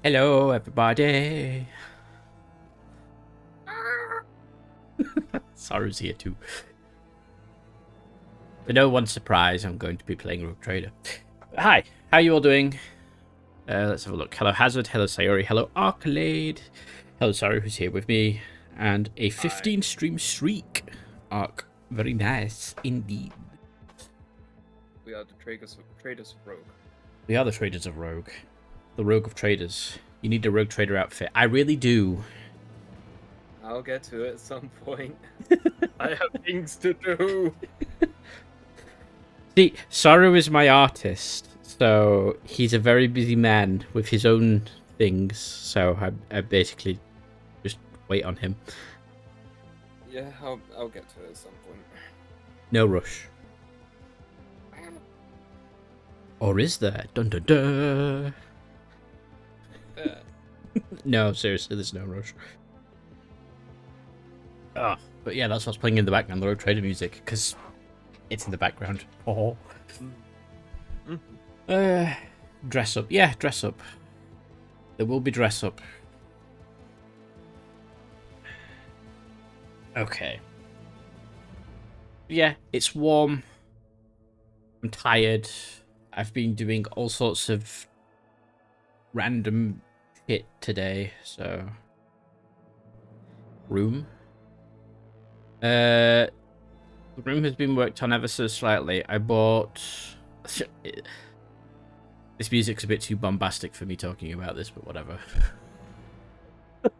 Hello, everybody. Saru's here too. For no one's surprise, I'm going to be playing Rogue Trader. Hi, how you all doing? Let's have a look. Hello, Hazard. Hello, Sayori. Hello, Arclade. Hello, Saru, who's here with me. And a 15 stream streak. Arc. Very nice indeed. We are the traders of Rogue. We are the traders of Rogue. The Rogue of Traders. You need a Rogue Trader outfit. I really do. I'll get to it at some point. I have things to do. See, Saru is my artist, so he's a very busy man with his own things, so I basically just wait on him. Yeah, I'll get to it at some point. No rush. Or is there? Dun dun dun. No, seriously, there's no rush. But yeah, that's what's playing in the background, the Rogue Trader music, because it's in the background. Oh. Dress up. Yeah, dress up. There will be dress up. Okay. Yeah, it's warm. I'm tired. I've been doing all sorts of random shit today, so... Room? The room has been worked on ever so slightly. I bought... This music's a bit too bombastic for me talking about this, but whatever. The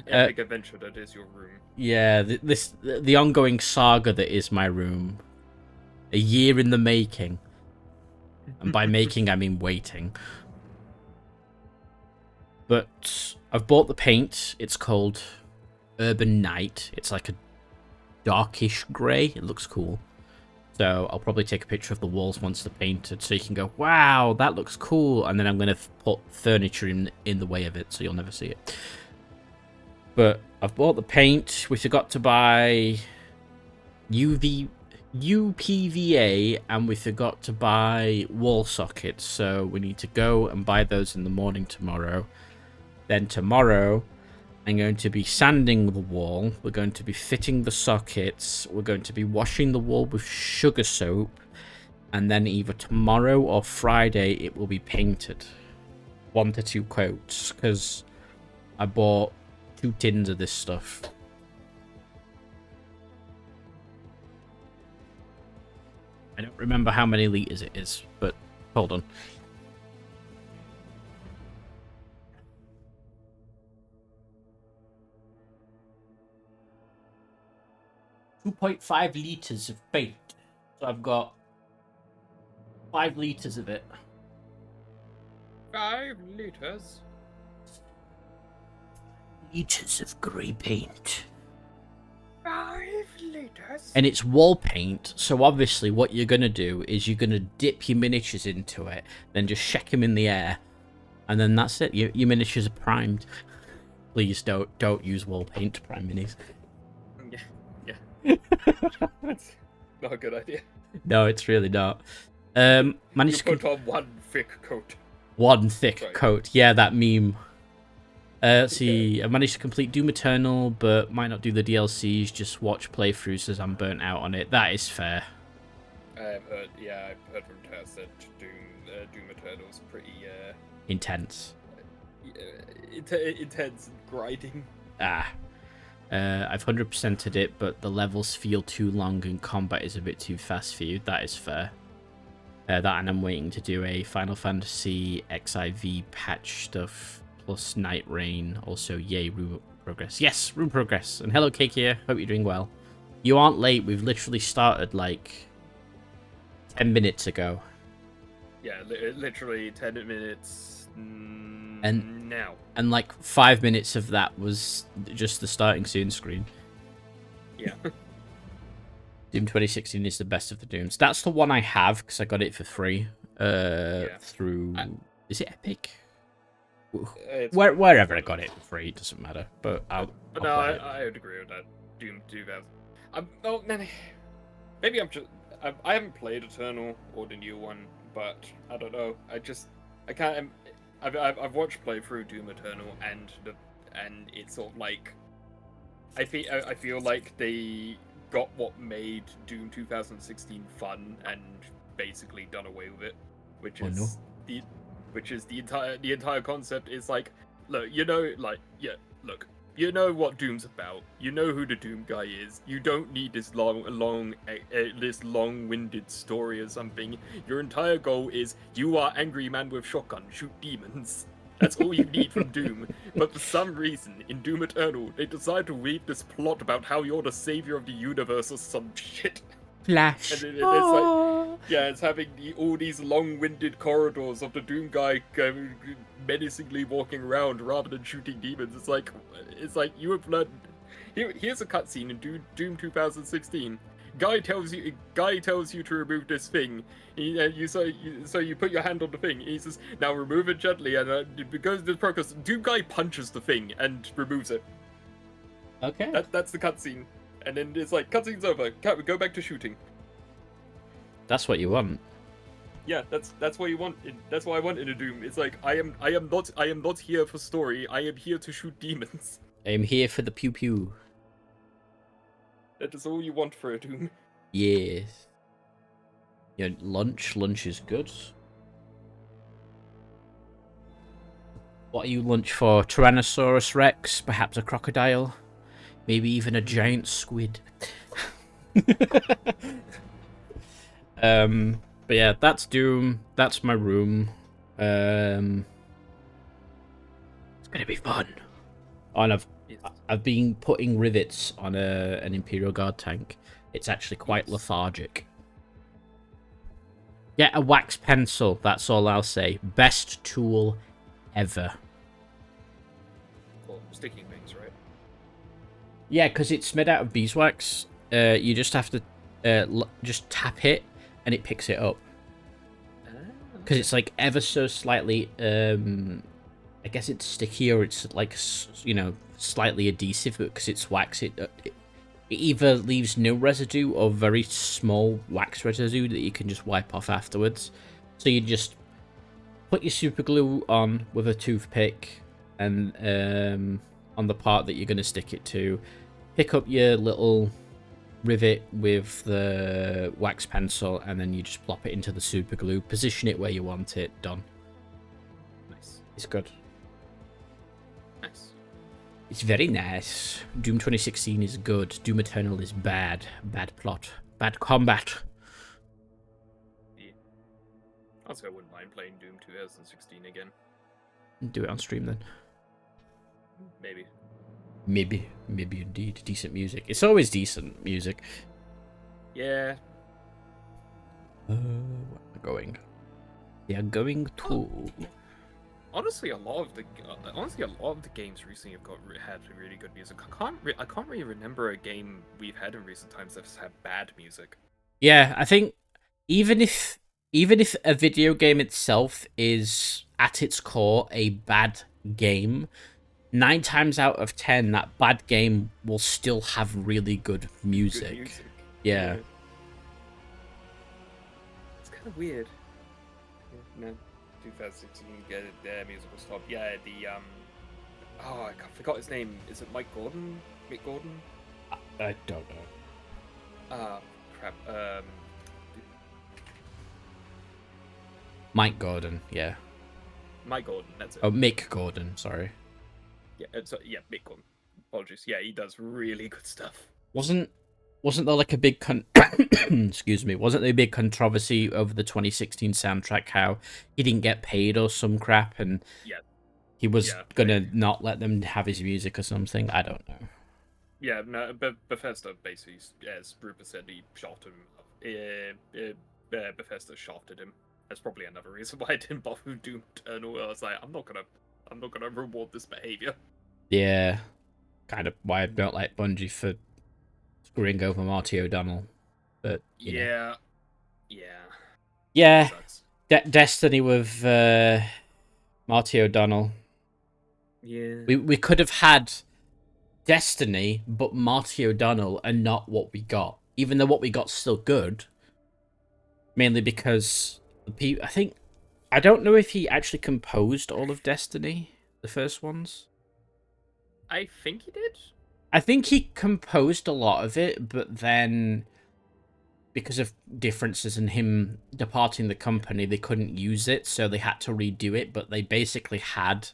epic adventure that is your room. Yeah, the ongoing saga that is my room. A year in the making. And by making, I mean waiting. But I've bought the paint. It's called Urban Night. It's like a darkish grey. It looks cool. So I'll probably take a picture of the walls once they're painted so you can go, wow, that looks cool. And then I'm going to put furniture in the way of it so you'll never see it. But I've bought the paint. We forgot to buy UPVA and we forgot to buy wall sockets. So we need to go and buy those in the morning tomorrow. Then tomorrow, I'm going to be sanding the wall. We're going to be fitting the sockets. We're going to be washing the wall with sugar soap. And then either tomorrow or Friday, it will be painted. 1 to 2 coats. Because I bought 2 tins of this stuff. I don't remember how many litres it is, but hold on. 2.5 litres of paint. So I've got 5 litres of it. 5 liters? Litres of grey paint. 5 liters? And it's wall paint, so obviously what you're going to do is you're going to dip your miniatures into it, then just shake them in the air, and then that's it. Your miniatures are primed. Please don't use wall paint to prime minis. Yeah. That's not a good idea. No, it's really not. Managed You to put on one thick coat. One thick coat. Yeah, that meme. Let's see. I managed to complete Doom Eternal, but might not do the DLCs. Just watch playthroughs as I'm burnt out on it. That is fair. I've heard from Tess that Doom Eternal's pretty Intense. intense and grinding. I've 100%ed it, but the levels feel too long and combat is a bit too fast for you. That is fair. That, and I'm waiting to do a Final Fantasy XIV patch stuff plus Night Rain. Also, yay, room progress. Yes, room progress. And hello, Cake here. Hope you're doing well. You aren't late. We've literally started like 10 minutes ago. Yeah, literally 10 minutes and now. And like 5 minutes of that was just the starting soon screen. Yeah. Doom 2016 is the best of the Dooms. That's the one I have because I got it for free through... Is it Epic? Wherever I got it for free, it doesn't matter. But I would agree with that. Doom 2000. Maybe I'm just... I haven't played Eternal or the new one, but I don't know. I can't... I've watched playthrough Doom Eternal, and it's sort of like I feel like they got what made Doom 2016 fun and basically done away with it, which Oh, no. is the entire concept is like, look, look, you know what Doom's about. You know who the Doom guy is. You don't need this long-winded story or something. Your entire goal is you are angry man with shotgun, shoot demons. That's all you need from Doom. But for some reason, in Doom Eternal, they decide to weave this plot about how you're the savior of the universe or some shit. Flash. And it's like, yeah, it's having all these long-winded corridors of the Doom guy menacingly walking around rather than shooting demons. It's like you have learned. Here's a cutscene in Doom 2016. Guy tells you to remove this thing. So you put your hand on the thing. He says, now remove it gently, and because of this progress, Doom guy punches the thing and removes it. Okay. That's the cutscene, and then it's like cutscene's over. Go back to shooting. That's what you want. Yeah, that's what you want. That's what I want in a Doom. It's like I am not here for story. I am here to shoot demons. I am here for the pew pew. That is all you want for a Doom. Yes. Yeah, lunch. Lunch is good. What are you lunch for? Tyrannosaurus Rex? Perhaps a crocodile? Maybe even a giant squid? But yeah, that's Doom. That's my room. It's gonna be fun. Oh, and I've been putting rivets on an Imperial Guard tank. It's actually quite lethargic. Get a wax pencil. That's all I'll say. Best tool ever. For sticking things, right? Yeah, because it's made out of beeswax. You just have to just tap it, and it picks it up. Because it's like ever so slightly. I guess it's sticky, or it's like, you know, slightly adhesive, because it's wax. It either leaves no residue or very small wax residue that you can just wipe off afterwards. So you just put your super glue on with a toothpick, and on the part that you're going to stick it to, pick up your little rivet with the wax pencil, and then you just plop it into the super glue, position it where you want it, done. Nice. It's good. Nice. It's very nice. Doom 2016 is good. Doom Eternal is bad. Bad plot. Bad combat. Yeah. Also, I wouldn't mind playing Doom 2016 again. Do it on stream then. Maybe. Maybe indeed. Decent music. It's always decent music. Yeah. Where am I going? They are going to... Honestly, a lot of the games recently have had really good music. I can't really remember a game we've had in recent times that's had bad music. Yeah, I think even if a video game itself is at its core a bad game, 9 times out of 10 that bad game will still have really good music. Good music. Yeah. It's kind of weird. No, 2016, their musical stop. Yeah, I forgot his name. Is it Mike Gordon? Mick Gordon? I don't know. Crap. Mike Gordon, yeah. Mike Gordon, that's it. Oh, Mick Gordon, sorry. Yeah, Mick Gordon. Apologies. Yeah, he does really good stuff. Wasn't there like a big excuse me, wasn't there a big controversy over the 2016 soundtrack, how he didn't get paid or some crap, and he was gonna not let them have his music or something? I don't know. Yeah, no, but Bethesda basically, as Rupert said, he shot him. Bethesda shafted him. That's probably another reason why I didn't bother with Doom Eternal. I was like, I'm not gonna reward this behavior. Yeah, kind of why I don't like Bungie for screwing over Marty O'Donnell, but yeah. Destiny with Marty O'Donnell. Yeah, we could have had Destiny, but Marty O'Donnell, and not what we got. Even though what we got's still good, mainly because I think I don't know if he actually composed all of Destiny, the first ones. I think he did. I think he composed a lot of it, but then because of differences in him departing the company, they couldn't use it, so they had to redo it, but they basically had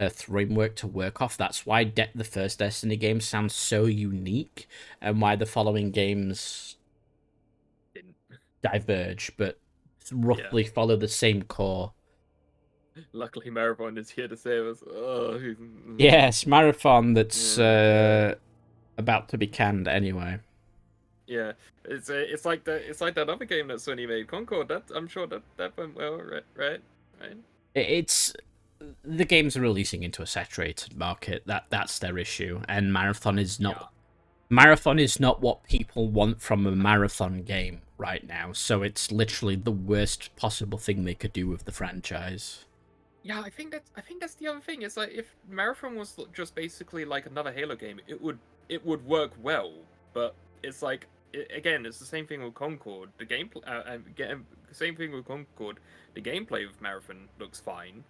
a framework to work off. That's why the first Destiny game sounds so unique, and why the following games Didn't. diverge, but roughly follow the same core. Luckily, Marathon is here to save us. Oh, Yes, Marathon that's yeah. about to be canned anyway. Yeah, it's like that other game that Sony made, Concord. That I'm sure that went well, right. It's the games are releasing into a saturated market. That's their issue, and Marathon is not. Yeah. Marathon is not what people want from a marathon game right now. So it's literally the worst possible thing they could do with the franchise. Yeah, I think that's the other thing. Is like if Marathon was just basically like another Halo game, it would work well. But it's like again, it's the same thing with Concord. The gameplay, same thing with Concord. The gameplay of Marathon looks fine,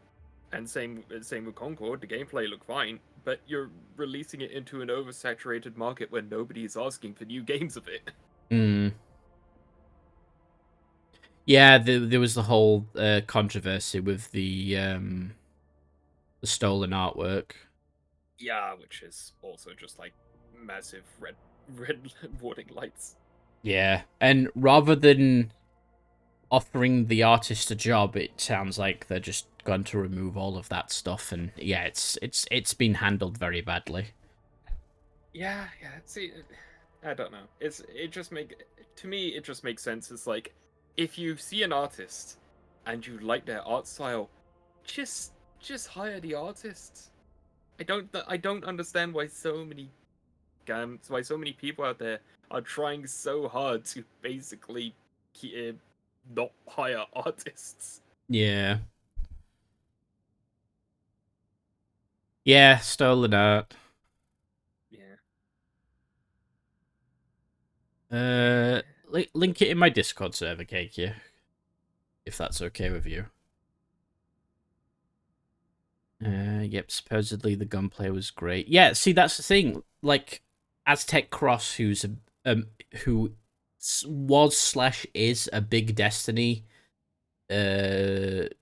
and same with Concord. The gameplay looked fine, but you're releasing it into an oversaturated market where nobody is asking for new games of it. Hmm. Yeah, there was the whole controversy with the stolen artwork. Yeah, which is also just like massive red warning lights. Yeah, and rather than offering the artist a job, it sounds like they're just going to remove all of that stuff, and yeah, it's been handled very badly. Yeah. See, I don't know. To me it just makes sense. It's like if you see an artist and you like their art style, just hire the artist. I don't understand why so many people out there are trying so hard to basically not hire artists. Yeah. Yeah, stolen art. Yeah. Link it in my Discord server, Cake, if that's okay with you. Yep, supposedly the gunplay was great. Yeah, see, that's the thing. Like, Aztec Cross, who was/is a big Destiny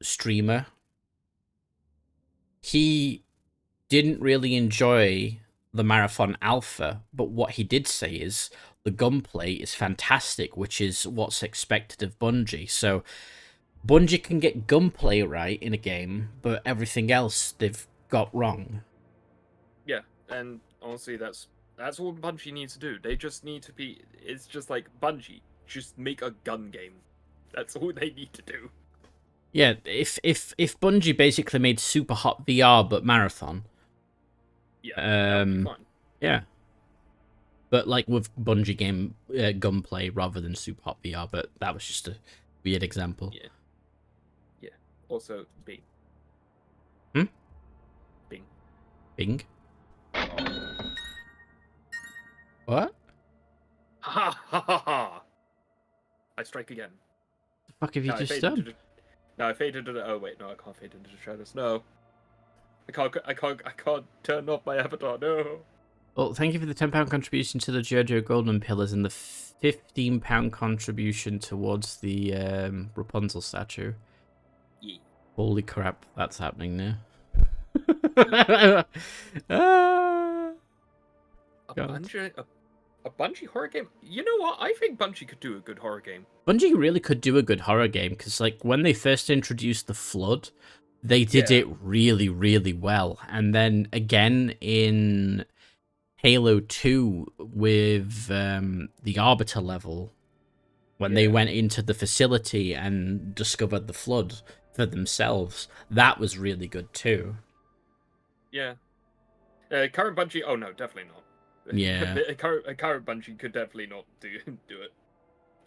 streamer, he didn't really enjoy the Marathon Alpha, but what he did say is the gunplay is fantastic, which is what's expected of Bungie. So Bungie can get gunplay right in a game, but everything else they've got wrong. Yeah, and honestly, that's all Bungie needs to do. They just need to be. It's just like Bungie, just make a gun game. That's all they need to do. Yeah, if Bungie basically made Super Hot VR but Marathon. Yeah, that would be fun. Yeah. But like with Bungie game gunplay rather than Super Hot VR, but that was just a weird example. Yeah. Also, Bing. Bing. Bing? What? Ha ha ha ha! I strike again. The fuck have you just done? No, I faded into. Oh wait, no, I can't fade into the shadows. No, I can't turn off my avatar. No. Well, thank you for the £10 contribution to the Jojo Golden Pillars and the £15 contribution towards the Rapunzel statue. Yeah. Holy crap, that's happening now. A Bungie horror game? You know what? I think Bungie could do a good horror game. Bungie really could do a good horror game, because like when they first introduced the Flood, they did it really, really well. And then again in Halo 2 with the Arbiter level, when they went into the facility and discovered the Flood for themselves, that was really good too. Yeah. Current Bungie? Oh no, definitely not. Yeah. Current Bungie could definitely not do it.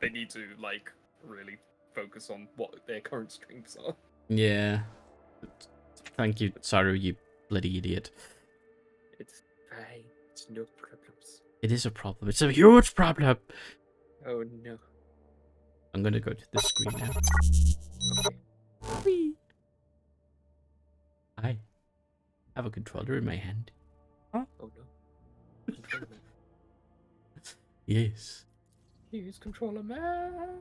They need to like really focus on what their current strengths are. Yeah. Thank you, Saru, you bloody idiot. It's fine. It's no problems. It is a problem. It's a huge problem. Oh no. I'm gonna go to the screen now. Okay. Whee! I have a controller in my hand. Oh no. Controller man. Yes. He's controller man.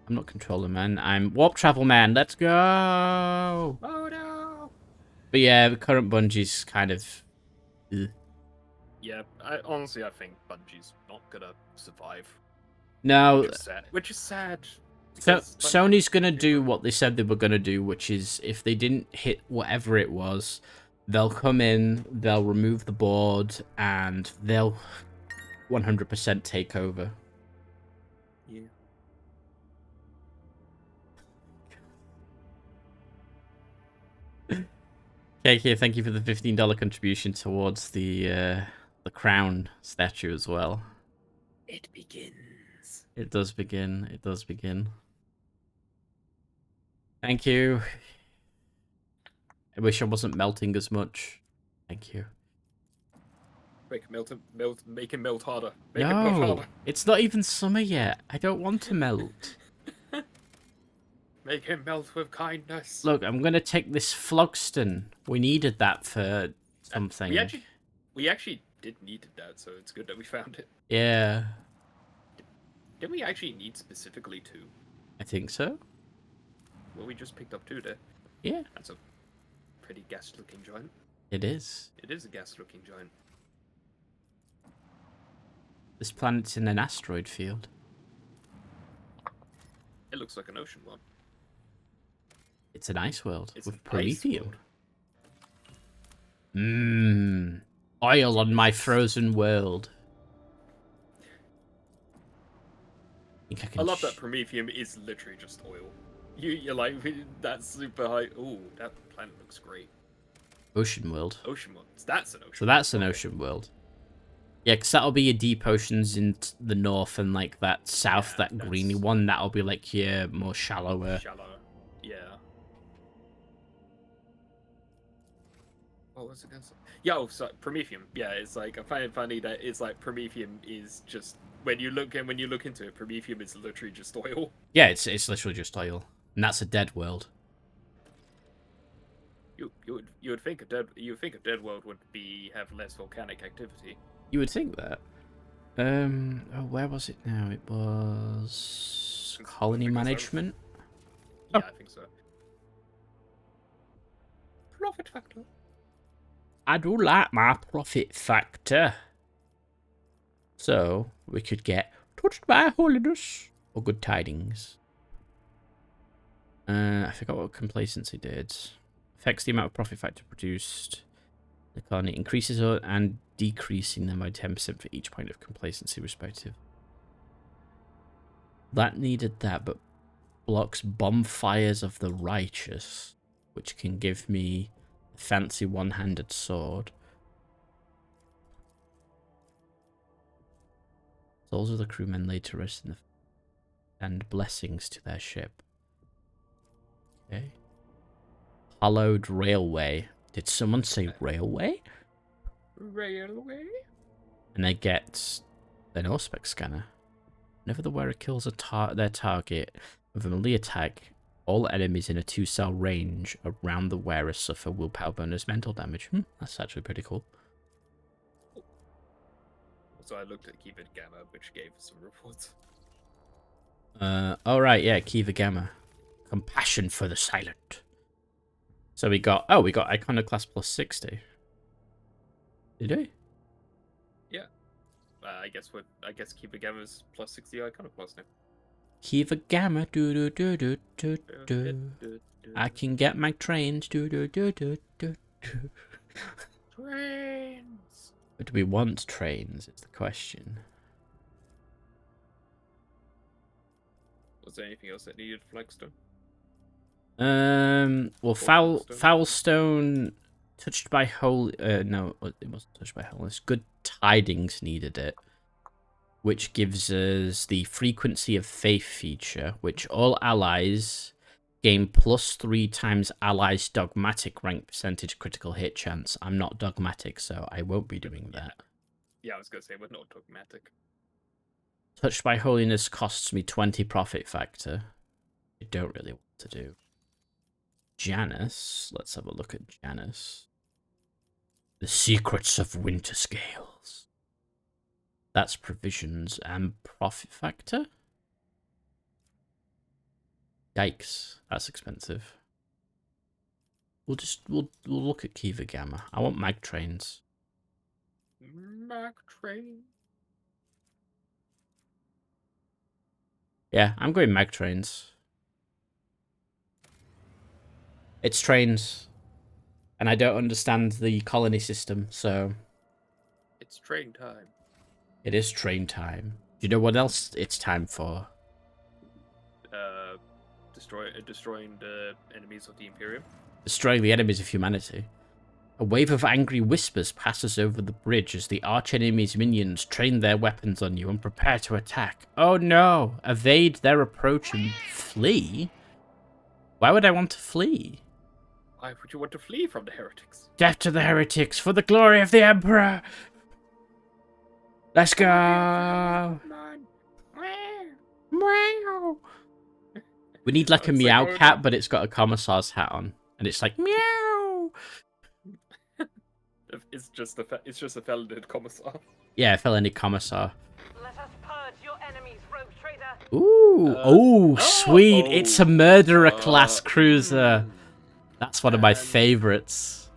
I'm not controller man. I'm warp travel man. Let's go. Oh no. But yeah, the current Bungie's kind of. Ugh. Yeah, I think Bungie's not gonna survive. No. Which is sad. So because Sony's gonna Bungie- do what they said they were gonna do, which is if they didn't hit whatever it was, they'll come in, they'll remove the board, and they'll 100% take over. Yeah. KK, thank you for the $15 contribution towards the crown statue as well. It begins. It does begin. It does begin. Thank you. I wish I wasn't melting as much. Thank you. Make him melt harder. Make him melt harder. It's not even summer yet. I don't want to melt. Make him melt with kindness. Look, I'm gonna take this phlogiston. We needed that for something. We actually did need that, so it's good that we found it. Yeah. Didn't we actually need specifically 2? I think so. Well, we just picked up 2 there. Yeah. That's a pretty gas-looking giant. It is. It is a gas-looking giant. This planet's in an asteroid field. It looks like an ocean one. It's an ice world It's with an ice Promethium. world. Mmm. Oil on my frozen world. I love that Promethium is literally just oil. You're like, that's super high. Ooh, that planet looks great. Ocean world. Ocean world. That's an ocean. So that's an ocean world. Yeah, because that'll be your deep oceans in the north, and like that south, that greeny one, that'll be like your more shallower. Shallow. Yeah. What was it against? Yeah, oh, so Promethium. Yeah, it's like I find it funny that it's like Promethium is just when you look into it, Promethium is literally just oil. Yeah, it's literally just oil, and that's a dead world. You would think a dead world would have less volcanic activity. You would think that. Oh, where was it now? It was colony management. Yeah, I think so. Profit factor. I do like my profit factor. So we could get touched by holiness or good tidings. I forgot what complacency did. Affects the amount of profit factor produced. The colony increases and decreasing them by 10% for each point of complacency respective. That needed that, but blocks bonfires of the righteous, which can give me a fancy one-handed sword. Souls of the crewmen laid to rest in the and blessings to their ship. Okay. Hollowed railway. Did someone say railway? Railway? And they get an Auspex scanner. Whenever the wearer kills their target with a melee attack, all enemies in a 2-cell range around the wearer suffer willpower bonus mental damage. That's actually pretty cool. So I looked at Kiva Gamma, which gave some reports. Oh right, yeah, Kiva Gamma. Compassion for the silent. So we got Iconoclast plus 60. Did we? Yeah. I guess Kiva Gamma's plus 60 Iconoclast now. Kiva Gamma, do do do do do do. I can get my trains, do do do do do do. Trains. But do we want trains? Is the question. Was there anything else that needed flagstone? Well, Foulstone touched by holy. No, it wasn't touched by holiness. Good tidings needed it, which gives us the frequency of faith feature, which all allies gain +3 times allies' dogmatic rank percentage critical hit chance. I'm not dogmatic, so I won't be doing that. Yeah, I was gonna say we're not dogmatic. Touched by holiness costs me 20 profit factor. I don't really want to do. Janus. Let's have a look at Janus. The secrets of winter scales. That's provisions and profit factor. Yikes, that's expensive. We'll look at Kiva Gamma. I want mag trains. Mag train. Yeah, I'm going mag trains. It's trains. And I don't understand the colony system, so... It's train time. It is train time. Do you know what else it's time for? Destroying the enemies of the Imperium. Destroying the enemies of humanity. A wave of angry whispers passes over the bridge as the arch-enemy's minions train their weapons on you and prepare to attack. Oh no! Evade their approach and flee? Why would I want to flee? Why would you want to flee from the heretics? Death to the heretics, for the glory of the Emperor! Let's go! Meow. We need like a meow cat, but it's got a commissar's hat on. And it's like, meow! It's just a feloned commissar. Yeah, felony commissar. Let us purge your enemies, rogue trader. Ooh, sweet. It's a murderer class cruiser. That's one of my favorites.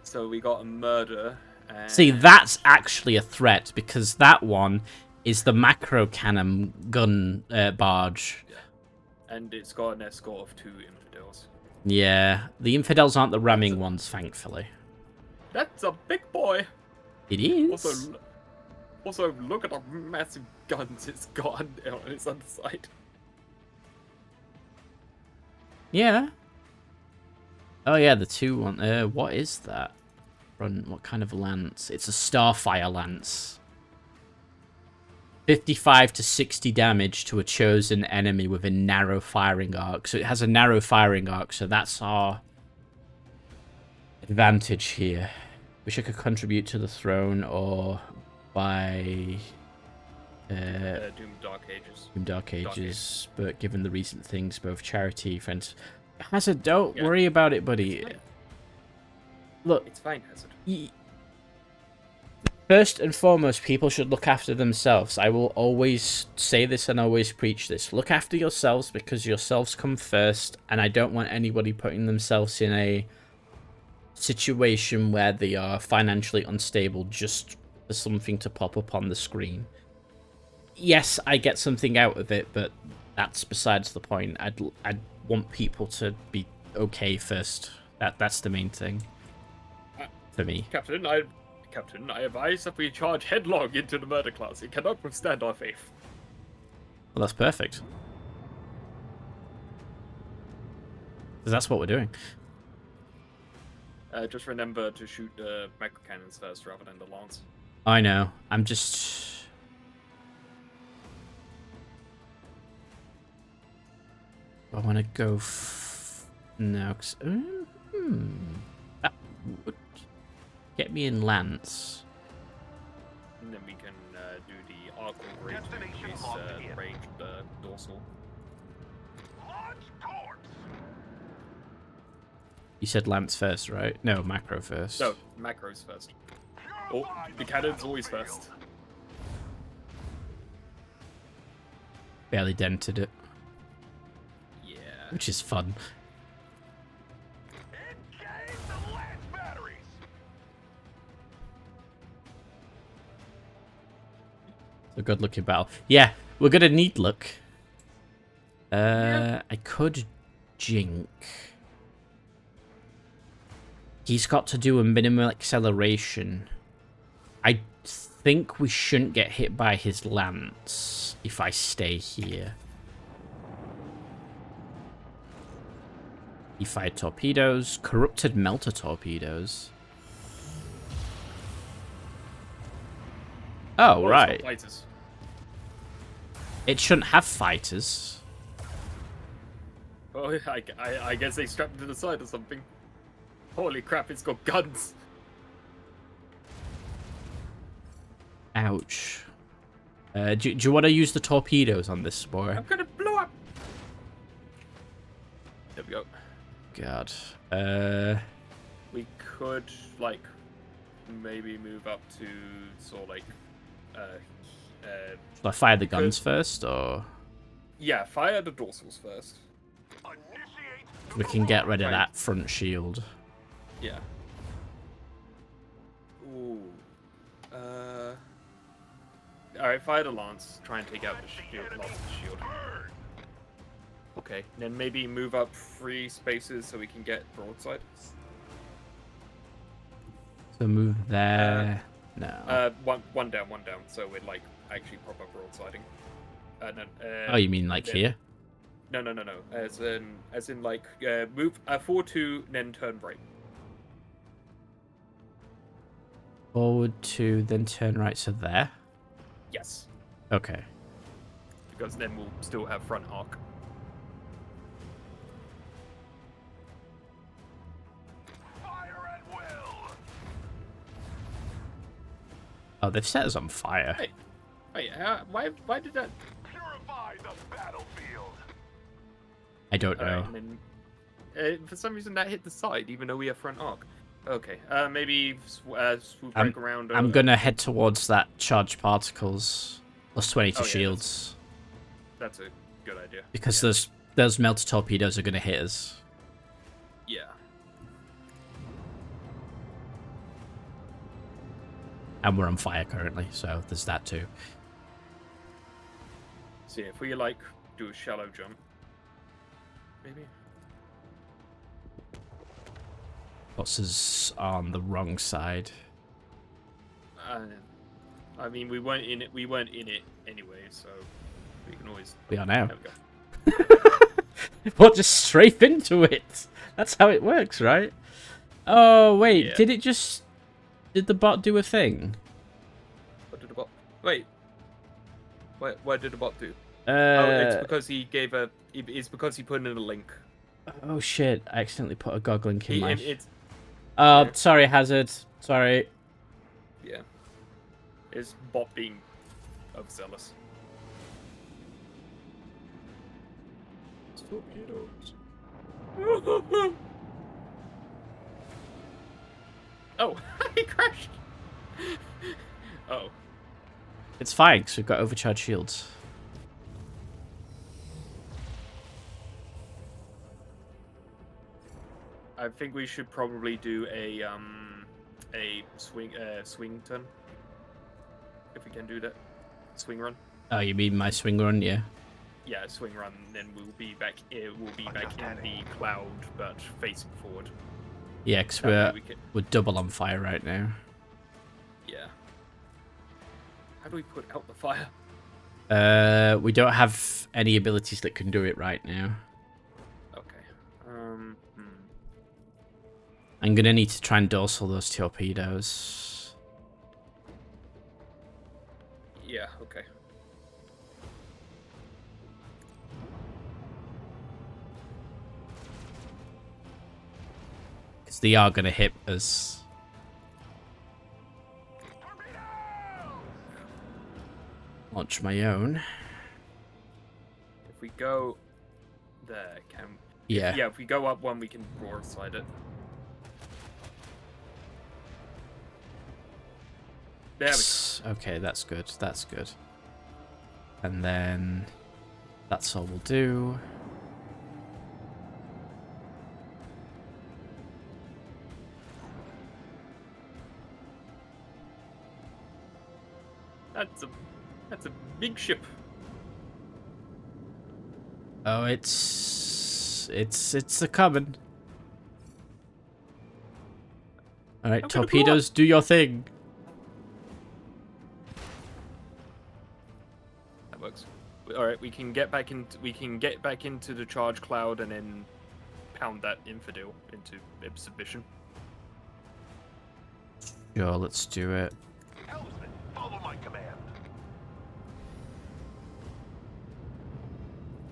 So we got a murder. And... See, that's actually a threat because that one is the macro cannon gun barge. Yeah. And it's got an escort of 2 infidels. Yeah, the infidels aren't the ramming ones, thankfully. That's a big boy. It is. Also, look at the massive guns it's got on its underside. Yeah. Oh yeah, the 2 one. What is that? What kind of lance? It's a Starfire lance. 55 to 60 damage to a chosen enemy with a narrow firing arc. So it has a narrow firing arc, so that's our advantage here. Wish I could contribute to the throne or buy Doom Dark Ages. Doom Dark Ages, but given the recent things, both charity, friends... Hazard, don't worry about it, buddy. Look, it's fine, Hazard. First and foremost, people should look after themselves. I will always say this and always preach this. Look after yourselves because yourselves come first, and I don't want anybody putting themselves in a situation where they are financially unstable just for something to pop up on the screen. Yes, I get something out of it, but that's besides the point. I'd want people to be okay first. That's the main thing for me. Captain, I advise that we charge headlong into the murder class. It cannot withstand our faith. Well, that's perfect. Because that's what we're doing. Just remember to shoot the micro cannons first rather than the lance. I know. I'm just... I want to go... No, cause... That would get me in lance. And then we can do the arc rate to increase range of the dorsal. You said lance first, right? No, macro first. No, macros first. Oh, the cannon's always first. Barely dented it. Yeah. Which is fun. It's a good looking battle. Yeah, we're gonna need luck. I could jink. He's got to do a minimal acceleration. I think we shouldn't get hit by his lance if I stay here. He fired torpedoes, corrupted melter torpedoes. Oh, right. It shouldn't have fighters. Oh, I guess they strapped it to the side or something. Holy crap, it's got guns. Ouch. Do you want to use the torpedoes on this boy? I'm gonna blow up. There we go. God. We could like maybe move up to sort of like Should I fire the guns first, or yeah, fire the dorsals first. we can get rid of that front shield? Yeah. Ooh. Alright, fire the lance. Try and take out the shield. Lance the shield. Okay, then maybe move up 3 spaces so we can get broadside. So move there. No. One down. So we're like actually proper broadsiding. Oh, you mean like then, here? No. As in like move 4-2, then turn right. Forward 2, then turn right. So there. Yes, Okay. because then we'll still have front arc. Fire at will. Oh, they've set us on fire. Hey. Wait, why did that? Purify the battlefield. I don't know. Alright, and then, for some reason that hit the side, even though we have front arc. Okay, maybe swoop back around. I'm gonna head towards that charged particles. Plus 20 to Oh, yeah, shields. That's a good idea. Because yeah. those melted torpedoes are gonna hit us. Yeah. And we're on fire currently, so there's that too. See, if we like do a shallow jump, maybe. What's us on the wrong side? I mean, we weren't in it. We weren't in it anyway, so we can always. We are now. There we go. What, just strafe into it? That's how it works, right? Oh, wait. Yeah. Did the bot do a thing? What did the bot? Wait. What did the bot do? Oh, It's because he gave a. It's because he put in a link. Oh, shit. I accidentally put a GOG link in my... It's Oh, yeah. sorry, Hazard. Sorry. yeah. It's bot being overzealous. Torpedoes. Oh, he crashed. Oh. It's fine, because we've got overcharged shields. I think we should probably do a swing turn. If we can do that. Swing run. Oh, you mean my swing run, yeah? Yeah, swing run, then we'll be back in the cloud but facing forward. Yeah, because That way we can, we're double on fire right now. yeah. How do we put out the fire? We don't have any abilities that can do it right now. Okay. I'm gonna need to try and dorsal those torpedoes. Yeah, okay. Because they are gonna hit us. Launch my own. If we go there, can Yeah. yeah, if we go up one we can broadside it. There we go. Yes. Okay, that's good. That's good. And then that's all we'll do. That's a big ship. Oh, it's a coming. All right, I'm gonna blow torpedoes, do your thing. That works. All right, we can get back into the charge cloud and then pound that infidel into submission. Sure, let's do it. Helmsman, follow my command.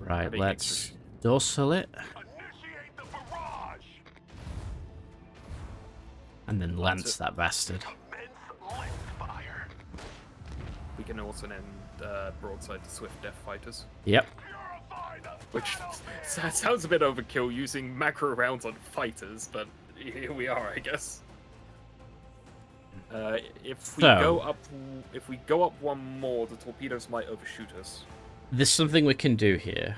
Right, Having let's extra- dorsal it Initiate the barrage. and then lance that bastard. Commence left fire. We can also then broadside the swift death fighters. Yep. Purify the Which sounds a bit overkill using macro rounds on fighters, but here we are, I guess. If we go up one more, the torpedoes might overshoot us. There's something we can do here.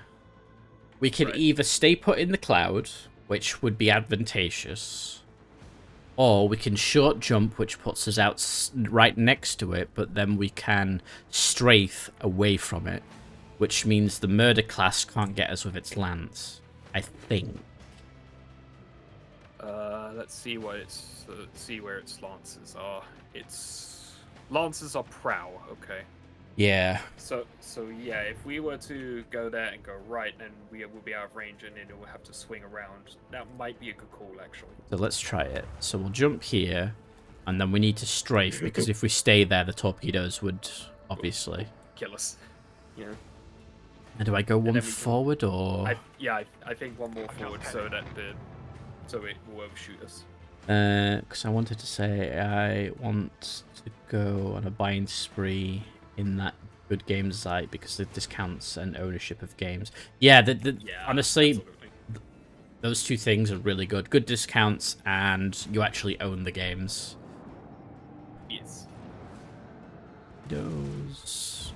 We can Right. either stay put in the cloud, which would be advantageous, or we can short jump, which puts us out right next to it, but then we can strafe away from it, which means the murder class can't get us with its lance, I think. Let's see what see where its lances are. Its lances are prow. Okay. Yeah. So yeah, if we were to go there and go right, then we will be out of range, and then it will have to swing around. That might be a good call, actually. So let's try it. So we'll jump here, and then we need to strafe, because if we stay there, the torpedoes would obviously Kill us. Yeah. And do I go one then we can- forward, or? I think one more forward so that so it will overshoot us. Because I wanted to say I want to go on a buying spree in that good games site because of discounts and ownership of games. Yeah, Yeah. honestly, Absolutely. those two things are really good. Good discounts, and you actually own the games. Yes. Those.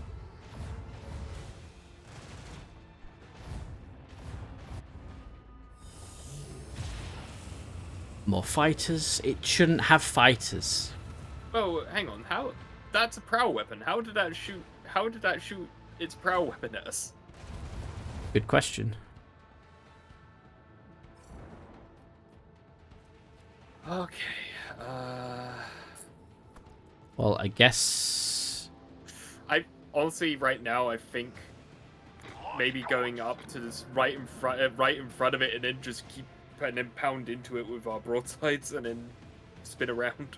More fighters. It shouldn't have fighters. Oh, hang on. How? That's a prow weapon. How did that shoot? How did that shoot its prow weapon at us? Good question. Okay. Well, I guess. I honestly, right now, I think maybe going up to this right in front of it, and then just keep and then pound into it with our broadsides, and then spin around.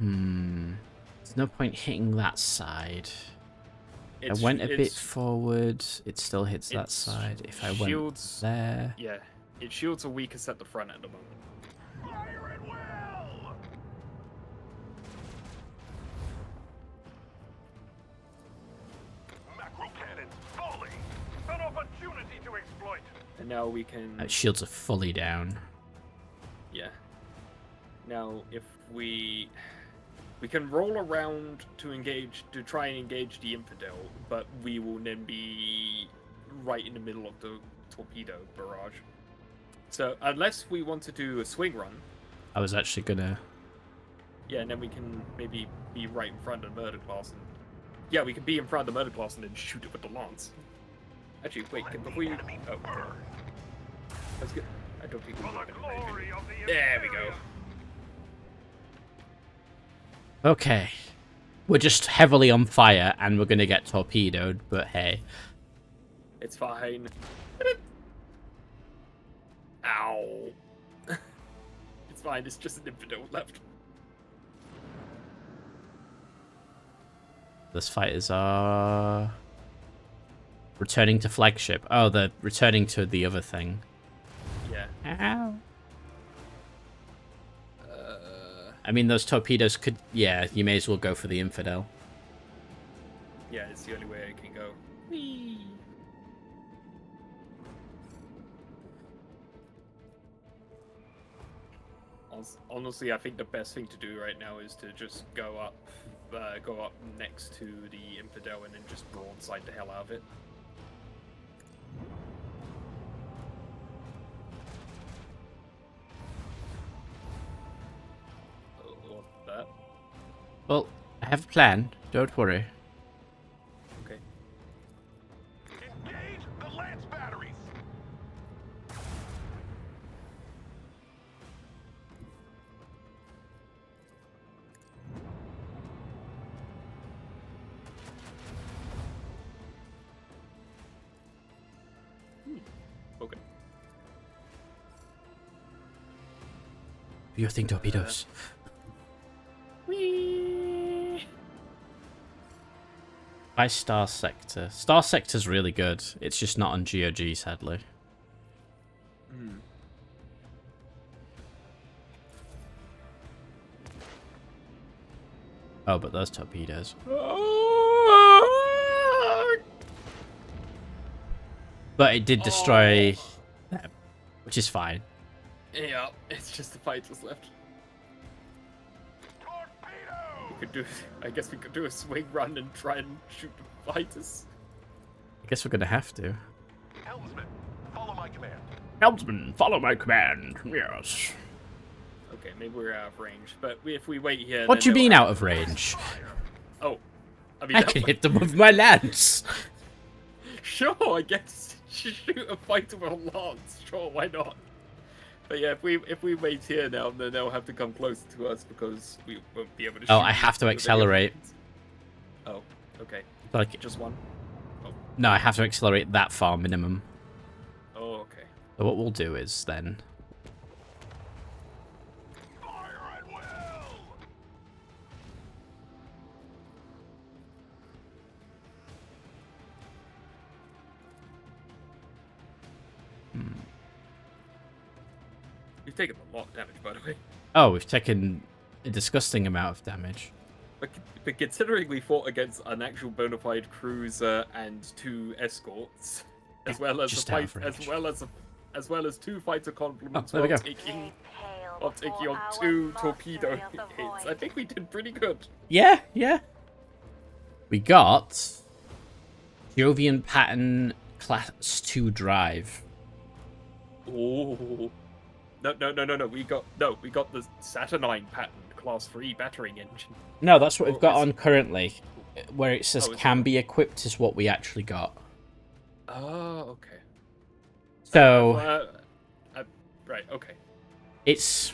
There's no point hitting that side. It's, I went a bit it's- forward. It still hits that it's side. If I went shields- there. Yeah, its shields are weakest at the front at the moment. Fire at will! Macro cannons fully! An opportunity to exploit! And now we can. Shields are fully down. Yeah. Now, if we can roll around to try and engage the infidel, but we will then be right in the middle of the torpedo barrage. So unless we want to do a swing run, I was actually gonna. yeah, and then we can maybe be right in front of the murder class, and yeah, we can be in front of the murder class and then shoot it with the lance. Actually, wait, before you. Oh, okay. That's good. I don't think we For will the get an glory of the There we go. Imperium. Okay. We're just heavily on fire and we're gonna get torpedoed, but hey. It's fine. Ow. It's fine, it's just an infidel left. Those fighters are returning to flagship. Oh, they're returning to the other thing. Yeah. Ow. I mean, those torpedoes could... Yeah, you may as well go for the infidel. Yeah, it's the only way I can go. Whee! Honestly, I think the best thing to do right now is to just go up next to the infidel and then just broadside the hell out of it. What that? Well, I have a plan. Don't worry. Okay. Engage the lance batteries! Okay. Do your thing, torpedoes. Whee! By Star Sector. Star Sector's really good. It's just not on GOG, sadly. Oh, but those torpedoes. But it did destroy them, which is fine. Yeah, it's just the fighters left. I guess we could do a swing run and try and shoot the fighters. I guess we're gonna have to. Helmsman, follow my command. Helmsman, follow my command. Yes. Okay, maybe we're out of range, but if we wait here... What then do you they'll mean have- out of range? Oh. I mean, I can hit them with my lance. Sure, I guess. Shoot a fighter with a lance. Sure, why not? But yeah, if we wait here now, then they'll have to come closer to us because we won't be able to shoot. Oh, I have to them. accelerate. Oh, okay. Like, Just one? Oh, no, I have to accelerate that far minimum. oh okay. So what we'll do is then... Fire at will! We've taken a lot of damage, by the way. Oh, we've taken a disgusting amount of damage. But considering we fought against an actual bona fide cruiser and 2 escorts, as well as Just a fight, average. as well as 2 fighter complements, Oh, there we while go. taking on 2 torpedo hits, I think we did pretty good. Yeah, yeah. We got Jovian Pattern Class 2 Drive. Oh. No. We got the Saturnine pattern class 3 battering engine. No, that's what we've got is- on currently. Where it says Oh, is can it? be equipped is what we actually got. Oh, okay. So Right, okay. it's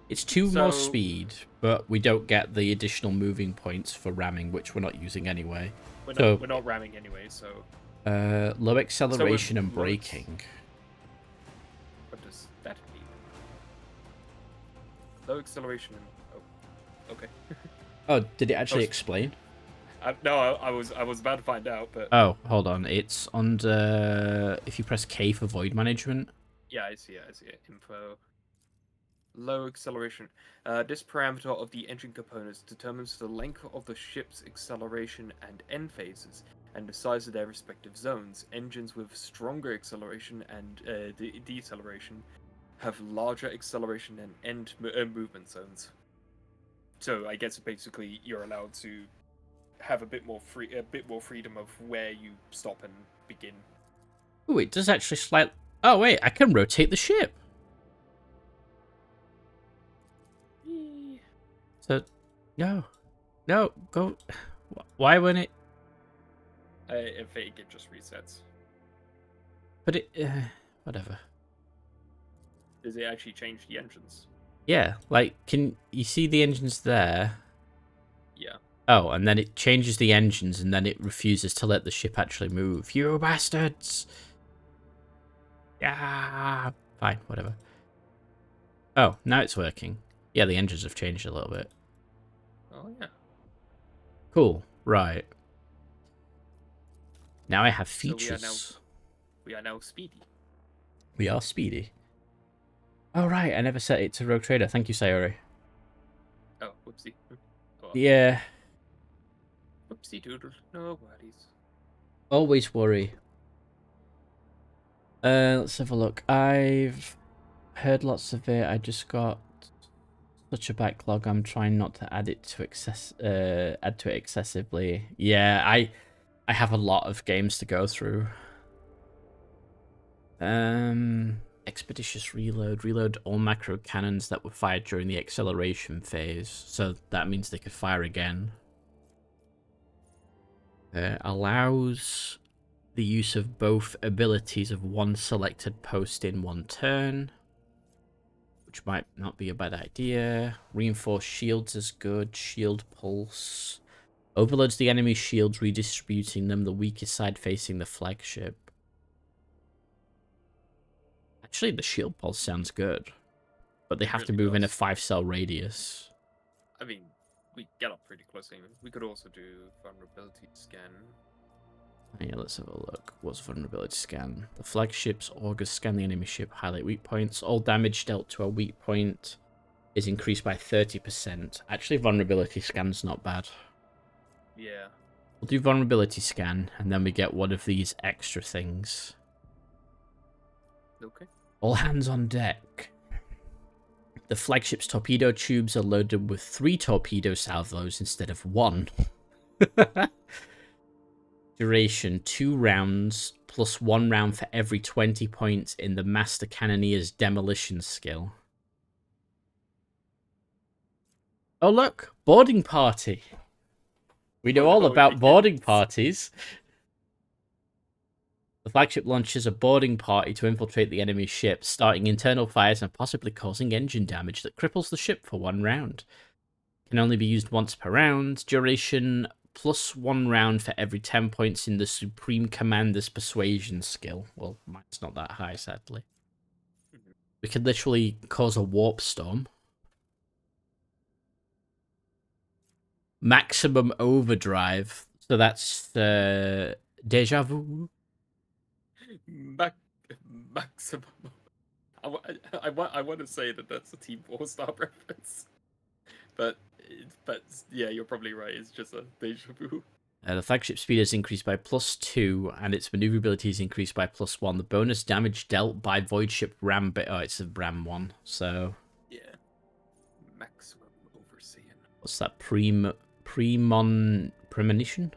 2 more So- speed, but we don't get the additional moving points for ramming, which we're not using anyway. We're So- not ramming anyway, so Low acceleration and low ex- braking. what does that mean? Low acceleration and okay. Oh, did it actually Oh, explain? No, I was about to find out, but Oh, hold on. It's under if you press K for void management. yeah, I see it. Info. Low acceleration. This parameter of the engine components determines the length of the ship's acceleration and end phases, and the size of their respective zones. Engines with stronger acceleration and deceleration have larger acceleration and end movement zones. So I guess basically you're allowed to have a bit more freedom of where you stop and begin. Oh, it does actually slight. Oh wait, I can rotate the ship. So, no, go. Why wouldn't it? I think it just resets. But it, whatever. Does it actually change the engines? Yeah, like, can you see the engines there? Yeah. Oh, and then it changes the engines, and then it refuses to let the ship actually move. You bastards! Yeah, fine, whatever. Oh, now it's working. Yeah, the engines have changed a little bit. Oh yeah. Cool, right. Now I have So we are features. We are now speedy. We are speedy. Oh, right, I never set it to Rogue Trader. Thank you, Sayori. Oh, whoopsie. Oh, Yeah, whoopsie doodle. No worries. always worry. Let's have a look. I've heard lots of it. I just got such a backlog. I'm trying not to add it to add to it excessively. Yeah, I have a lot of games to go through. Expeditious reload. Reload all macro cannons that were fired during the acceleration phase. So that means they could fire again. Allows the use of both abilities of one selected post in one turn, which might not be a bad idea. Reinforced shields is good. Shield pulse. Overloads the enemy's shields, redistributing them, the weakest side facing the flagship. Actually, the shield pulse sounds good, but they It have to really move in a does. 5-cell radius. I mean, we get up pretty close even. We could also do vulnerability scan. Yeah, let's have a look. What's vulnerability scan? The flagship's augers scan the enemy ship, highlight weak points. All damage dealt to a weak point is increased by 30%. Actually, vulnerability scan's not bad. Yeah. We'll do vulnerability scan, and then we get one of these extra things. Okay. All hands on deck. The flagship's torpedo tubes are loaded with 3 torpedo salvos instead of 1. Duration 2 rounds, plus 1 round for every 20 points in the Master Cannonier's demolition skill. Oh look, boarding party. We know all about boarding parties. The flagship launches a boarding party to infiltrate the enemy ship, starting internal fires and possibly causing engine damage that cripples the ship for 1 round. Can only be used once per round. Duration plus 1 round for every 10 points in the Supreme Commander's Persuasion skill. Well, mine's not that high, sadly. We could literally cause a warp storm. Maximum overdrive. So that's deja vu. Maximum. I want to say that that's a Team 4-star reference, but yeah, you're probably right. It's just a deja vu. The flagship speed is increased by +2, and its maneuverability is increased by +1. The bonus damage dealt by void ship ram bit. Oh, it's a ram 1. So yeah, maximum overseeing. What's that? Premonition. Premonition.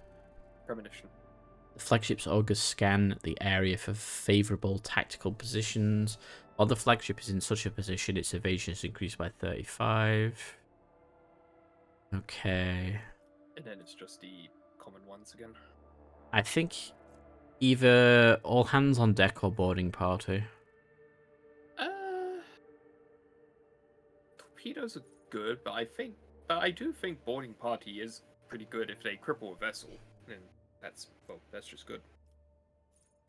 The flagship's augurs scan the area for favorable tactical positions. While the flagship is in such a position, its evasion is increased by 35. Okay. And then it's just the common ones again. I think either all hands on deck or boarding party. Torpedoes are good, but I do think boarding party is pretty good if they cripple a vessel. And that's just good.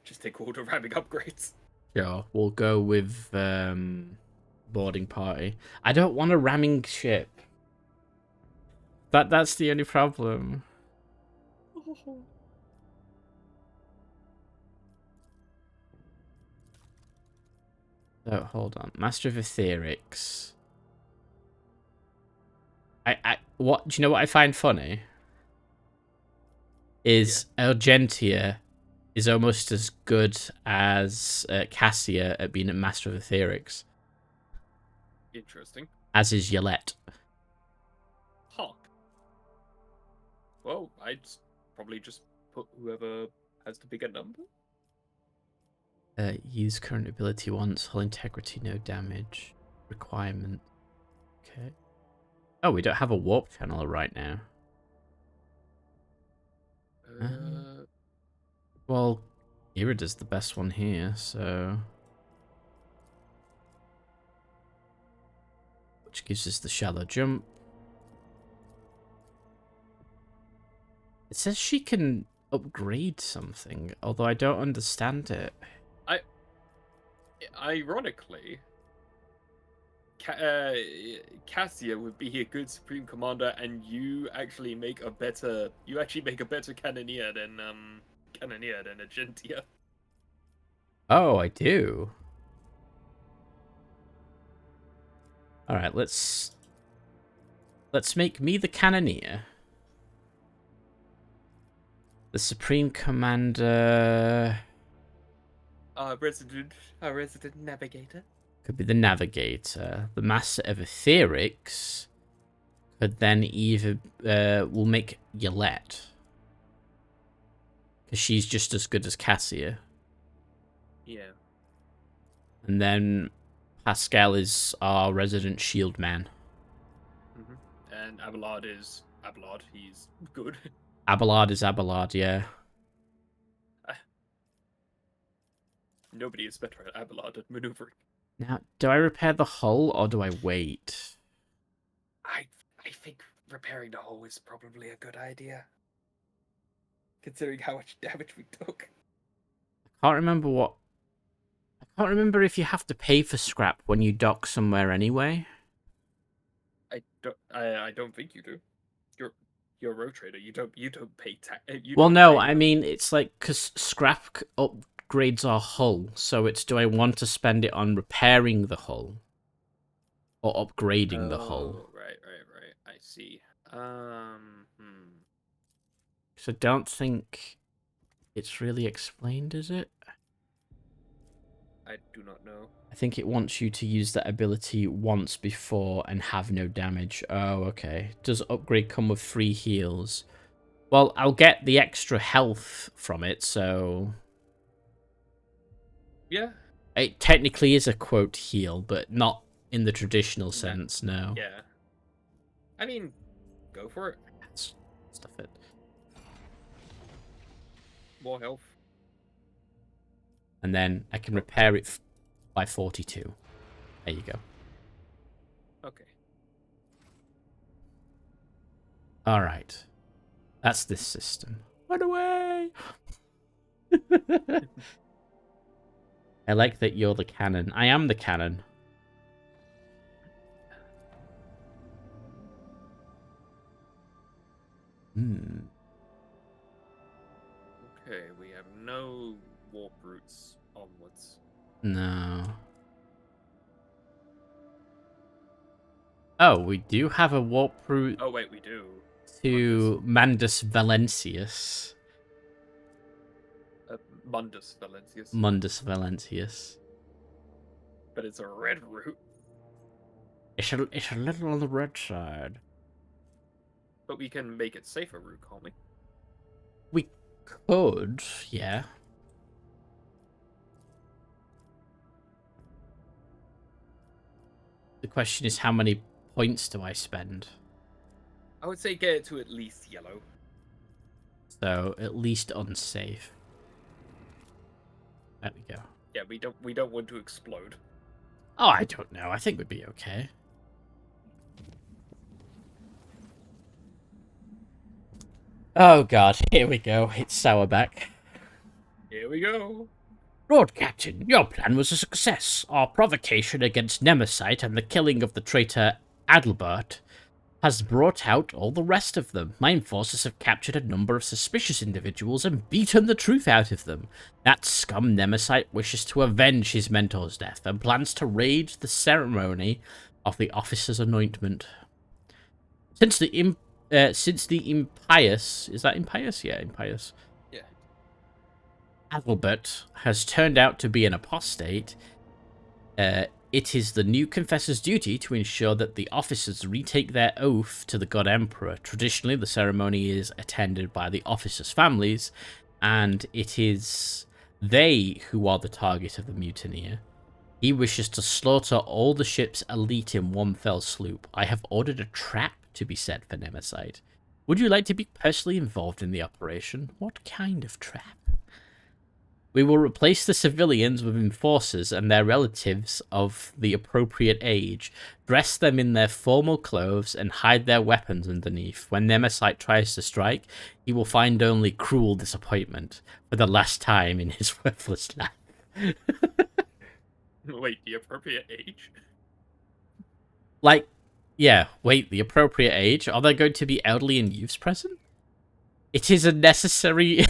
Just take all the ramming upgrades. Sure, we'll go with boarding party. I don't want a ramming ship. That's the only problem. So hold on, Master of Etherics. What do you know? What I find funny is Argentia is almost as good as Cassia at being a Master of Etherics. Interesting. As is Yolette. Huh. Well, I'd probably just put whoever has the bigger number. Use current ability once. Hull integrity, no damage. Requirement. Okay. Oh, we don't have a warp channel right now. Well, Irida's the best one here, so... Which gives us the shallow jump. It says she can upgrade something, although I don't understand it. Ironically, Cassia would be a good Supreme Commander, and you actually make a better Cannoneer than Argentia. Oh, I do. All right, let's make me the Cannoneer. The Supreme Commander. Our resident navigator. Could be the Navigator. The Master of Etherics could then either... we'll make Yolette. Because she's just as good as Cassia. Yeah. And then Pascal is our resident shield man. And Abelard is Abelard. He's good. Abelard is Abelard, yeah. Nobody is better at Abelard at maneuvering. Now, do I repair the hull or do I wait? I think repairing the hull is probably a good idea. Considering how much damage we took. I can't remember if you have to pay for scrap when you dock somewhere anyway. I don't think you do. You're a road trader. You don't pay tax. Well, no, I mean it's like because scrap upgrades our hull, so it's do I want to spend it on repairing the hull or upgrading the hull? Right. I see. Because I don't think it's really explained, is it? I do not know. I think it wants you to use that ability once before and have no damage. Oh, okay. Does upgrade come with free heals? Well, I'll get the extra health from it, so... Yeah. It technically is a, quote, heal, but not in the traditional sense, no. Yeah. I mean, go for it. Stuff it. More health. And then I can repair it by 42. There you go. Okay. Alright. That's this system. Run away! I like that you're the cannon. I am the cannon. Okay, we have no warp routes onwards. No. Oh, we do have a warp route Oh wait, we do. to Mandus Valentius. Mundus Valentius. Mundus Valentius. But it's a red route. It's a little on the red side. But we can make it safer route, can't we? We could, yeah. The question is, how many points do I spend? I would say get it to at least yellow. So at least unsafe. There we go. Yeah, we don't want to explode. Oh, I don't know. I think we'd be okay. Oh god, here we go. It's Sourback. Here we go. Lord Captain, your plan was a success. Our provocation against Nemesis and the killing of the traitor Adalbert has brought out all the rest of them. My enforcers have captured a number of suspicious individuals and beaten the truth out of them. That scum Nemesis wishes to avenge his mentor's death and plans to raid the ceremony of the officer's anointment. Since the impious... Is that impious? Yeah, impious. Yeah. Adalbert has turned out to be an apostate. It is the new confessor's duty to ensure that the officers retake their oath to the God Emperor. Traditionally, the ceremony is attended by the officers' families, and it is they who are the target of the mutineer. He wishes to slaughter all the ship's elite in one fell swoop. I have ordered a trap to be set for Nemesis. Would you like to be personally involved in the operation? What kind of trap? We will replace the civilians with enforcers and their relatives of the appropriate age, dress them in their formal clothes, and hide their weapons underneath. When Nemesis tries to strike, he will find only cruel disappointment for the last time in his worthless life. Wait, the appropriate age? Like, yeah, wait, the appropriate age? Are there going to be elderly and youths present? It is necessary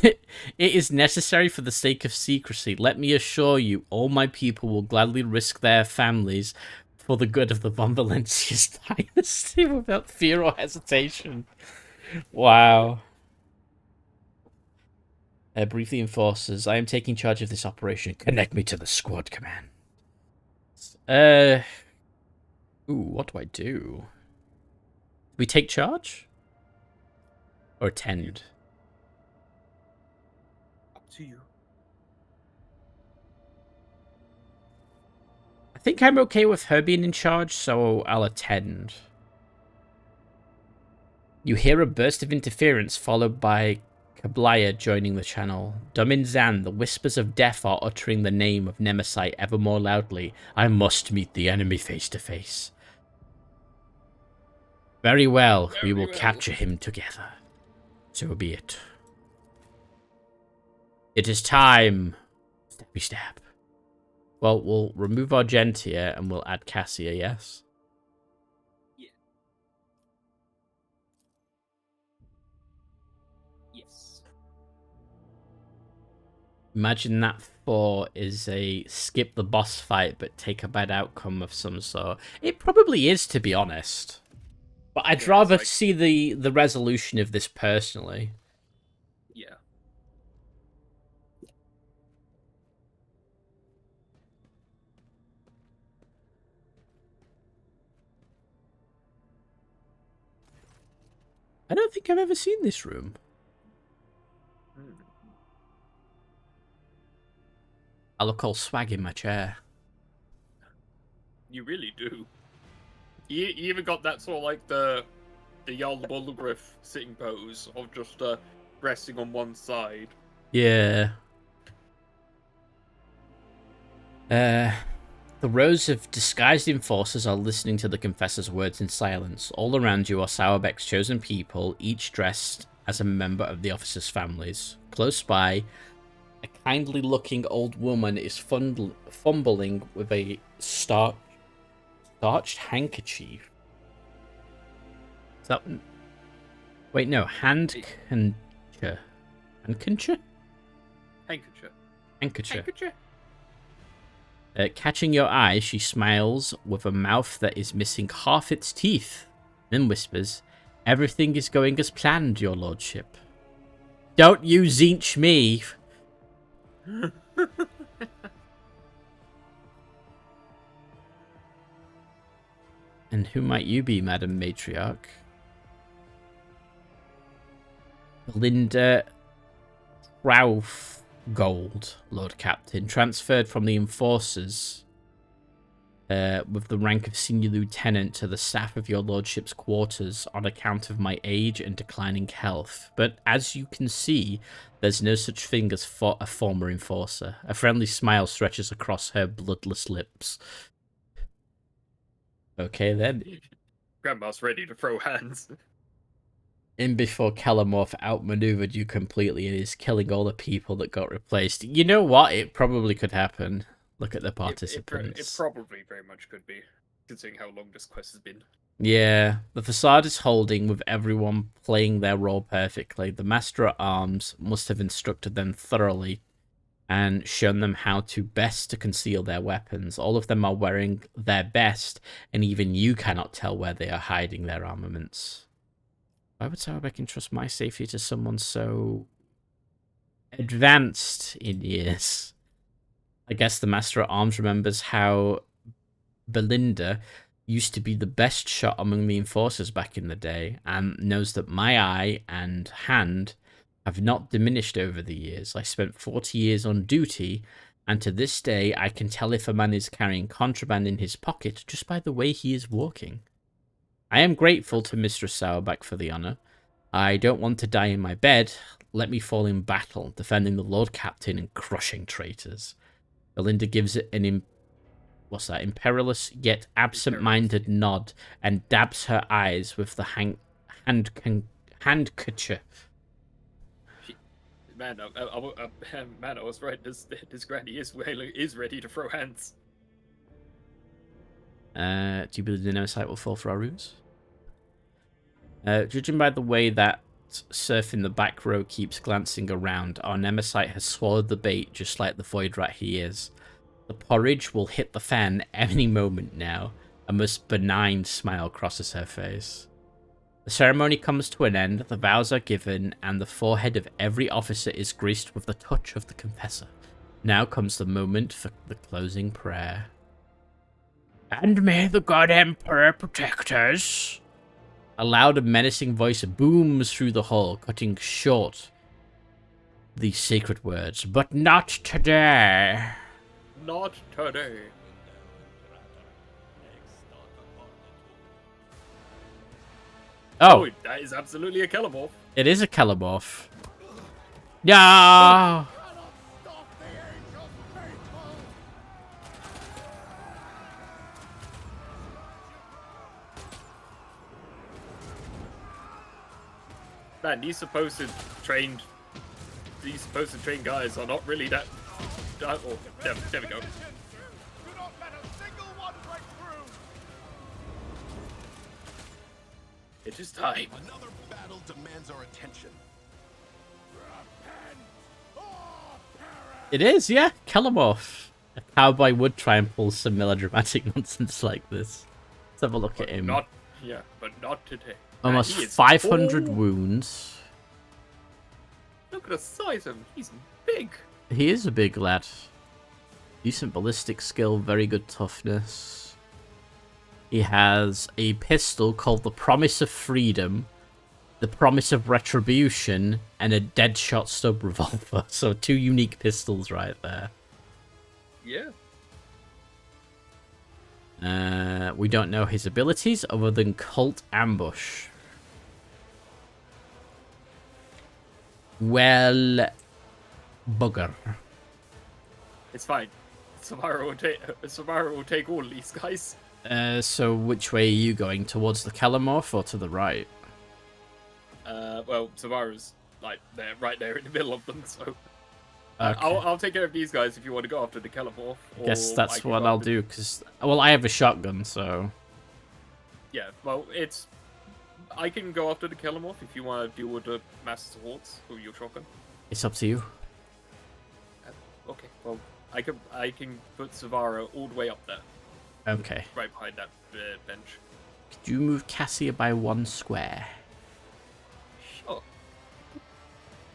for the sake of secrecy. Let me assure you, all my people will gladly risk their families for the good of the Von Valencia's dynasty without fear or hesitation. Wow. Brief the enforcers. I am taking charge of this operation. Connect me to the squad command. Ooh, what do I do? We take charge? Or attend? Up to you. I think I'm okay with her being in charge, so I'll attend. You hear a burst of interference followed by Kablaya joining the channel. Dumin Zan, the whispers of death are uttering the name of Nemesis ever more loudly. I must meet the enemy face to face. Very well, we will capture him together. So be it. It is time. Steppy step. Well, we'll remove Argentia and we'll add Cassia, yes? Yeah. Yes. Imagine that 4 is a skip the boss fight but take a bad outcome of some sort. It probably is, to be honest. But I'd rather see the resolution of this personally. I don't think I've ever seen this room. I look all swag in my chair. You really do. You even got that sort of like the Jarl Bulgriff sitting pose of just resting on one side. Yeah. The rows of disguised enforcers are listening to the Confessor's words in silence. All around you are Sourbeck's chosen people, each dressed as a member of the officers' families. Close by, a kindly-looking old woman is fumbling with a starched handkerchief. Is that... Wait, no. Handkerchief? Handkerchief? Handkerchief. Handkerchief. Catching your eye, she smiles with a mouth that is missing half its teeth, then whispers, "Everything is going as planned, your lordship." Don't you zinch me! And who might you be, Madam Matriarch? Belinda Raufgold, Lord Captain, transferred from the Enforcers with the rank of Senior Lieutenant to the staff of your lordship's quarters on account of my age and declining health. But as you can see, there's no such thing as a former Enforcer. A friendly smile stretches across her bloodless lips. Okay, then. Grandma's ready to throw hands. In before Calamorph outmaneuvered you completely and is killing all the people that got replaced. You know what? It probably could happen. Look at the participants. It probably very much could be, considering how long this quest has been. Yeah, the facade is holding with everyone playing their role perfectly. The Master at Arms must have instructed them thoroughly and shown them how to best to conceal their weapons. All of them are wearing their best, and even you cannot tell where they are hiding their armaments. Why would Sourbeck entrust my safety to someone so advanced in years? I guess the Master at Arms remembers how Belinda used to be the best shot among the Enforcers back in the day, and knows that my eye and hand have not diminished over the years. I spent 40 years on duty, and to this day I can tell if a man is carrying contraband in his pocket just by the way he is walking. I am grateful to Mistress Sourbeck for the honor. I don't want to die in my bed. Let me fall in battle, defending the Lord Captain and crushing traitors. Belinda gives it an imperious yet absent-minded nod and dabs her eyes with the handkerchief. Man, I was right. This granny is ready to throw hands. Do you believe the Nemesis will fall for our ruse? Judging by the way that Surf in the back row keeps glancing around, our Nemesis has swallowed the bait just like the void rat he is. The porridge will hit the fan any moment now. A most benign smile crosses her face. The ceremony comes to an end, the vows are given, and the forehead of every officer is graced with the touch of the Confessor. Now comes the moment for the closing prayer. And may the God Emperor protect us. A loud and menacing voice booms through the hall, cutting short the sacred words. But not today. Not today. Oh, that is absolutely a Calamorph. It is a Calamorph. Yeah. Man, these supposed trained guys are not really that. Oh, there we go. It is time. Another battle demands our attention. It is, yeah. Calamorph. A cowboy would try and pull some melodramatic nonsense like this. Let's have a look at him. But not today. Almost 500 wounds. Look at the size of him. He's big. He is a big lad. Decent ballistic skill, very good toughness. He has a pistol called the Promise of Freedom, the Promise of Retribution, and a Deadshot Stub Revolver. So 2 unique pistols right there. Yeah. We don't know his abilities other than Cult Ambush. Well, bugger. It's fine. Samara will take all these guys. So which way are you going? Towards the Calamorph or to the right? Well, Samara's like there, right there in the middle of them. So Okay. I'll take care of these guys if you want to go after the Calamorph. I guess that's can what go I'll after- do, because... Well, I have a shotgun, so... Yeah. Well, I can go after the Calamorph if you want to deal with the Master Swords with your shotgun. It's up to you. Okay. Well, I can put Savara all the way up there, Okay. right behind that bench. Could you move Cassia by 1 square? Sure.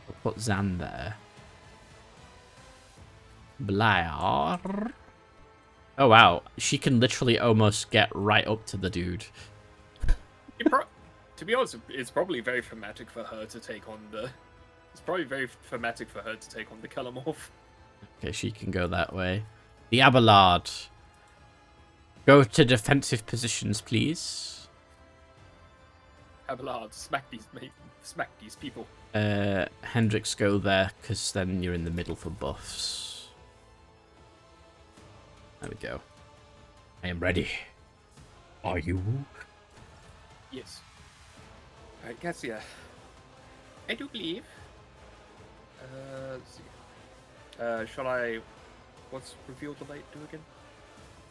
I'll put Zan there. Blair. Oh wow, she can literally almost get right up to the dude. To be honest, it's probably very thematic for her to take on the. It's probably very thematic for her to take on the Calamorph. Okay, she can go that way. The Abelard. Go to defensive positions, please. Abelard, smack these people. Hendrix, go there, because then you're in the middle for buffs. There we go. I am ready. Are you? Yes. Alright, Cassia. I do believe. Let's see. Shall I? What's reveal the light do again?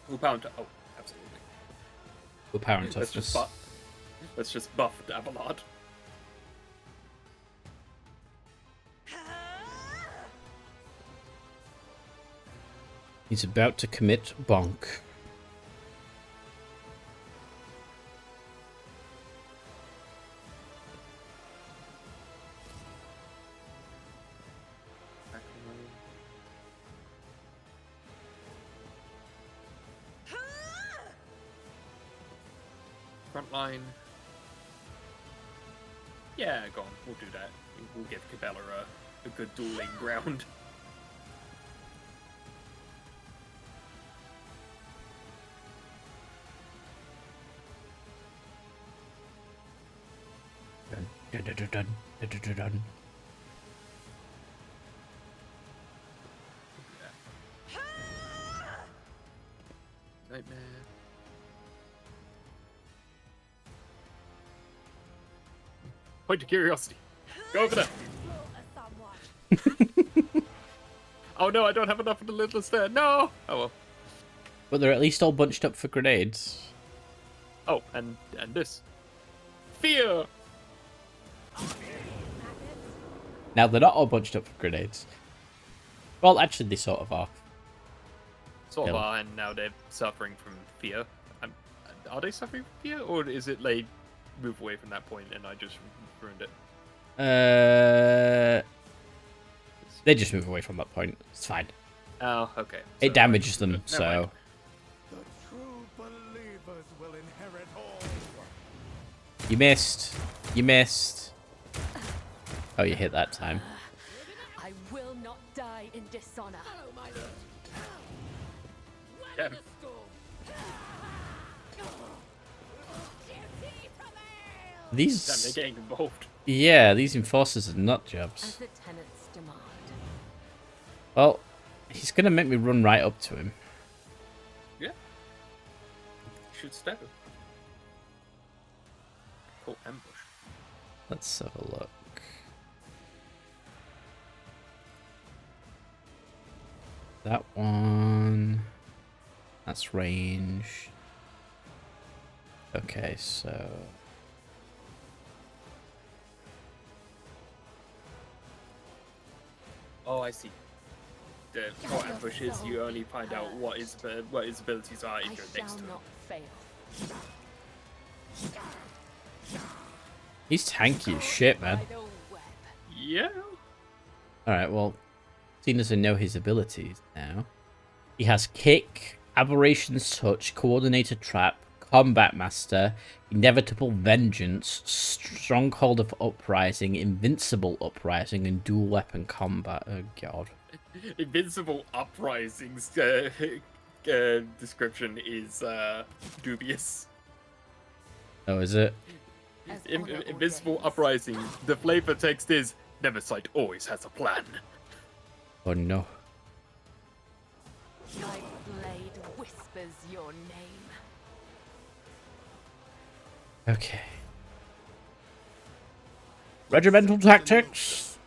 Willpower. Oh, absolutely. Willpower and Let's just toughness. let's just buff the Abelard. He's about to commit bonk. Front line. Yeah, go on. We'll do that. We'll give Cabela a good dueling ground. Dun, dun, dun, dun, dun, dun, dun, dun. Nightmare. Point of curiosity. Go over there. Oh no, I don't have enough of the littlest there. No. Oh well. But they're at least all bunched up for grenades. Oh, and this. Fear. Now they're not all bunched up for grenades. Well, actually, they sort of are. Sort of Yeah. are, and now they're suffering from fear. Are they suffering from fear, or is it they move away from that point and I just ruined it? They just move away from that point. It's fine. Oh, okay. It So- damages them, Never so... mind. The true believers will inherit all. You missed. You missed. Oh, you hit that time. I will not die in dishonor. Yeah. Damn, These... they're getting involved. Yeah, these enforcers are nut As jobs. the tenants demand. Well, he's gonna make me run right up to him. Yeah. Should stab him. Cool ambush. Let's have a look. That one... That's range. Okay, so... Oh, I see. The core ambush is you only find out what his abilities are I if you're next shall to him. not fail. He's tanky as shit, man. By the web. Yeah. Alright, well, seeing as I know his abilities now, he has Kick, Aberration's Touch, Coordinated Trap, Combat Master, Inevitable Vengeance, Stronghold of Uprising, Invincible Uprising, and Dual Weapon Combat. Oh god. Invincible Uprising's description is dubious. Oh, is it? Invincible Uprising. The flavor text is Nemersite always has a plan. Oh no. My blade whispers your name. Okay. Regimental tactics.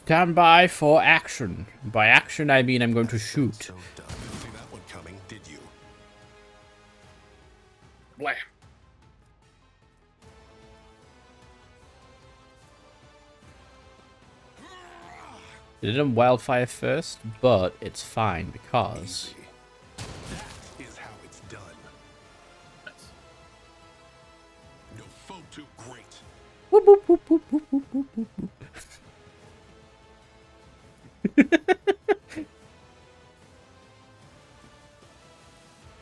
Stand by for action. By action, I mean I'm going to shoot. So done. See that one coming, did you? Blah. Did it on wildfire first, but it's fine because Easy. That is how it's done. No foe too great. Whoop, whoop, whoop, whoop, whoop, whoop, whoop, whoop, whoop.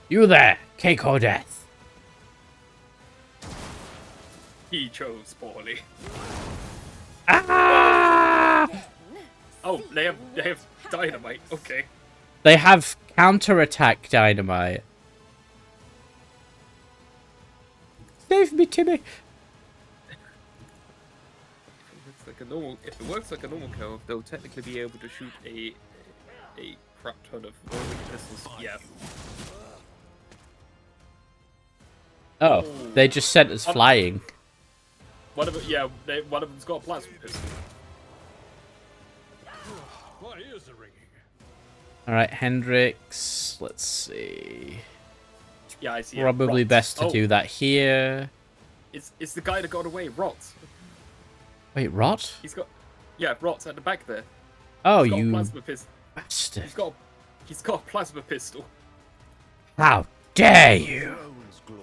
You there, cake or death? He chose poorly. Ah! Oh, they have dynamite. Okay. They have counterattack dynamite. Save me, Timmy. If it works like a normal kill, they'll technically be able to shoot a crap ton of rolling pistols. Yeah. Oh, they just sent us flying. One of them, yeah, one of them's got a plasma pistol. My ears are ringing. Alright, Hendrix. Let's see. Yeah, I see. Probably Rot. best to Oh, do that here. It's the guy that got away. Rot. Wait, Rot? He's got. Yeah, Rot's at the back there. Oh, He's got a you plasma pistol. bastard. He's got a plasma pistol. How dare you! Throne's glory.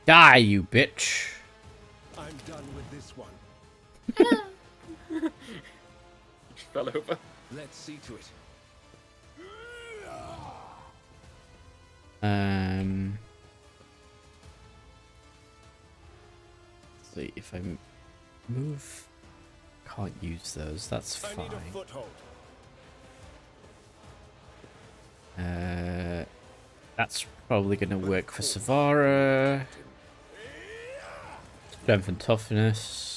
Die, you bitch. I'm done with this one. He fell over. Let's see to it. Let's see if I move. Can't use those. That's I need a fine. foothold. That's probably gonna work for Savara. Strength and toughness.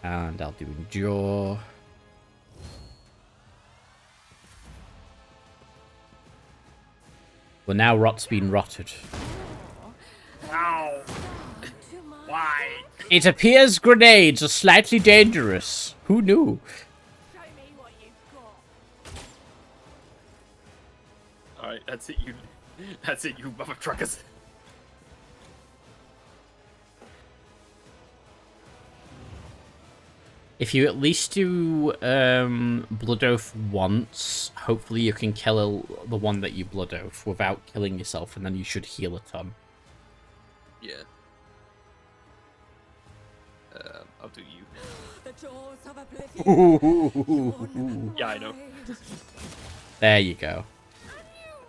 And I'll do endure. Well, now Rot's been rotted. Ow! Why? It appears grenades are slightly dangerous. Who knew? Show me what you've got. All right, that's it. That's it. You mother truckers. If you at least do Blood Oath once, hopefully you can kill the one that you Blood Oath without killing yourself, and then you should heal a ton. Yeah. I'll do you. The jaws of oblivion. Yeah, I know. There you go.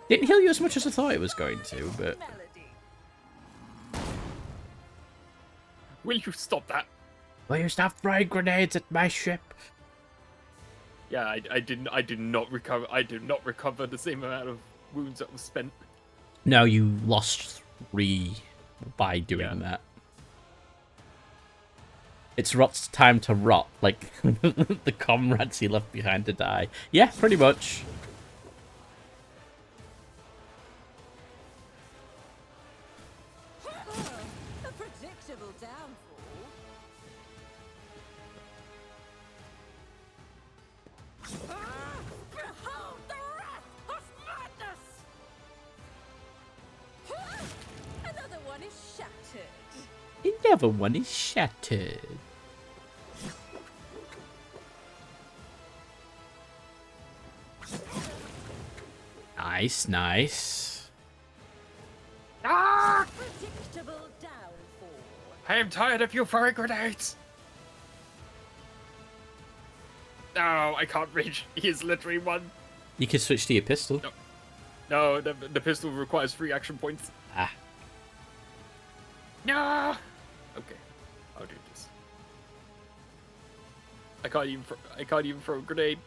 Didn't heal you as much as I thought it was going to, but... Melody. Will you stop that? Will you stop throwing grenades at my ship? Yeah, I did not recover. I did not recover the same amount of wounds that was spent. No, you lost 3 by doing that. It's Rot's time to rot, like the comrades he left behind to die. Yeah, pretty much. A predictable downfall. Behold the wrath of madness! Another one is shattered. Another one is shattered. Nice, nice. Predictable downfall. I am tired of you throwing grenades. No, I can't reach. He is literally one You can switch to your pistol. No, the pistol requires 3 action points. Ah. No. Okay, I'll do this. I can't even throw a grenade.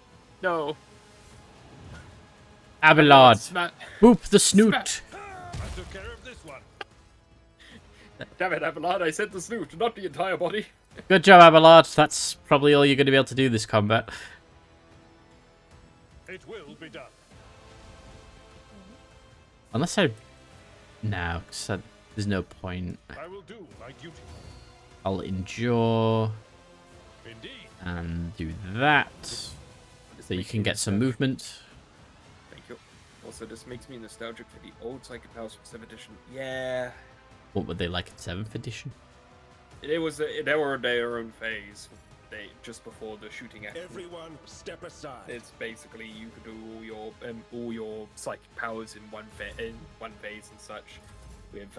No. Abelard. Smack. Boop the snoot. I took care of this one. Damn it, Abelard, I said the snoot, not the entire body. Good job, Abelard. That's probably all you're going to be able to do this combat. It will be done. Unless I... No, 'cause there's no point. I will do my duty. I'll endure Indeed. and do that. So you can get some movement. Thank you. Also, this makes me nostalgic for the old Psychic Powers from 7th edition. Yeah. What were they like in 7th edition? They were in their own phase. Just before the shooting action. Everyone, step aside. It's basically you can do all your psychic powers in one phase and such, with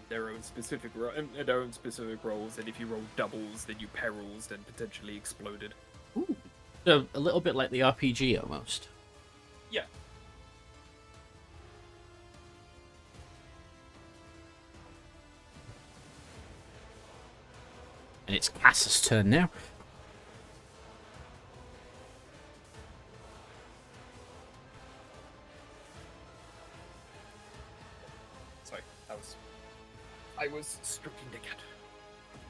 their own specific roles. And if you roll doubles, then you perils, then potentially exploded. Ooh. So a little bit like the RPG almost. Yeah. And it's Cass's turn now. Sorry, I was stroking the cat.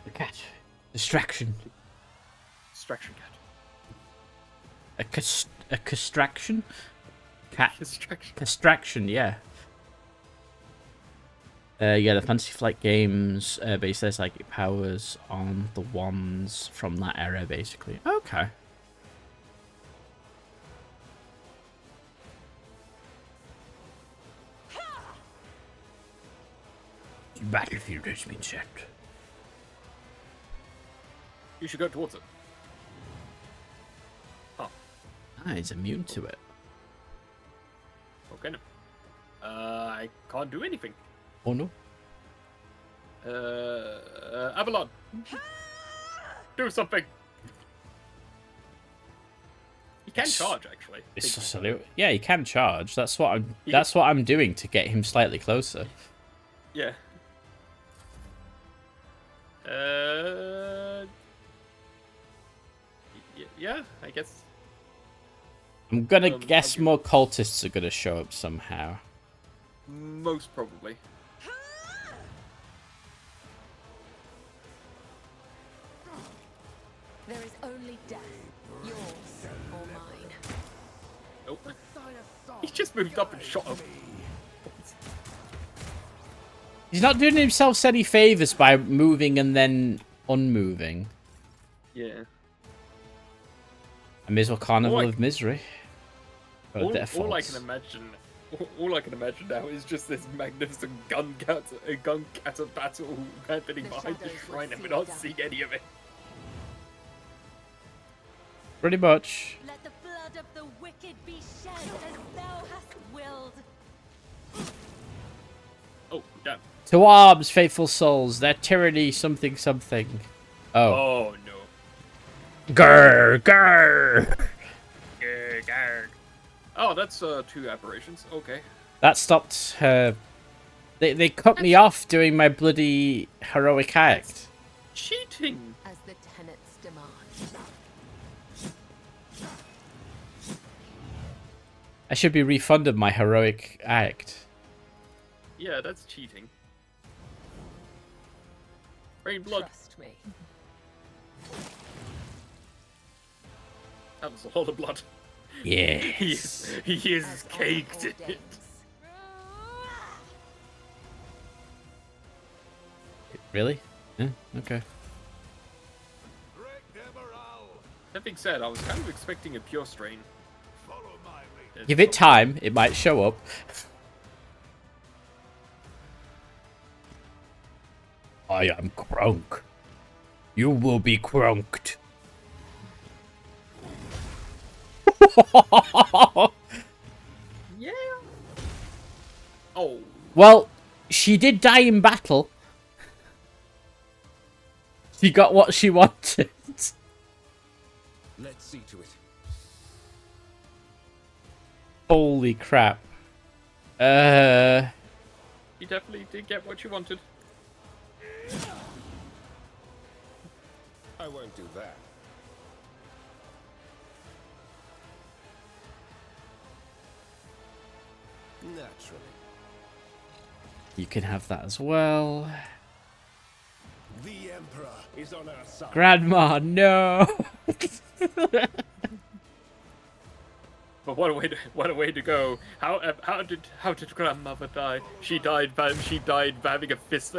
The cat. Distraction. Distraction cat. A castraction? Cat. Distraction. Castraction, yeah. Yeah, the Fantasy Flight games base their psychic powers on the ones from that era, basically. Okay. The battlefield has been set. You should go towards it. Oh, Ah, he's immune to it. okay. I can't do anything. Oh no. Avalon, do something. He can charge, actually. It's just a little... Yeah, he can charge. That's what I'm doing to get him slightly closer. Yeah. Yeah, I guess. I'm gonna guess I'll do- more cultists are gonna show up somehow. Most probably. There is only death, yours or mine. Nope. He just moved up and shot him. He's not doing himself any favors by moving and then unmoving. Yeah. I may as well Carnival All I- of Misery. Or All I Defaults. can imagine. All I can imagine now is just this magnificent gun cat of battle happening The behind the shadows will shrine, and we're see not them. seeing any of it. Pretty much. Let the blood of the wicked be shed as thou hast willed. Oh, damn. To arms, faithful souls. Their tyranny, something, something. Oh. Oh no. Grr, grr. Garg. Oh, that's 2 aberrations. Okay. That stopped her. They cut me off doing my bloody heroic act. Cheating. As the tenets demand. I should be refunded my heroic act. Yeah, that's cheating. Rain blood. Trust me. That was a lot of blood. Yes. He is As caked in ordains. it. Really? Yeah, okay. Break their morale. That being said, I was kind of expecting a pure strain. Follow my lead. Give it time, it might show up. I am crunk. You will be crunked. Yeah. Oh. Well, she did die in battle. She got what she wanted. Let's see to it. Holy crap. You definitely did get what you wanted. I won't do that. Naturally. You can have that as well. The Emperor is on our side. Grandma, no. But what a way to go! How did grandmother die? She died by having a fist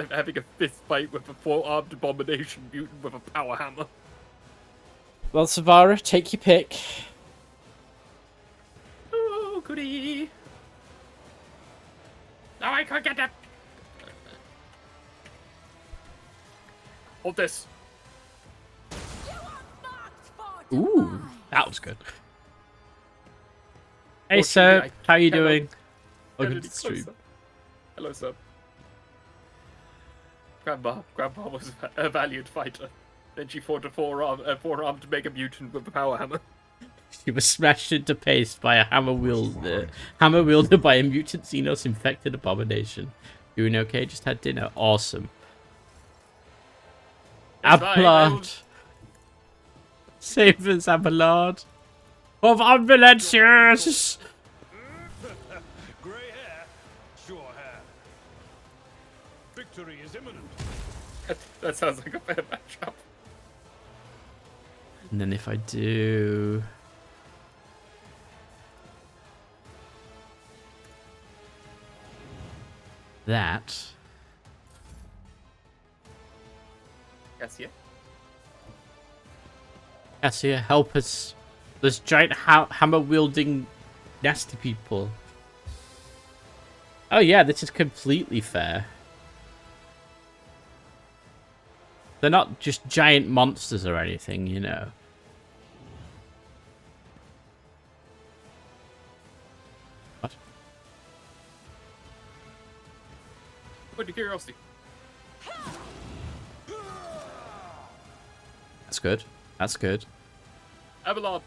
fight with a 4-armed abomination mutant with a power hammer. Well, Savara, take your pick. Oh, goody! No, I can't get that. Hold this. Ooh, that was good. Hey, Fortunately, sir, I how you cannot doing? get Welcome any to the stream. closer. Hello, sir. Grandma was a valiant fighter. Then she fought a four-armed mega mutant with a power hammer. She was smashed into paste by a hammer wielded by a mutant Xenos infected abomination. Doing okay? Just had dinner. Awesome. It's fine, Abelard. Save us, Abelard. Of ambulances! Grey hair, sure hair. Victory is imminent. That sounds like a fair matchup. And then if I do... that... Yes, yeah. Cassia, help us. There's giant hammer-wielding nasty people. Oh yeah, this is completely fair. They're not just giant monsters or anything, you know. What? Point of curiosity. That's good. That's good. Abelard,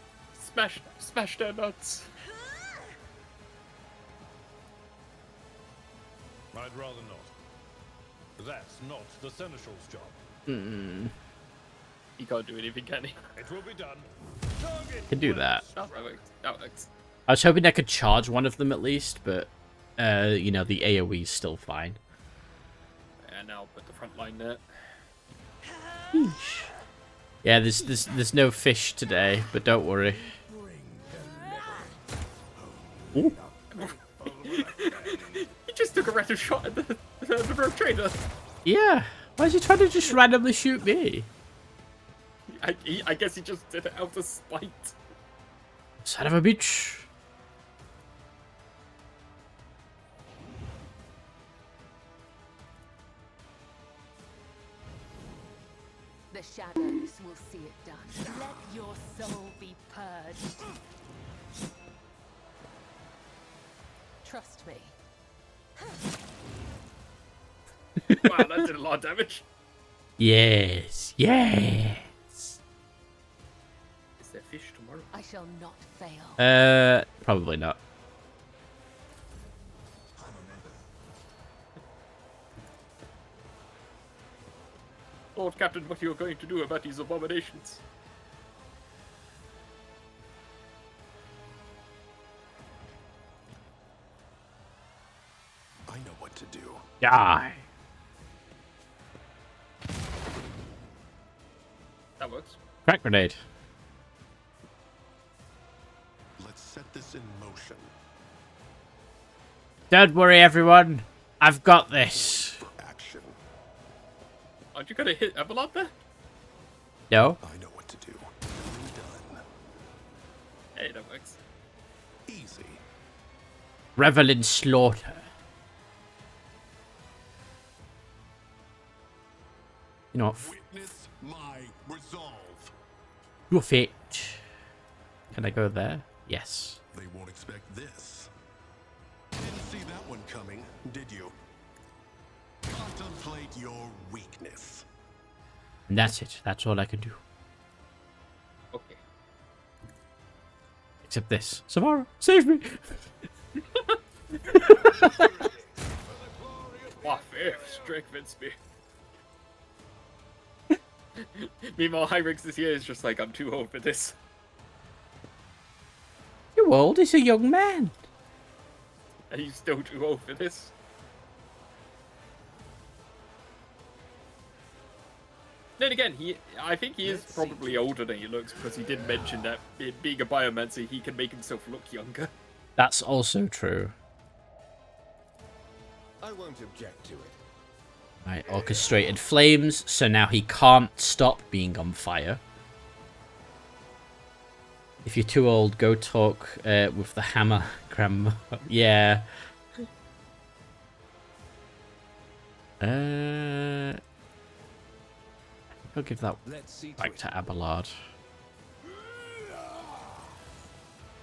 smash their nuts. I'd rather not. That's not the Seneschal's job. He can't do anything, can he? It will be done. Target Can do that. That works. That works. I was hoping I could charge one of them at least, but you know, the AoE's still fine. And now I'll put the front line there. Yeah, there's no fish today, but don't worry. Ooh. He just took a random shot at the rogue trader. Yeah, why is he trying to just randomly shoot me? I guess he just did it out of spite. Son of a bitch. The shadows will see it done. Let your soul be purged. Trust me. Wow, that did a lot of damage. Yes, yes. Is there fish tomorrow? I shall not fail. Probably not. Lord Captain, what are you going to do about these abominations? I know what to do. Die. That works. Crack grenade. Let's set this in motion. Don't worry, everyone. I've got this. For action. Aren't you gonna hit Abelard there? No? I know what to do. Done. Hey, that works. Easy. Revel in slaughter. You know what? Witness my resolve. Your fate. Can I go there? Yes. They won't expect this. Didn't see that one coming, did you? Contemplate your weakness. And that's it. That's all I can do. Okay. Except this. Savara, save me! My faith strengthens me. Meanwhile, Hyrix this year is just like, I'm too old for this. You're old, he's a young man. Are you still too old for this? Then again, I think he is probably older than he looks, because he did mention that being a biomancer, he can make himself look younger. That's also true. I won't object to it. Right, orchestrated flames, so now he can't stop being on fire. If you're too old, go talk with the hammer, grandma. Yeah. I'll give that back to Abelard.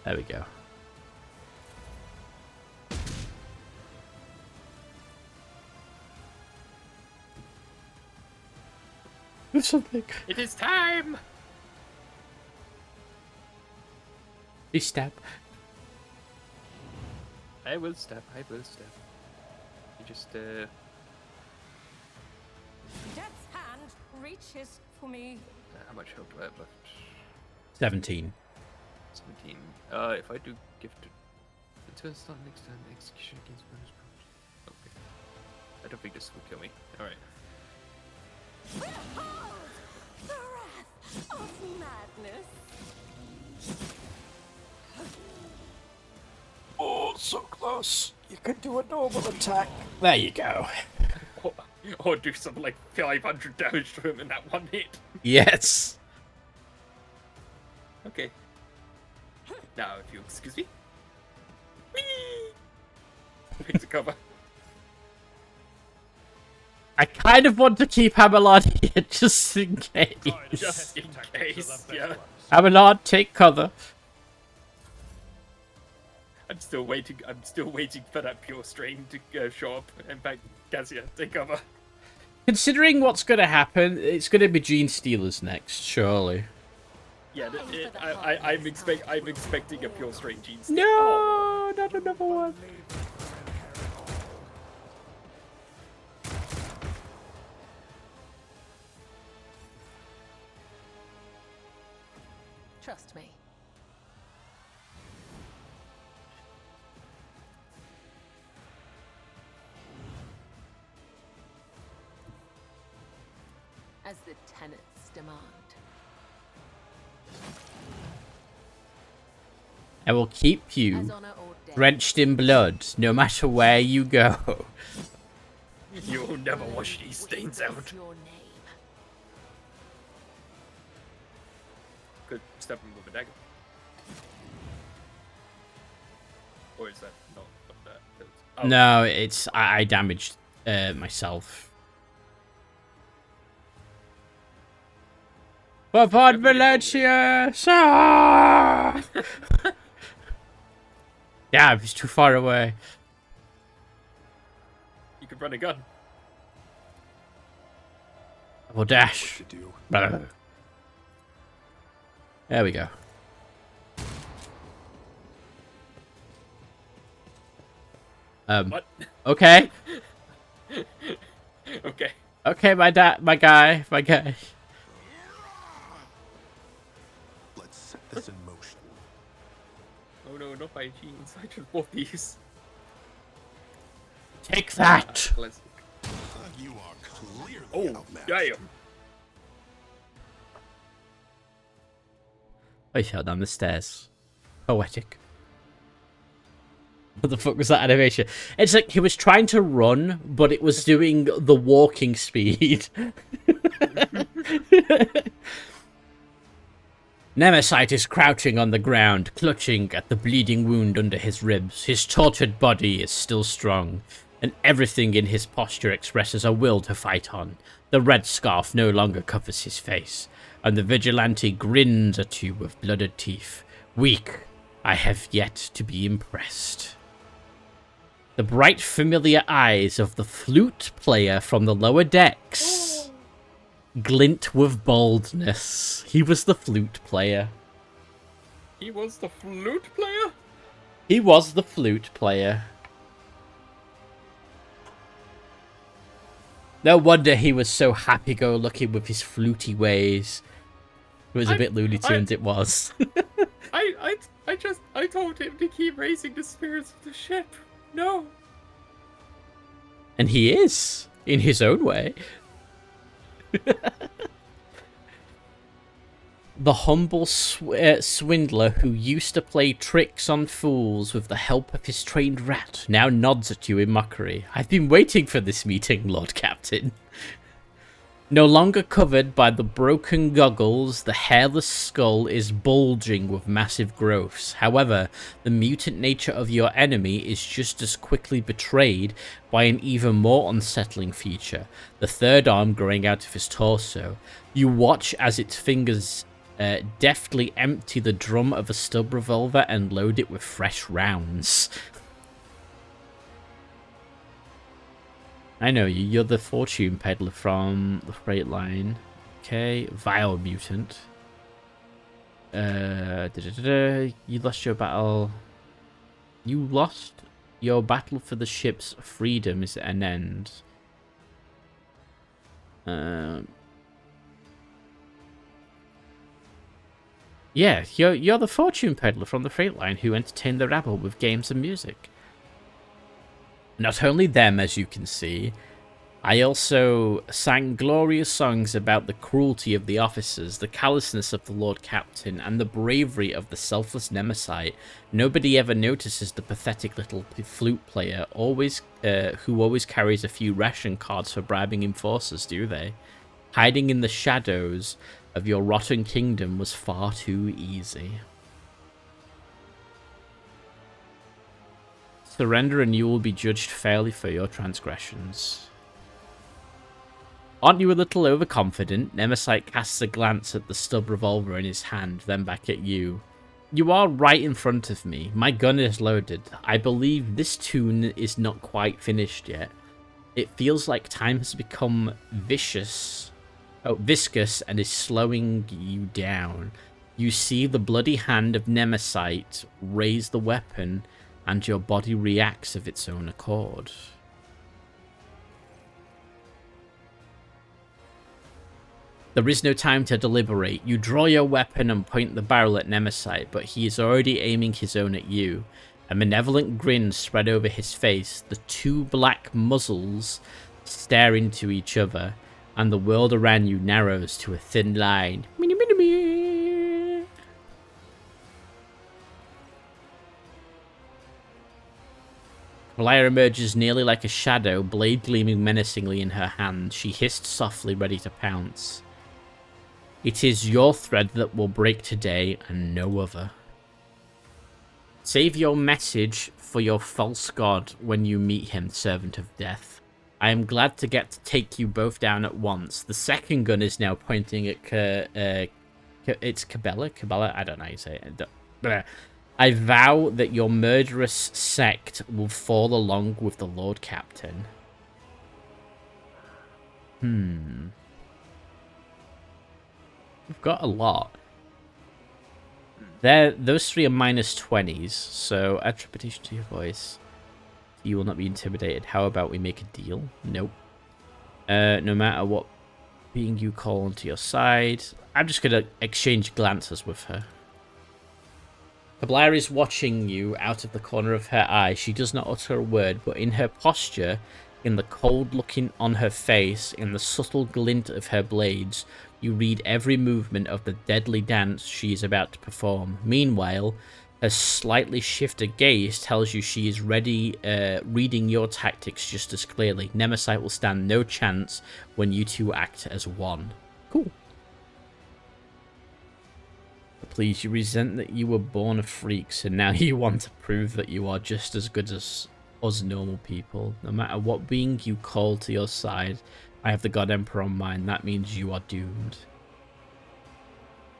There we go. There's something. It is time! You stab. I will stab, I will stab. You just, Death's hand reaches for me. how much health do I have left? 17. 17. If I do gift it's gonna start next turn, execution against bonus powers. Okay. I don't think this will kill me. Alright. Behold the wrath of madness. Oh, so close. You could do a normal attack. There you go. Or do something like 500 damage to him in that one hit. Yes. Okay. Now, if you excuse me. Whee! Pick the cover. I kind of want to keep Abelard here just in case. Just in case, yeah. Abelard, take cover. I'm still waiting for that pure strain to show up. In fact, Cassia, take cover. Considering what's going to happen, it's going to be Gene Stealers next, surely. Yeah, I'm expecting a pure strain gene. No, not another one. Trust me. As the tenants demand. I will keep As you honor ordained. drenched in blood, no matter where you go. You'll never wash these stains out. Witness your name. Good step him with a dagger. Or is that not that? Oh. No, it's I damaged myself. Papa Valencia! Yeah, he's too far away. You could run a gun. I will dash. To do. There we go. What? Okay. Okay. Okay, my guy. Let's set this in motion. Oh no, not my jeans. I just bought these. Take that. Classic. You are clearly Oh, outmatched. damn. I fell down the stairs. Poetic. What the fuck was that animation? It's like he was trying to run, but it was doing the walking speed. Nemesis is crouching on the ground, clutching at the bleeding wound under his ribs. His tortured body is still strong, and everything in his posture expresses a will to fight on. The red scarf no longer covers his face, and the vigilante grins at you with blooded teeth. Weak, I have yet to be impressed. The bright, familiar eyes of the flute player from the lower decks glint with boldness. He was the flute player. He was the flute player? He was the flute player. No wonder he was so happy-go-lucky with his fluty ways. It was a bit Looney Tunes, it was. I told him to keep raising the spirits of the ship. No. And he is, in his own way. The humble swindler who used to play tricks on fools with the help of his trained rat now nods at you in mockery. I've been waiting for this meeting, Lord Captain. No longer covered by the broken goggles, the hairless skull is bulging with massive growths. However, the mutant nature of your enemy is just as quickly betrayed by an even more unsettling feature, the third arm growing out of his torso. You watch as its fingers deftly empty the drum of a stub revolver and load it with fresh rounds. I know you. You're the fortune peddler from the freight line. Okay, vile mutant. You lost your battle. You lost your battle for the ship's freedom is at an end. Yeah, you're the fortune peddler from the freight line who entertained the rabble with games and music. Not only them, as you can see, I also sang glorious songs about the cruelty of the officers, the callousness of the Lord Captain, and the bravery of the selfless Nemesite. Nobody ever notices the pathetic little flute player, who always carries a few ration cards for bribing enforcers, do they? Hiding in the shadows of your rotten kingdom was far too easy. Surrender and you will be judged fairly for your transgressions. Aren't you a little overconfident? Nemesite casts a glance at the stub revolver in his hand, then back at you. You are right in front of me. My gun is loaded. I believe this tune is not quite finished yet. It feels like time has become viscous and is slowing you down. You see the bloody hand of Nemesite raise the weapon, and your body reacts of its own accord. There is no time to deliberate. You draw your weapon and point the barrel at Nemesite, but he is already aiming his own at you. A malevolent grin spread over his face. The two black muzzles stare into each other, and the world around you narrows to a thin line. Valaya emerges nearly like a shadow, blade gleaming menacingly in her hand. She hissed softly, ready to pounce. It is your thread that will break today, and no other. Save your message for your false god when you meet him, servant of death. I am glad to get to take you both down at once. The second gun is now pointing at it's Cabela? I don't know how you say it. I vow that your murderous sect will fall along with the Lord Captain. We've got a lot. Those three are minus 20s, so add trepidation to your voice. You will not be intimidated. How about we make a deal? Nope. No matter what being you call onto your side. I'm just going to exchange glances with her. Kablair is watching you out of the corner of her eye. She does not utter a word, but in her posture, in the cold looking on her face, in the subtle glint of her blades, you read every movement of the deadly dance she is about to perform. Meanwhile, her slightly shifted gaze tells you she is ready, reading your tactics just as clearly. Nemesite will stand no chance when you two act as one. Cool. Please, you resent that you were born a freak, so now you want to prove that you are just as good as us normal people. No matter what being you call to your side, I have the God Emperor on mine. That means you are doomed.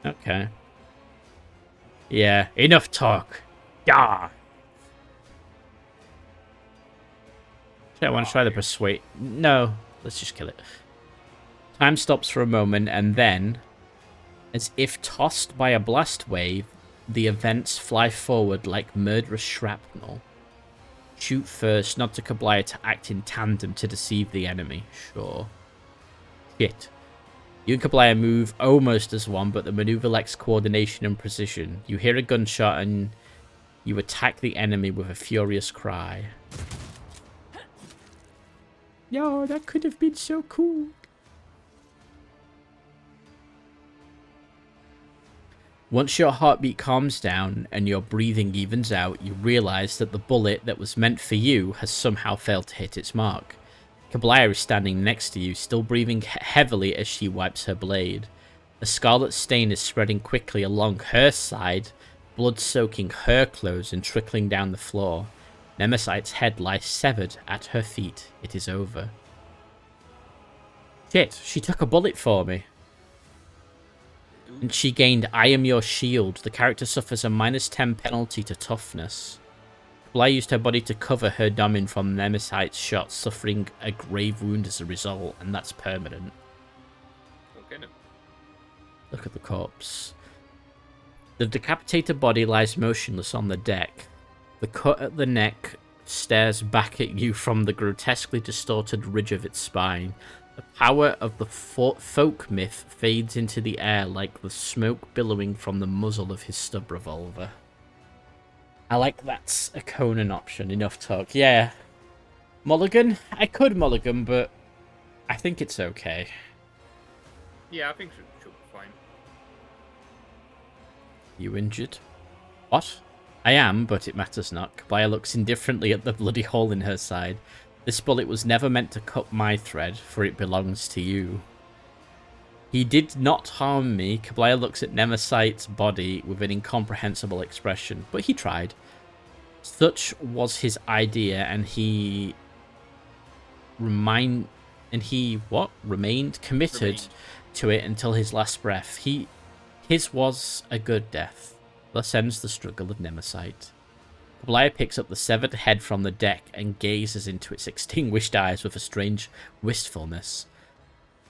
Okay. Yeah, enough talk. Yeah. I want to try the persuade. No, let's just kill it. Time stops for a moment, and then, as if tossed by a blast wave, the events fly forward like murderous shrapnel. Shoot first, nod to Kablaya to act in tandem to deceive the enemy. Sure. Shit. You and Kablaya move almost as one, but the maneuver lacks coordination and precision. You hear a gunshot and you attack the enemy with a furious cry. Yo, that could have been so cool. Once your heartbeat calms down and your breathing evens out, you realize that the bullet that was meant for you has somehow failed to hit its mark. Kablaya is standing next to you, still breathing heavily as she wipes her blade. A scarlet stain is spreading quickly along her side, blood soaking her clothes and trickling down the floor. Nemesite's head lies severed at her feet. It is over. Shit, she took a bullet for me. And she gained I am your shield. The character suffers a -10 penalty to toughness. Kablaya used her body to cover her daemon from Nemesite's shot, suffering a grave wound as a result, and that's permanent. Okay, no. Look at the corpse. The decapitated body lies motionless on the deck. The cut at the neck stares back at you from the grotesquely distorted ridge of its spine. The power of the folk myth fades into the air like the smoke billowing from the muzzle of his stub revolver. I like that's a Conan option. Enough talk. Yeah. Mulligan? I could mulligan, but I think it's okay. Yeah, I think she'll be fine. You injured? What? I am, but it matters not. Kablaya looks indifferently at the bloody hole in her side. This bullet was never meant to cut my thread, for it belongs to you. He did not harm me. Kablaya looks at Nemesite's body with an incomprehensible expression, but he tried. Such was his idea, and he remained committed to it until his last breath. His was a good death. Thus ends the struggle of Nemesite. Kablaya picks up the severed head from the deck and gazes into its extinguished eyes with a strange wistfulness.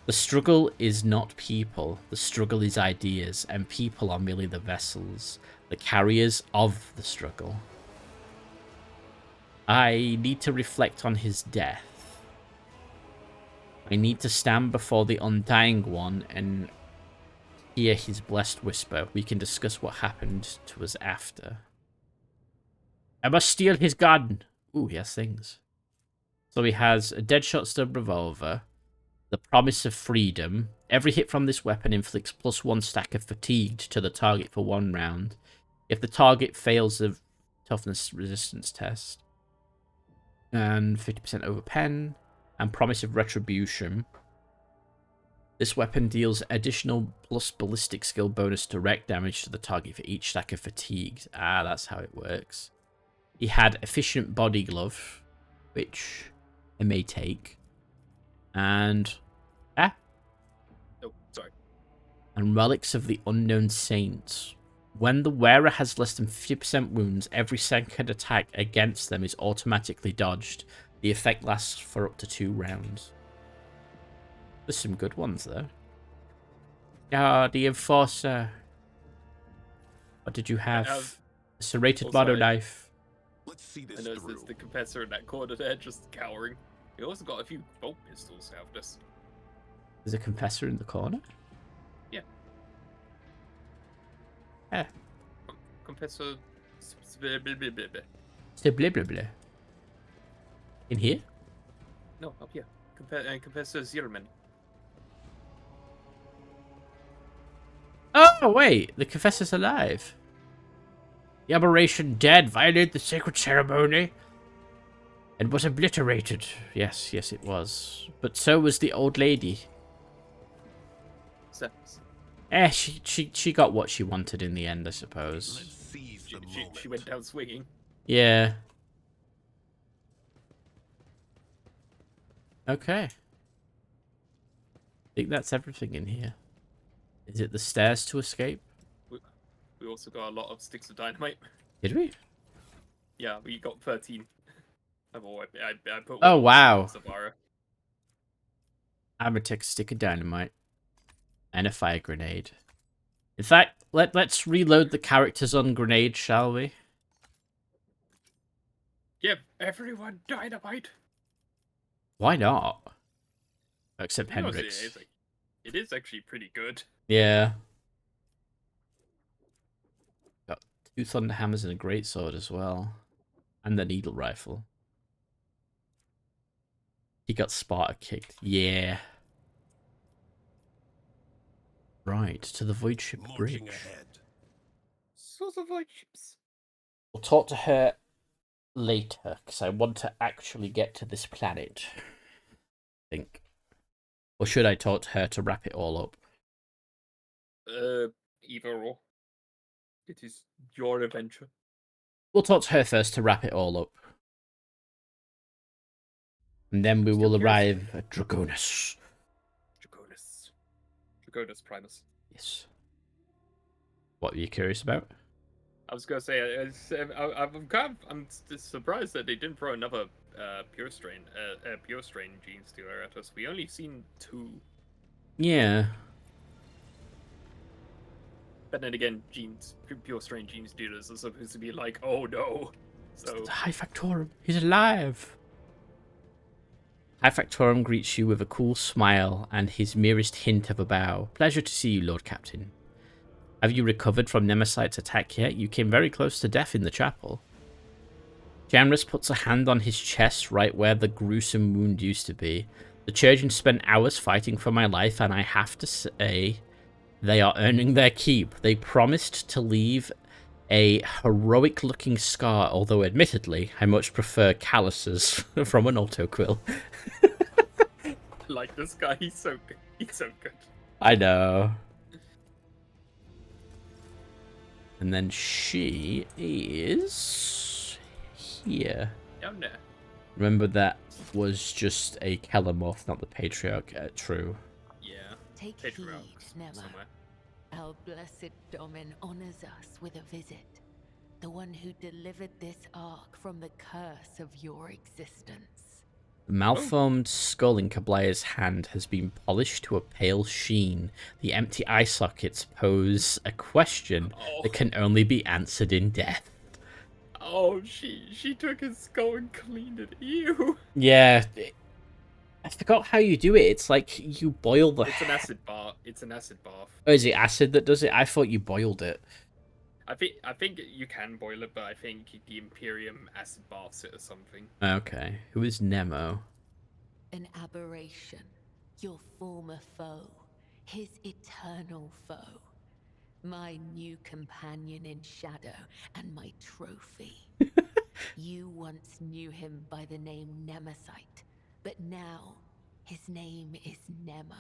The struggle is not people. The struggle is ideas, and people are merely the vessels, the carriers of the struggle. I need to reflect on his death. I need to stand before the Undying One and hear his blessed whisper. We can discuss what happened to us after. I must steal his gun. Ooh, he has things. So he has a Deadshot stub revolver, the promise of freedom. Every hit from this weapon inflicts +1 stack of fatigued to the target for 1 round. If the target fails the toughness resistance test. And 50% over pen. And promise of retribution. This weapon deals additional plus ballistic skill bonus direct damage to the target for each stack of fatigued. Ah, that's how it works. He had efficient body glove, which I may take. And Oh, sorry. And relics of the unknown saints. When the wearer has less than 50% wounds, every second attack against them is automatically dodged. The effect lasts for up to 2 rounds. There's some good ones though. Ah, the enforcer. What did you have? A serrated motto knife. Let's see I this noticed through. there's the confessor in that corner there, just cowering. We also got a few bolt pistols out of this. There's a confessor in the corner? Yeah. Yeah. Confessor. Blah, blah, blah, blah. In here? No, up here. Confessor Zierman. Oh, wait. The confessor's alive. The aberration dead violated the sacred ceremony and was obliterated. Yes, it was. But so was the old lady. Sense. She got what she wanted in the end, I suppose. Let's seize the moment. She went down swinging. Yeah. Okay. I think that's everything in here. Is it the stairs to escape? We also got a lot of sticks of dynamite. Did we? Yeah, we got 13. I put Oh, one wow. Savara. I'm gonna take a stick of dynamite and a fire grenade. In fact, let's reload the characters on grenade, shall we? Yeah, everyone dynamite. Why not? Except To be honest, Hendrix. it is actually pretty good. Yeah. Got 2 thunder hammers and a greatsword as well. And the needle rifle. He got Sparta kicked. Yeah. Right, to the Void Ship Marching Bridge. ahead. Sort of like ships. We'll talk to her later, because I want to actually get to this planet. I think. Or should I talk to her to wrap it all up? Either or. It is your adventure. We'll talk to her first to wrap it all up. And then we Still will curious. arrive at Dragonus. Dragonus Primus. Yes. What are you curious about? I was gonna say, I'm surprised that they didn't throw another pure strain gene stealer at us. We only seen 2. Yeah. But then again, pure strain gene stealers are supposed to be like, oh no. So High Factorum. He's alive. High Factorum greets you with a cool smile and his merest hint of a bow. Pleasure to see you, Lord Captain. Have you recovered from Nemesite's attack yet? You came very close to death in the chapel. Janrus puts a hand on his chest right where the gruesome wound used to be. The Churgeon spent hours fighting for my life, and I have to say, they are earning their keep. They promised to leave a heroic-looking scar, although admittedly, I much prefer calluses from an autoquill. like this guy, he's so good. He's so good. I know. And then she is here. Down there. Remember that was just a Kelamorph, not the Patriarch. True. Yeah. Take heed, Patriarchs Nemo. somewhere. Our blessed Domin honors us with a visit. The one who delivered this ark from the curse of your existence. The malformed skull in Kablaya's hand has been polished to a pale sheen. The empty eye sockets pose a question that can only be answered in death. Oh, she took his skull and cleaned it. Ew. Yeah. I forgot how you do it. It's like you boil the... It's an acid bath. It's an acid bath. Oh, is it acid that does it? I thought you boiled it. I think you can boil it, but I think the Imperium acid baths it or something. Okay. Who is Nemo? An aberration. Your former foe. His eternal foe. My new companion in shadow and my trophy. You once knew him by the name Nemesite, but now his name is Nemo.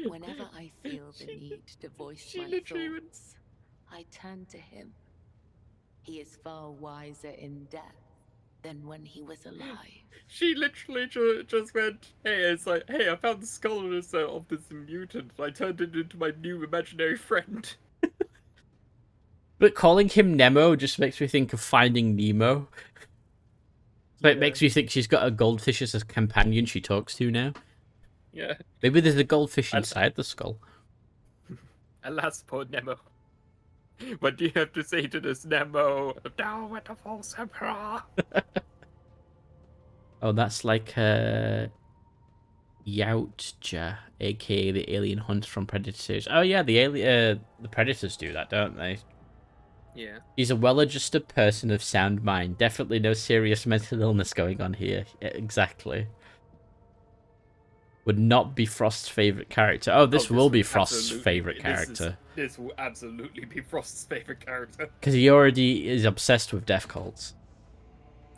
Whenever I feel the need to voice my thoughts, I turn to him. He is far wiser in death than when he was alive. She literally just went, hey, it's like, hey, I found the skull of this mutant. I turned it into my new imaginary friend. But calling him Nemo just makes me think of Finding Nemo. So it makes me think she's got a goldfish as a companion she talks to now. Yeah. Maybe there's a goldfish inside the skull. Alas, poor Nemo. What do you have to say to this Nemo? Down with the false emperor. Oh, that's like Yautja, aka the alien hunt from Predators. Oh yeah, the Predators do that, don't they? Yeah. He's a well-adjusted person of sound mind. Definitely no serious mental illness going on here. Yeah, exactly. Would not be Frost's favorite character. Oh, this will be Frost's favorite character. This will absolutely be Frost's favorite character. Because he already is obsessed with death cults.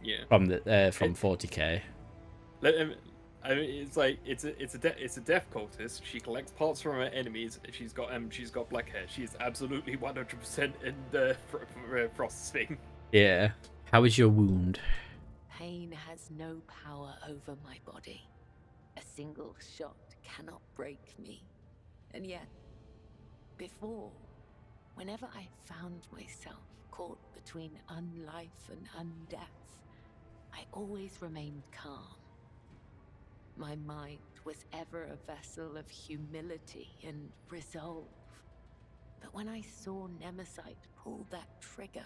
Yeah. From 40k. I mean, it's like it's a death cultist. She collects parts from her enemies. She's got black hair. She's absolutely 100% in the Frost's thing. Yeah. How is your wound? Pain has no power over my body. A single shot cannot break me. And yet, before, whenever I found myself caught between unlife and undeath, I always remained calm. My mind was ever a vessel of humility and resolve. But when I saw Nemesis pull that trigger,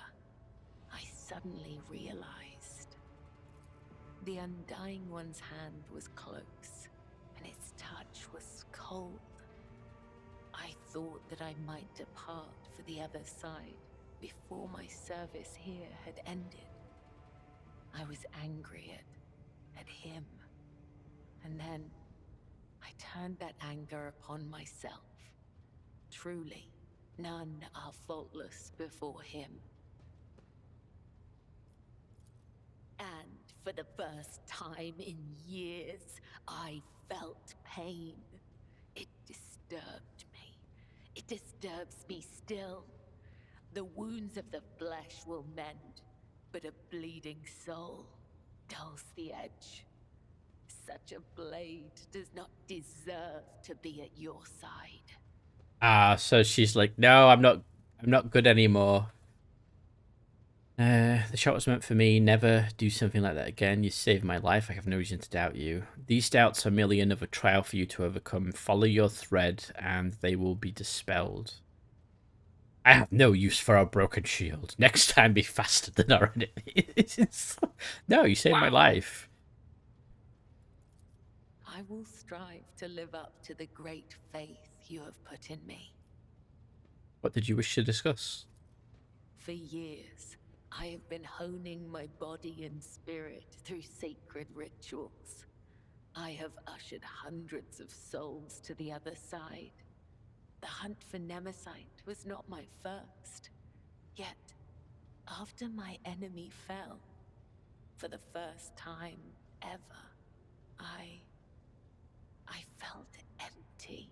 I suddenly realized the Undying One's hand was close, and its touch was cold. I thought that I might depart for the other side before my service here had ended. I was angry at him, and then I turned that anger upon myself. Truly, none are faultless before him. And for the first time in years, I felt pain. It disturbed me. It disturbs me still. The wounds of the flesh will mend, but a bleeding soul dulls the edge. Such a blade does not deserve to be at your side. So she's like, no, I'm not good anymore. The shot was meant for me. Never do something like that again. You saved my life. I have no reason to doubt you. These doubts are merely another trial for you to overcome. Follow your thread, and they will be dispelled. I have no use for our broken shield. Next time, be faster than our enemies. No, you saved my life. I will strive to live up to the great faith you have put in me. What did you wish to discuss? For years, I have been honing my body and spirit through sacred rituals. I have ushered hundreds of souls to the other side. The hunt for Nemesis was not my first. Yet, after my enemy fell, for the first time ever, I felt empty.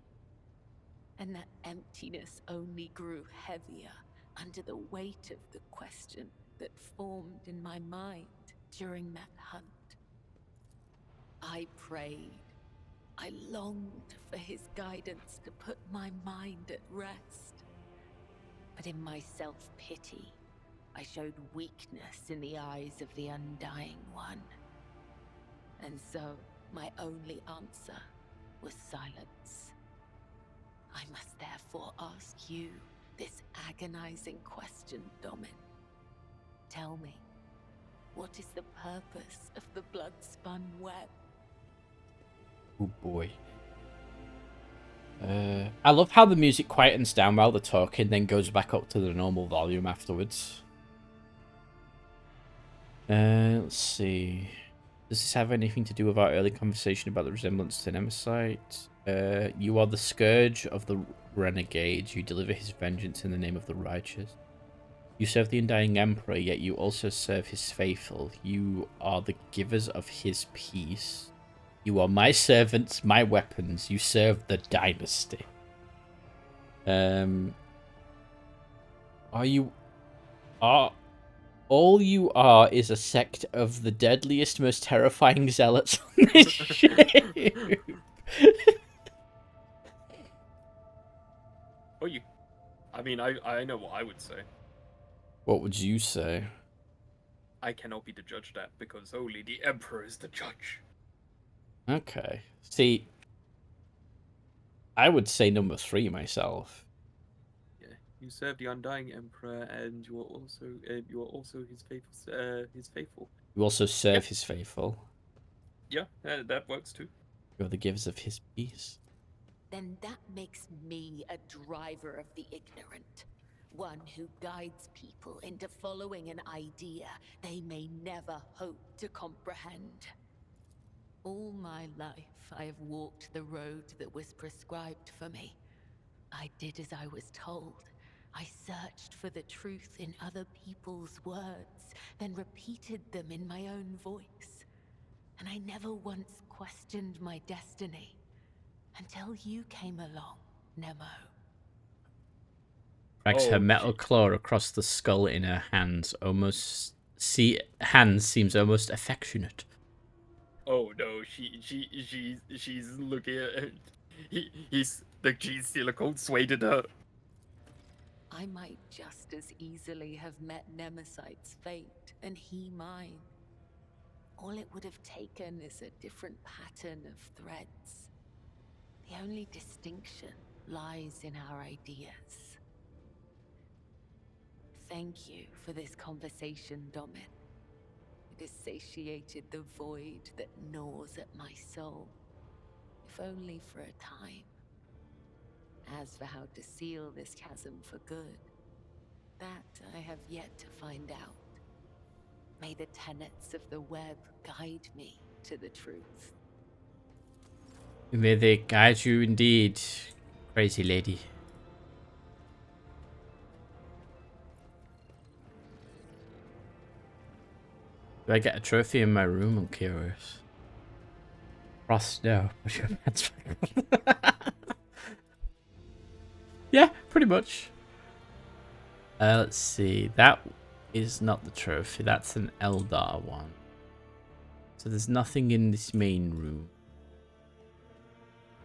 And that emptiness only grew heavier under the weight of the question that formed in my mind during that hunt. I prayed. I longed for his guidance to put my mind at rest. But in my self-pity, I showed weakness in the eyes of the Undying One. And so, my only answer was silence. I must therefore ask you this agonizing question, Domin. Tell me, what is the purpose of the blood-spun web? Oh boy. I love how the music quietens down while they're talking, then goes back up to the normal volume afterwards. Let's see. Does this have anything to do with our early conversation about the resemblance to Nemesis? You are the scourge of the renegades. You deliver his vengeance in the name of the righteous. You serve the Undying Emperor, yet you also serve his faithful. You are the givers of his peace. You are my servants, my weapons. You serve the dynasty. All you are is a sect of the deadliest, most terrifying zealots on this ship. Oh, I mean, I know what I would say. What would you say? I cannot be the judge of that because only the Emperor is the judge. Okay. See, I would say number 3 myself. Yeah, you serve the Undying Emperor, and you are also his faithful. You also serve his faithful. Yeah, that works too. You're the givers of his peace. Then that makes me a driver of the ignorant. One who guides people into following an idea they may never hope to comprehend. All my life, I have walked the road that was prescribed for me. I did as I was told. I searched for the truth in other people's words, then repeated them in my own voice. And I never once questioned my destiny. Until you came along, Nemo. Drags her metal claw across the skull in her hands. Hands seems almost affectionate. Oh no, she's looking at he's the cheese silicone swayed in her. I might just as easily have met Nemesite's fate and he mine. All it would have taken is a different pattern of threads. The only distinction lies in our ideas. Thank you for this conversation, Domin. It has satiated the void that gnaws at my soul, if only for a time. As for how to seal this chasm for good, that I have yet to find out. May the tenets of the web guide me to the truth. May they guide you indeed, crazy lady. Do I get a trophy in my room? I'm curious. Frost, no. Put your pants back on. Yeah, pretty much. Let's see. That is not the trophy. That's an Eldar one. So there's nothing in this main room.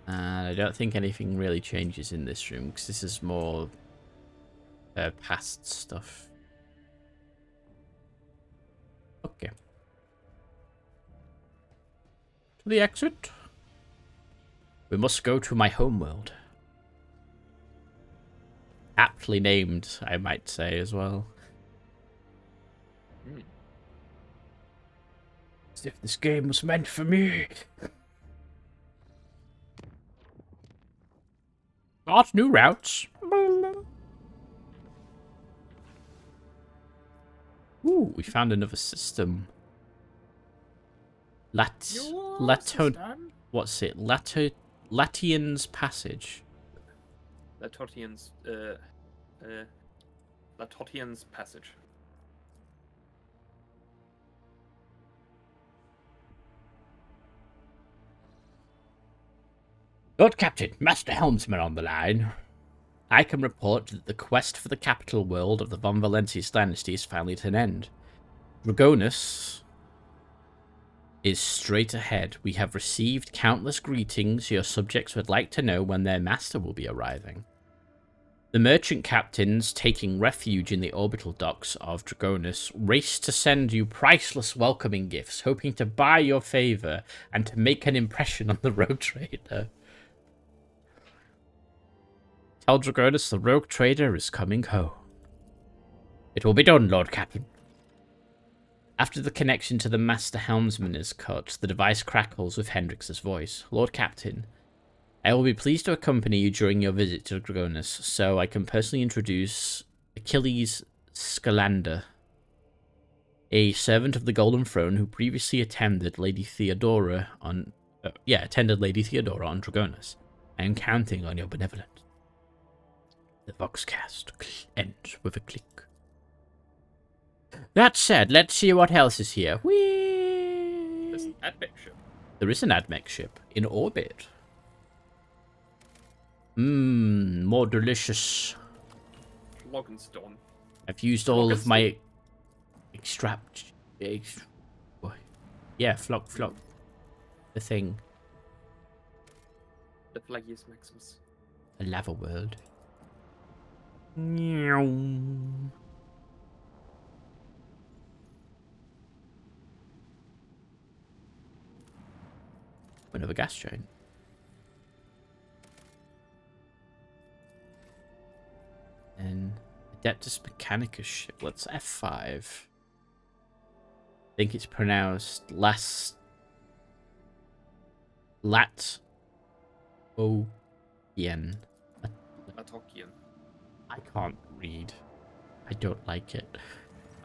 And I don't think anything really changes in this room, because this is more past stuff. Okay. To the exit. We must go to my homeworld. Aptly named, I might say, as well. As if this game was meant for me. Got new routes. Ooh, we found another system. What's it? Latian's Passage. Latotian's Passage. Lord Captain, Master Helmsman on the line. I can report that the quest for the capital world of the Von Valentius dynasty is finally at an end. Dragonus is straight ahead. We have received countless greetings. Your subjects would like to know when their master will be arriving. The merchant captains, taking refuge in the orbital docks of Dragonus, race to send you priceless welcoming gifts, hoping to buy your favor and to make an impression on the rogue trader. Tell Dragonus the rogue trader is coming home. It will be done, Lord Captain. After the connection to the Master Helmsman is cut, the device crackles with Hendrix's voice. Lord Captain, I will be pleased to accompany you during your visit to Dragonus, so I can personally introduce Achilles Scalander, a servant of the Golden Throne who previously attended Lady Theodora on Dragonus. I am counting on your benevolence. The Voxcast ends with a click. That said, let's see what else is here. Whee! There's an AdMech ship. There is an AdMech ship in orbit. More delicious. Loganstone. I've used all of my extract. Yeah, flock. The thing. The Flagius Maximus. A lava world. Meow. Another gas train. And Adeptus Mechanicus ship. What's F5? I think it's pronounced Latocian. Latokian. I can't read. I don't like it.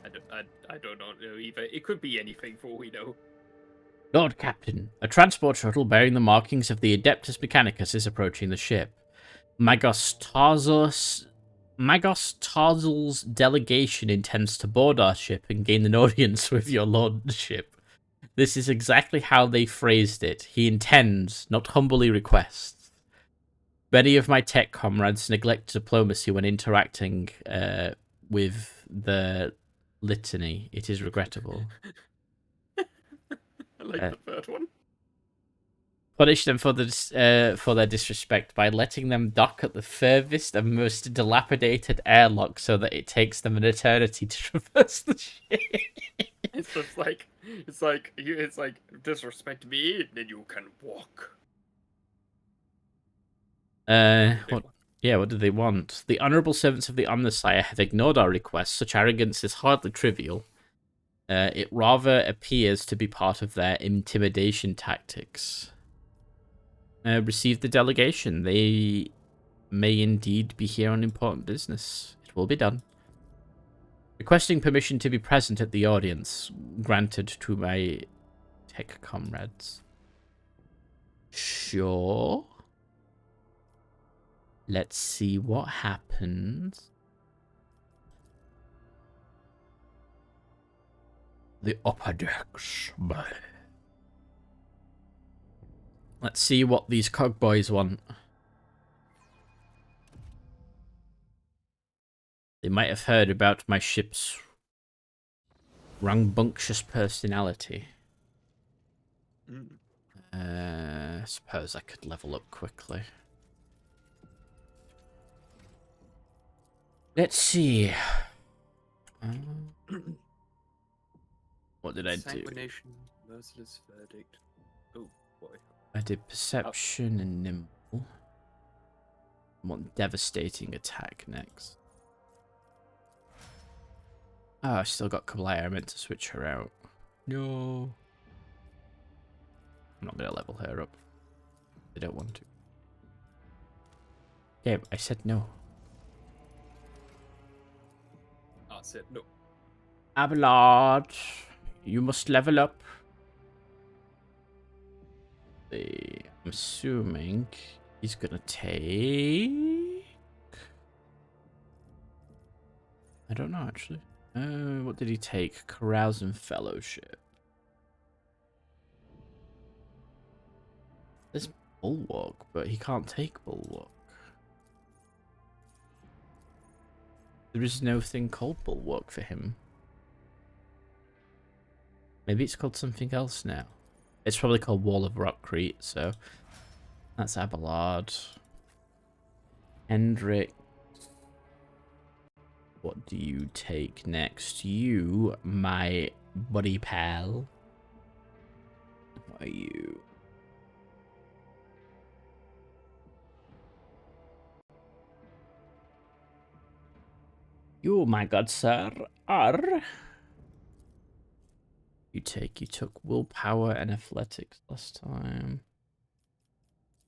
I don't know either. It could be anything for all we know. Lord Captain, a transport shuttle bearing the markings of the Adeptus Mechanicus is approaching the ship. Magos Tarzal's delegation intends to board our ship and gain an audience with your lordship. This is exactly how they phrased it. He intends, not humbly requests. Many of my tech comrades neglect diplomacy when interacting with the litany. It is regrettable. I like the third one. Punish them for their disrespect by letting them dock at the furthest and most dilapidated airlock so that it takes them an eternity to traverse the ship. It's just like disrespect me, then you can walk. What? Yeah, what do they want? The honourable servants of the Omnissiah have ignored our requests. Such arrogance is hardly trivial. It rather appears to be part of their intimidation tactics. Receive the delegation. They may indeed be here on important business. It will be done. Requesting permission to be present at the audience. Granted to my tech comrades. Sure. Let's see what happens. The upper decks. Let's see what these cogboys want. They might have heard about my ship's rambunctious personality. I suppose I could level up quickly. Let's see. What did I do? Sanguination, merciless verdict. Oh boy. I did perception and nimble. I want devastating attack next. Oh, I still got Kablaya. I meant to switch her out. No. I'm not going to level her up. I don't want to. Yeah, I said no. I said no. Abelard, you must level up. I'm assuming he's going to take... I don't know, actually. What did he take? Carouse and Fellowship. There's Bulwark, but he can't take Bulwark. There is no thing called Bulwark for him. Maybe it's called something else now. It's probably called Wall of Rockcrete, so that's Abelard. Hendrik. What do you take next? You, my buddy pal. What are you? You, my god sir, are... You took willpower and athletics last time.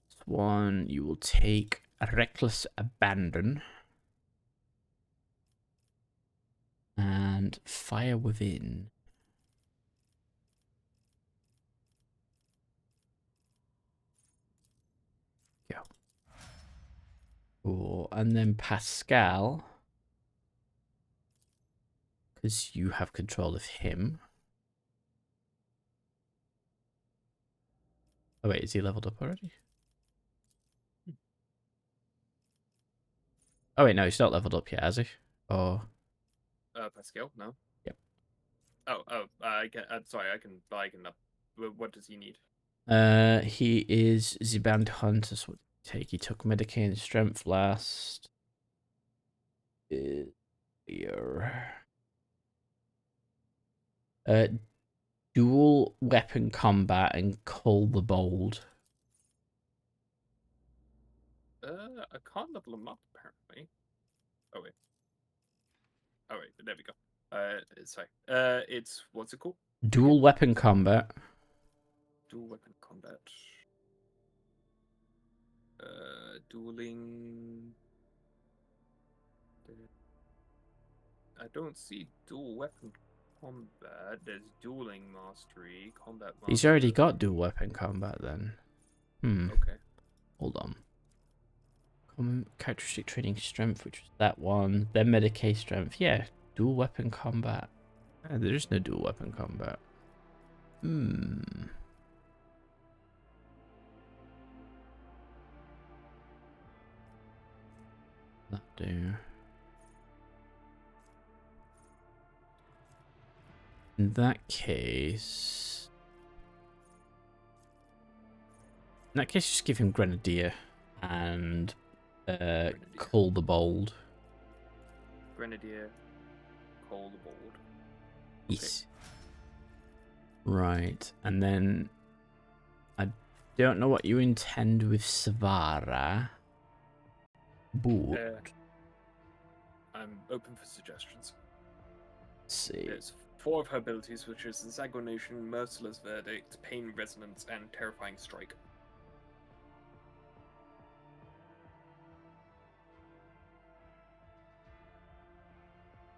This one, you will take reckless abandon. And fire within. Go. Cool. And then Pascal. Because you have control of him. Oh wait, is he leveled up already? Oh wait, no, he's not leveled up yet, has he? Oh. Pascal, no. Yep. I'm sorry, I can up. What does he need? He is the band hunter. So what did he take? He took Medicaid and Strength last. Here. Dual weapon combat and Call the Bold. I can't level him up apparently. Oh wait, there we go. Sorry. It's what's it called? Dual weapon combat. Dual weapon combat. Dueling. I don't see dual weapon combat. There's dueling mastery, combat mastery. He's already got dual weapon combat then. Okay. Hold on. Common characteristic training strength, which was that one. Then Medicaid strength. Yeah, dual weapon combat. There is no dual weapon combat. That do. In that case, just give him Grenadier and Call the Bold. Grenadier, Call the Bold. Yes. Right, and then I don't know what you intend with Savara, Boo. I'm open for suggestions. Let's see. There's 4 of her abilities, which is Insanguination, Merciless Verdict, Pain Resonance, and Terrifying Strike.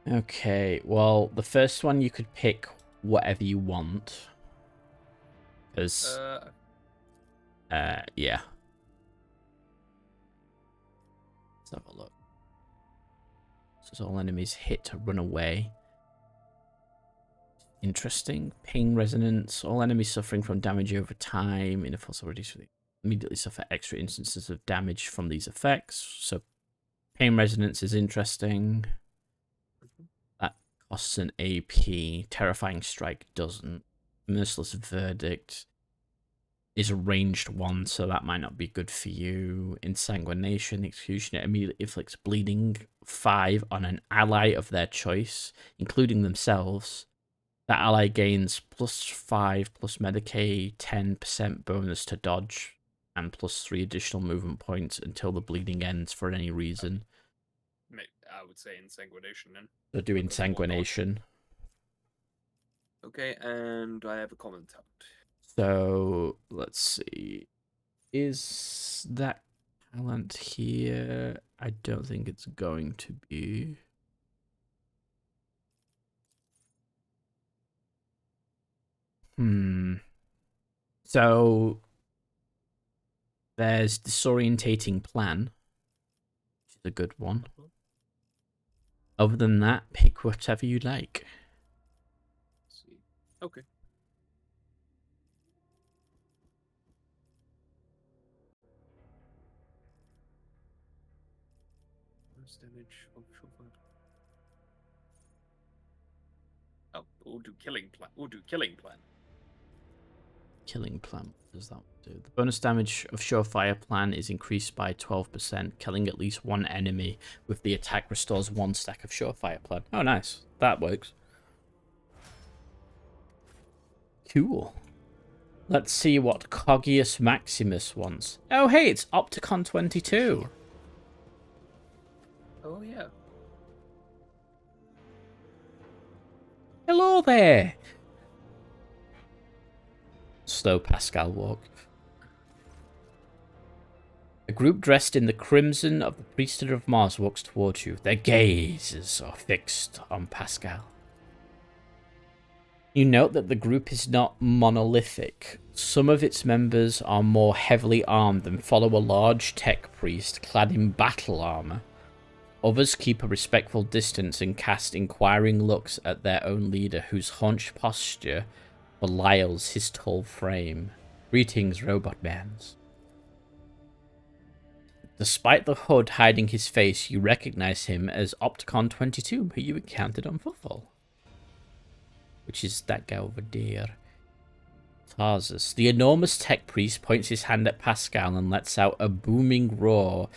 Okay, well, the first one you could pick whatever you want. Because, yeah. Let's have a look. So all enemies hit to run away. Interesting. Ping resonance. All enemies suffering from damage over time in a force already immediately suffer extra instances of damage from these effects. So pain resonance is interesting. That costs an AP. Terrifying Strike doesn't. Merciless Verdict is a ranged one, so that might not be good for you. Insanguination, Executioner immediately inflicts bleeding 5 on an ally of their choice, including themselves. That ally gains +5 plus Medicaid, 10% bonus to dodge, and +3 additional movement points until the bleeding ends for any reason. I would say Insanguination then. So do Insanguination. Okay, and I have a comment out. So let's see. Is that talent here? I don't think it's going to be. So there's Disorientating Plan, which is a good one. Other than that, pick whatever you like. Let's see. Okay. Damage of short. Oh, we'll do Killing Plan. Killing Plan. What does that do? The bonus damage of Surefire Plan is increased by 12%, killing at least one enemy with the attack restores 1 stack of Surefire Plan. Oh, nice. That works. Cool. Let's see what Coggius Maximus wants. Oh, hey, it's Opticon 22. Oh, yeah. Hello there. Slow Pascal walk. A group dressed in the crimson of the priesthood of Mars walks towards you. Their gazes are fixed on Pascal. You note that the group is not monolithic. Some of its members are more heavily armed and follow a large tech priest clad in battle armor. Others keep a respectful distance and cast inquiring looks at their own leader, whose hunched posture belies his tall frame. Greetings, Robot Mans. Despite the hood hiding his face, you recognize him as Opticon 22, who you encountered on football. Which is that guy over there. Tarsus. The enormous tech priest points his hand at Pascal and lets out a booming roar.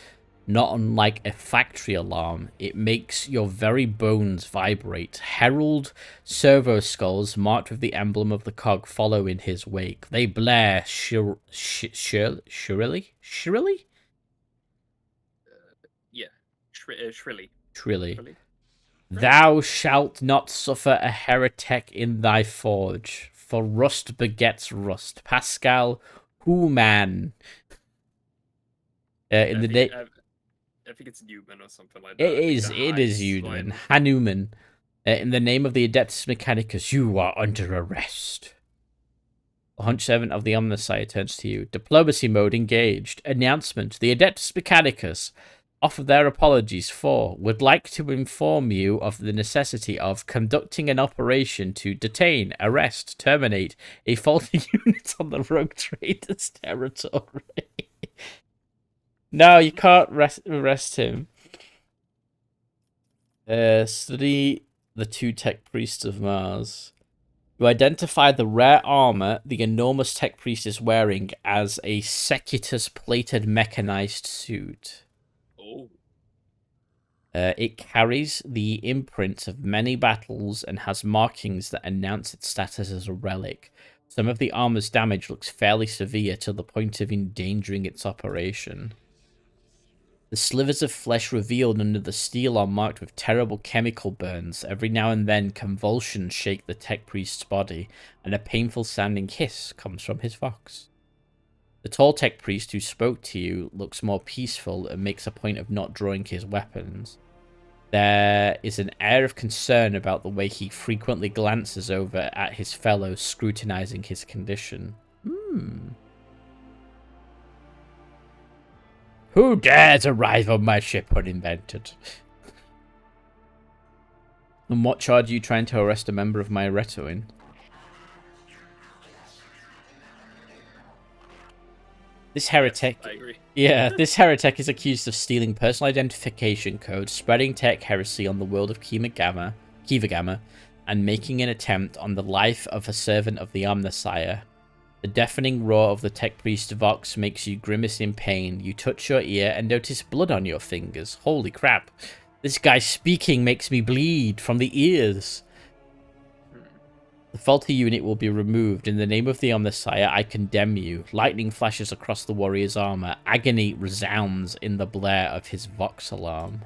Not unlike a factory alarm, it makes your very bones vibrate. Herald servo skulls marked with the emblem of the cog follow in his wake. They blare shrilly? Yeah, shrilly. Shrilly. Thou shalt not suffer a heretic in thy forge, for rust begets rust. Pascal Human. I think it's Newman or something like that. It is Newman. Hanuman. In the name of the Adeptus Mechanicus, you are under arrest. The Hunch Servant of the Omnissiah turns to you. Diplomacy mode engaged. Announcement. The Adeptus Mechanicus offer their apologies for, would like to inform you of the necessity of conducting an operation to detain, arrest, terminate a faulty unit on the Rogue Trader's territory. No, you can't arrest him. Study the 2 tech priests of Mars. You identify the rare armor the enormous tech priest is wearing as a Secutus plated mechanized suit. Oh. It carries the imprints of many battles and has markings that announce its status as a relic. Some of the armor's damage looks fairly severe to the point of endangering its operation. The slivers of flesh revealed under the steel are marked with terrible chemical burns. Every now and then, convulsions shake the tech priest's body, and a painful sounding hiss comes from his vox. The tall tech priest who spoke to you looks more peaceful and makes a point of not drawing his weapons. There is an air of concern about the way he frequently glances over at his fellows, scrutinizing his condition. Who dares arrive on my ship uninvented? And what charge are you trying to arrest a member of my retinue in? This heretic... I agree. Yeah, this heretic is accused of stealing personal identification codes, spreading tech heresy on the world of Kiva Gamma, and making an attempt on the life of a servant of the Omnissiah. The deafening roar of the tech priest Vox makes you grimace in pain. You touch your ear and notice blood on your fingers. Holy crap. This guy speaking makes me bleed from the ears. The faulty unit will be removed. In the name of the Omnissiah, I condemn you. Lightning flashes across the warrior's armor. Agony resounds in the blare of his Vox alarm.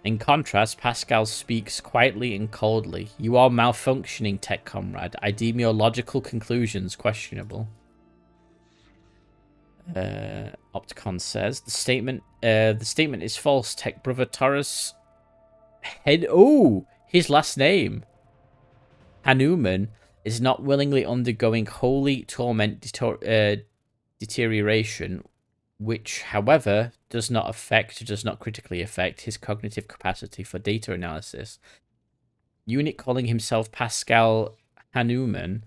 In contrast, Pascal speaks quietly and coldly. You are malfunctioning, tech comrade. I deem your logical conclusions questionable. Opticon says the statement is false. Tech brother Taurus his last name Hanuman is not willingly undergoing holy torment deterioration, which, however, does not critically affect his cognitive capacity for data analysis. Unit calling himself Pascal Hanuman,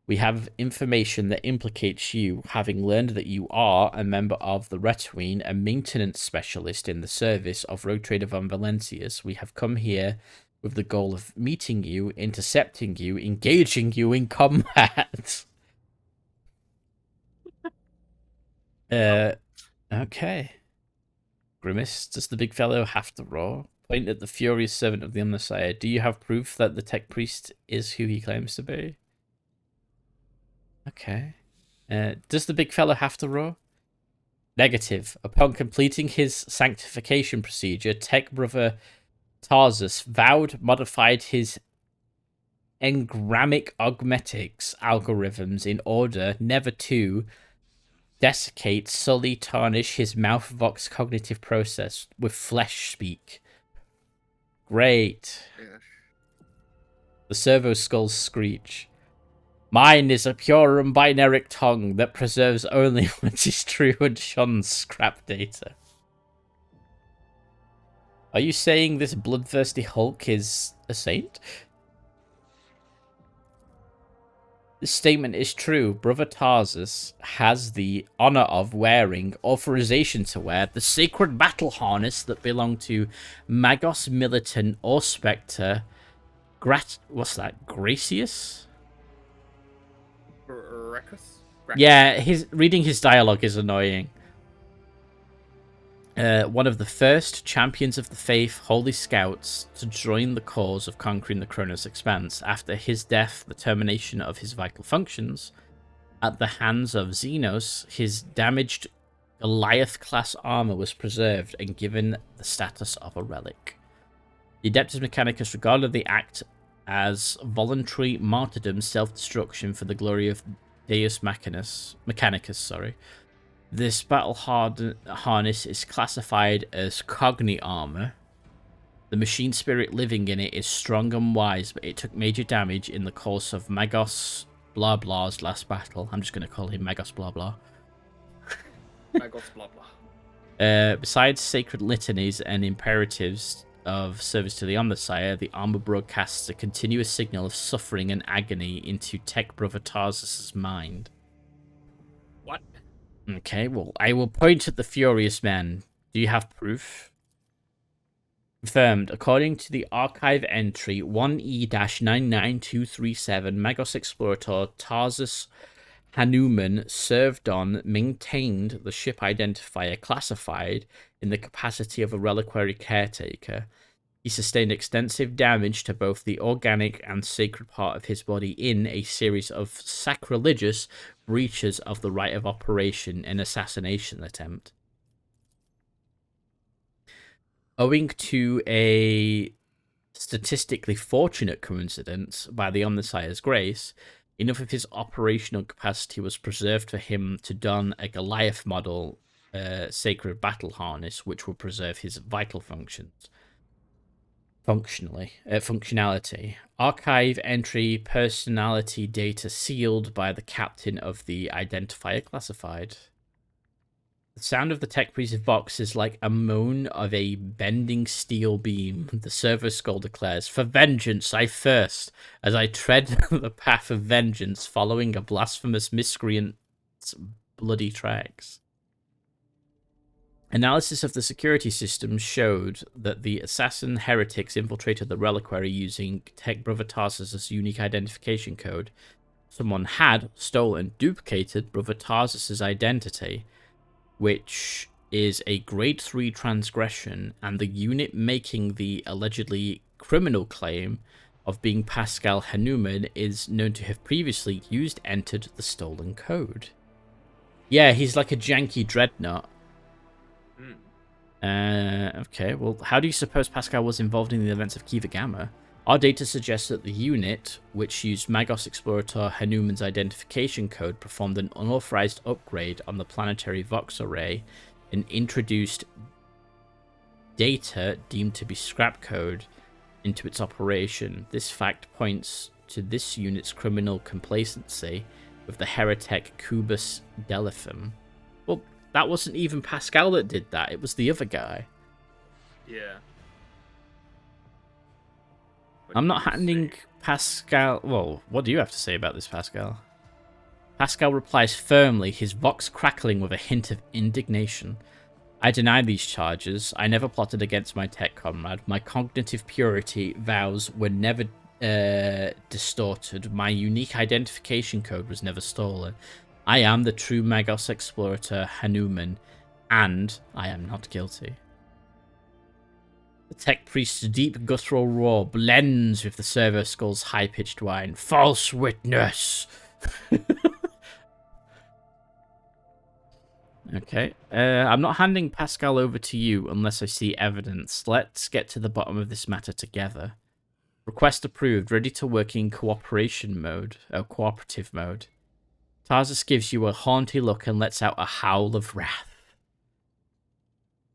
we have information that implicates you, having learned that you are a member of the Retinue, a maintenance specialist in the service of Rogue Trader von Valentius. We have come here with the goal of meeting you, intercepting you, engaging you in combat. Okay. Grimace, does the big fellow have to roar? Point at the furious servant of the Omnissiah. Do you have proof that the tech priest is who he claims to be? Okay. Does the big fellow have to roar? Negative. Upon completing his sanctification procedure, tech brother Tarsus modified his engrammic augmetics algorithms in order never to desiccate, sully, tarnish his mouth vox cognitive process with flesh speak. Great. Yeah. The servo skulls screech. Mine is a pure and binary tongue that preserves only what is true and shuns scrap data. Are you saying this bloodthirsty Hulk is a saint? This statement is true. Brother Tarsus has the honor of wearing, authorization to wear, the sacred battle harness that belonged to Magos Militant or Spectre. What's that? Gracious? Reckless? Yeah, reading his dialogue is annoying. One of the first champions of the faith, Holy Scouts, to join the cause of conquering the Kronos Expanse. After his death, the termination of his vital functions, at the hands of Xenos, his damaged Goliath-class armor was preserved and given the status of a relic. The Adeptus Mechanicus regarded the act as voluntary martyrdom, self-destruction for the glory of Deus Mechanicus. This battle harness is classified as Cogni armor. The machine spirit living in it is strong and wise, but it took major damage in the course of Magos Blah Blah's last battle. I'm just going to call him Magos Blah Blah. Magos blah blah. Besides sacred litanies and imperatives of service to the Omnissiah, the armor broadcasts a continuous signal of suffering and agony into Tech Brother Tarsus' mind. What? Okay, well, I will point at the furious man. Do you have proof? Confirmed. According to the archive entry 1E-99237, Magos Explorator Tarsus Hanuman served on, maintained the ship identifier classified in the capacity of a reliquary caretaker. He sustained extensive damage to both the organic and sacred part of his body in a series of sacrilegious breaches of the right of operation and assassination attempt. owing to a statistically fortunate coincidence by the Omnissiah's grace, enough of his operational capacity was preserved for him to don a Goliath model sacred battle harness, which will preserve his vital functionality. Archive entry personality data sealed by the captain of the identifier classified. The sound of the tech priest's vox is like a moan of a bending steel beam. The servo skull declares, "For vengeance I thirst, as I tread the path of vengeance, following a blasphemous miscreant's bloody tracks." Analysis of the security system showed that the assassin heretics infiltrated the reliquary using Tech Brother Tarsus's unique identification code. Someone had stolen, duplicated Brother Tarsus's identity, which is a grade 3 transgression, and the unit making the allegedly criminal claim of being Pascal Hanuman is known to have previously entered the stolen code. Yeah, he's like a janky dreadnought. Okay, well, how do you suppose Pascal was involved in the events of Kiva Gamma? Our data suggests that the unit, which used Magos Explorator Hanuman's identification code, performed an unauthorized upgrade on the planetary Vox array and introduced data deemed to be scrap code into its operation. This fact points to this unit's criminal complacency with the heretic Cubus Delphim. Well, that wasn't even Pascal that did that, it was the other guy. Yeah. I'm not handing Pascal... Well, what do you have to say about this, Pascal? Pascal replies firmly, his vox crackling with a hint of indignation. I deny these charges. I never plotted against my tech comrade. My cognitive purity vows were never distorted. My unique identification code was never stolen. I am the true Magos Explorator Hanuman, and I am not guilty. The tech priest's deep guttural roar blends with the servo skull's high-pitched whine. False witness! Okay. I'm not handing Pascal over to you unless I see evidence. Let's get to the bottom of this matter together. Request approved. Ready to work in cooperative mode. Tarsus gives you a haunty look and lets out a howl of wrath.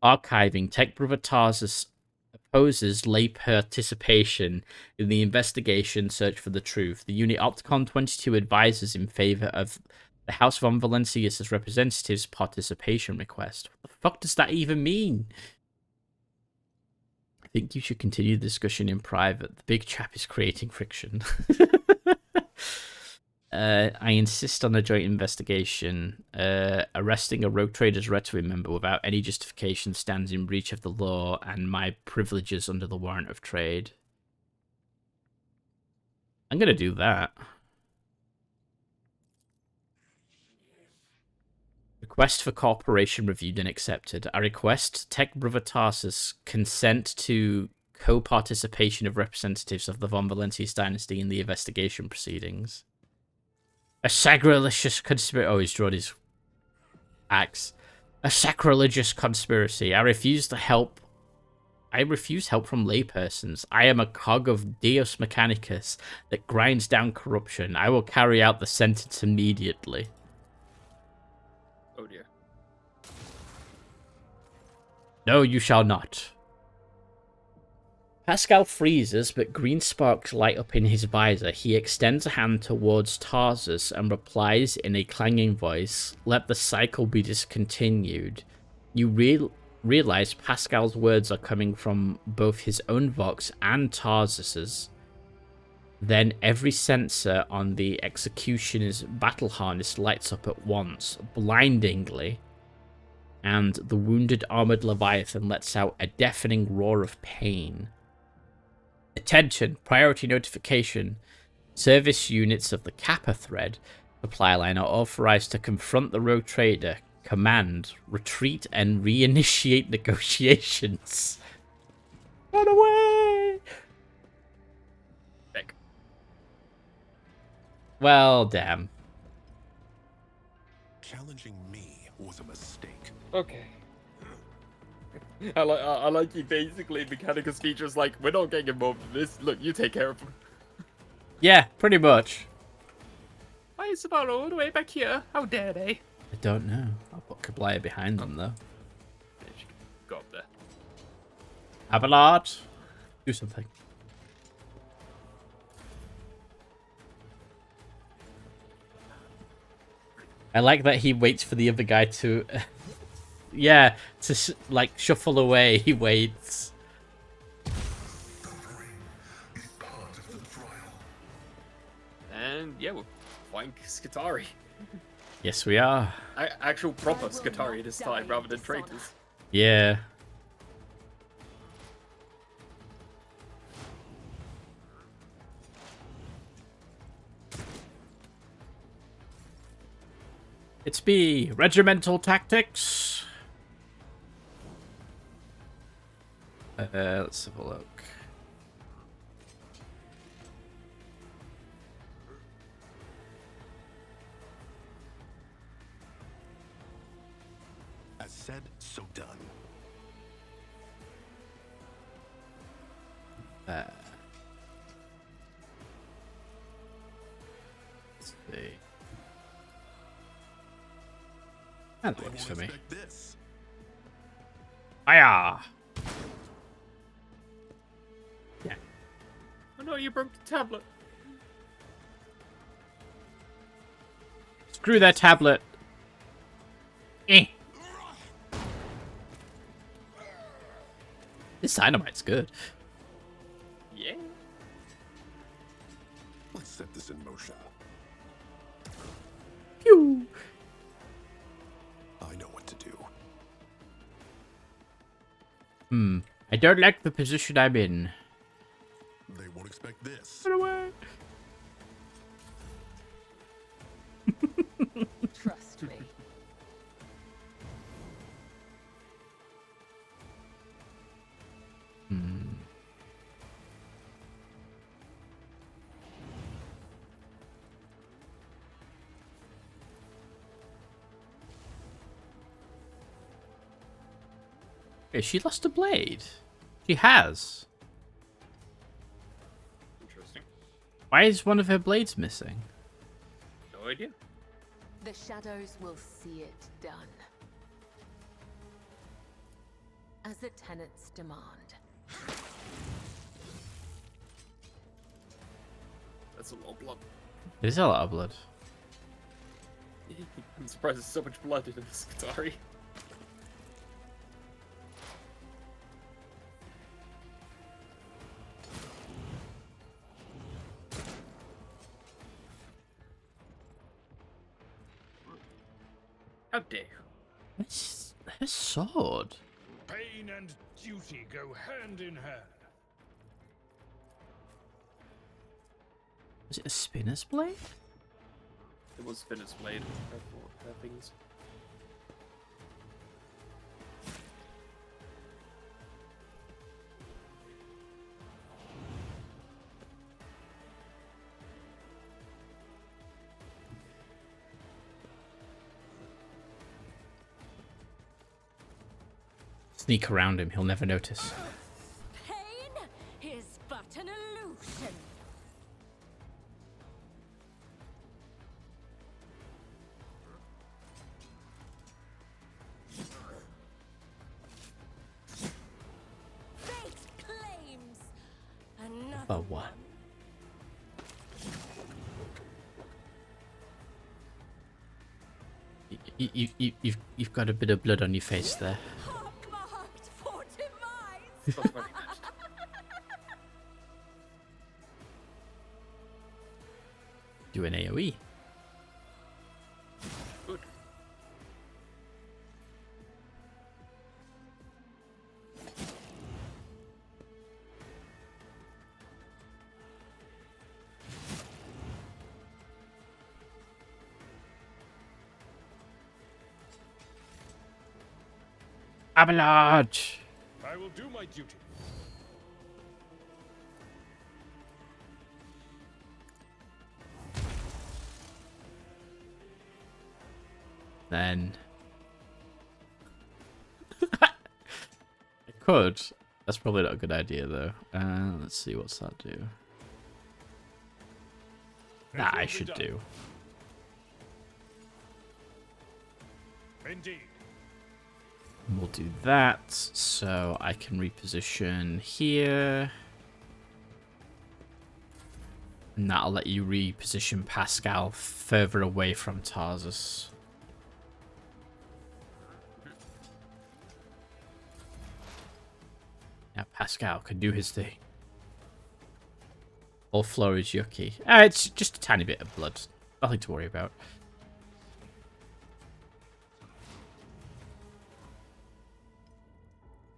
Archiving. Tech Brother Tarsus opposes lay participation in the investigation search for the truth. The unit Opticon 22 advises in favor of the House von Valencius' representatives' participation request. What the fuck does that even mean? I think you should continue the discussion in private. The big chap is creating friction. I insist on a joint investigation. Arresting a rogue trader's Rotary member without any justification stands in breach of the law and my privileges under the warrant of trade. I'm gonna do that. Request for cooperation reviewed and accepted. I request Tech Brother Tarsus consent to co-participation of representatives of the von Valencius dynasty in the investigation proceedings. A sacrilegious conspiracy. Oh, he's drawn his axe. A sacrilegious conspiracy. I refuse help from laypersons. I am a cog of Deus Mechanicus that grinds down corruption. I will carry out the sentence immediately. Oh dear. No, you shall not. Pascal freezes, but green sparks light up in his visor. He extends a hand towards Tarsus and replies in a clanging voice, "Let the cycle be discontinued." You realize Pascal's words are coming from both his own vox and Tarsus's. Then every sensor on the executioner's battle harness lights up at once, blindingly, and the wounded armored Leviathan lets out a deafening roar of pain. Attention! Priority notification. Service units of the Kappa thread supply line are authorized to confront the rogue trader. Command, retreat and reinitiate negotiations. Run away! Heck. Well, damn. Challenging me was a mistake. Okay. I like he basically Mechanicus features like, we're not getting involved in this. Look, you take care of him. Yeah, pretty much. Why is it all the way back here? How dare they? I don't know. I'll put Kablaya behind them, though. Yeah, she can go up there. Abelard, do something. I like that he waits for the other guy to... yeah, to, like, shuffle away. He waits. And yeah, we're flying Skitari. Yes, we are. Actual proper Skitari this time, rather than traitors. Yeah. It's me, Regimental Tactics. Let's have a look. As said, so done. Let's see. That They works won't for me. expect this. Fire! Yeah. Oh no, you broke the tablet. Screw that tablet. Eh. This dynamite's good. Yeah. Let's set this in motion. Pew! I know what to do. I don't like the position I'm in. They won't expect this. Run away. Trust me. Okay, she lost a blade. She has. Interesting. Why is one of her blades missing? No idea. The shadows will see it done. As the tenants demand. That's a lot of blood. There's a lot of blood. I'm surprised there's so much blood in this Skitari. How dare you? What's her sword? Pain and duty go hand in hand. Was it a spinner's blade? It was Spinner's blade. Her things. Sneak around him, he'll never notice. Pain is but an illusion. Fate claims another Oh, what? You've got a bit of blood on your face there. marked for demise. Not very much. Do an AoE. Good. Abelard! I will do my duty. Then... could. That's probably not a good idea, though. Let's see, what's that do? That I should do. Indeed. We'll do that, so I can reposition here. And that'll let you reposition Pascal further away from Tarsus. Now Pascal can do his thing. All flow is yucky. It's just a tiny bit of blood. Nothing to worry about.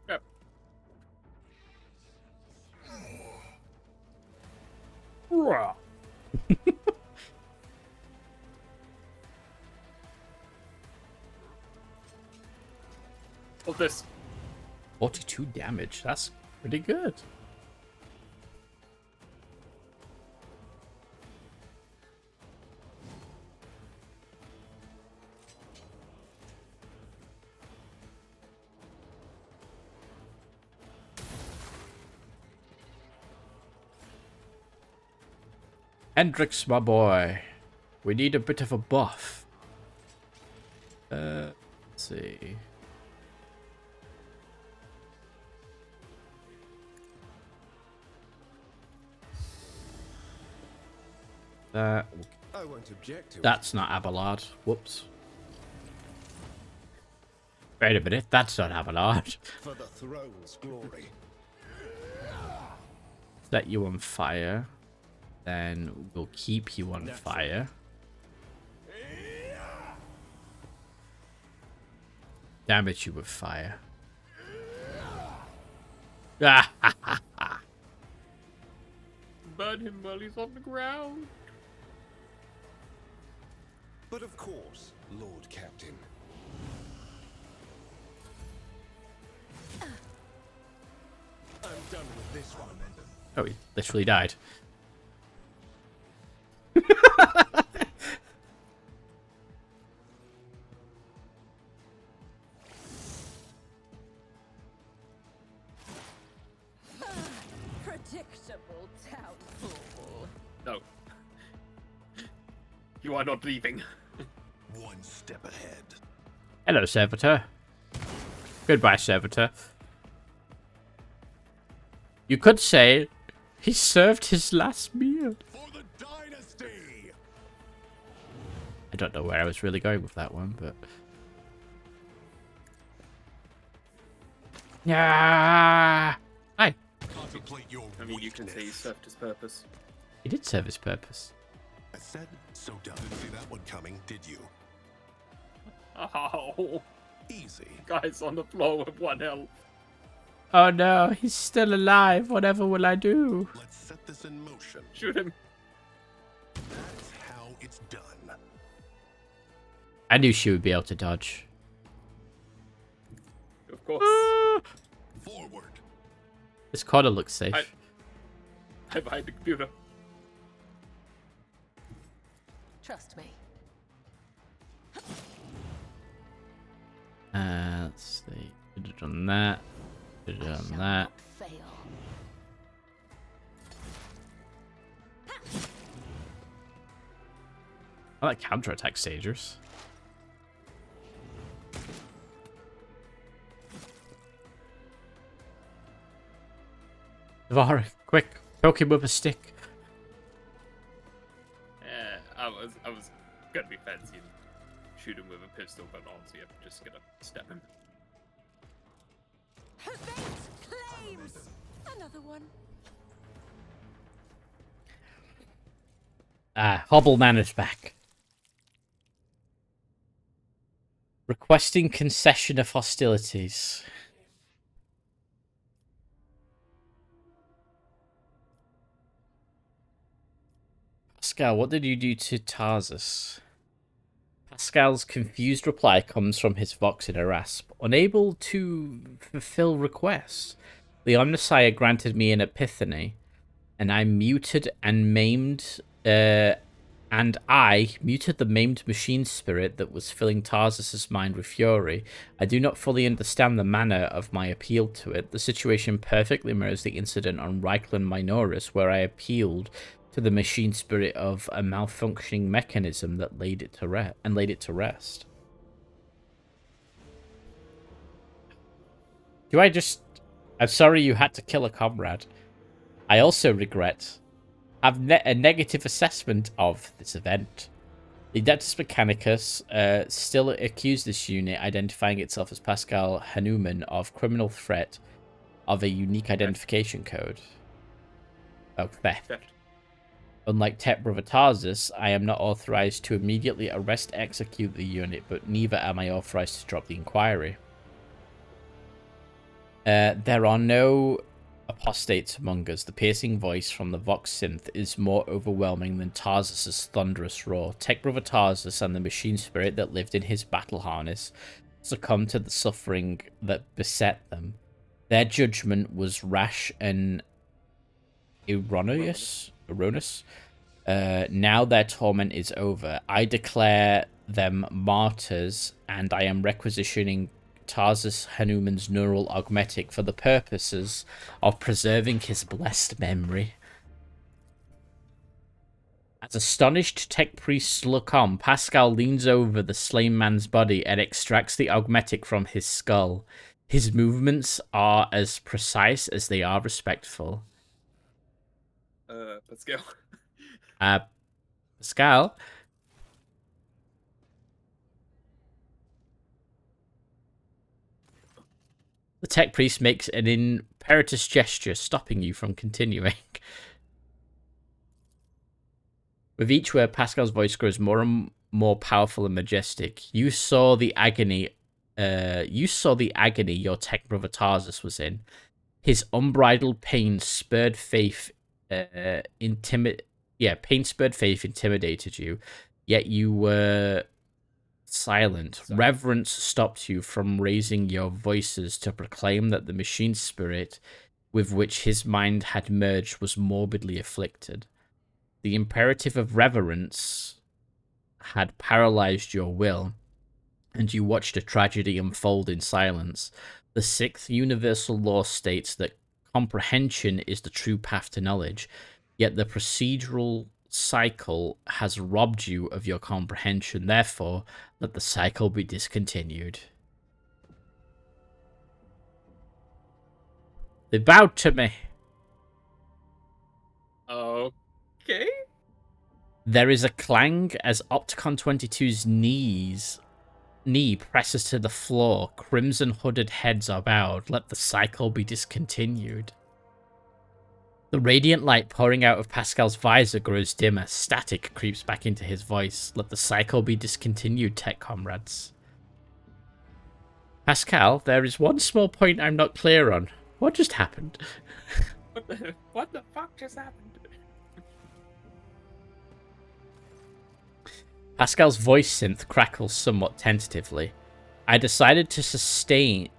Yep. What's this? 42 damage. That's pretty good. Hendrix, my boy. We need a bit of a buff. Let's see. That. I won't object to it. That's not Abelard. Whoops. Wait a minute. That's not Abelard. For the throne's glory. Set you on fire. Then we'll keep you on fire. Damage you with fire. Burn him while he's on the ground. But of course, Lord Captain. I'm done with this one. Oh, he literally died. Predictable town fool. No. You are not leaving. One step ahead. Hello, Servitor. Goodbye, Servitor. You could say he served his last meal. For the dynasty! I don't know where I was really going with that one, but... Yeah. Hi. Contemplate your I mean, you can say he weakness. served his purpose. He did serve his purpose. I said, so done. Didn't see that one coming, did you? Oh, Easy. guys on the floor with 1 health. Oh no, he's still alive. Whatever will I do? Let's set this in motion. Shoot him. That's how it's done. I knew she would be able to dodge. Of course. Forward. This corner looks safe. I'm behind the computer. Trust me. Let's see. Could have done that. Could have I done shall that. not fail. I like counterattack stagers. Navarre, quick, poke him with a stick. Yeah, I was gonna be fancy and shoot him with a pistol, but honestly, I'm just gonna stab him. Claims! Another one. Hobbleman is back. Requesting concession of hostilities. Pascal, what did you do to Tarsus? Pascal's confused reply comes from his Vox in a rasp. Unable to fulfill requests. The Omnissiah granted me an epiphany, and I muted and maimed and I muted the maimed machine spirit that was filling Tarsus's mind with fury. I do not fully understand the manner of my appeal to it. The situation perfectly mirrors the incident on Reichland Minoris, where I appealed to the machine spirit of a malfunctioning mechanism that laid it to rest. I'm sorry you had to kill a comrade. I also regret have a negative assessment of this event. The Adeptus Mechanicus still accused this unit, identifying itself as Pascal Hanuman, of criminal threat of a unique identification code. Oh, theft. Unlike Tech Brother Tarsus, I am not authorized to immediately execute the unit, but neither am I authorized to drop the inquiry. There are no apostates among us. The piercing voice from the Vox synth is more overwhelming than Tarsus's thunderous roar. Tech Brother Tarsus and the machine spirit that lived in his battle harness succumbed to the suffering that beset them. Their judgment was rash and erroneous. Now their torment is over. I declare them martyrs, and I am requisitioning Tarsus Hanuman's neural augmetic for the purposes of preserving his blessed memory. As astonished tech priests look on, Pascal leans over the slain man's body and extracts the augmetic from his skull. His movements are as precise as they are respectful. Pascal. Pascal? The tech priest makes an imperative gesture, stopping you from continuing. With each word, Pascal's voice grows more and more powerful and majestic. You saw the agony your tech brother Tarsus was in. His unbridled pain spurred faith. Pain spurred faith intimidated you, yet you were silent. Sorry. Reverence stopped you from raising your voices to proclaim that the machine spirit with which his mind had merged was morbidly afflicted. The imperative of reverence had paralyzed your will, and you watched a tragedy unfold in silence. The sixth universal law states that comprehension is the true path to knowledge, yet the procedural cycle has robbed you of your comprehension. Therefore, let the cycle be discontinued. They bowed to me. Okay. There is a clang as Opticon 22's knee presses to the floor. Crimson hooded heads are bowed. Let the cycle be discontinued. The radiant light pouring out of Pascal's visor grows dimmer. Static creeps back into his voice. Let the cycle be discontinued, tech comrades. Pascal, there is one small point I'm not clear on. What just happened? What the fuck just happened? Pascal's voice synth crackles somewhat tentatively. I decided to sustain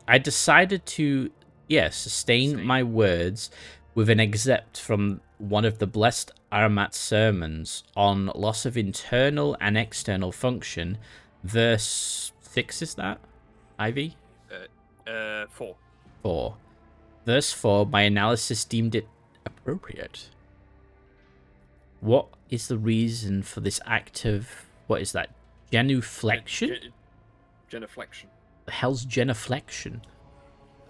my words with an excerpt from one of the blessed Aramat's sermons on loss of internal and external function. Verse 6, is that? Ivy? 4. 4. Verse 4, my analysis deemed it appropriate. What is the reason for this act of... What is that? Genuflection? Genuflection. The hell's genuflection?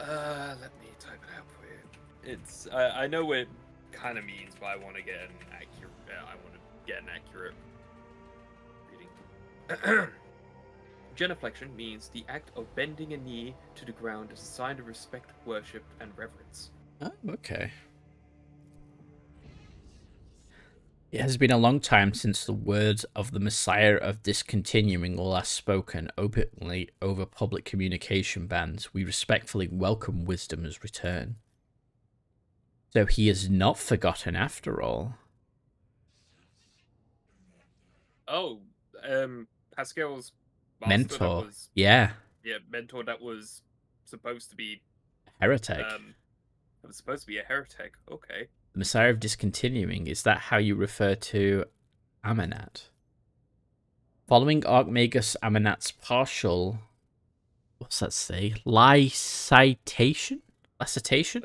Let me type it out for you. It's I know what it kind of means, but I want to get an accurate reading. Genuflection means the act of bending a knee to the ground as a sign of respect, worship, and reverence. Oh, okay. It has been a long time since the words of the Messiah of Discontinuing were last spoken openly over public communication bans. We respectfully welcome Wisdom's return. So he is not forgotten after all. Oh, Pascal's mentor. Yeah, mentor that was supposed to be heretic. That was supposed to be a heretic. Okay. The Messiah of Discontinuing, is that how you refer to Amanat? Following Archmagus Amanat's partial, what's that say? Licitation? Licitation?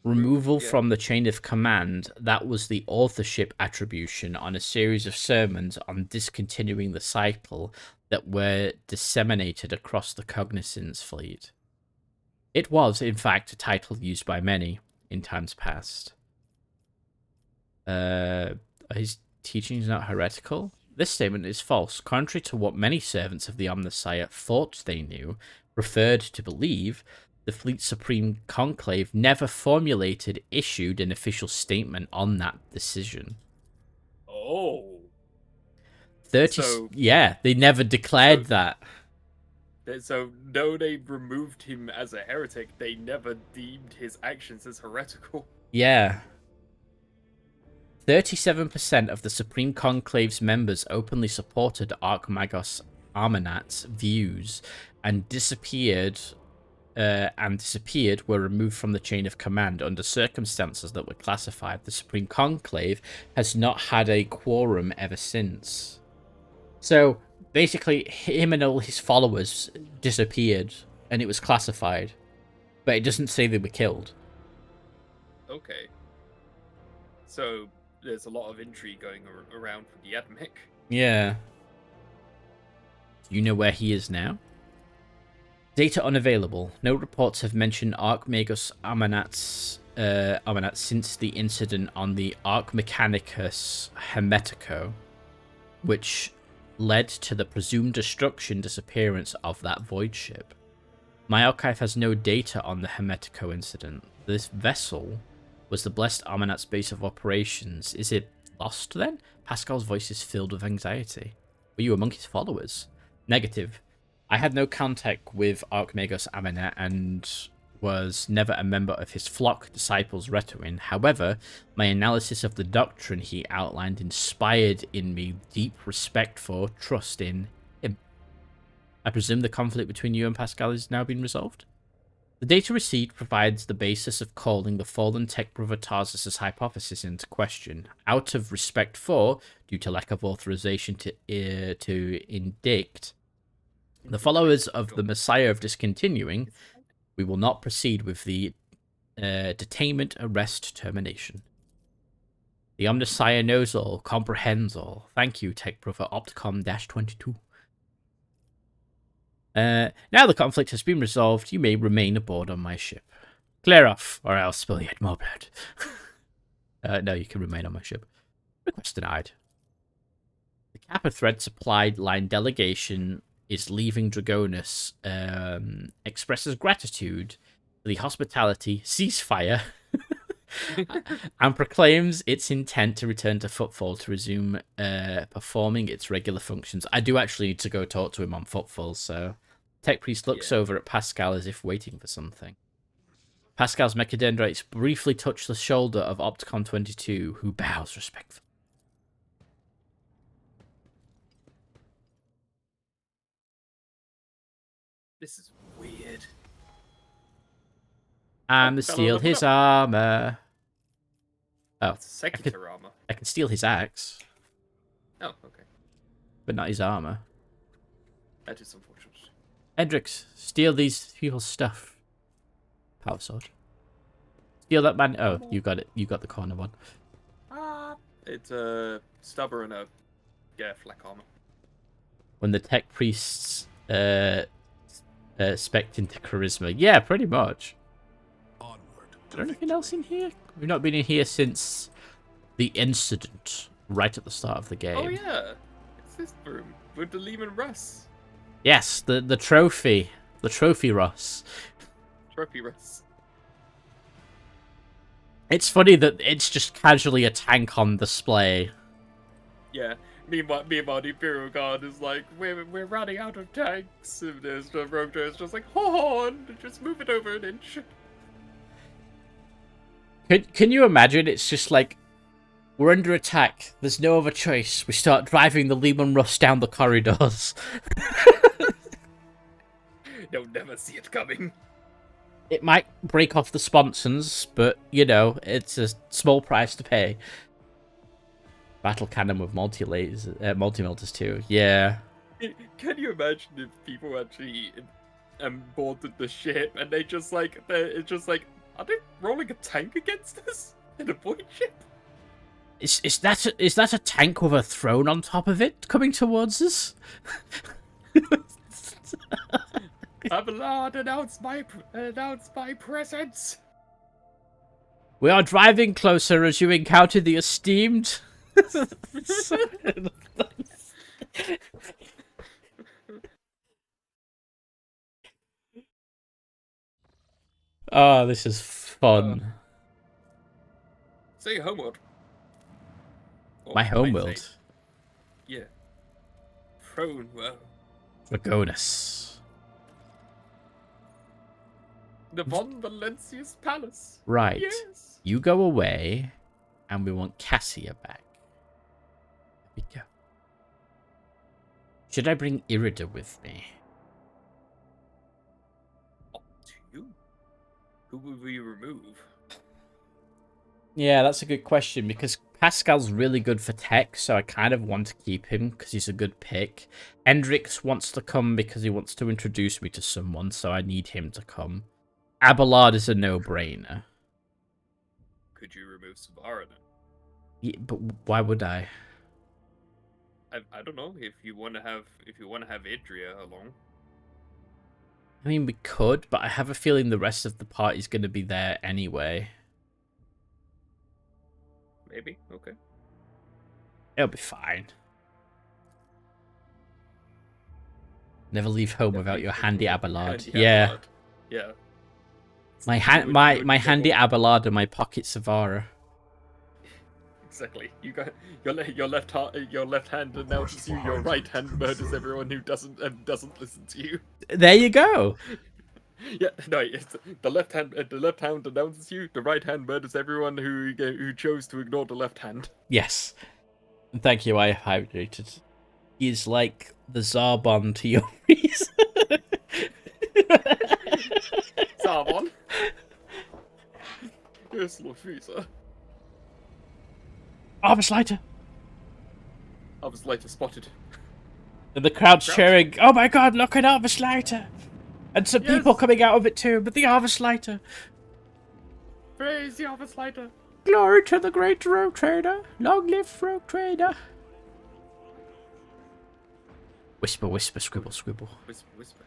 Removal Yeah. from the chain of command, that was the authorship attribution on a series of sermons on discontinuing the cycle that were disseminated across the Cognizance fleet. It was, in fact, a title used by many in times past. His teaching is not heretical? This statement is false, contrary to what many servants of the Omnissiah thought they knew, preferred to believe. The Fleet Supreme Conclave never issued an official statement on that decision. Oh. 30. So- yeah, they never declared that. So, though they removed him as a heretic, they never deemed his actions as heretical. Yeah. 37% of the Supreme Conclave's members openly supported Archmagos Armanat's views and disappeared were removed from the chain of command under circumstances that were classified. The Supreme Conclave has not had a quorum ever since. So, basically, him and all his followers disappeared, and it was classified. But it doesn't say they were killed. Okay. So, there's a lot of intrigue going around for the Admech. Yeah. Do you know where he is now? Data unavailable. No reports have mentioned Archmagus Amanat since the incident on the Archmechanicus Hermetico, which led to the presumed disappearance of that void ship. My archive has no data on the Hermetico incident. This vessel was the blessed Amanat's base of operations. Is it lost then? Pascal's voice is filled with anxiety. Were you among his followers? Negative. I had no contact with Archmagus Amanat and was never a member of his flock disciples Retuin. However, my analysis of the doctrine he outlined inspired in me deep respect for, trust in him. I presume the conflict between you and Pascal has now been resolved? The data received provides the basis of calling the fallen tech brother Tarsus' hypothesis into question. Out of respect for, due to lack of authorization to indict, the followers of the Messiah of Discontinuing, we will not proceed with the detainment, arrest, termination. The Omnissiah knows all, comprehends all. Thank you, Tech Brother Opticom-22. Now the conflict has been resolved, you may remain aboard on my ship. Clear off, or I'll spill yet more blood. No, you can remain on my ship. Request denied. The Kappa Thread supplied line delegation is leaving Dragonus, expresses gratitude for the hospitality, ceasefire, and proclaims its intent to return to Footfall to resume performing its regular functions. I do actually need to go talk to him on Footfall, so Tech Priest looks over at Pascal as if waiting for something. Pascal's mechadendrites briefly touch the shoulder of Opticon-22, who bows respectfully. This is weird. I'm steal his armor. Oh, Secular armor. I can steal his axe, Oh, okay. but not his armor. That is unfortunate. Hendrix, steal these people's stuff. Power sword. Steal that man. Oh, you got it. You got the corner one. It's a stubber and a flak armor. When the tech priests spec into charisma. Yeah, pretty much. Onward. Is there anything else in here? We've not been in here since the incident right at the start of the game. Oh yeah, it's this room with the Lehman Russ. Yes, the trophy. The trophy Ross. Trophy Russ. It's funny that it's just casually a tank on display. Yeah. Meanwhile, the Imperial Guard is like, we're running out of tanks. And there's the Rogue Trader is just like, hold on, just move it over an inch. Can you imagine? It's just like, we're under attack. There's no other choice. We start driving the Lehman Russ down the corridors. They'll never see it coming. It might break off the sponsons, but, you know, it's a small price to pay. Battle cannon with multi-melters too. Yeah. Can you imagine if people actually boarded the ship and it's just like, are they rolling a tank against us in a void ship? Is that a tank with a throne on top of it coming towards us? Abelard, announce my presence. We are driving closer as you encounter the esteemed. Oh, this is fun. Say homeworld. My homeworld. Yeah. Throne world. Falconos. The Von Valencia's palace. Right. Yes. You go away, and we want Cassia back. There we go. Should I bring Irida with me? Up to you. Who will we remove? Yeah, that's a good question, because Pascal's really good for tech, so I kind of want to keep him, because he's a good pick. Hendrix wants to come because he wants to introduce me to someone, so I need him to come. Abelard is a no-brainer. Could you remove Savara then? Yeah, but why would I? I don't know if you want to have Idria along. I mean, we could, but I have a feeling the rest of the party's going to be there anyway. Maybe. Okay. It'll be fine. Never leave home without your handy Abelard. Yeah. Abelard. Yeah. My handy Abelard and my pocket Savara. Exactly. You got your left hand announces you. Your right hand murders everyone who doesn't listen to you. There you go. Yeah, no. It's the left hand announces you. The right hand murders everyone who chose to ignore the left hand. Yes. Thank you. I hydrated. He's like the Zarbon to your reason. Zarbon. Yes, Lord Caesar. Arbuslighter. Arbuslighter spotted. And the crowd's cheering, oh my god, look at Arbuslighter! And some people coming out of it too, but the Arbuslighter. Praise the Arbuslighter. Glory to the great rogue trader. Long live rogue trader. Whisper, whisper, scribble, scribble. Whisper, whisper.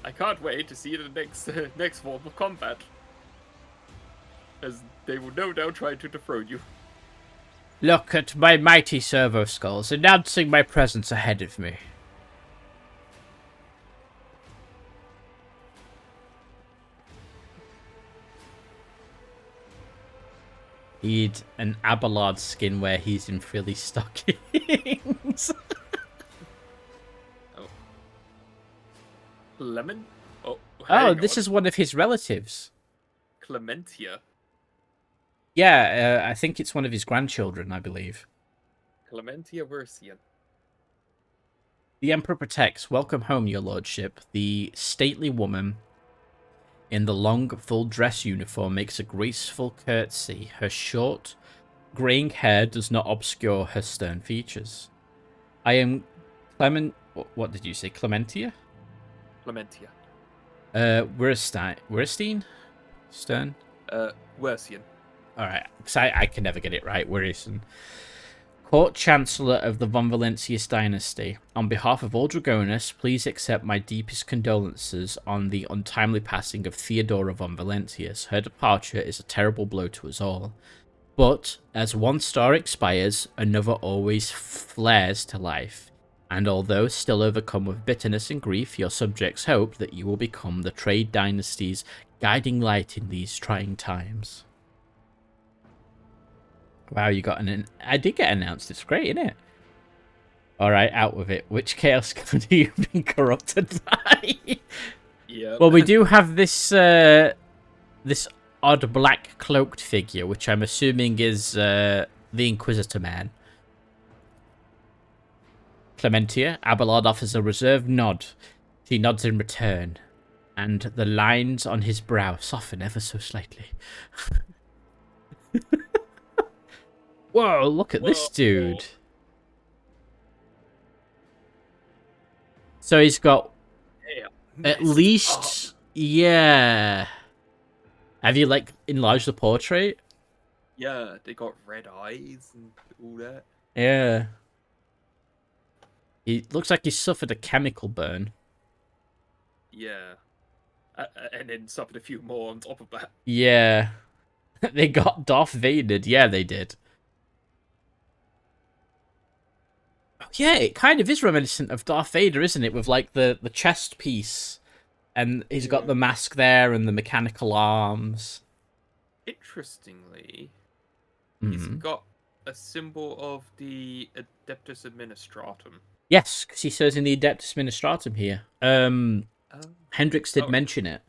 I can't wait to see the next form of combat, as they will no doubt try to dethrone you. Look at my mighty servo skulls announcing my presence ahead of me. Need an Abelard skin where he's in frilly stockings. Lemon? Oh, this is one of his relatives. Clementia. Yeah, I think it's one of his grandchildren, I believe. Clementia Versian. The Emperor protects. Welcome home, your lordship. The stately woman in the long, full dress uniform makes a graceful curtsy. Her short, graying hair does not obscure her stern features. I am What did you say? Clementia? Clementia. Wirstein? Stern? Versian. Alright, because I can never get it right. Wirstein. Court Chancellor of the Von Valentius dynasty. On behalf of all Dragonis, please accept my deepest condolences on the untimely passing of Theodora von Valentius. Her departure is a terrible blow to us all. But, as one star expires, another always flares to life. And although still overcome with bitterness and grief, your subjects hope that you will become the trade dynasty's guiding light in these trying times. Wow, you got I did get announced. It's great, isn't it? Alright, out with it. Which Chaos God have you been corrupted by? Yeah. Well, we do have this this odd black cloaked figure, which I'm assuming is the Inquisitor man. Clementia, Abelard offers a reserved nod. She nods in return. and the lines on his brow soften ever so slightly. Whoa, look at this dude. So he's got at least... Yeah. Have you, like, enlarged the portrait? Yeah, they got red eyes and all that. Yeah. He looks like he suffered a chemical burn. Yeah. And then suffered a few more on top of that. Yeah. They got Darth Vadered. Yeah, they did. Oh, yeah, it kind of is reminiscent of Darth Vader, isn't it? With, like, the chest piece. And he's got the mask there and the mechanical arms. Interestingly, he's got a symbol of the Adeptus Administratum. Yes, because he says in the Adeptus Administratum here. Hendrix did mention it.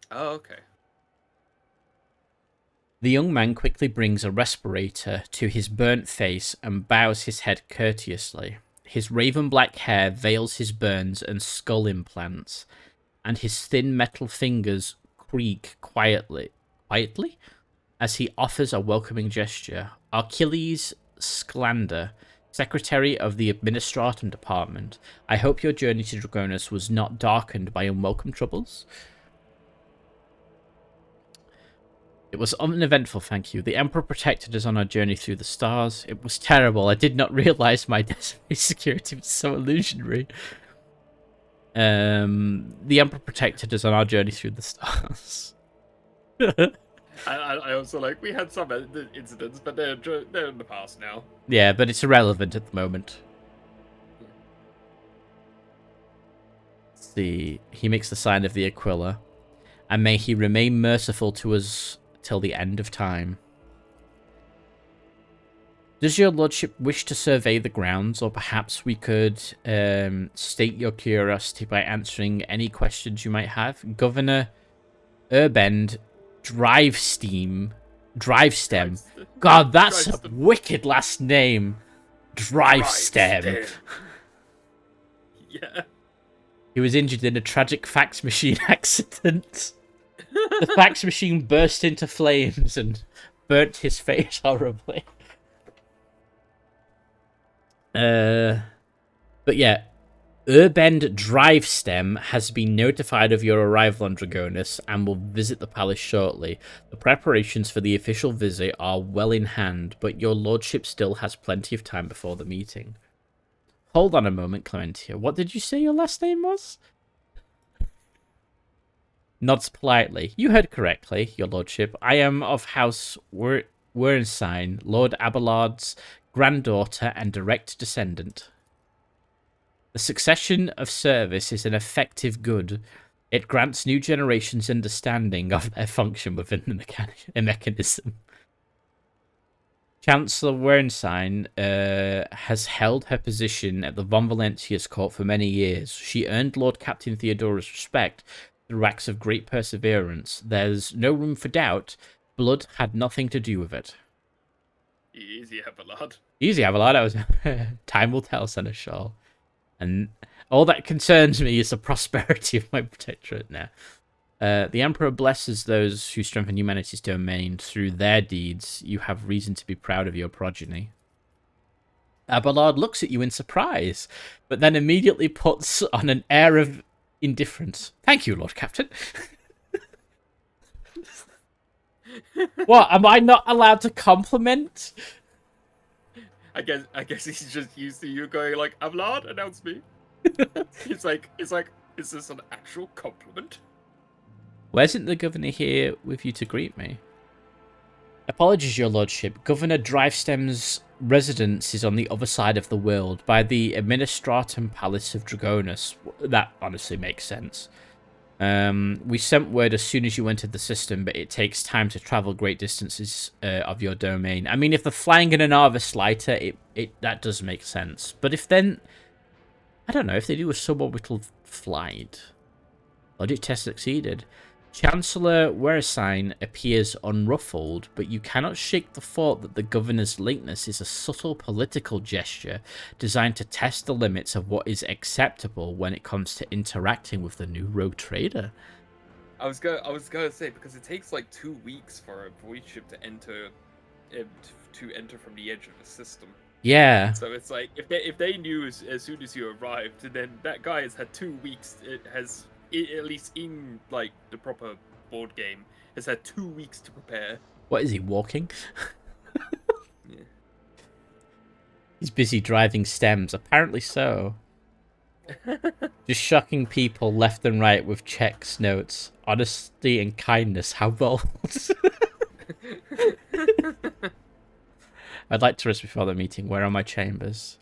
Oh, okay. The young man quickly brings a respirator to his burnt face and bows his head courteously. His raven black hair veils his burns and skull implants, and his thin metal fingers creak quietly as he offers a welcoming gesture. Achilles Sclander, Secretary of the Administratum Department, I hope your journey to Dragonus was not darkened by unwelcome troubles. It was uneventful, thank you. The Emperor protected us on our journey through the stars. It was terrible. I did not realize my decimated security was so illusionary. The Emperor protected us on our journey through the stars. I also like, we had some incidents, but they're in the past now. Yeah, but it's irrelevant at the moment. Let's see. He makes the sign of the Aquila. And may he remain merciful to us till the end of time. Does your lordship wish to survey the grounds, or perhaps we could state your curiosity by answering any questions you might have? Governor Urbend Drivestem. God, that's a wicked last name. Drivestem. Yeah. He was injured in a tragic fax machine accident. The fax machine burst into flames and burnt his face horribly. But yeah, Urbend Drivestem has been notified of your arrival on Dragonus and will visit the palace shortly. The preparations for the official visit are well in hand, but your lordship still has plenty of time before the meeting. Hold on a moment, Clementia. What did you say your last name was? Nods politely. You heard correctly, your lordship. I am of House Wernstein, Lord Abelard's granddaughter and direct descendant. The succession of service is an effective good. It grants new generations understanding of their function within the mechanism. Chancellor Wernstein has held her position at the Von Valentius court for many years. She earned Lord Captain Theodora's respect through acts of great perseverance. There's no room for doubt. Blood had nothing to do with it. Easy, Abelard. Easy, Abelard. Time will tell, Seneschal. And all that concerns me is the prosperity of my protectorate now. The Emperor blesses those who strengthen humanity's domain through their deeds. You have reason to be proud of your progeny. Abelard looks at you in surprise, but then immediately puts on an air of indifference. Thank you, Lord Captain. What, am I not allowed to compliment? I guess he's just used to you going like, Abelard, announce me. It's like, is this an actual compliment? Why isn't the governor here with you to greet me? Apologies, your lordship. Governor Drivestem's residence is on the other side of the world, by the Administratum Palace of Dragonus. That honestly makes sense. We sent word as soon as you entered the system, but it takes time to travel great distances of your domain. I mean, if they're flying in an Arvis lighter, that does make sense. But if then, I don't know, if they do a suborbital flight, logic test succeeded. Chancellor Weresign appears unruffled, but you cannot shake the thought that the governor's lateness is a subtle political gesture designed to test the limits of what is acceptable when it comes to interacting with the new rogue trader. I was gonna say, because it takes like 2 weeks for a void ship to enter from the edge of the system. Yeah. So it's like if they knew as soon as you arrived, then that guy has had 2 weeks. At least in like the proper board game, has had 2 weeks to prepare. What is he, walking? Yeah. He's busy driving stems. Apparently so. Just shocking people left and right with checks, notes, honesty and kindness. How bold. I'd like to rest before the meeting. Where are my chambers?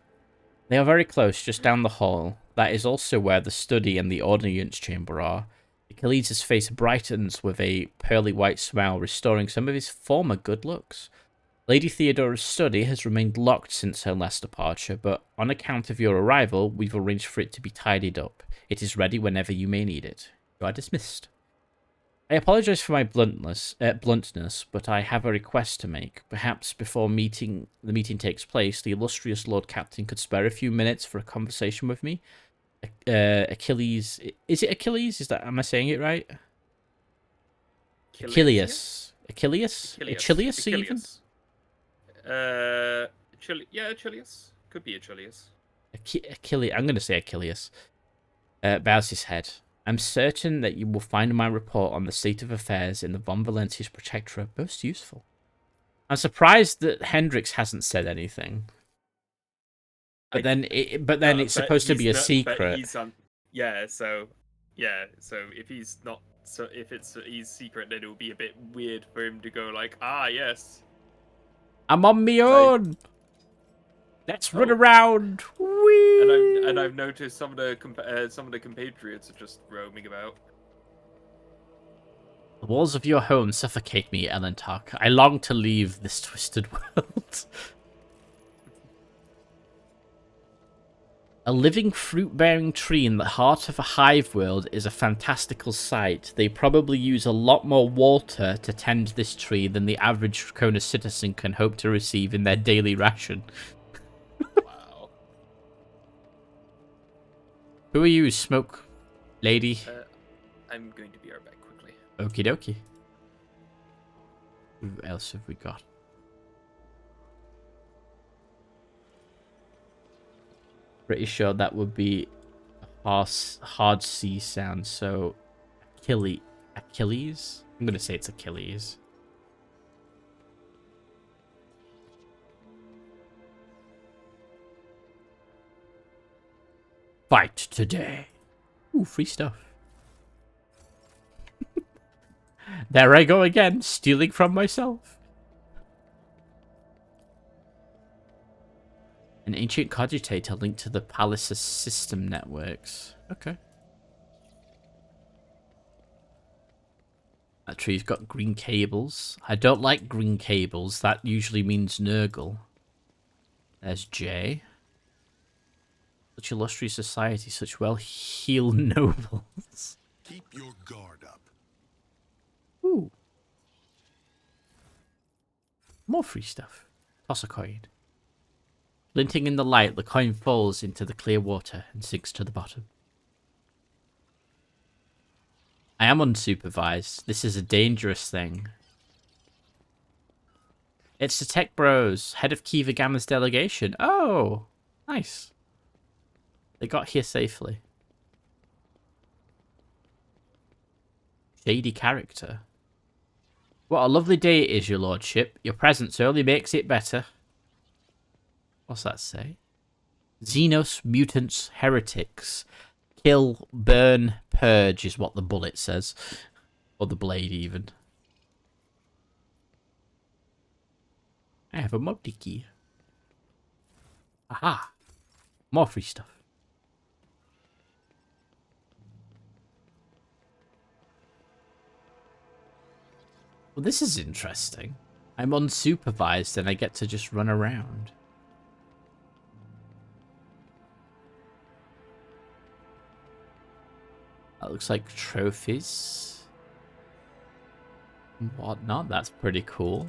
They are very close, just down the hall. That is also where the study and the audience chamber are. Achilles' face brightens with a pearly white smile, restoring some of his former good looks. Lady Theodora's study has remained locked since her last departure, but on account of your arrival, we've arranged for it to be tidied up. It is ready whenever you may need it. You are dismissed. I apologize for my bluntness, but I have a request to make. Perhaps before the meeting takes place, the illustrious Lord Captain could spare a few minutes for a conversation with me. Achilles, is it Achilles? Am I saying it right? Achilles. Even? Achilles. Could be Achilles. Achilles. I'm going to say Achilles. Bows his head. I'm certain that you will find my report on the state of affairs in the Von Valentius Protectorate most useful. I'm surprised that Hendrix hasn't said anything. But then it's supposed to be a secret. So if he's not, so if he's secret, then it will be a bit weird for him to go like, yes. I'm on my own. Let's run around. Whee! And I've noticed some of the compatriots are just roaming about. The walls of your home suffocate me, Elentark. I long to leave this twisted world. A living fruit-bearing tree in the heart of a hive world is a fantastical sight. They probably use a lot more water to tend this tree than the average Falconos citizen can hope to receive in their daily ration. Wow. Who are you, smoke lady? I'm going to be right back quickly. Okie dokie. Who else have we got? Pretty sure that would be a hard C sound, so Achilles? I'm going to say it's Achilles. Fight today. Ooh, free stuff. There I go again, stealing from myself. An ancient cogitator linked to the palace's system networks. Okay. That tree's got green cables. I don't like green cables. That usually means Nurgle. There's J. Such illustrious society, such well-heeled nobles. Keep your guard up. Ooh. More free stuff. Toss a coin. Glinting in the light, the coin falls into the clear water and sinks to the bottom. I am unsupervised. This is a dangerous thing. It's the Tech Bros, head of Kiva Gamma's delegation. Oh, nice. They got here safely. Shady character. What a lovely day it is, your lordship. Your presence only makes it better. What's that say? Xenos, mutants, heretics. Kill, burn, purge is what the bullet says. Or the blade, even. I have a mod key. Aha! More free stuff. Well, this is interesting. I'm unsupervised and I get to just run around. That looks like trophies. and whatnot. That's pretty cool.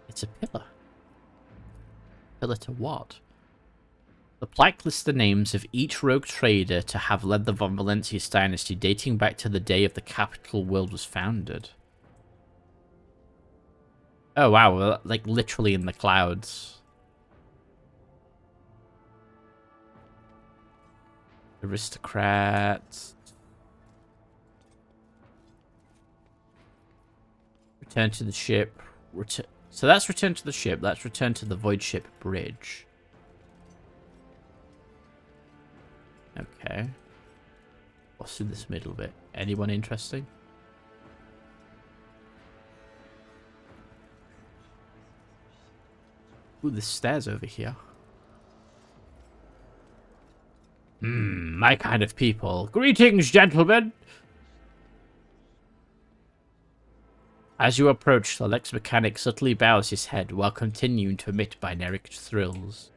It's a pillar. Pillar to what? The plaque lists the names of each rogue trader to have led the Von Valentius dynasty dating back to the day of the capital world was founded. Oh wow, we're like literally in the clouds. Aristocrats. Return to the ship. So that's return to the ship. That's return to the Void Ship Bridge. Okay. What's in this middle bit? Anyone interesting? Ooh, there's stairs over here. My kind of people. Greetings, gentlemen! As you approach, the Lex mechanic subtly bows his head while continuing to emit binaric thrills.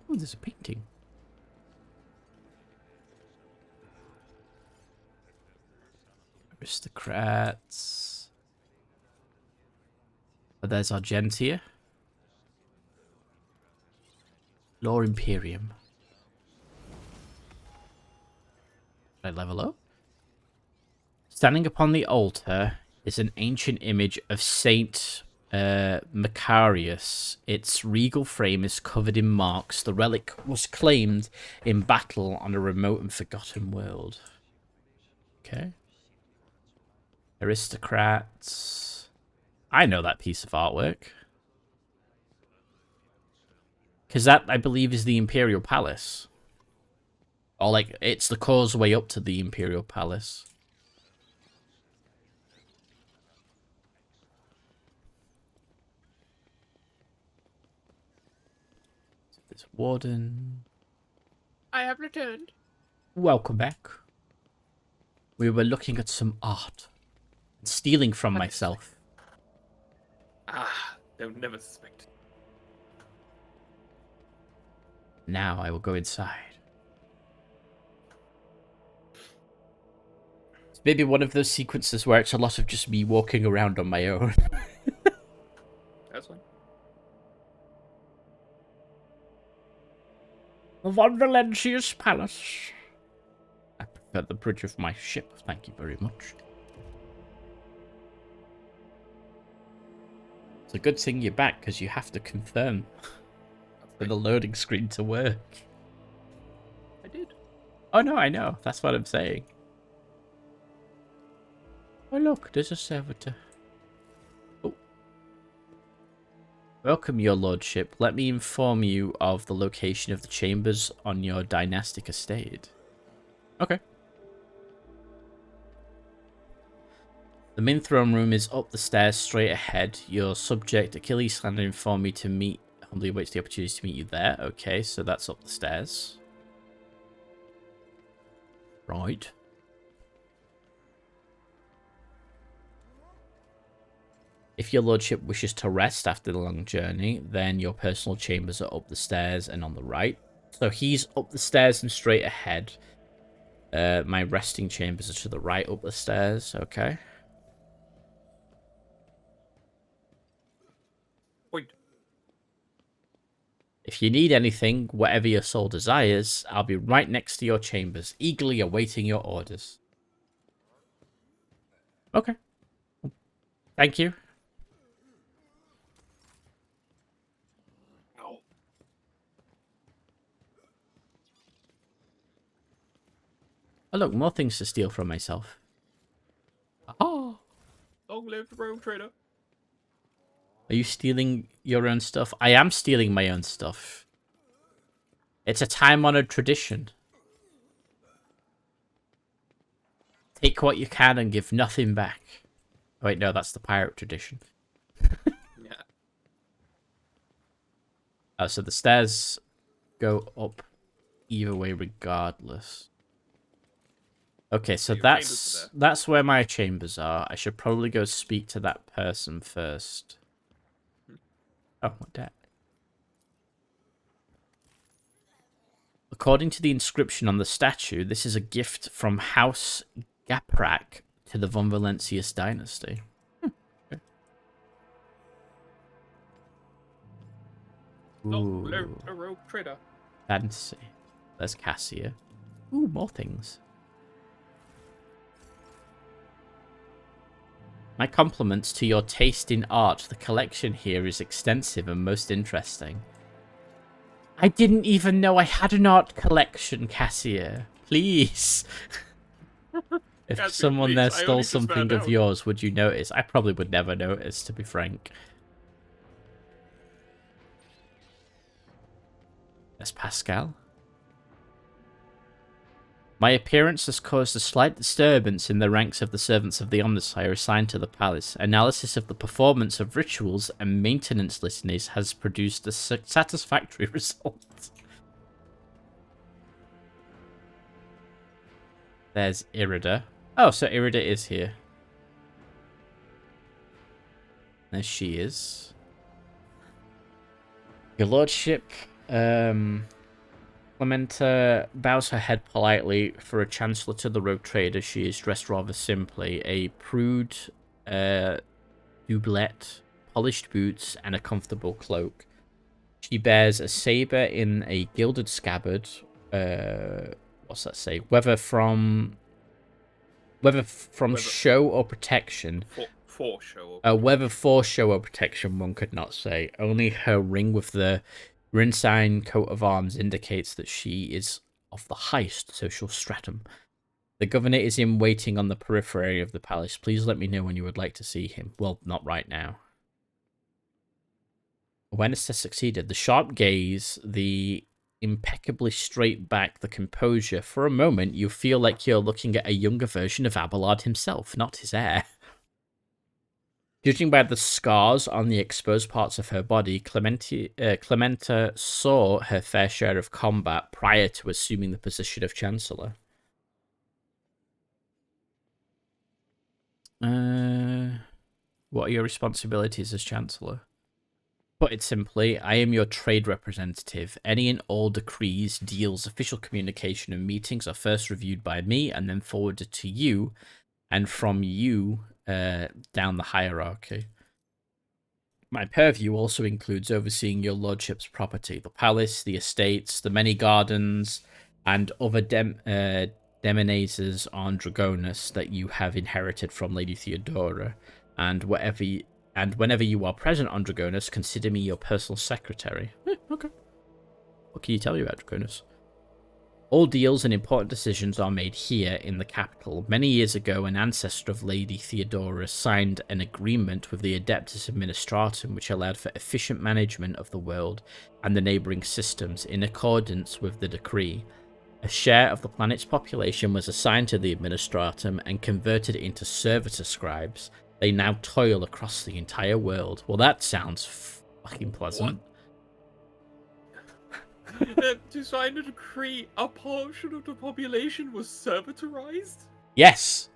Oh, there's a painting. Aristocrats. Oh, there's Argentia. Law Imperium. Did I level up? Standing upon the altar is an ancient image of Saint Macarius. Its regal frame is covered in marks. The relic was claimed in battle on a remote and forgotten world. Okay. Aristocrats. I know that piece of artwork. Because that, I believe, is the Imperial Palace. Or, like, it's the causeway up to the Imperial Palace. There's Warden. I have returned. Welcome back. We were looking at some art. And stealing from myself. Ah, they'll never suspect. Now I will go inside. It's maybe one of those sequences where it's a lot of just me walking around on my own. That's fine. The Von Valentius Palace. I prefer the bridge of my ship, thank you very much. It's a good thing you're back, because you have to confirm for the loading screen to work. I did. Oh no, I know. That's what I'm saying. Oh look, there's a servitor. Oh. Welcome, your lordship. Let me inform you of the location of the chambers on your dynastic estate. Okay. The main throne room is up the stairs straight ahead. Your subject, Achilles, Slander, informed me to meet. Humbly awaits the opportunity to meet you there. Okay, so that's up the stairs. Right. If your lordship wishes to rest after the long journey, then your personal chambers are up the stairs and on the right. So he's up the stairs and straight ahead. My resting chambers are to the right up the stairs. Okay. Point. If you need anything, whatever your soul desires, I'll be right next to your chambers, eagerly awaiting your orders. Okay. Thank you. Ow. Oh look, more things to steal from myself. Oh. Long live the rogue trader. Are you stealing your own stuff? I am stealing my own stuff. It's a time-honored tradition. Take what you can and give nothing back. Oh, wait, no, that's the pirate tradition. Yeah. Oh, so the stairs go up either way regardless. Okay, so Your chambers are there. that's where my chambers are. I should probably go speak to that person first. Oh, what that? According to the inscription on the statue, this is a gift from House Gaprak to the Von Valentius dynasty. Okay. Oh, a rogue trader. Fancy. There's Cassia. Ooh, more things. My compliments to your taste in art. The collection here is extensive and most interesting. I didn't even know I had an art collection, Cassia. Please. If Cassia, someone please, there I stole only just something found of out. yours, would you notice? I probably would never notice, to be frank. There's Pascal. My appearance has caused a slight disturbance in the ranks of the servants of the Omnissiah assigned to the palace. Analysis of the performance of rituals and maintenance litanies has produced a satisfactory result. There's Irida. Oh, so Irida is here. There she is. Your lordship, Clementa bows her head politely for a chancellor to the rogue trader. She is dressed rather simply. A prude doublet, polished boots, and a comfortable cloak. She bears a saber in a gilded scabbard. What's that say? Whether from show or protection. For show. Whether for show or protection, one could not say. Only her ring with the Rinsign coat of arms indicates that she is of the highest social stratum. The governor is in waiting on the periphery of the palace. Please let me know when you would like to see him. Well, not right now. Awareness has succeeded. The sharp gaze, the impeccably straight back, the composure. For a moment, you feel like you're looking at a younger version of Abelard himself, not his heir. Judging by the scars on the exposed parts of her body, Clementa saw her fair share of combat prior to assuming the position of Chancellor. What are your responsibilities as Chancellor? Put it simply, I am your trade representative. Any and all decrees, deals, official communication, and meetings are first reviewed by me and then forwarded to you, and from you down the hierarchy. My purview also includes overseeing your lordship's property, the palace, the estates, the many gardens, and other demonazes on Dragonus that you have inherited from Lady Theodora. And whenever you are present on Dragonus, consider me your personal secretary. Okay. What can you tell me about Dragonus? All deals and important decisions are made here in the capital. Many years ago, an ancestor of Lady Theodora signed an agreement with the Adeptus Administratum which allowed for efficient management of the world and the neighbouring systems in accordance with the decree. A share of the planet's population was assigned to the Administratum and converted into servitor scribes. They now toil across the entire world. Well, that sounds fucking pleasant. What? To sign a decree, a portion of the population was servitorized? Yes,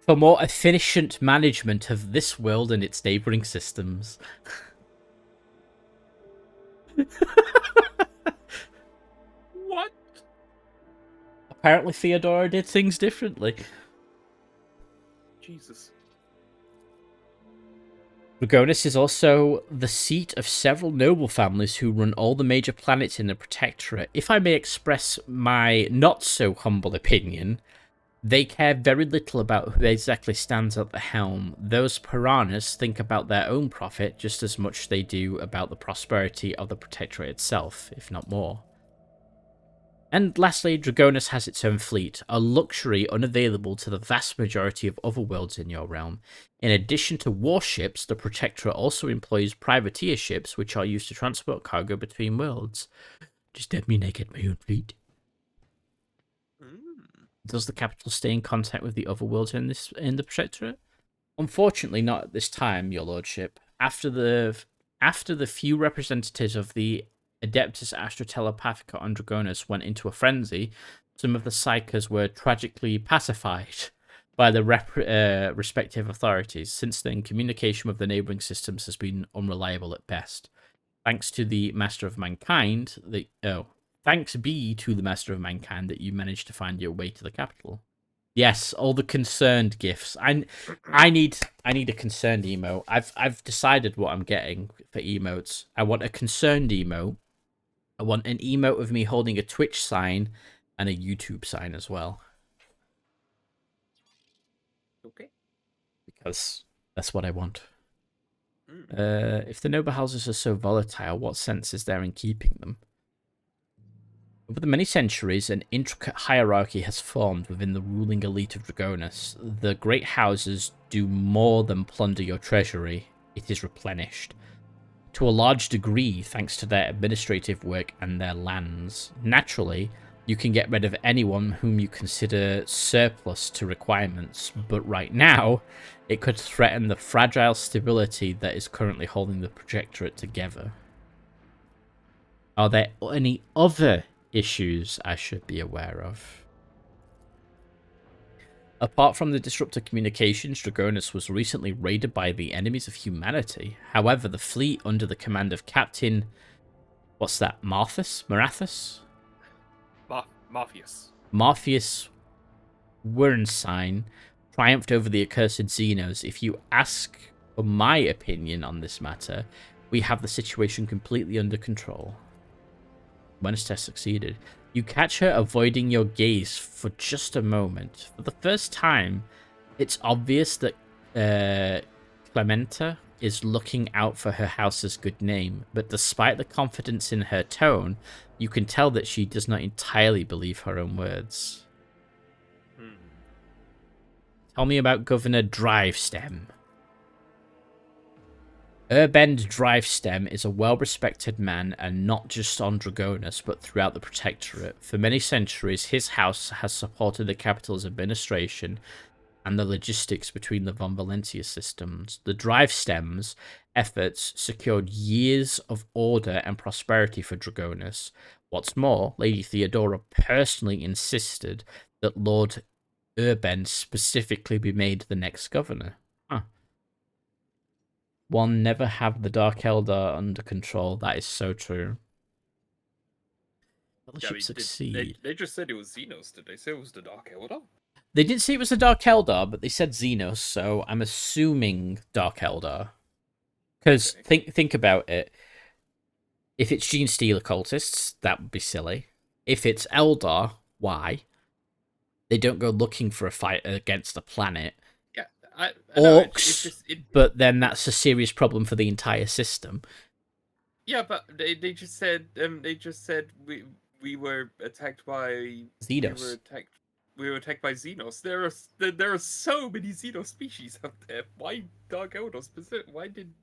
for more efficient management of this world and its neighbouring systems. What? Apparently Theodora did things differently. Jesus. Dragonus is also the seat of several noble families who run all the major planets in the Protectorate. If I may express my not-so-humble opinion, they care very little about who exactly stands at the helm. Those piranhas think about their own profit just as much as they do about the prosperity of the Protectorate itself, if not more. And lastly, Dragonus has its own fleet, a luxury unavailable to the vast majority of other worlds in your realm. In addition to warships, the Protectorate also employs privateer ships, which are used to transport cargo between worlds. Just let me get my own fleet. Does the capital stay in contact with the other worlds in the Protectorate? Unfortunately, not at this time, your lordship. After the few representatives of the Adeptus Astra Telepathica on Dragonus went into a frenzy, some of the Psychers were tragically pacified by the respective authorities. Since then, communication with the neighbouring systems has been unreliable at best. Thanks to the Master of Mankind, thanks be to the Master of Mankind that you managed to find your way to the capital. Yes, all the concerned gifs. I need a concerned emote. I've decided what I'm getting for emotes. I want a concerned emote. I want an emote of me holding a Twitch sign and a YouTube sign as well. Okay. Because that's what I want. Mm. If the noble houses are so volatile, what sense is there in keeping them? Over the many centuries, an intricate hierarchy has formed within the ruling elite of Dragonus. The great houses do more than plunder your treasury, it is replenished. To a large degree, thanks to their administrative work and their lands. Naturally, you can get rid of anyone whom you consider surplus to requirements, but right now, it could threaten the fragile stability that is currently holding the Protectorate together. Are there any other issues I should be aware of? Apart from the disrupted communications, Dragonus was recently raided by the enemies of humanity. However, the fleet under the command of Captain... What's that? Marathus? Morpheus. Morpheus Wernstein triumphed over the accursed Xenos. If you ask for my opinion on this matter, we have the situation completely under control. Wednesday succeeded. You catch her avoiding your gaze for just a moment. For the first time, it's obvious that Clementa is looking out for her house's good name, but despite the confidence in her tone, you can tell that she does not entirely believe her own words. Tell me about Governor Drivestem. Urbend Drivestem is a well-respected man, and not just on Dragonus, but throughout the Protectorate. For many centuries, his house has supported the capital's administration and the logistics between the Von Valentia systems. The Drivestem's efforts secured years of order and prosperity for Dragonus. What's more, Lady Theodora personally insisted that Lord Urbend specifically be made the next governor. One never have the Dark Eldar under control. That is so true. Fellowship succeed. They just said it was Xenos. Did they say it was the Dark Eldar? They didn't say it was the Dark Eldar, but they said Xenos, so I'm assuming Dark Eldar. Because think about it. If it's Gene Stealer cultists, that would be silly. If it's Eldar, why? They don't go looking for a fight against a planet. I Orcs, but then that's a serious problem for the entire system. Yeah, but they just said we were attacked by Xenos. We were attacked by Xenos. There are so many Xenos species out there. Why Dark Eldar specific? Why did...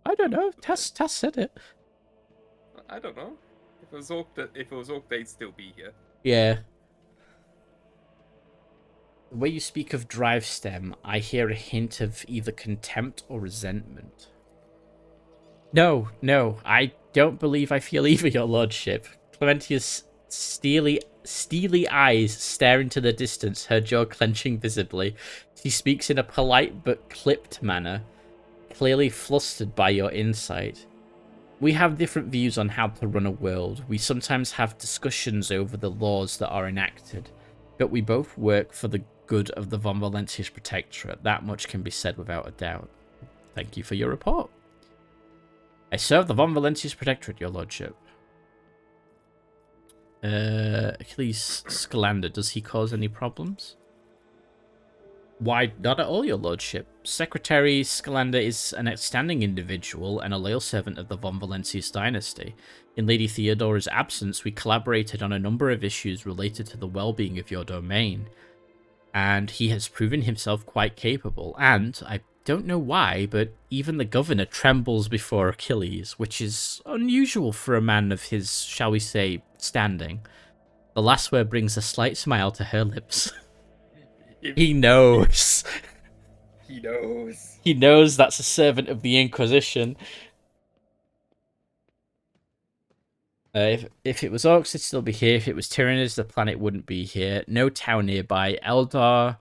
I don't know. Tass said it. I don't know. If it was Orc, they'd still be here. Yeah. The way you speak of Drivestem, I hear a hint of either contempt or resentment. No, I don't believe I feel either, your lordship. Clementia's steely eyes stare into the distance, her jaw clenching visibly. She speaks in a polite but clipped manner, clearly flustered by your insight. We have different views on how to run a world. We sometimes have discussions over the laws that are enacted, but we both work for the good of the Von Valentia's Protectorate. That much can be said without a doubt. Thank you for your report. I serve the Von Valentia's Protectorate, your lordship. Achilles Scalander, does he cause any problems? Why, not at all, your lordship. Secretary Scalander is an outstanding individual and a loyal servant of the Von Valentia's dynasty. In Lady Theodora's absence, we collaborated on a number of issues related to the well-being of your domain. And he has proven himself quite capable, and I don't know why, but even the governor trembles before Achilles, which is unusual for a man of his, shall we say, standing. The last word brings a slight smile to her lips. He knows. He knows. He knows that's a servant of the Inquisition. If it was Orcs, it'd still be here. If it was Tyrannus, the planet wouldn't be here. No town nearby. Eldar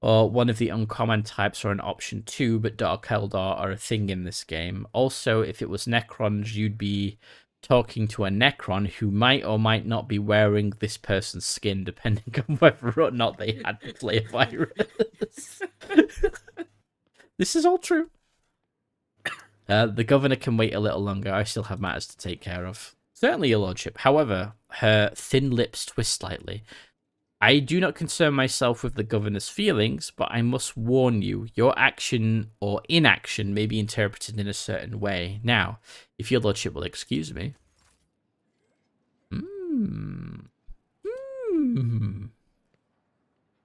or one of the uncommon types are an option too, but Dark Eldar are a thing in this game. Also, if it was Necrons, you'd be talking to a Necron who might or might not be wearing this person's skin, depending on whether or not they had the flare virus. This is all true. The governor can wait a little longer. I still have matters to take care of. Certainly, your lordship. However, her thin lips twist slightly. I do not concern myself with the governor's feelings, but I must warn you, your action or inaction may be interpreted in a certain way. Now, if your lordship will excuse me.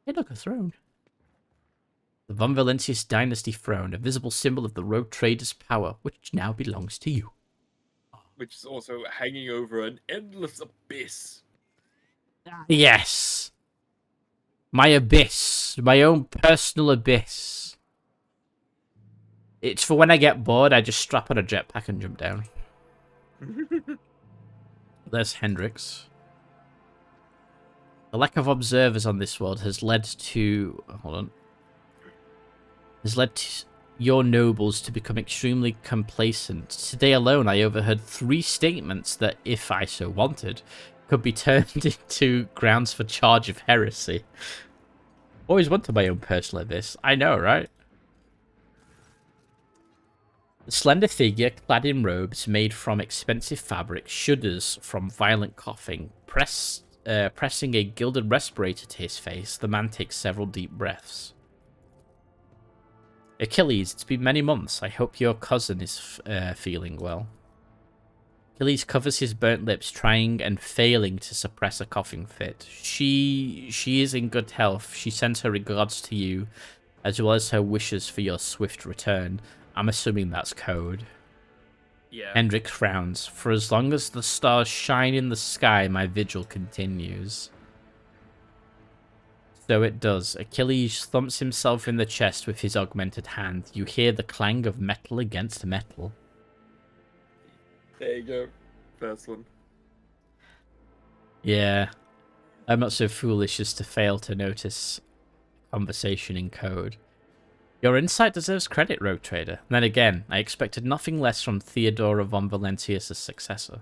Hey, look, a throne. The Von Valentius dynasty throne, a visible symbol of the rogue trader's power, which now belongs to you. Which is also hanging over an endless abyss. Yes. My abyss. My own personal abyss. It's for when I get bored, I just strap on a jetpack and jump down. There's Hendrix. The lack of observers on this world has led to... Hold on. Has led to your nobles to become extremely complacent. Today alone, I overheard 3 statements that, if I so wanted, could be turned into grounds for charge of heresy. Always wanted my own personal abyss. I know, right? The slender figure, clad in robes made from expensive fabric, shudders from violent coughing. Pressing a gilded respirator to his face, the man takes several deep breaths. Achilles, it's been many months. I hope your cousin is feeling well. Achilles covers his burnt lips, trying and failing to suppress a coughing fit. She is in good health. She sends her regards to you, as well as her wishes for your swift return. I'm assuming that's code. Yeah. Hendrik frowns. For as long as the stars shine in the sky, my vigil continues. So it does. Achilles thumps himself in the chest with his augmented hand. You hear the clang of metal against metal. There you go. First one. Yeah. I'm not so foolish as to fail to notice conversation in code. Your insight deserves credit, Rogue Trader. Then again, I expected nothing less from Theodora von Valentius' successor.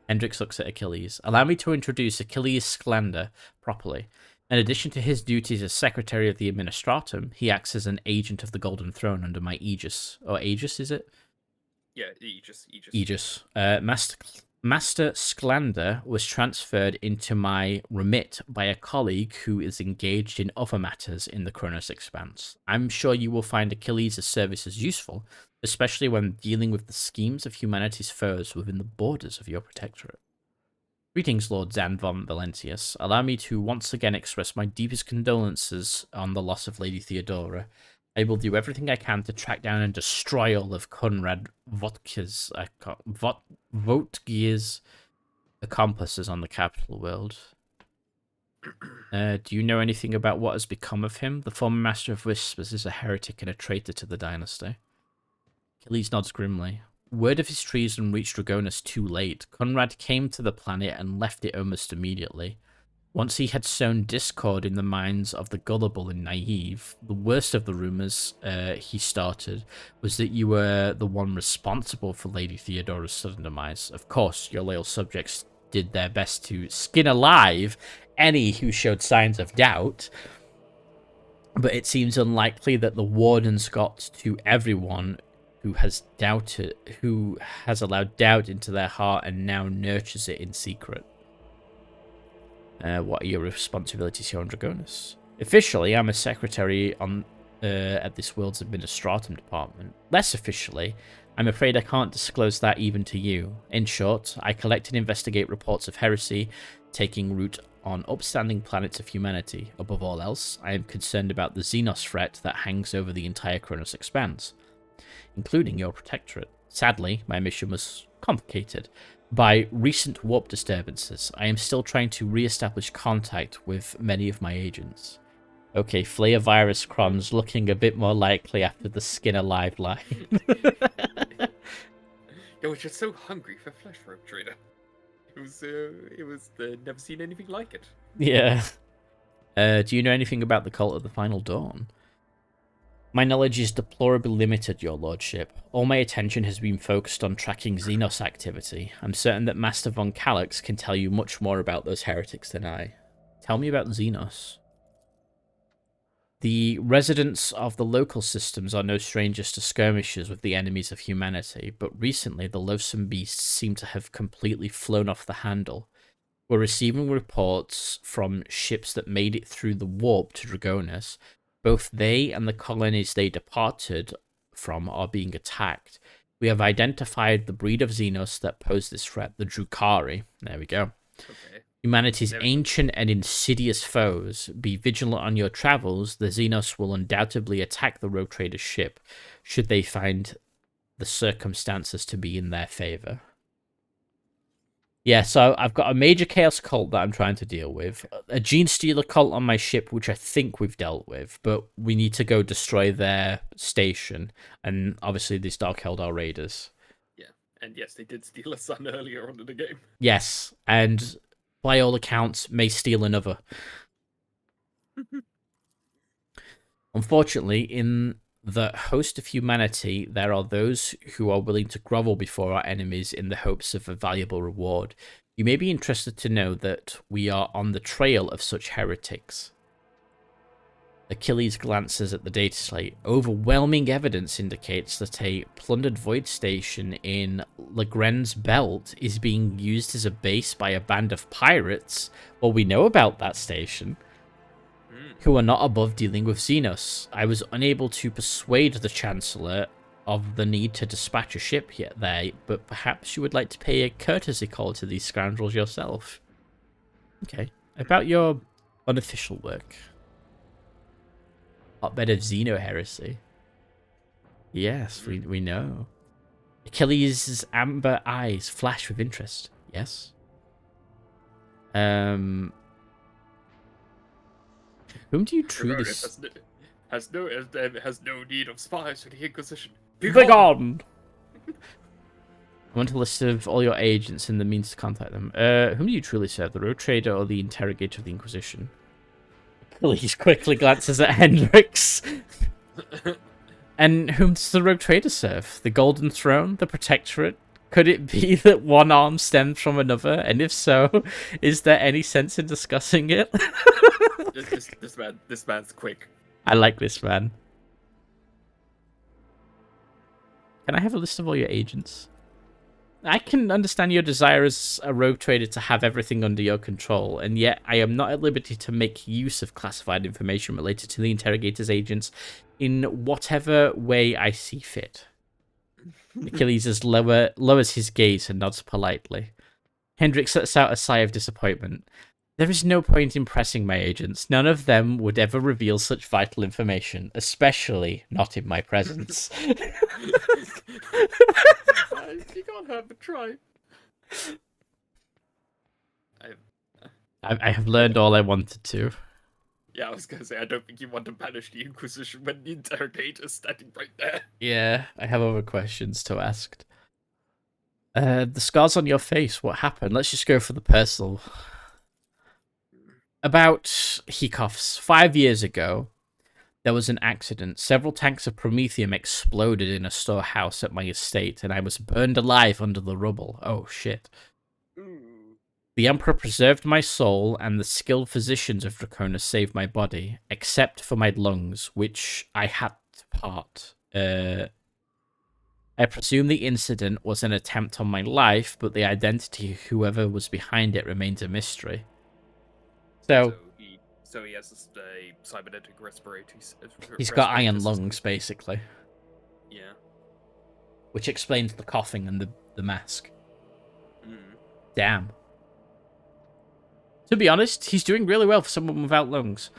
Hendrix looks at Achilles. Allow me to introduce Achilles Sclander properly. In addition to his duties as Secretary of the Administratum, he acts as an agent of the Golden Throne under my aegis. Or aegis, is it? Yeah, Aegis. Aegis. Master Sclander was transferred into my remit by a colleague who is engaged in other matters in the Kronos Expanse. I'm sure you will find Achilles' services useful, especially when dealing with the schemes of humanity's foes within the borders of your protectorate. Greetings, Lord Zan von Valentius. Allow me to once again express my deepest condolences on the loss of Lady Theodora. I will do everything I can to track down and destroy all of Conrad Votke's accomplices on the capital world. Do you know anything about what has become of him? The former Master of Whispers is a heretic and a traitor to the dynasty. Achilles nods grimly. Word of his treason reached Dragonus too late. Conrad came to the planet and left it almost immediately. Once he had sown discord in the minds of the gullible and naive, the worst of the rumors he started was that you were the one responsible for Lady Theodora's sudden demise. Of course, your loyal subjects did their best to skin alive any who showed signs of doubt, but it seems unlikely that the Wardens got to everyone who has allowed doubt into their heart and now nurtures it in secret. What are your responsibilities here on Dragonus? Officially, I'm a secretary at this world's administratum department. Less officially, I'm afraid I can't disclose that even to you. In short, I collect and investigate reports of heresy taking root on upstanding planets of humanity. Above all else, I am concerned about the Xenos threat that hangs over the entire Kronos Expanse, including your protectorate. Sadly, my mission was complicated by recent warp disturbances. I am still trying to re-establish contact with many of my agents. Okay, Flare Virus Cron's looking a bit more likely after the skin alive line. I was just so hungry for flesh, Rogue Trader. It was never seen anything like it. Yeah. Do you know anything about the Cult of the Final Dawn? My knowledge is deplorably limited, your lordship. All my attention has been focused on tracking Xenos activity. I'm certain that Master von Calyx can tell you much more about those heretics than I. Tell me about Xenos. The residents of the local systems are no strangers to skirmishes with the enemies of humanity, but recently the loathsome beasts seem to have completely flown off the handle. We're receiving reports from ships that made it through the warp to Dragonis. Both they and the colonies they departed from are being attacked. We have identified the breed of Xenos that pose this threat, the Drukari. There we go. Okay. Humanity's ancient and insidious foes. Be vigilant on your travels. The Xenos will undoubtedly attack the Rogue Trader's ship, should they find the circumstances to be in their favor. Yeah, so I've got a major Chaos cult that I'm trying to deal with. A Gene Stealer cult on my ship, which I think we've dealt with, but we need to go destroy their station. And obviously these Dark Eldar raiders. Yeah, and yes, they did steal a son earlier on in the game. Yes, and by all accounts, may steal another. Unfortunately, in the host of humanity, there are those who are willing to grovel before our enemies in the hopes of a valuable reward. You may be interested to know that we are on the trail of such heretics. Achilles glances at the data slate. Overwhelming evidence indicates that a plundered void station in Legren's Belt is being used as a base by a band of pirates. Well, we know about that station. Who are not above dealing with Xenos. I was unable to persuade the Chancellor of the need to dispatch a ship yet there, but perhaps you would like to pay a courtesy call to these scoundrels yourself. Okay. About your unofficial work. Hotbed of Xeno heresy. Yes, we know. Achilles' amber eyes flash with interest. Yes. Whom do you truly... Has no need of spies for the Inquisition. Begone! I want a list of all your agents and the means to contact them. Whom do you truly serve? The Road Trader or the Interrogator of the Inquisition? Achilles quickly glances at Hendrix. And whom does the Rogue Trader serve? The Golden Throne? The Protectorate? Could it be that one arm stems from another? And if so, is there any sense in discussing it? This man's quick. I like this man. Can I have a list of all your agents? I can understand your desire as a rogue trader to have everything under your control, and yet I am not at liberty to make use of classified information related to the interrogator's agents in whatever way I see fit. Achilles lowers his gaze and nods politely. Hendrik lets out a sigh of disappointment. There is no point in pressing my agents. None of them would ever reveal such vital information, especially not in my presence. You can't have a try. I have learned all I wanted to. Yeah, I was going to say, I don't think you want to banish the Inquisition when the interrogator's standing right there. Yeah, I have other questions to ask. The scars on your face, what happened? Let's just go for the personal. About, he coughs, 5 years ago, there was an accident. Several tanks of promethium exploded in a storehouse at my estate, and I was burned alive under the rubble. Oh, shit. The Emperor preserved my soul, and the skilled physicians of Draconis saved my body, except for my lungs, which I had to part. I presume the incident was an attempt on my life, but the identity of whoever was behind it remains a mystery. So he has a cybernetic respiratory. He's got iron lungs, basically. Yeah. Which explains the coughing and the mask. Damn. To be honest, he's doing really well for someone without lungs.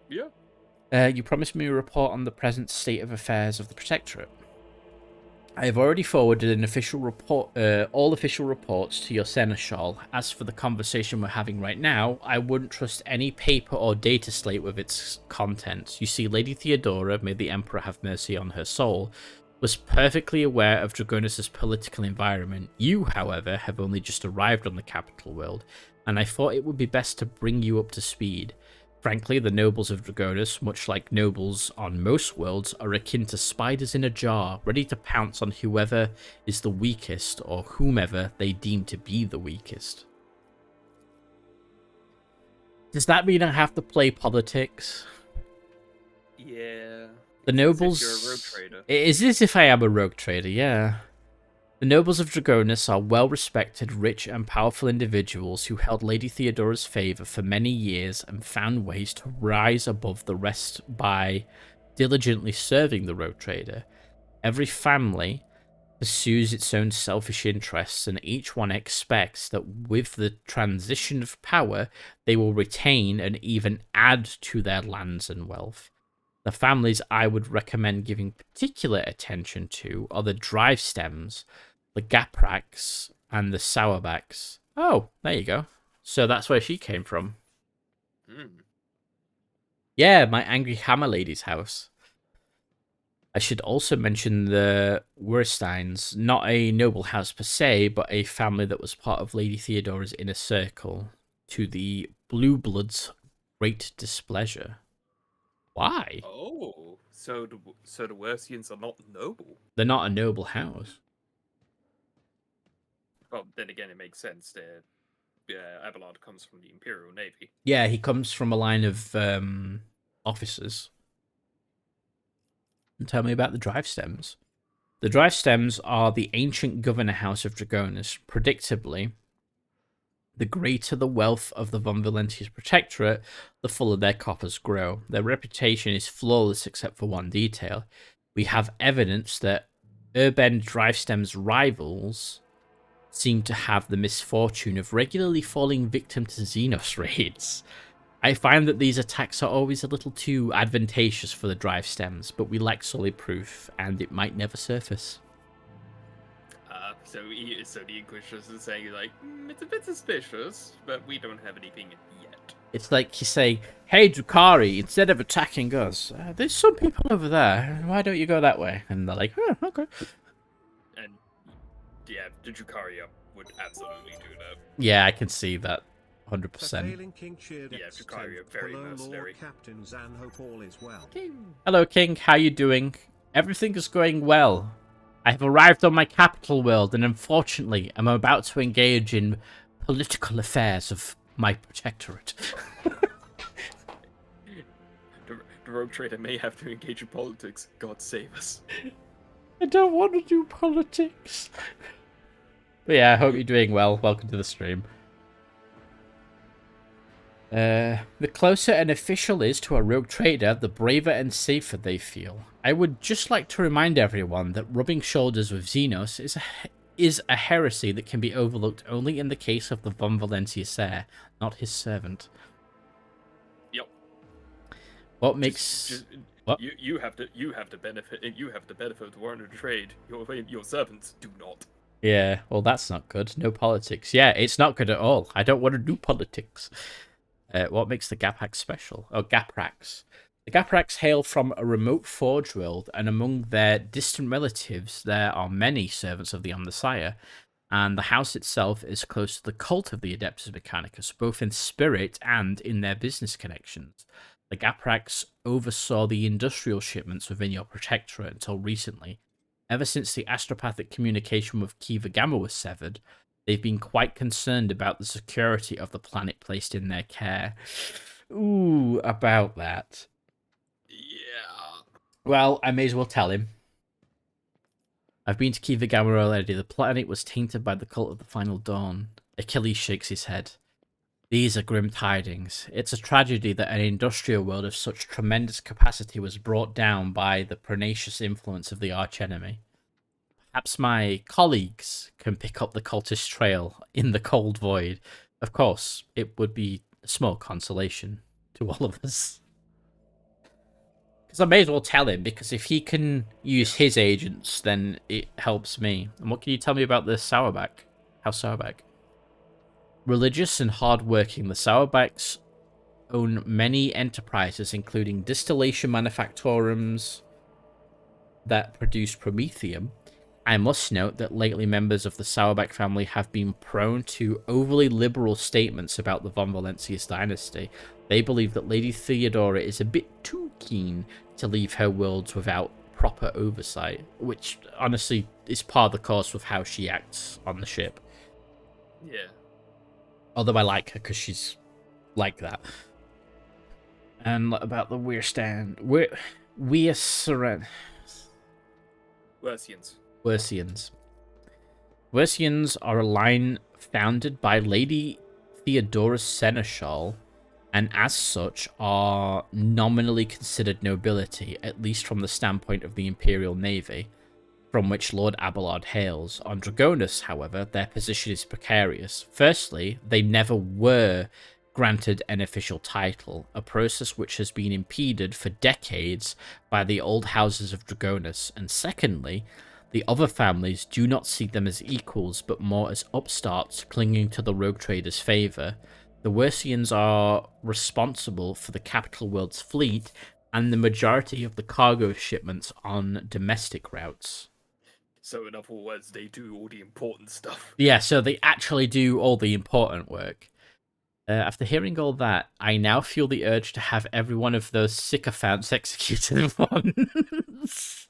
Yeah. You promised me a report on the present state of affairs of the Protectorate. I have already forwarded an official report, all official reports to your Seneschal. As for the conversation we're having right now, I wouldn't trust any paper or data slate with its contents. You see, Lady Theodora, may the Emperor have mercy on her soul, was perfectly aware of Dragonis' political environment. You, however, have only just arrived on the capital world, and I thought it would be best to bring you up to speed. Frankly, the nobles of Dragonus, much like nobles on most worlds, are akin to spiders in a jar, ready to pounce on whoever is the weakest or whomever they deem to be the weakest. Does that mean I have to play politics? Yeah. The nobles... If you're a rogue trader. It is as if I am a rogue trader, yeah. The nobles of Dragonus are well-respected, rich, and powerful individuals who held Lady Theodora's favour for many years and found ways to rise above the rest by diligently serving the rogue trader. Every family pursues its own selfish interests, and each one expects that with the transition of power, they will retain and even add to their lands and wealth. The families I would recommend giving particular attention to are the drive stems, the Gapraks, and the Sourbacks. Oh, there you go. So that's where she came from. Yeah, my Angry Hammer Lady's house. I should also mention the Wersteins, not a noble house per se, but a family that was part of Lady Theodora's inner circle, to the Blue Blood's great displeasure. Why? Oh, so the Wersians are not noble. They're not a noble house. Well, then again, it makes sense. Abelard comes from the Imperial Navy. Yeah, he comes from a line of officers. And tell me about the drive stems. The drive stems are the ancient governor house of Dragonus. Predictably, the greater the wealth of the Von Valentius Protectorate, the fuller their coffers grow. Their reputation is flawless except for one detail. We have evidence that Urban drive stems rivals seem to have the misfortune of regularly falling victim to Xenos raids. I find that these attacks are always a little too advantageous for the drive stems, but we lack solid proof, and it might never surface. So the Inquisitors are saying, like, it's a bit suspicious, but we don't have anything yet. It's like you say, hey, Drukhari, instead of attacking us, there's some people over there. Why don't you go that way? And they're like, oh, okay. And, yeah, the Drukhari would absolutely do that. Yeah, I can see that. 100%. Yeah, Drukhari are very mercenary. Hello, King. How you doing? Everything is going well. I have arrived on my capital world, and unfortunately, I'm about to engage in political affairs of my protectorate. The rogue trader may have to engage in politics. God save us. I don't want to do politics. But yeah, I hope you're doing well. Welcome to the stream. The closer an official is to a rogue trader, the braver and safer they feel. I would just like to remind everyone that rubbing shoulders with Xenos is a heresy that can be overlooked only in the case of the Von Valentius heir, not his servant. Yep. What makes what? You have to benefit of the warrant of trade. Your servants do not. Yeah, well that's not good. No politics. Yeah, it's not good at all. I don't want to do politics. What makes the Gapraks special? Oh, Gapraks. The Gapraks hail from a remote forge world, and among their distant relatives, there are many servants of the Omnissiah, and the house itself is close to the cult of the Adeptus Mechanicus, both in spirit and in their business connections. The Gapraks oversaw the industrial shipments within your protectorate until recently. Ever since the astropathic communication with Kiva Gamma was severed, they've been quite concerned about the security of the planet placed in their care. Ooh, about that. Yeah. Well, I may as well tell him. I've been to Kiva Gamma already. The planet was tainted by the cult of the Final Dawn. Achilles shakes his head. These are grim tidings. It's a tragedy that an industrial world of such tremendous capacity was brought down by the pernicious influence of the archenemy. Perhaps my colleagues can pick up the cultist trail in the cold void. Of course, it would be a small consolation to all of us. Because I may as well tell him, because if he can use his agents, then it helps me. And what can you tell me about the Sourback? House Sourback? Religious and hard-working, the Sourbacks own many enterprises, including distillation manufactorums that produce promethium. I must note that lately members of the Sourback family have been prone to overly liberal statements about the Von Valentius dynasty. They believe that Lady Theodora is a bit too keen to leave her worlds without proper oversight, which honestly is par of the course with how she acts on the ship. Yeah. Although I like her because she's like that. And about the Wersians. Wersians are a line founded by Lady Theodora's seneschal, and as such are nominally considered nobility, at least from the standpoint of the Imperial Navy, from which Lord Abelard hails. On Dragonus, however, their position is precarious. Firstly, they never were granted an official title, a process which has been impeded for decades by the old houses of Dragonus, and secondly, the other families do not see them as equals, but more as upstarts clinging to the rogue traders' favour. The Wersians are responsible for the capital world's fleet and the majority of the cargo shipments on domestic routes. So in other words, they do all the important stuff. Yeah, so they actually do all the important work. After hearing all that, I now feel the urge to have every one of those sycophants executed at once.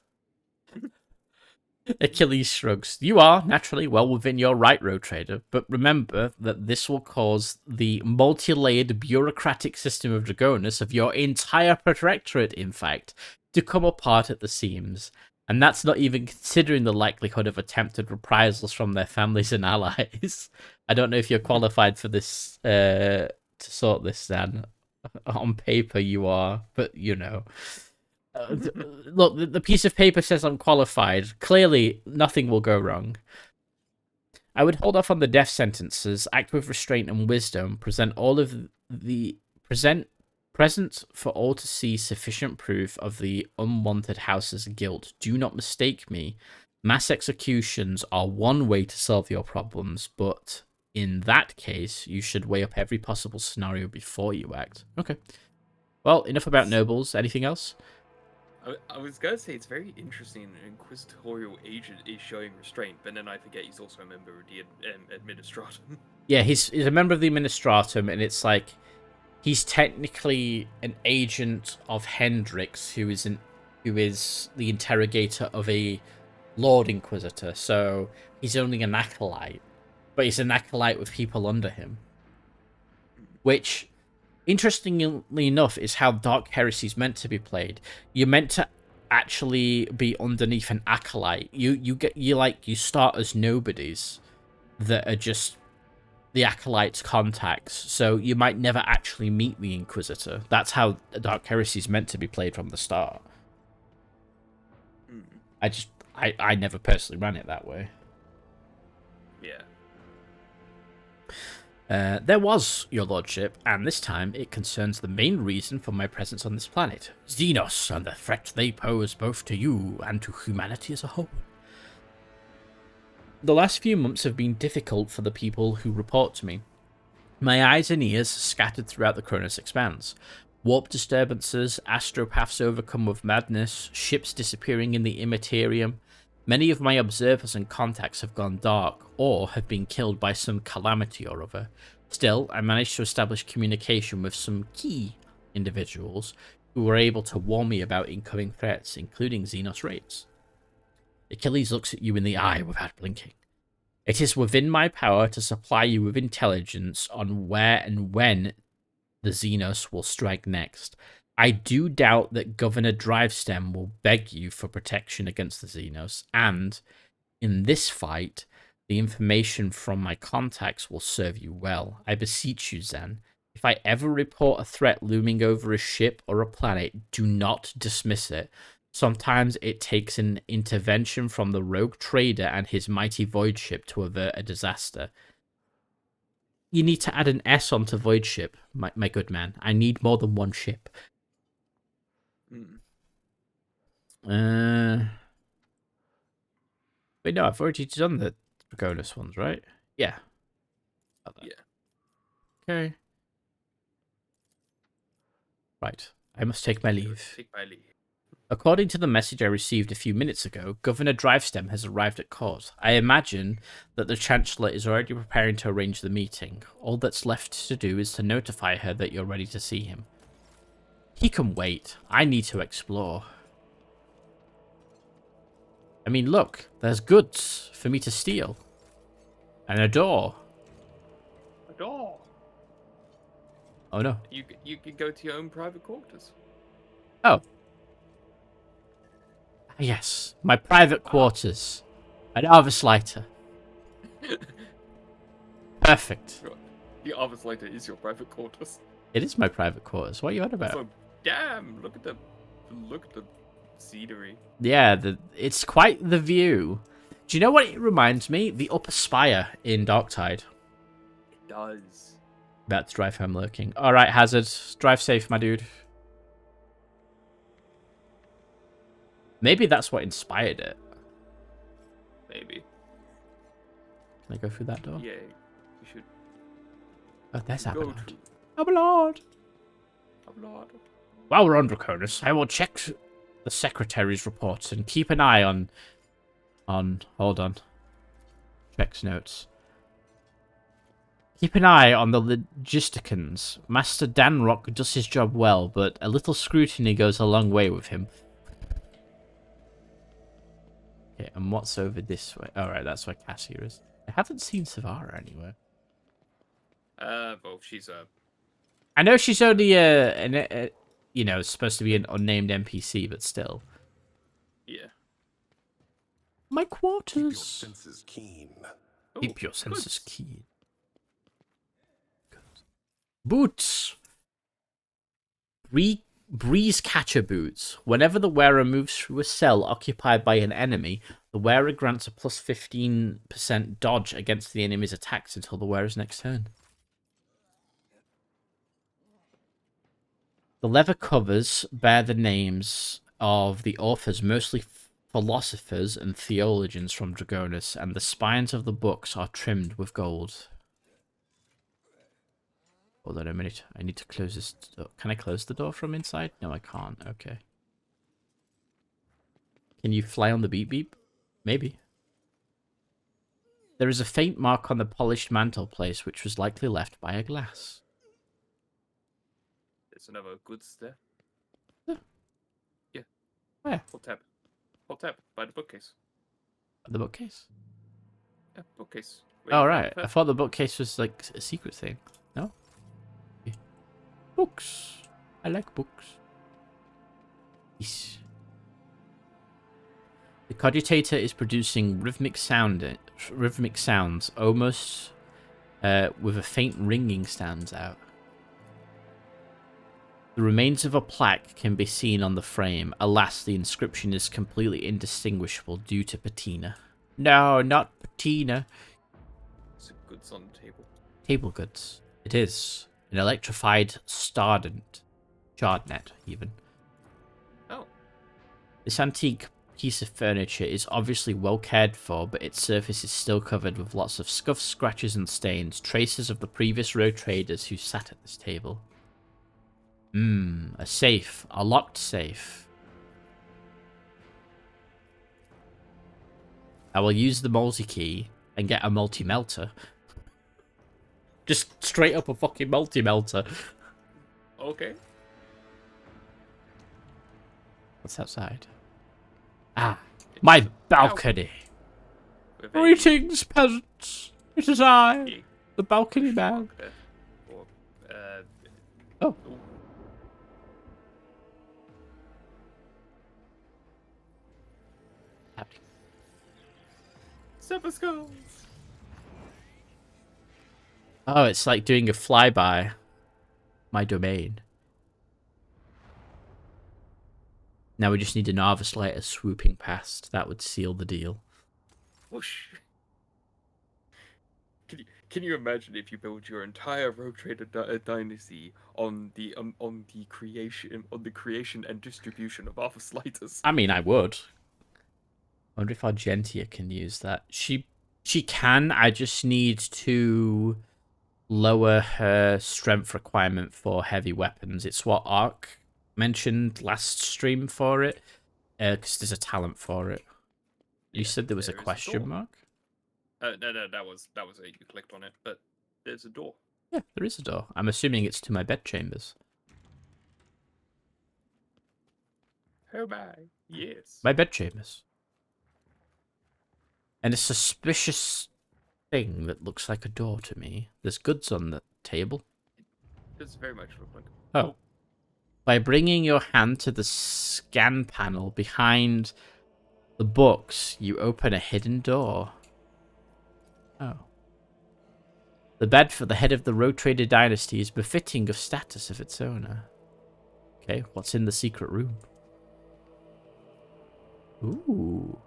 Achilles shrugs. You are, naturally, well within your right, Road Trader, but remember that this will cause the multi-layered bureaucratic system of Dragonus, of your entire protectorate, in fact, to come apart at the seams. And that's not even considering the likelihood of attempted reprisals from their families and allies. I don't know if you're qualified for this, to sort this, Dan. On paper, you are, but you know. Look, the piece of paper says I'm qualified. Clearly, nothing will go wrong. I would hold off on the death sentences, act with restraint and wisdom, present for all to see sufficient proof of the unwanted house's guilt. Do not mistake me. Mass executions are one way to solve your problems, but in that case, you should weigh up every possible scenario before you act. Okay. Well, enough about nobles. Anything else? I was gonna say it's very interesting. An inquisitorial agent is showing restraint, but then I forget he's also a member of the administratum. Yeah, he's a member of the administratum, and it's like he's technically an agent of Hendrix, who is the interrogator of a Lord Inquisitor. So he's only an acolyte, but he's an acolyte with people under him, which, interestingly enough, is how Dark Heresy is meant to be played. You're meant to actually be underneath an acolyte. You start as nobodies that are just the acolyte's contacts, so you might never actually meet the Inquisitor. That's how Dark Heresy is meant to be played from the start. I never personally ran it that way. Yeah. There was, your lordship, and this time it concerns the main reason for my presence on this planet. Xenos and the threat they pose both to you and to humanity as a whole. The last few months have been difficult for the people who report to me. My eyes and ears scattered throughout the Cronus expanse. Warp disturbances, astropaths overcome with madness, ships disappearing in the immaterium. Many of my observers and contacts have gone dark, or have been killed by some calamity or other. Still, I managed to establish communication with some key individuals who were able to warn me about incoming threats, including Xenos raids. Achilles looks at you in the eye without blinking. It is within my power to supply you with intelligence on where and when the Xenos will strike next. I do doubt that Governor Drivestem will beg you for protection against the Xenos, and in this fight, the information from my contacts will serve you well. I beseech you, Zen, if I ever report a threat looming over a ship or a planet, do not dismiss it. Sometimes it takes an intervention from the rogue trader and his mighty void ship to avert a disaster. You need to add an S onto void ship, my good man. I need more than one ship. Wait, no, I've already done the Falconos ones, right? Yeah. Yeah. Okay. Right. I must take my leave. Take my leave. According to the message I received a few minutes ago, Governor Drivestem has arrived at court. I imagine that the Chancellor is already preparing to arrange the meeting. All that's left to do is to notify her that you're ready to see him. He can wait. I need to explore. I mean, look, there's goods for me to steal. And a door. A door. Oh no. You can go to your own private quarters. Oh. Yes, my private quarters. An harvest lighter. Perfect. The harvest lighter is your private quarters. It is my private quarters. What are you on about? So, damn! Look at the scenery. Yeah, it's quite the view. Do you know what it reminds me? The upper spire in Darktide. It does. About to drive home lurking. Alright, Hazard. Drive safe, my dude. Maybe that's what inspired it. Maybe. Can I go through that door? Yeah, you should. Oh, there's Go Abelard. to Abelard! Abelard. While we're on Draconis, I will check the secretary's reports and keep an eye on... Hold on. Checks notes. Keep an eye on the logisticans. Master Danrock does his job well, but a little scrutiny goes a long way with him. Okay, and what's over this way? Alright, that's where Cassia is. I haven't seen Savara anywhere. Well, she's I know she's only you know, supposed to be an unnamed NPC, but still. yeah. My Keep your quarters. senses keen. Keep your senses keen. Boots. Breeze catcher boots. Whenever the wearer moves through a cell occupied by an enemy, the wearer grants a plus 15% dodge against the enemy's attacks until the wearer's next turn. The leather covers bear the names of the authors, mostly philosophers and theologians from Draconis, and the spines of the books are trimmed with gold. Hold on a minute. I need to close this door. Can I close the door from inside? No, I can't. Okay. Can you fly on the beep beep? Maybe. There is a faint mark on the polished mantelpiece, which was likely left by a glass. There's another goods there. Yeah. Yeah. Where? Hold tab. Hold tab by the bookcase. The bookcase? Yeah, bookcase. Oh, right. I thought the bookcase was like a secret thing. No? Okay. Books. I like books. Yes. The cogitator is producing rhythmic sounds, almost with a faint ringing stands out. The remains of a plaque can be seen on the frame. Alas, the inscription is completely indistinguishable due to patina. No, not patina. There's goods on the table. Table goods. It is. An electrified Stardent. Shardnet, even. Oh. This antique piece of furniture is obviously well cared for, but its surface is still covered with lots of scuffs, scratches, and stains, traces of the previous road traders who sat at this table. A safe. A locked safe. I will use the multi-key and get a multi-melter. Just straight up a fucking multi-melter. Okay. What's outside? Ah, my balcony. With a Greetings, peasants. It is I, key the balcony man. marker for, Oh. Silver skulls. Oh, it's like doing a flyby. My domain. Now we just need an harvest lighter swooping past. That would seal the deal. Whoosh. Can you imagine if you build your entire Rogue Trader dynasty on the creation and distribution of harvest lighters? I mean, I would. I wonder if Argentia can use that. She can. I just need to lower her strength requirement for heavy weapons. It's what Ark mentioned last stream for it. Because there's a talent for it. You said there was a there is question door. mark? No, that was it. You clicked on it, but there's a door. Yeah, there is a door. I'm assuming it's to my bedchambers. Oh my, yes. My bedchambers. And a suspicious thing that looks like a door to me. There's goods on the table. Does very much look like. Oh. By bringing your hand to the scan panel behind the books, you open a hidden door. Oh. The bed for the head of the Road Trader dynasty is befitting of status of its owner. Okay, what's in the secret room? Ooh.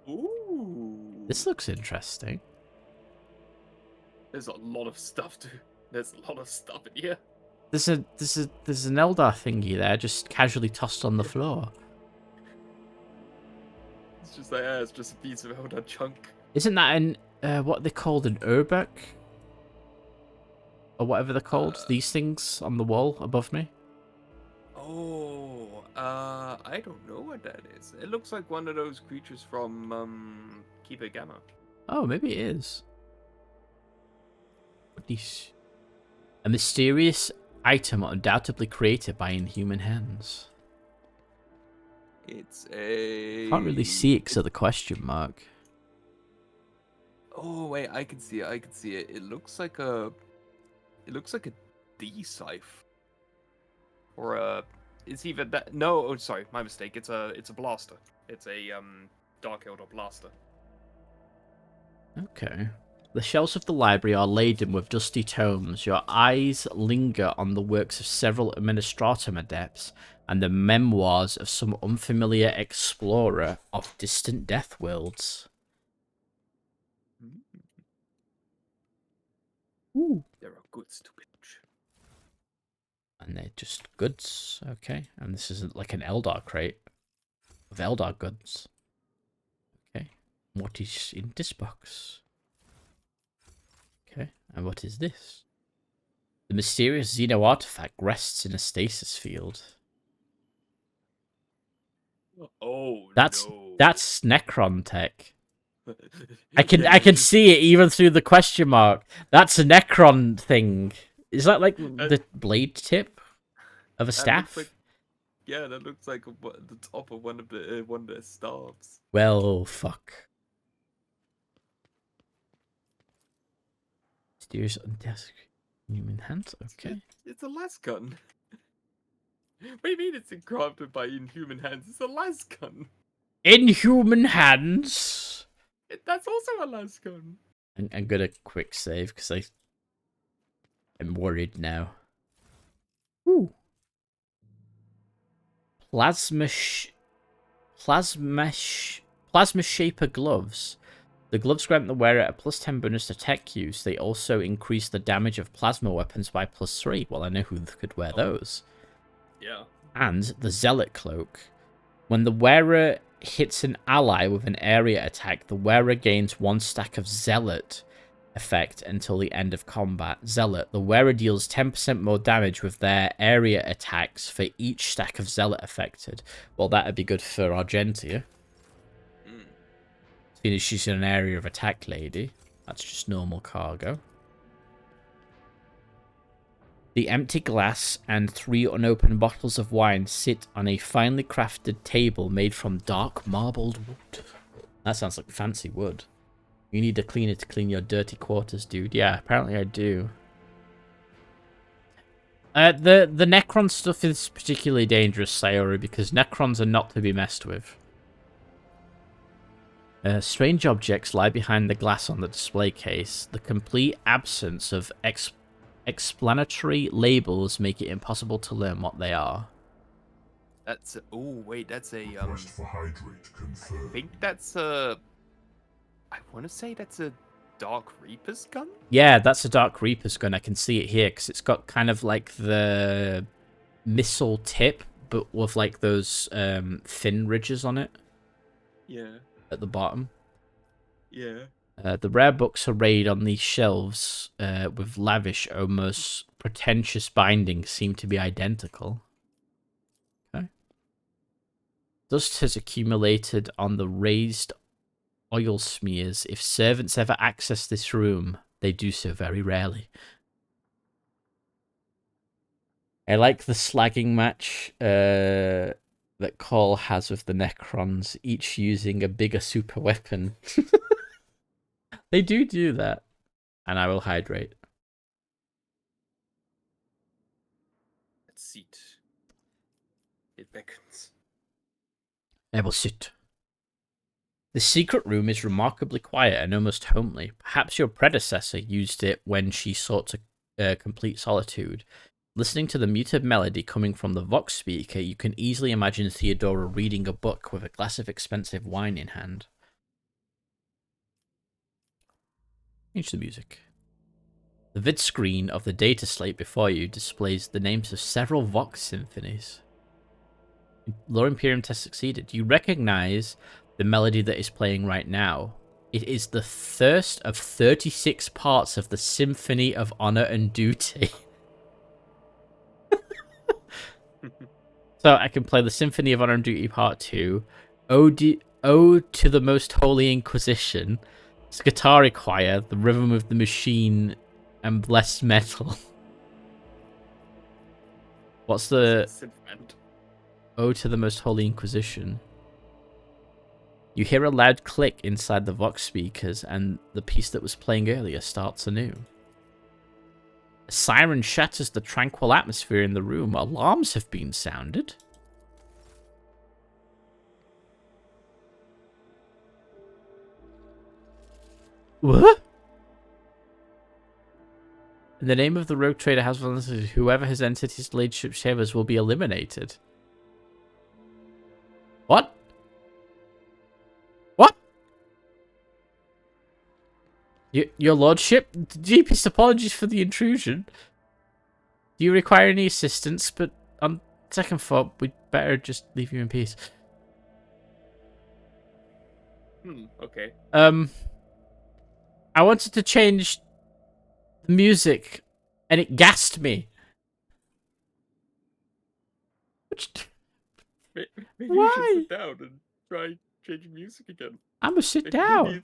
Ooh. This looks interesting. There's a lot of stuff to. There's a lot of stuff in here. There's an Eldar thingy there, just casually tossed on the floor. It's just like, it's just a piece of Eldar chunk. Isn't that an what they called an Urbek? Or whatever they're called? These things on the wall above me? Oh, I don't know what that is. It looks like one of those creatures from Kiba Gamma. Oh, maybe it is. What these? A mysterious item undoubtedly created by inhuman hands. It's a. Can't really see it because of the question mark. Oh wait, I can see it. I can see it. It looks like a. It looks like a D-scythe. Or a. It's either that. No, oh sorry, my mistake. It's a blaster. It's a Dark Eldar blaster. Okay. The shelves of the library are laden with dusty tomes. Your eyes linger on the works of several Administratum adepts and the memoirs of some unfamiliar explorer of distant death worlds. Ooh. There are goods to pitch. And they're just goods. Okay. And this isn't like an Eldar crate of Eldar goods. Okay. What is in this box? Okay, and what is this? The mysterious Xeno artifact rests in a stasis field. Oh, That's no. Necron tech. I can see it even through the question mark. That's a Necron thing. Is that like the blade tip of a staff? Yeah, that looks like the top of one of their staffs. Well, fuck. Mysterious human hands. Okay. It's a las gun. What do you mean it's crafted by inhuman hands? It's a las gun. Inhuman hands. That's also a las gun. I'm gonna quick save because I'm worried now. Ooh. Plasma shaper gloves. The gloves grant the wearer a +10 bonus to tech use. They also increase the damage of plasma weapons by +3. Well, I know who could wear those. Yeah. And the Zealot Cloak. When the wearer hits an ally with an area attack, the wearer gains 1 stack of Zealot effect until the end of combat. Zealot. The wearer deals 10% more damage with their area attacks for each stack of Zealot affected. Well, that'd be good for Argentia. Seeing as she's in an area of attack lady. That's just normal cargo. The empty glass and 3 unopened bottles of wine sit on a finely crafted table made from dark marbled wood. That sounds like fancy wood. You need a cleaner to clean your dirty quarters, dude. Yeah, apparently I do. The Necron stuff is particularly dangerous, Sayori, because Necrons are not to be messed with. Strange objects lie behind the glass on the display case. The complete absence of explanatory labels make it impossible to learn what they are. That's oh wait, that's a Request for hydrate I confirmed. think that's a. I want to say that's a Dark Reaper's gun. Yeah, that's a Dark Reaper's gun. I can see it here because it's got kind of like the missile tip, but with like those thin ridges on it. Yeah. At the bottom. Yeah. The rare books arrayed on these shelves with lavish, almost pretentious bindings seem to be identical. Okay. Dust has accumulated on the raised oil smears. If servants ever access this room, they do so very rarely. I like the slagging match that Call has with the Necrons, each using a bigger super weapon. They do that. And I will hydrate. Let's sit. It beckons. I will sit. The secret room is remarkably quiet and almost homely. Perhaps your predecessor used it when she sought to complete solitude. Listening to the muted melody coming from the Vox speaker, you can easily imagine Theodora reading a book with a glass of expensive wine in hand. Change the music. The vid screen of the data slate before you displays the names of several Vox symphonies. Lore Imperium test succeeded. You recognize the melody that is playing right now. It is the first of 36 parts of the Symphony of Honor and Duty. So I can play the Symphony of Honor and Duty Part 2, Ode to the Most Holy Inquisition, Scutari Choir, The Rhythm of the Machine, and Blessed Metal. What's the Ode to the Most Holy Inquisition? You hear a loud click inside the Vox speakers, and the piece that was playing earlier starts anew. A siren shatters the tranquil atmosphere in the room. Alarms have been sounded. What? In the name of the rogue trader has volunteered, whoever has entered his ladyship chambers will be eliminated. What? What? Your lordship, deepest apologies for the intrusion. Do you require any assistance? But on second thought, we'd better just leave you in peace. Okay. I wanted to change the music, and it gassed me. Maybe Why? you should sit down and try changing music again. I'ma sit Maybe down.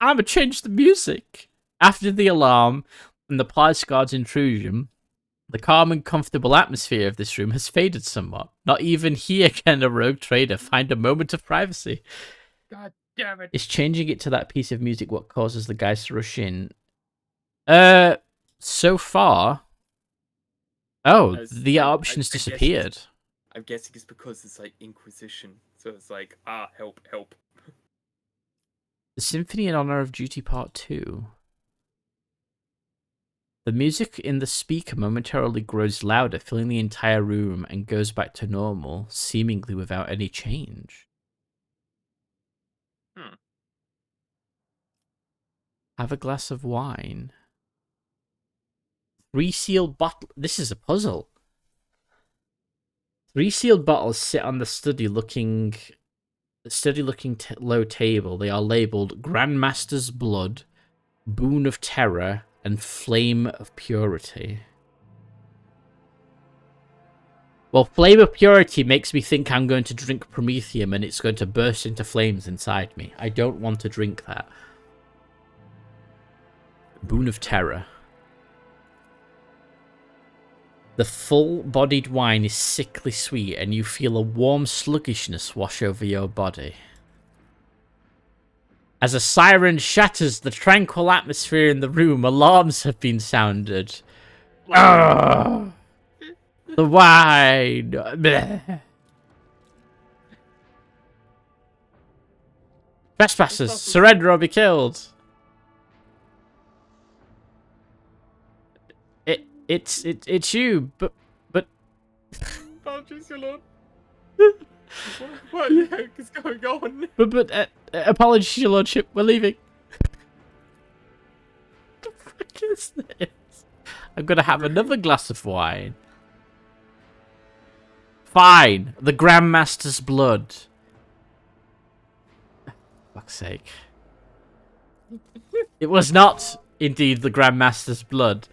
I'ma change the music. After the alarm and the Plies Guard's intrusion, the calm and comfortable atmosphere of this room has faded somewhat. Not even here can a rogue trader find a moment of privacy. God damn it. Is changing it to that piece of music what causes the guys to rush in? So far... Oh, the options disappeared. I'm guessing it's because it's like Inquisition. So it's like, help, help. The Symphony in Honor of Duty Part 2. The music in the speaker momentarily grows louder, filling the entire room, and goes back to normal, seemingly without any change. Have a glass of wine. 3 sealed bottles. This is a puzzle. 3 sealed bottles sit on the study-looking low table. They are labeled Grandmaster's Blood, Boon of Terror, and Flame of Purity. Well, Flame of Purity makes me think I'm going to drink Promethium and it's going to burst into flames inside me. I don't want to drink that. Boon of Terror. The full-bodied wine is sickly sweet, and you feel a warm sluggishness wash over your body. As a siren shatters the tranquil atmosphere in the room, alarms have been sounded. The wine! Bleh. Trespassers, surrender or be killed! It's you, but... Apologies, your lord. What the heck is going on? But apologies, your lordship, we're leaving. What the fuck is this? I'm gonna have another glass of wine. Fine, the Grandmaster's blood. Fuck's sake. It was not, indeed, the Grandmaster's blood.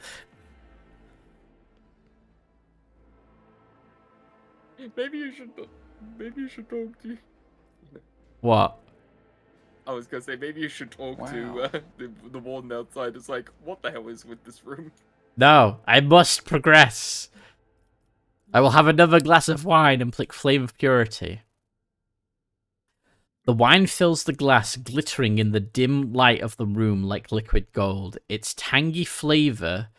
Maybe you should Maybe you should talk to. What? I was gonna say maybe you should talk to the warden outside. It's like, what the hell is with this room? No, I must progress. I will have another glass of wine and pick Flame of Purity. The wine fills the glass, glittering in the dim light of the room like liquid gold. Its tangy flavor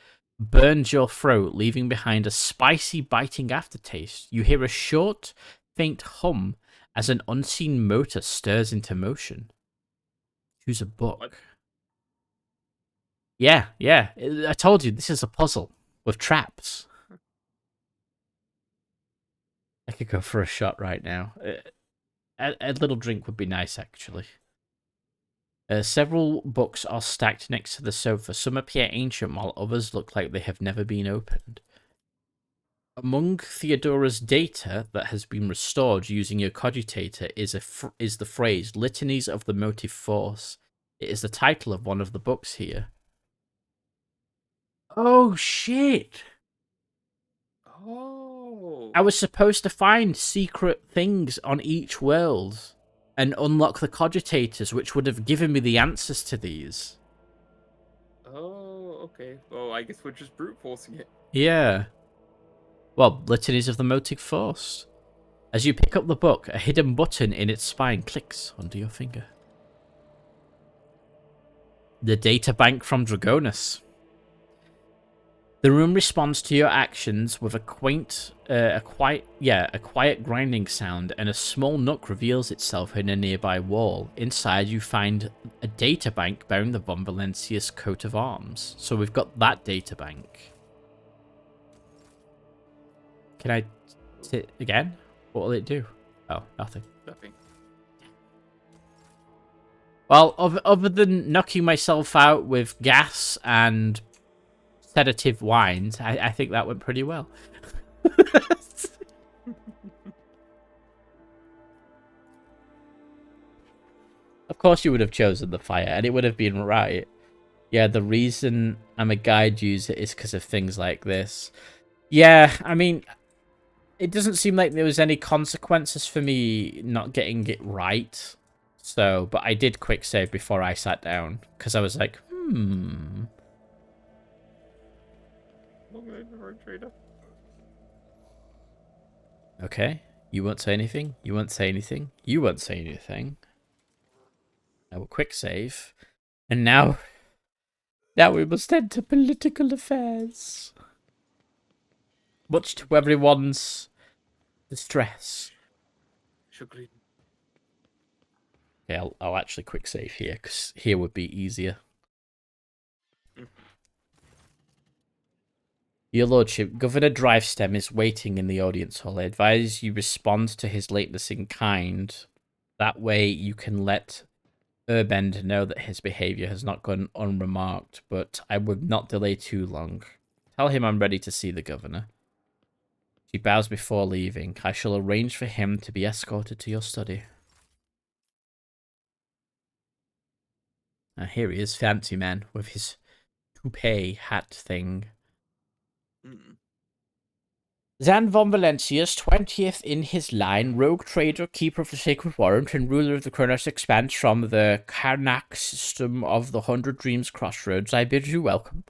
burns your throat, leaving behind a spicy, biting aftertaste. You hear a short, faint hum as an unseen motor stirs into motion. Choose a book. What? Yeah. I told you, this is a puzzle with traps. I could go for a shot right now. A little drink would be nice, actually. Several books are stacked next to the sofa. Some appear ancient, while others look like they have never been opened. Among Theodora's data that has been restored using your cogitator is the phrase "Litanies of the Motive Force." It is the title of one of the books here. Oh, shit! Oh. I was supposed to find secret things on each world and unlock the cogitators, which would have given me the answers to these. Oh, okay. Well, I guess we're just brute forcing it. Yeah. Well, Litanies of the Motive Force. As you pick up the book, a hidden button in its spine clicks under your finger. The data bank from Dragonus. The room responds to your actions with a quiet grinding sound, and a small nook reveals itself in a nearby wall. Inside, you find a data bank bearing the Von Valencius coat of arms. So we've got that data bank. Can I sit again? What will it do? Oh, nothing. Nothing. Well, other than knocking myself out with gas and sedative wines, I think that went pretty well. Of course you would have chosen the fire, and it would have been right. Yeah, the reason I'm a guide user is because of things like this. Yeah, I mean, it doesn't seem like there was any consequences for me not getting it right. So, but I did quick save before I sat down, because I was like, Okay, you won't say anything, you won't say anything, you won't say anything. I will quick save. And now we must enter political affairs. Much to everyone's distress. Chagrin. Okay, I'll actually quick save here, because here would be easier. Your Lordship, Governor Drivestem is waiting in the audience hall. I advise you respond to his lateness in kind. That way you can let Urbend know that his behavior has not gone unremarked, but I would not delay too long. Tell him I'm ready to see the governor. She bows before leaving. I shall arrange for him to be escorted to your study. Here he is, fancy man, with his toupee hat thing. Zan von Valencius, 20th in his line, rogue trader, keeper of the sacred warrant, and ruler of the Kronos Expanse from the Karnak system of the 100 Dreams Crossroads, I bid you welcome.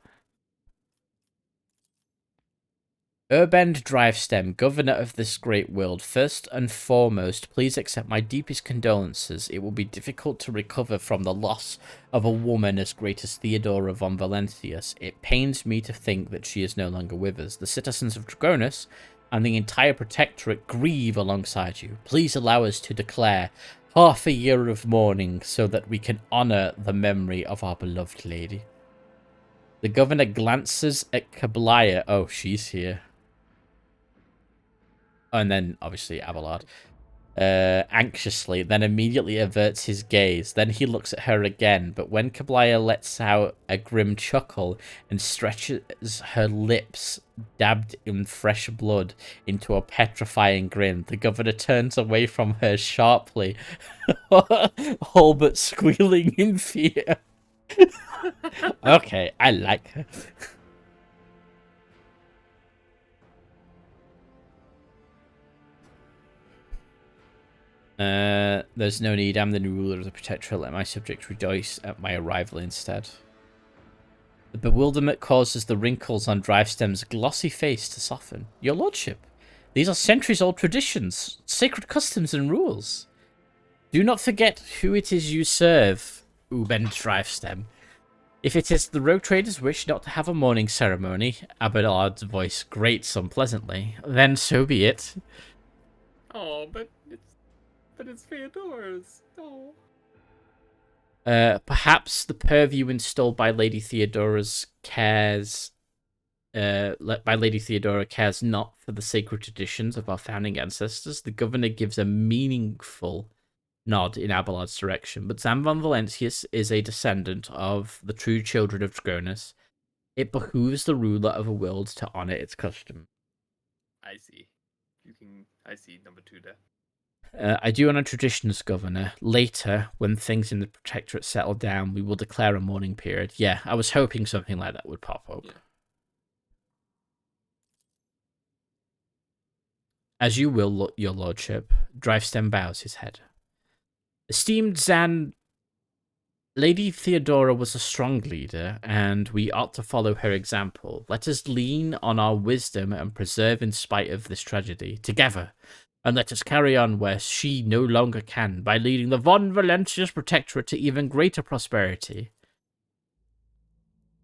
Urbend Drivestem, governor of this great world, first and foremost, please accept my deepest condolences. It will be difficult to recover from the loss of a woman as great as Theodora von Valencius. It pains me to think that she is no longer with us. The citizens of Dragonus and the entire Protectorate grieve alongside you. Please allow us to declare half a year of mourning so that we can honor the memory of our beloved lady. The governor glances at Kablaya. Oh, she's here. And then, obviously, Abelard. Anxiously, then immediately averts his gaze. Then he looks at her again, but when Kablaya lets out a grim chuckle and stretches her lips, dabbed in fresh blood, into a petrifying grin, the governor turns away from her sharply, all but squealing in fear. Okay, I like her. There's no need. I'm the new ruler of the Protectorate. Let my subjects rejoice at my arrival instead. The bewilderment causes the wrinkles on Drivestem's glossy face to soften. Your lordship, these are centuries-old traditions, sacred customs and rules. Do not forget who it is you serve, Uben Drivestem. If it is the rogue trader's wish not to have a mourning ceremony, Abelard's voice grates unpleasantly, then so be it. Oh, but it's Theodora's. Oh. Perhaps the purview installed by Lady Theodora's cares not for the sacred traditions of our founding ancestors. The governor gives a meaningful nod in Abelard's direction, but Zambon Valentius is a descendant of the true children of Dragonus. It behooves the ruler of a world to honor its custom. I see. I see number 2 there. I do honor traditions, Governor. Later, when things in the Protectorate settle down, we will declare a mourning period. Yeah, I was hoping something like that would pop up. Yeah. As you will, your lordship. Drivestem bows his head. Esteemed Zan, Lady Theodora was a strong leader, and we ought to follow her example. Let us lean on our wisdom and preserve in spite of this tragedy, together. And let us carry on where she no longer can, by leading the Von Valentius Protectorate to even greater prosperity.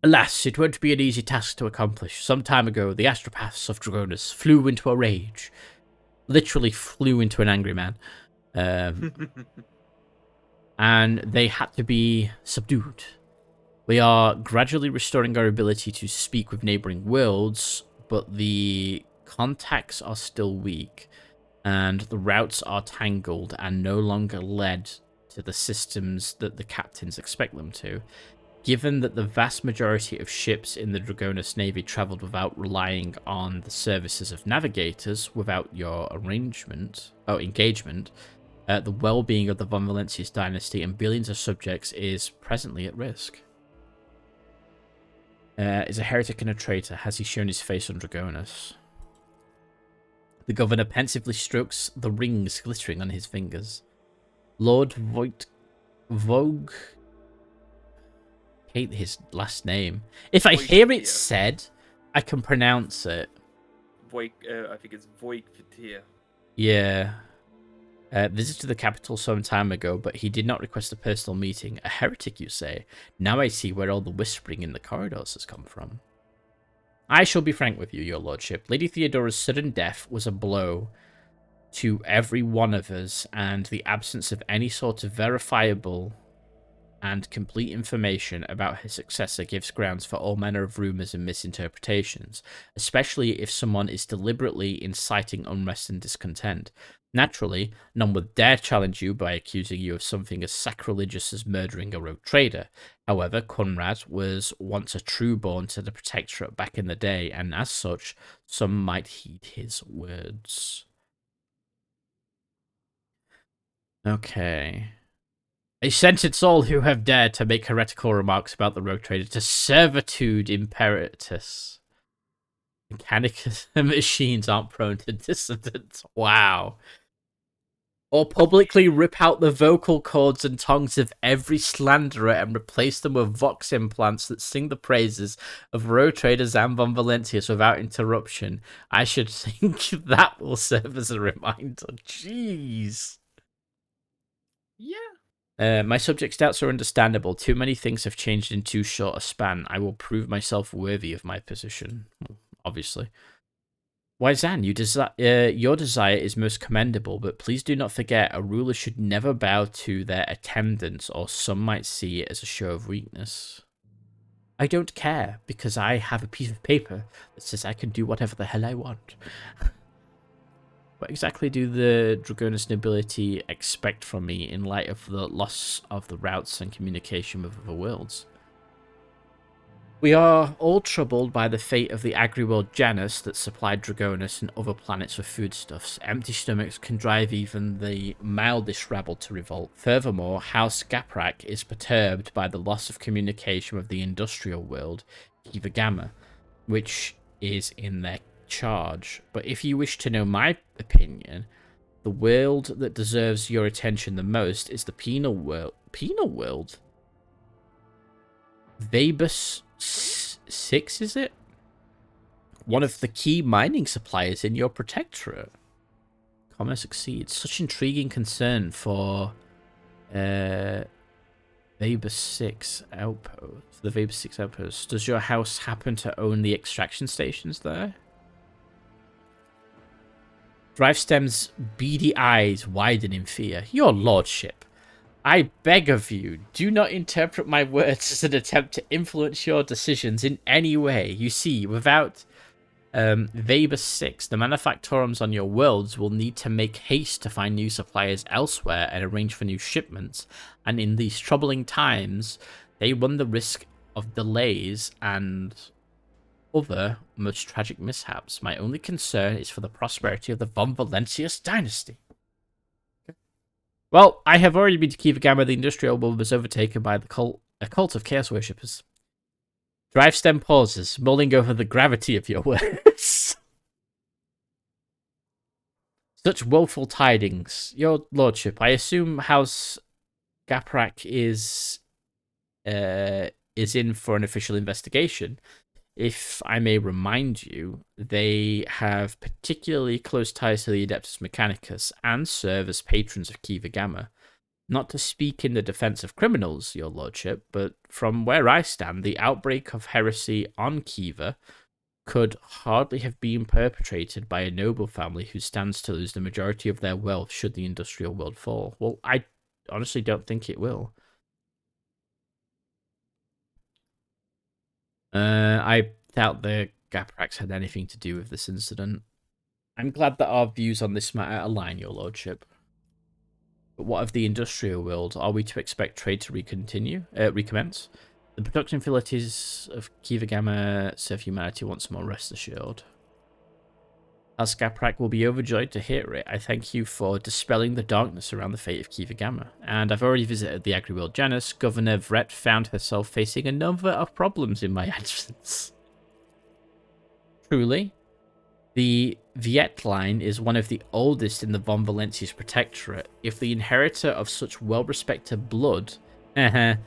Alas, it won't be an easy task to accomplish. Some time ago, the astropaths of Dragonus flew into a rage. Literally flew into an angry man. And they had to be subdued. We are gradually restoring our ability to speak with neighboring worlds, but the contacts are still weak. And the routes are tangled and no longer led to the systems that the captains expect them to. Given that the vast majority of ships in the Dragonus Navy traveled without relying on the services of navigators, without your engagement, the well-being of the Von Valentius dynasty and billions of subjects is presently at risk. Is a heretic and a traitor. Has he shown his face on Dragonus? The governor pensively strokes the rings glittering on his fingers. Lord Vogue... hate his last name. If I hear it said, I can pronounce it. I think it's Vtuber. Yeah. Visited the capital some time ago, but he did not request a personal meeting. A heretic, you say? Now I see where all the whispering in the corridors has come from. I shall be frank with you, your lordship. Lady Theodora's sudden death was a blow to every one of us, and the absence of any sort of verifiable and complete information about her successor gives grounds for all manner of rumours and misinterpretations, especially if someone is deliberately inciting unrest and discontent. Naturally, none would dare challenge you by accusing you of something as sacrilegious as murdering a rogue trader. However, Conrad was once a true-born to the Protectorate back in the day, and as such, some might heed his words. Okay. I sentence all who have dared to make heretical remarks about the rogue trader to servitude imperatus. Mechanic machines aren't prone to dissidence. Wow. Or publicly rip out the vocal cords and tongues of every slanderer and replace them with vox implants that sing the praises of rogue trader Zambon Valentius without interruption. I should think that will serve as a reminder. Jeez. Yeah. My subjects' doubts are understandable. Too many things have changed in too short a span. I will prove myself worthy of my position. Obviously. Why, Zan, your desire is most commendable, but please do not forget a ruler should never bow to their attendants, or some might see it as a show of weakness. I don't care, because I have a piece of paper that says I can do whatever the hell I want. What exactly do the Dragonus nobility expect from me in light of the loss of the routes and communication with other worlds? We are all troubled by the fate of the agri-world Janus that supplied Dragonus and other planets with foodstuffs. Empty stomachs can drive even the mildest rabble to revolt. Furthermore, House Gaprak is perturbed by the loss of communication with the industrial world, Kiva Gamma, which is in their charge. But if you wish to know my opinion, The world that deserves your attention the most is the penal world. Penal world? Vabus 6, is it? One of the key mining suppliers in your protectorate. Commerce succeeds. Such intriguing concern for Vabus 6 outpost. The Vabus 6 outpost. Does your house happen to own the extraction stations there? Drivestem's beady eyes widen in fear. Your lordship, I beg of you, do not interpret my words as an attempt to influence your decisions in any way. You see, without Vabus 6, the manufactorums on your worlds will need to make haste to find new suppliers elsewhere and arrange for new shipments. And in these troubling times, they run the risk of delays and other most tragic mishaps. My only concern is for the prosperity of the Von Valentius dynasty. Well, I have already been to Kiva Gamma. The industrial world was overtaken by a cult of chaos worshippers. Drivestem pauses, mulling over the gravity of your words. Such woeful tidings. Your lordship, I assume House Gaprak is in for an official investigation. If I may remind you, they have particularly close ties to the Adeptus Mechanicus and serve as patrons of Kiva Gamma. Not to speak in the defense of criminals, your lordship, but from where I stand, the outbreak of heresy on Kiva could hardly have been perpetrated by a noble family who stands to lose the majority of their wealth should the industrial world fall. Well, I honestly don't think it will. I doubt the Gaprax had anything to do with this incident. I'm glad that our views on this matter align, your lordship. But what of the industrial world? Are we to expect trade to recommence? The production facilities of Kiva Gamma serve humanity once more, rest assured. As Gaprak will be overjoyed to hear it, I thank you for dispelling the darkness around the fate of Kiva Gamma. And I've already visited the Agri-World Janus. Governor Vret found herself facing a number of problems in my absence. Truly, the Viet line is one of the oldest in the Von Valentius Protectorate. If the inheritor of such well-respected blood could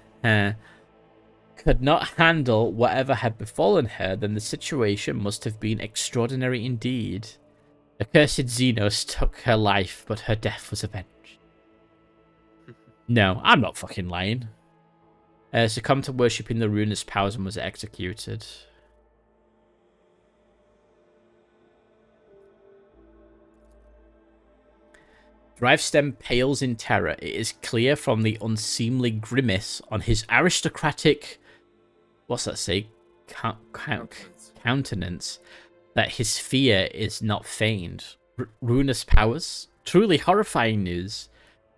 not handle whatever had befallen her, then the situation must have been extraordinary indeed. Accursed Xenos took her life, but her death was avenged. No, I'm not fucking lying. Succumbed to worshipping the ruinous powers and was executed. Drivestem pales in terror. It is clear from the unseemly grimace on his aristocratic... what's that say? Countenance. That his fear is not feigned. Ruinous powers? Truly horrifying news.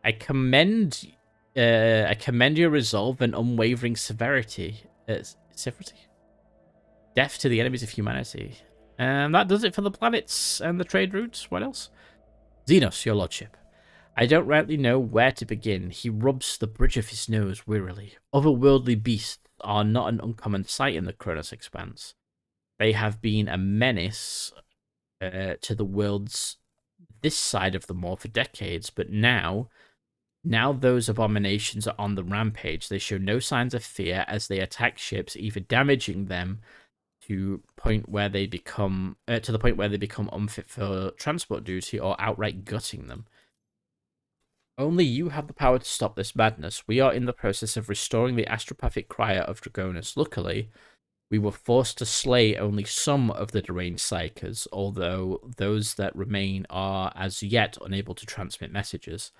I commend your resolve and unwavering severity. Death to the enemies of humanity. And that does it for the planets and the trade routes. What else? Xenos, your lordship. I don't rightly know where to begin. He rubs the bridge of his nose wearily. Otherworldly beasts are not an uncommon sight in the Kronos Expanse. They have been a menace to the worlds this side of the Maw for decades, but now those abominations are on the rampage. They show no signs of fear as they attack ships, either damaging them to the point where they become unfit for transport duty or outright gutting them. Only you have the power to stop this madness. We are in the process of restoring the astropathic crier of Dragonus. Luckily, we were forced to slay only some of the deranged psychers, although those that remain are as yet unable to transmit messages.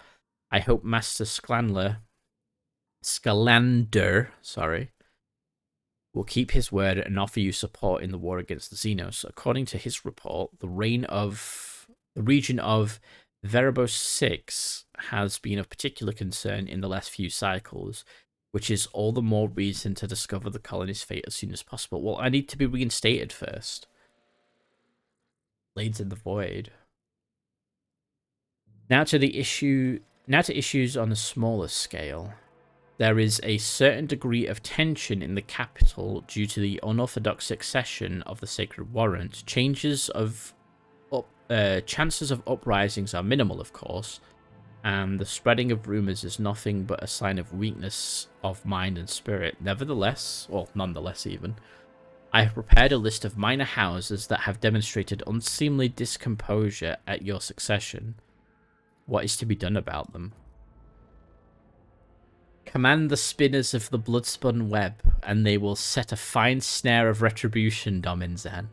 I hope Master Scalander, will keep his word and offer you support in the war against the Xenos. According to his report, the region of Veribos 6 has been of particular concern in the last few cycles, which is all the more reason to discover the colony's fate as soon as possible. Well, I need to be reinstated first. Blades in the Void. Now to issues on a smaller scale. There is a certain degree of tension in the capital due to the unorthodox succession of the Sacred Warrant. Changes of chances of uprisings are minimal, of course, and the spreading of rumors is nothing but a sign of weakness of mind and spirit. Nevertheless, or nonetheless even, I have prepared a list of minor houses that have demonstrated unseemly discomposure at your succession. What is to be done about them? Command the spinners of the bloodspun web, and they will set a fine snare of retribution, Dominzan.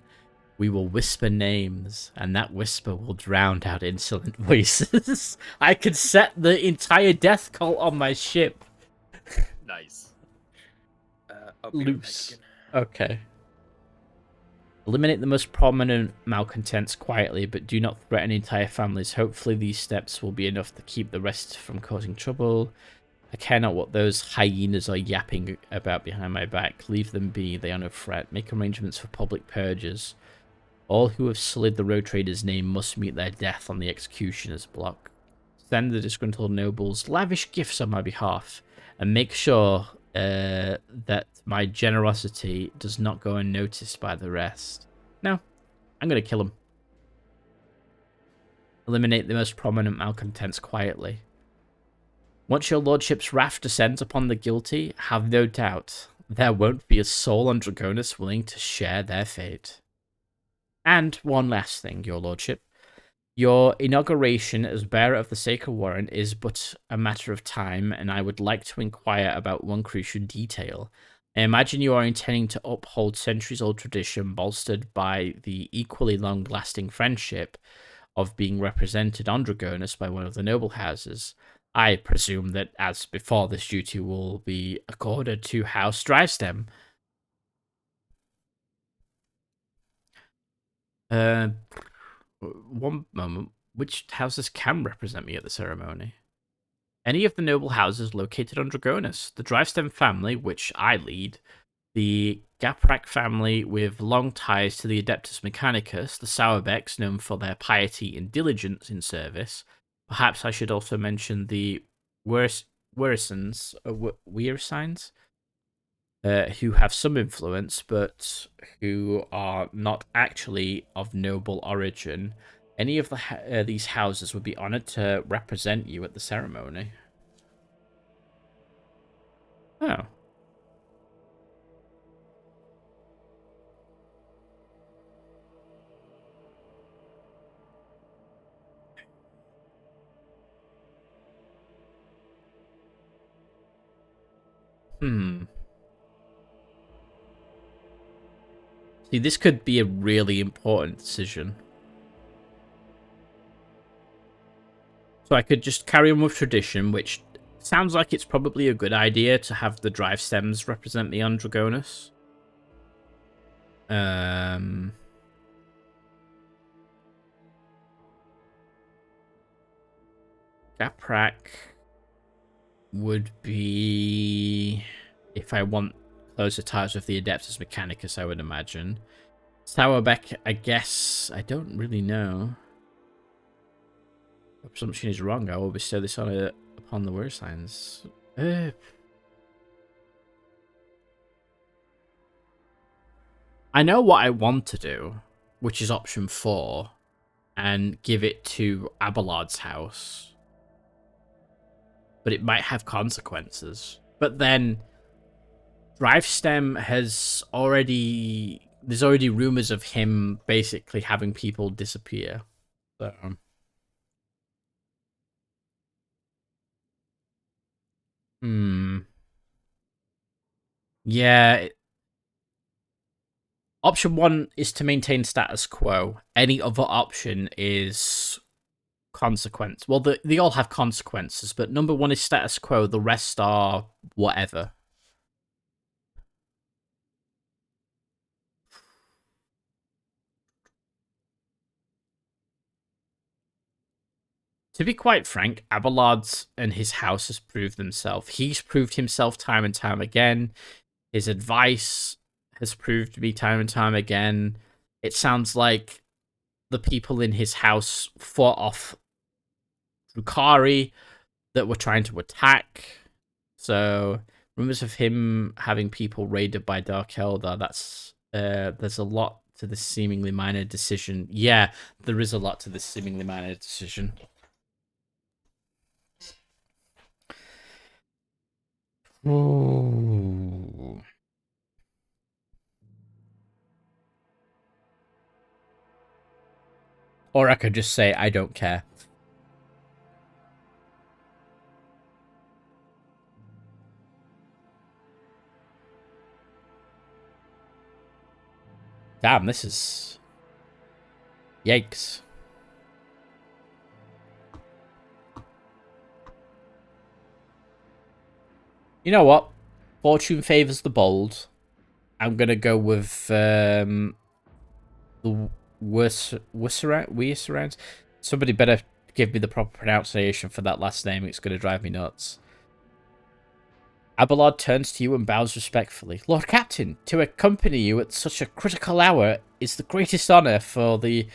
We will whisper names, and that whisper will drown out insolent voices. I can set the entire death cult on my ship. Nice. I'll be Loose. right Okay. Eliminate the most prominent malcontents quietly, but do not threaten entire families. Hopefully these steps will be enough to keep the rest from causing trouble. I care not what those hyenas are yapping about behind my back. Leave them be, they are no threat. Make arrangements for public purges. All who have sullied the road trader's name must meet their death on the executioner's block. Send the disgruntled nobles lavish gifts on my behalf, and make sure that my generosity does not go unnoticed by the rest. No, I'm going to kill him. Eliminate the most prominent malcontents quietly. Once your lordship's wrath descends upon the guilty, have no doubt there won't be a soul on Dragonus willing to share their fate. And one last thing, your lordship. Your inauguration as bearer of the sacred warrant is but a matter of time, and I would like to inquire about one crucial detail. I imagine you are intending to uphold centuries-old tradition bolstered by the equally long-lasting friendship of being represented on Dragonus by one of the noble houses. I presume that, as before, this duty will be accorded to House Drivestem. One moment. Which houses can represent me at the ceremony? Any of the noble houses located on Dragonus. The Drivestem family, which I lead. The Gaprak family, with long ties to the Adeptus Mechanicus. The Sauerbecks, known for their piety and diligence in service. Perhaps I should also mention the Weresans, who have some influence, but who are not actually of noble origin. Any of these houses would be honored to represent you at the ceremony. Oh. See, this could be a really important decision. So I could just carry on with tradition, which sounds like it's probably a good idea to have the drive stems represent me on Dragonus. Gaprak would be, if I want closer ties with the Adeptus Mechanicus, I would imagine. Sauerbeck, I guess, I don't really know. The presumption is wrong. I will bestow this honor upon the Weresigns. I know what I want to do, which is option 4, and give it to Abelard's house. But it might have consequences. But then Drivestem has already... There's already rumors of him basically having people disappear. So... Yeah. Option 1 is to maintain status quo. Any other option is consequence. Well, they all have consequences, but number 1 is status quo. The rest are whatever. To be quite frank, Abelard and his house has proved themselves. He's proved himself time and time again. His advice has proved to be time and time again. It sounds like the people in his house fought off Drukhari that were trying to attack. So rumors of him having people raided by Dark Eldar, that's there's a lot to this seemingly minor decision. Yeah, there is a lot to this seemingly minor decision. Ooh. Or I could just say, I don't care. Damn, this is... Yikes. You know what? Fortune favors the bold. I'm gonna go with the Wisserans. Somebody better give me the proper pronunciation for that last name. It's gonna drive me nuts. Abelard turns to you and bows respectfully. Lord Captain, to accompany you at such a critical hour is the greatest honour for the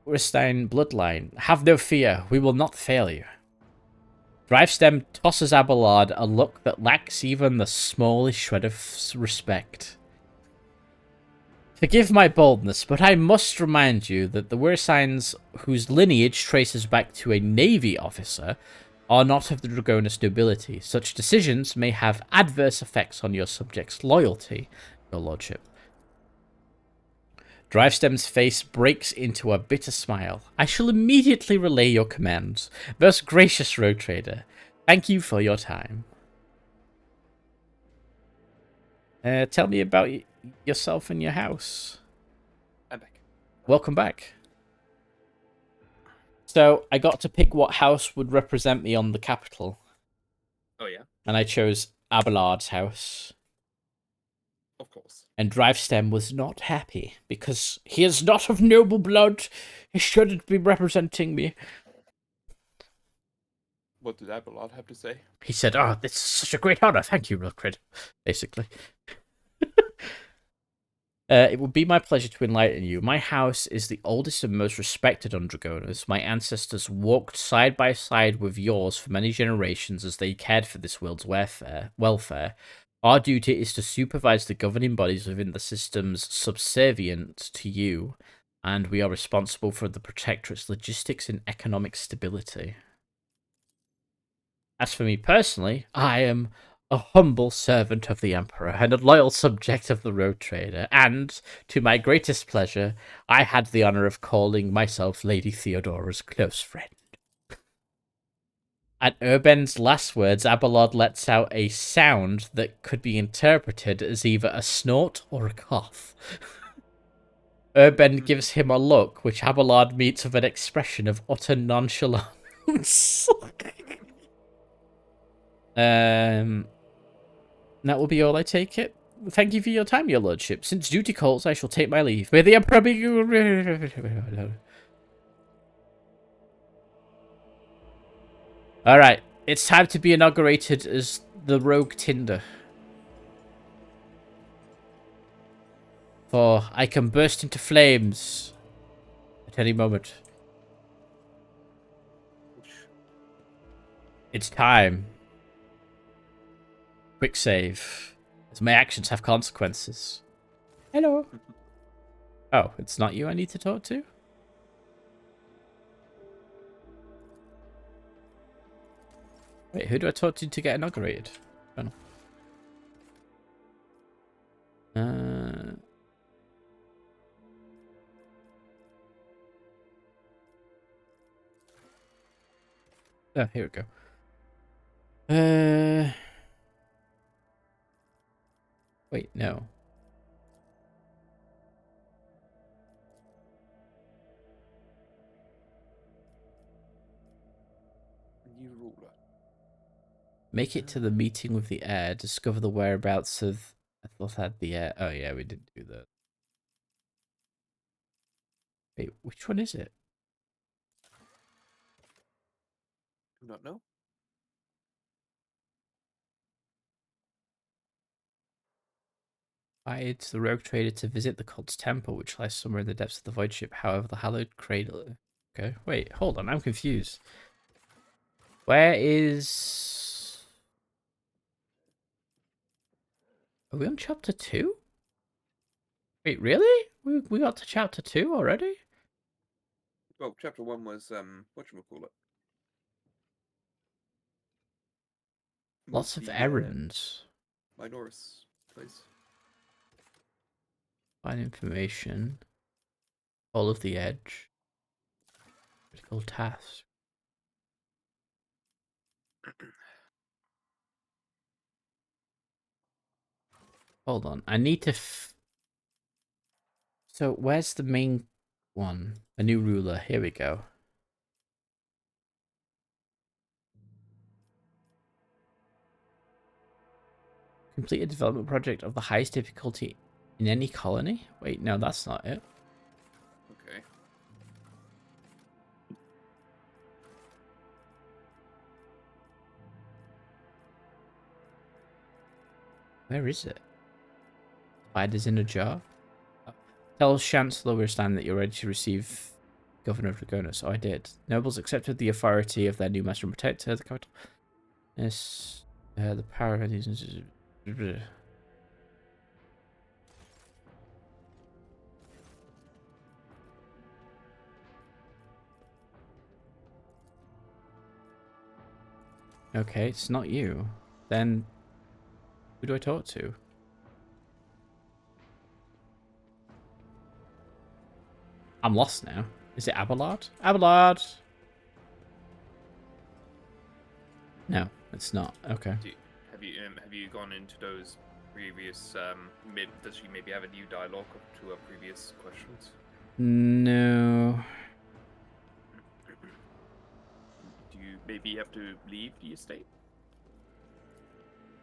Urstein bloodline. Have no fear, we will not fail you. Drivestem tosses Abelard a look that lacks even the smallest shred of respect. Forgive my boldness, but I must remind you that the Ursteins, whose lineage traces back to a navy officer, are not of the Dragonus nobility. Such decisions may have adverse effects on your subjects' loyalty, your lordship. Drivestem's face breaks into a bitter smile. I shall immediately relay your commands. Most gracious road trader, thank you for your time. Tell me about yourself and your house. I'm back. Welcome back. So, I got to pick what house would represent me on the capital. Oh, yeah? And I chose Abelard's house. Of course. And Drivestem was not happy, because he is not of noble blood. He shouldn't be representing me. What did Abelard have to say? He said, oh, this is such a great honor. Thank you, Wilfred. Basically. It would be my pleasure to enlighten you. My house is the oldest and most respected on Dragonus. My ancestors walked side by side with yours for many generations as they cared for this world's welfare. Our duty is to supervise the governing bodies within the systems subservient to you, and we are responsible for the Protectorate's logistics and economic stability. As for me personally, I am a humble servant of the Emperor and a loyal subject of the Road Trader, and, to my greatest pleasure, I had the honor of calling myself Lady Theodora's close friend. At Urban's last words, Abelard lets out a sound that could be interpreted as either a snort or a cough. Urban gives him a look, which Abelard meets with an expression of utter nonchalance. That will be all, I take it. Thank you for your time, your lordship. Since duty calls, I shall take my leave. May the Emperor be... Alright, it's time to be inaugurated as the Rogue Tinder. For I can burst into flames at any moment. It's time. Quick save. As my actions have consequences. Hello. Oh, it's not you I need to talk to? Wait, who do I talk to get inaugurated? I don't know. Oh, here we go. Wait, no. New ruler. Make it to the meeting with the heir. Discover the whereabouts of... I thought I had the heir. Oh, yeah, we didn't do that. Wait, which one is it? Do not know. Invited the rogue trader to visit the cult's temple, which lies somewhere in the depths of the void ship. However, the hallowed cradle... Okay, wait, hold on, I'm confused. Where is... Are we on chapter 2? Wait, really? We got to chapter 2 already? Well, chapter 1 was whatchamacallit? Lots of errands. Minoris place. Find information. All of the edge. Critical task. Hold on. I need to... So, where's the main one? A new ruler. Here we go. Complete a development project of the highest difficulty in any colony? Wait, no, that's not it. Okay. Where is it? Spiders in a jar? Tell Chancellor Weirstein that you're ready to receive Governor of Dragonis. Oh, I did. Nobles accepted the authority of their new master and protector, the capital. Yes, the power of these. Okay, it's not you. Then, who do I talk to? I'm lost now. Is it Abelard? Abelard! No, it's not. Okay. Have you gone into those previous does she maybe have a new dialogue to her previous questions? No. Do you maybe have to leave the estate?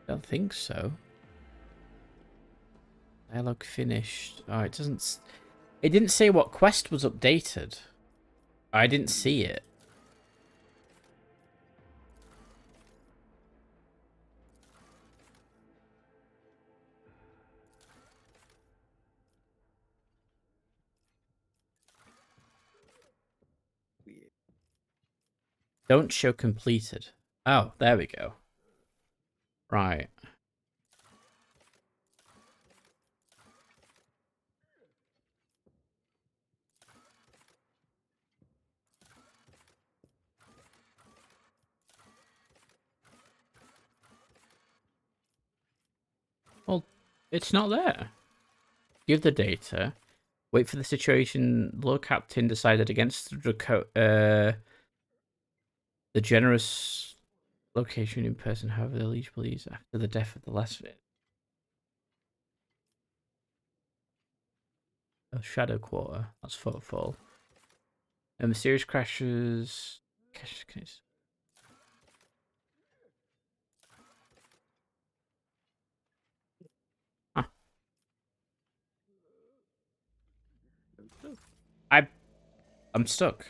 Don't think so. Dialogue finished. Oh, it doesn't... It didn't say what quest was updated. I didn't see it. Weird. Don't show completed. Oh, there we go. Right. Well, it's not there. Give the data. Wait for the situation. Lord Captain decided against the generous location in person. However, the liege believes after the death of the last shadow quarter. That's footfall. And mysterious crashes. Huh. I'm stuck.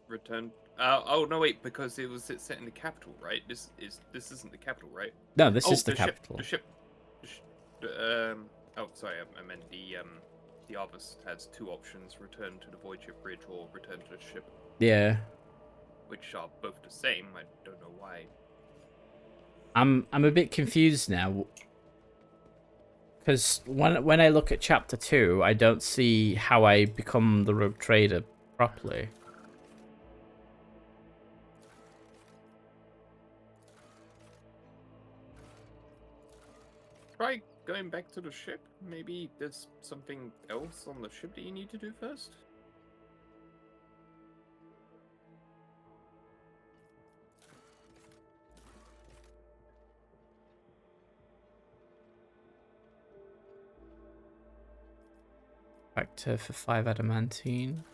Return. Oh no, wait, because it's set in the capital, right? This isn't the capital, right? No, this is the capital. The ship. Oh, sorry, I meant the Arvus has two options: return to the Void Ship Bridge or return to the ship. Yeah. Which are both the same. I don't know why. I'm a bit confused now. Because when I look at chapter 2, I don't see how I become the rogue trader properly. Try going back to the ship. Maybe there's something else on the ship that you need to do first. Factor for 5 adamantine.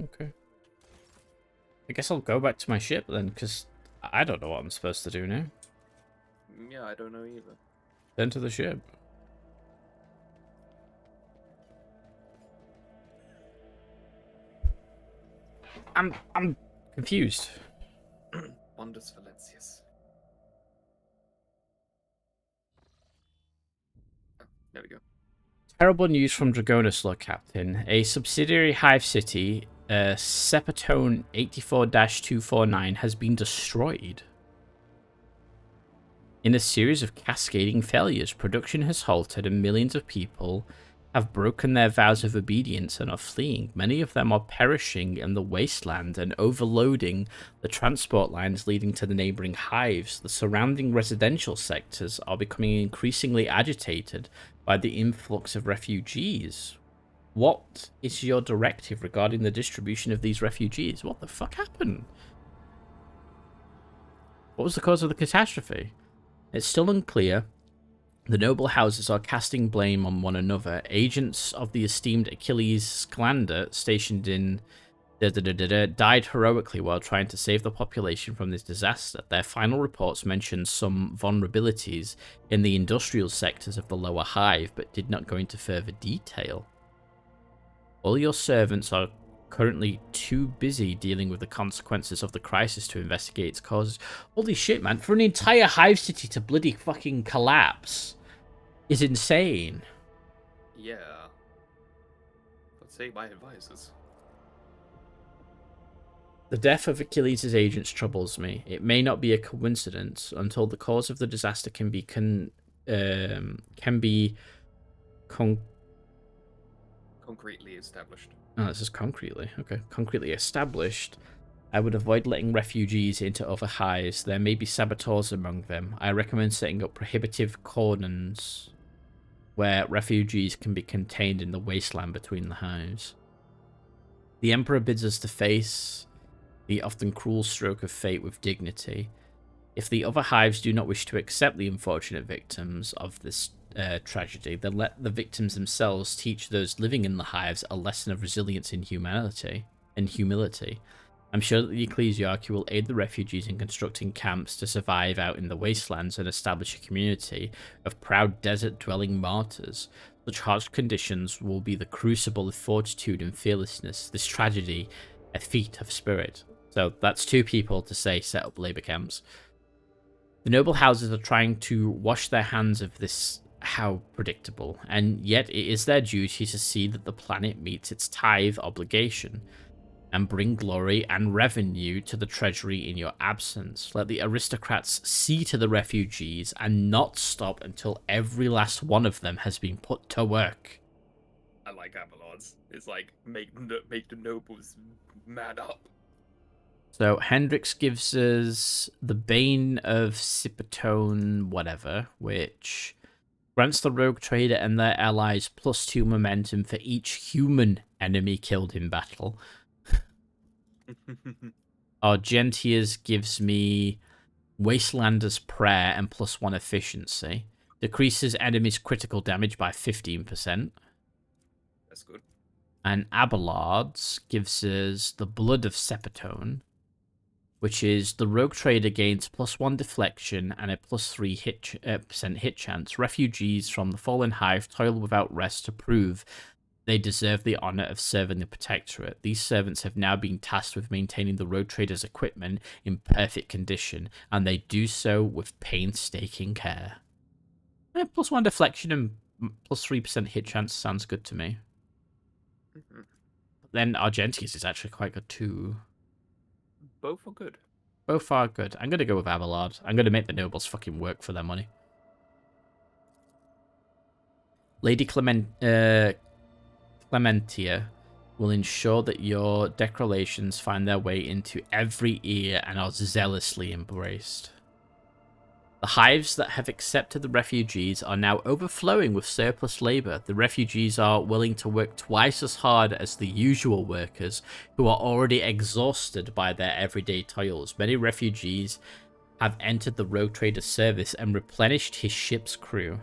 Okay. I guess I'll go back to my ship then, because I don't know what I'm supposed to do now. Yeah, I don't know either. Then to the ship. I'm confused. Wonders Valentius. Oh, there we go. Terrible news from Dragonis, Lord Captain. A subsidiary Hive City Sepatone 84-249 has been destroyed. In a series of cascading failures, production has halted and millions of people have broken their vows of obedience and are fleeing. Many of them are perishing in the wasteland and overloading the transport lines leading to the neighboring hives. The surrounding residential sectors are becoming increasingly agitated by the influx of refugees. What is your directive regarding the distribution of these refugees? What the fuck happened? What was the cause of the catastrophe? It's still unclear. The noble houses are casting blame on one another. Agents of the esteemed Achilles Sclander, stationed in died heroically while trying to save the population from this disaster. Their final reports mentioned some vulnerabilities in the industrial sectors of the lower hive, but did not go into further detail. All your servants are currently too busy dealing with the consequences of the crisis to investigate its causes. Holy shit, man. For an entire hive city to bloody fucking collapse is insane. Yeah. Let's say my advisors. The death of Achilles' agents troubles me. It may not be a coincidence until the cause of the disaster can be Concretely established. Oh, this is concretely. Okay. Concretely established. I would avoid letting refugees into other hives. There may be saboteurs among them. I recommend setting up prohibitive cordons where refugees can be contained in the wasteland between the hives. The Emperor bids us to face the often cruel stroke of fate with dignity. If the other hives do not wish to accept the unfortunate victims of this tragedy, then let the victims themselves teach those living in the hives a lesson of resilience and humility. I'm sure that the ecclesiarchy will aid the refugees in constructing camps to survive out in the wastelands and establish a community of proud desert-dwelling martyrs. Such harsh conditions will be the crucible of fortitude and fearlessness. This tragedy, a feat of spirit. So that's two people to say set up labor camps. The noble houses are trying to wash their hands of this. How predictable, and yet it is their duty to see that the planet meets its tithe obligation and bring glory and revenue to the treasury in your absence. Let the aristocrats see to the refugees and not stop until every last one of them has been put to work. I like Abelards. It's like, make the nobles mad up. So Hendrix gives us the Bane of Sipatone whatever, which grants the rogue trader and their allies +2 momentum for each human enemy killed in battle. Argentia's gives me Wastelander's Prayer and +1 efficiency. Decreases enemies' critical damage by 15%. That's good. And Abelard's gives us the Blood of Sepatone, which is the rogue trader gains +1 deflection and a +3% hit chance. Refugees from the Fallen Hive toil without rest to prove they deserve the honor of serving the Protectorate. These servants have now been tasked with maintaining the rogue trader's equipment in perfect condition, and they do so with painstaking care. +1 deflection and +3% hit chance sounds good to me. Mm-hmm. Then Argentia's is actually quite good too. Both are good. Both are good. I'm going to go with Abelard. I'm going to make the nobles fucking work for their money. Lady Clementia will ensure that your declarations find their way into every ear and are zealously embraced. The hives that have accepted the refugees are now overflowing with surplus labor. The refugees are willing to work twice as hard as the usual workers, who are already exhausted by their everyday toils. Many refugees have entered the rogue trader's service and replenished his ship's crew.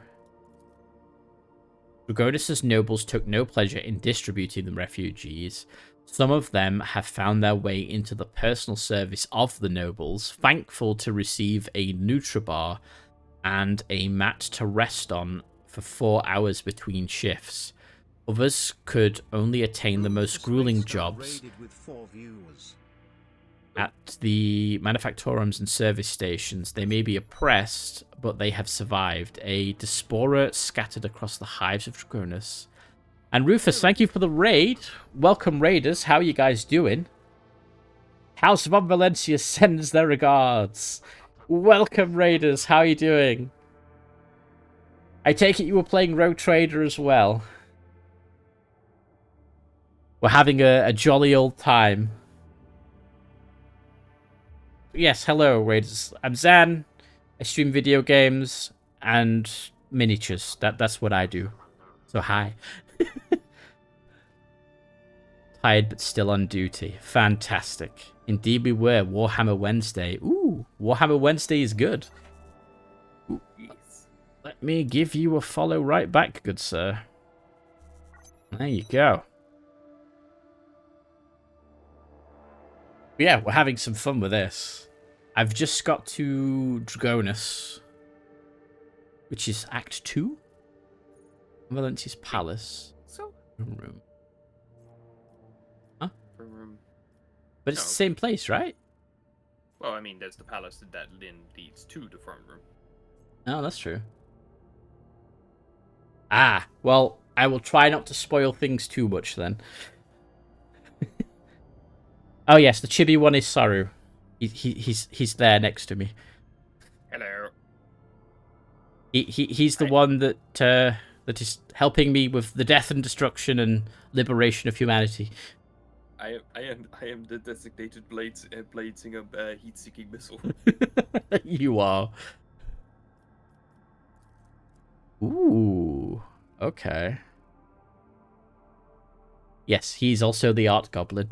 Dragonis' nobles took no pleasure in distributing the refugees. Some of them have found their way into the personal service of the nobles, thankful to receive a Nutribar and a mat to rest on for 4 hours between shifts. Others could only attain the most grueling jobs at the manufactorums and service stations. They may be oppressed, but they have survived. A diaspora scattered across the hives of Dragonis And Rufus, thank you for the raid. Welcome, raiders. How are you guys doing? House von Valencia sends their regards. Welcome, raiders. How are you doing? I take it you were playing Rogue Trader as well. We're having a jolly old time. Yes, hello, raiders. I'm Zan. I stream video games and miniatures. That's what I do. So hi. Tired but still on duty. Fantastic. Indeed we were. Warhammer Wednesday. Ooh, Warhammer Wednesday is good. Ooh. Yes. Let me give you a follow right back, good sir. There you go. Yeah, we're having some fun with this. I've just got to Dragonus, which is Act 2. Valenti's Palace. So, Room. room. But it's No. the same place, right? Well, I mean, there's the palace that then leads to the front room. Oh, that's true. Ah, well, I will try not to spoil things too much then. Oh yes, the chibi one is Saru. He's there next to me. Hello. He's the one that that is helping me with the death and destruction and liberation of humanity. I am the designated blading a heat-seeking missile. You are. Ooh. Okay. Yes, he's also the art goblin.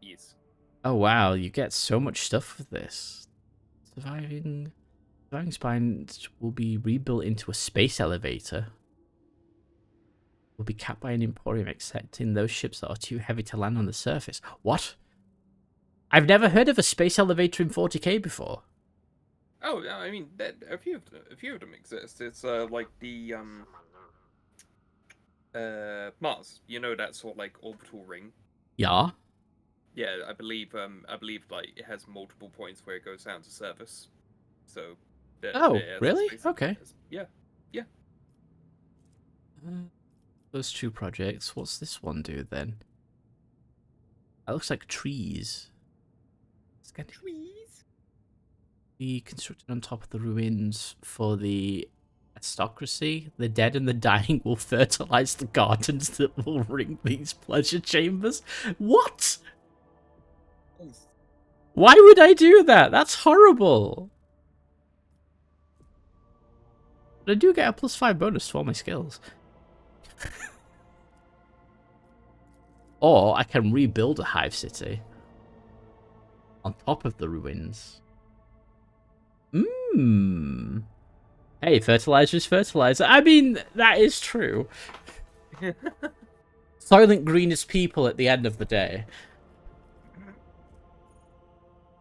Yes. Oh wow, you get so much stuff with this. Surviving spines will be rebuilt into a space elevator. Will be capped by an emporium, except in those ships that are too heavy to land on the surface. What? I've never heard of a space elevator in 40k before. Oh, yeah, I mean, a few of them exist. It's like the Mars. You know, that sort of like orbital ring. Yeah. Yeah, I believe like it has multiple points where it goes down to surface. So. Oh, really? Okay. Yeah. Those two projects. What's this one do then? That looks like trees. Trees. Be constructed on top of the ruins for the aristocracy. The dead and the dying will fertilize the gardens that will ring these pleasure chambers. What? Why would I do that? That's horrible. But I do get a +5 bonus to all my skills. Or I can rebuild a hive city on top of the ruins. Mmm. Hey, fertilizer is fertilizer. I mean, that is true. Soylent Green is people at the end of the day.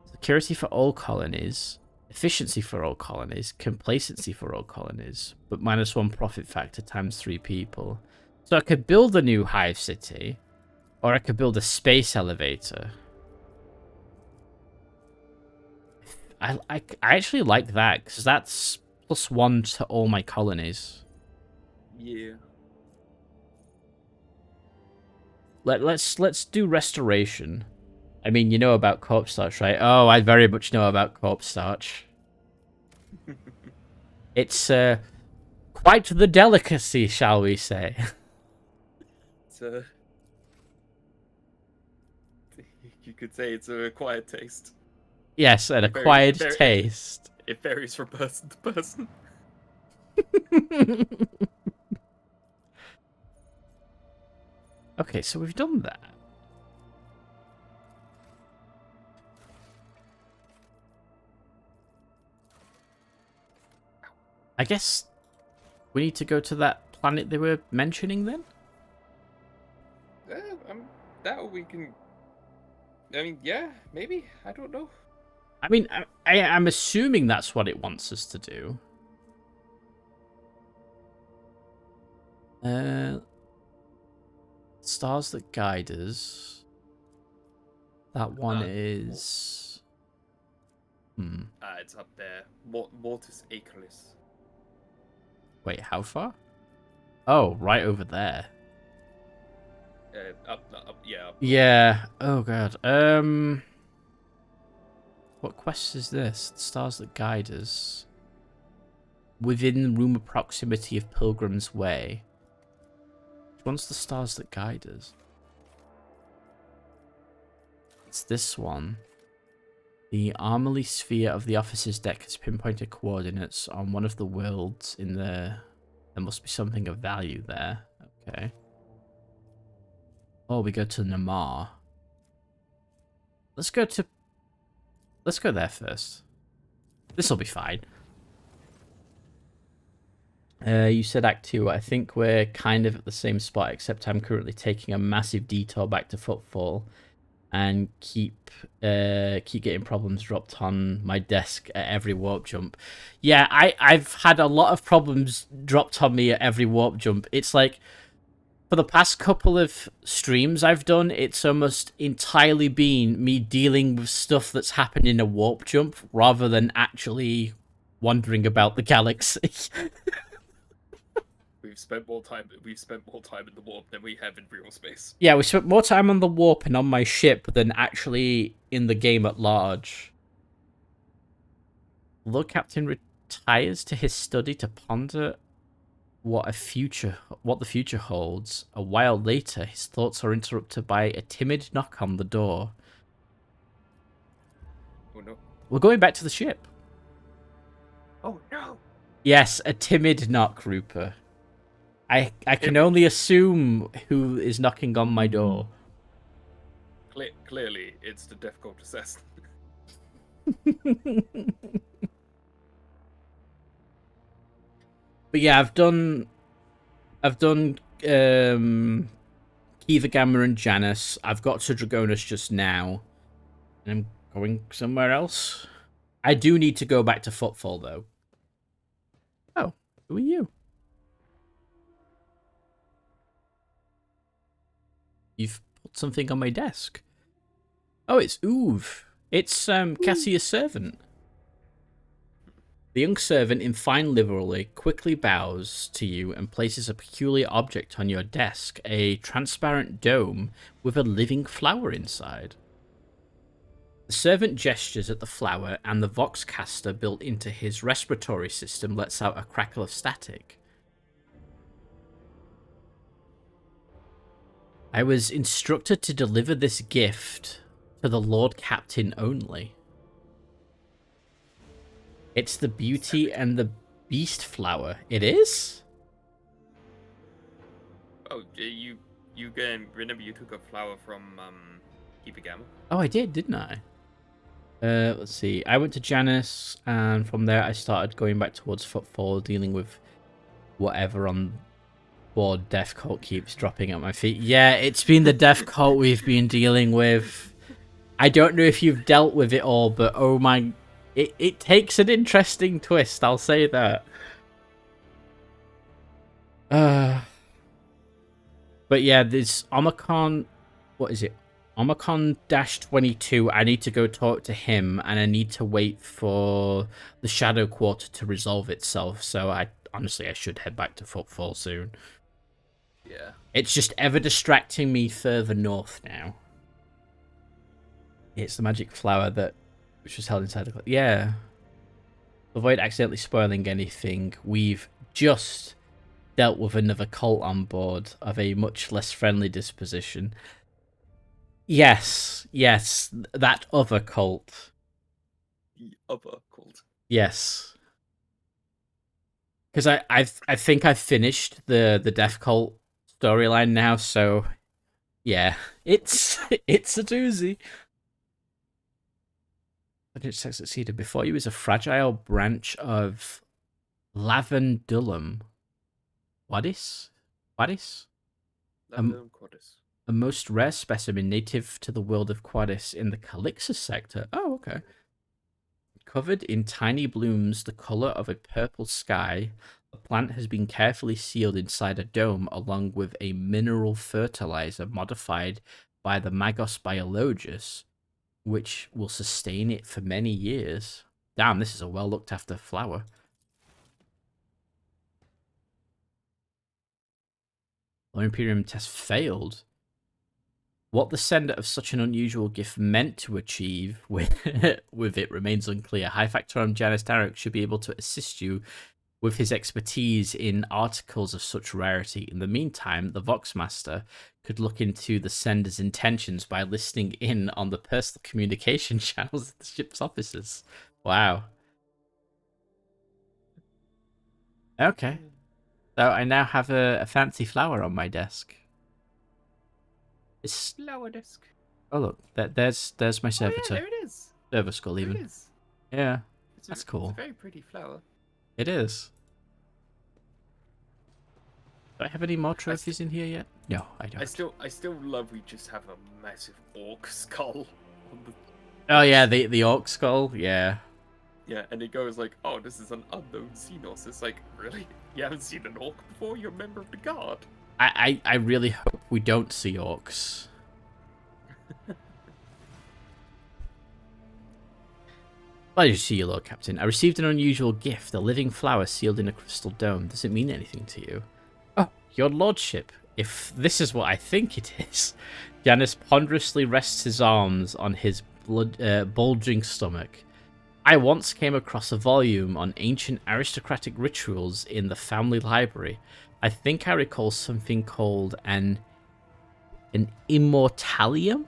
Security for all colonies. Efficiency for all colonies. Complacency for all colonies. But -1 profit factor times 3 people. So I could build a new hive city. Or I could build a space elevator. I actually like that, because that's +1 to all my colonies. Yeah. Let's do restoration. I mean, you know about corpse starch, right? Oh, I very much know about corpse starch. It's quite the delicacy, shall we say? It's you could say it's an acquired taste. Yes, an acquired taste. It varies from person to person. Okay, so we've done that. I guess we need to go to that planet they were mentioning then? That we can... I mean, yeah, maybe. I don't know. I mean, I'm assuming that's what it wants us to do. Stars that guide us. That one is... It's up there. Mortis Acalis. Wait, how far? Oh, right over there. Yeah. Yeah. Oh god. What quest is this? The stars that guide us. Within rumour proximity of Pilgrim's Way. Which one's the stars that guide us? It's this one. The Armorly sphere of the officer's deck has pinpointed coordinates on one of the worlds in the... There must be something of value there. Okay. Oh, we go to Namar. Let's go there first. This'll be fine. You said Act 2. I think we're kind of at the same spot, except I'm currently taking a massive detour back to Footfall and keep getting problems dropped on my desk at every warp jump. Yeah, I've had a lot of problems dropped on me at every warp jump. It's like, for the past couple of streams I've done, it's almost entirely been me dealing with stuff that's happened in a warp jump rather than actually wandering about the galaxy. We've spent more time in the warp than we have in real space. Yeah, we spent more time on the warp and on my ship than actually in the game at large. Lord Captain retires to his study to ponder what the future holds. A while later, his thoughts are interrupted by a timid knock on the door. Oh no. We're going back to the ship. Oh no. Yes, a timid knock, Rupert. I can only assume who is knocking on my door. Clearly, it's the Death Cult assassin. But yeah, I've done Kiva, Gamma, and Janus. I've got to Dragonus just now, and I'm going somewhere else. I do need to go back to Footfall though. Oh, who are you? You've put something on my desk. Oh, it's Uve. It's Cassia's servant. The young servant, in fine livery, quickly bows to you and places a peculiar object on your desk, a transparent dome with a living flower inside. The servant gestures at the flower, and the Voxcaster built into his respiratory system lets out a crackle of static. I was instructed to deliver this gift to the Lord Captain only. It's the Beauty and the Beast flower. It is? Oh, you remember you took a flower from Keeper Gamma? Oh, I did, didn't I? Let's see. I went to Janus, and from there I started going back towards Footfall, dealing with whatever on board Death Cult keeps dropping at my feet. Yeah, it's been the Death Cult we've been dealing with. I don't know if you've dealt with it all, but oh my... It takes an interesting twist, I'll say that. But yeah, there's Omicron... What is it? Omicron-22. I need to go talk to him, and I need to wait for the Shadow Quarter to resolve itself, so honestly, I should head back to Footfall soon. Yeah. It's just ever distracting me further north now. It's the magic flower which was held inside the... Yeah. Avoid accidentally spoiling anything. We've just dealt with another cult on board of a much less friendly disposition. Yes, that other cult. The other cult. Yes. Because I think I've finished the Death Cult storyline now, so yeah, it's a doozy. I didn't succeed. Before you was a fragile branch of Lavandulum. Quadis? Lavandulum Quadis. A most rare specimen native to the world of Quadis in the Calixus sector. Oh, okay. Covered in tiny blooms the color of a purple sky, the plant has been carefully sealed inside a dome along with a mineral fertilizer modified by the Magos Biologus, which will sustain it for many years. Damn, this is a well looked after flower. Low Imperium test failed. What the sender of such an unusual gift meant to achieve with, with it remains unclear. High Factorum Janus Darroch should be able to assist you with his expertise in articles of such rarity. In the meantime, the Voxmaster could look into the sender's intentions by listening in on the personal communication channels of the ship's officers. Wow. Okay. So I now have a fancy flower on my desk. It's Flower disc. oh look, there's my Oh yeah, servitor. there it is. Server skull There even. it is. Yeah, It's that's It's cool. a very pretty flower. It is. Do I have any more trophies in here yet? No, I don't. I still love we just have a massive orc skull on the Oh yeah, the orc skull. Yeah. yeah, and it goes like, oh, this is an unknown Xenos. It's like, really? You haven't seen an orc before? You're a member of the guard. I really hope we don't see orcs. Pleasure to see you, Lord Captain. I received an unusual gift, a living flower sealed in a crystal dome. Does it mean anything to you? Oh, your lordship. If this is what I think it is. Janus ponderously rests his arms on his bulging stomach. I once came across a volume on ancient aristocratic rituals in the family library. I think I recall something called an immortalium,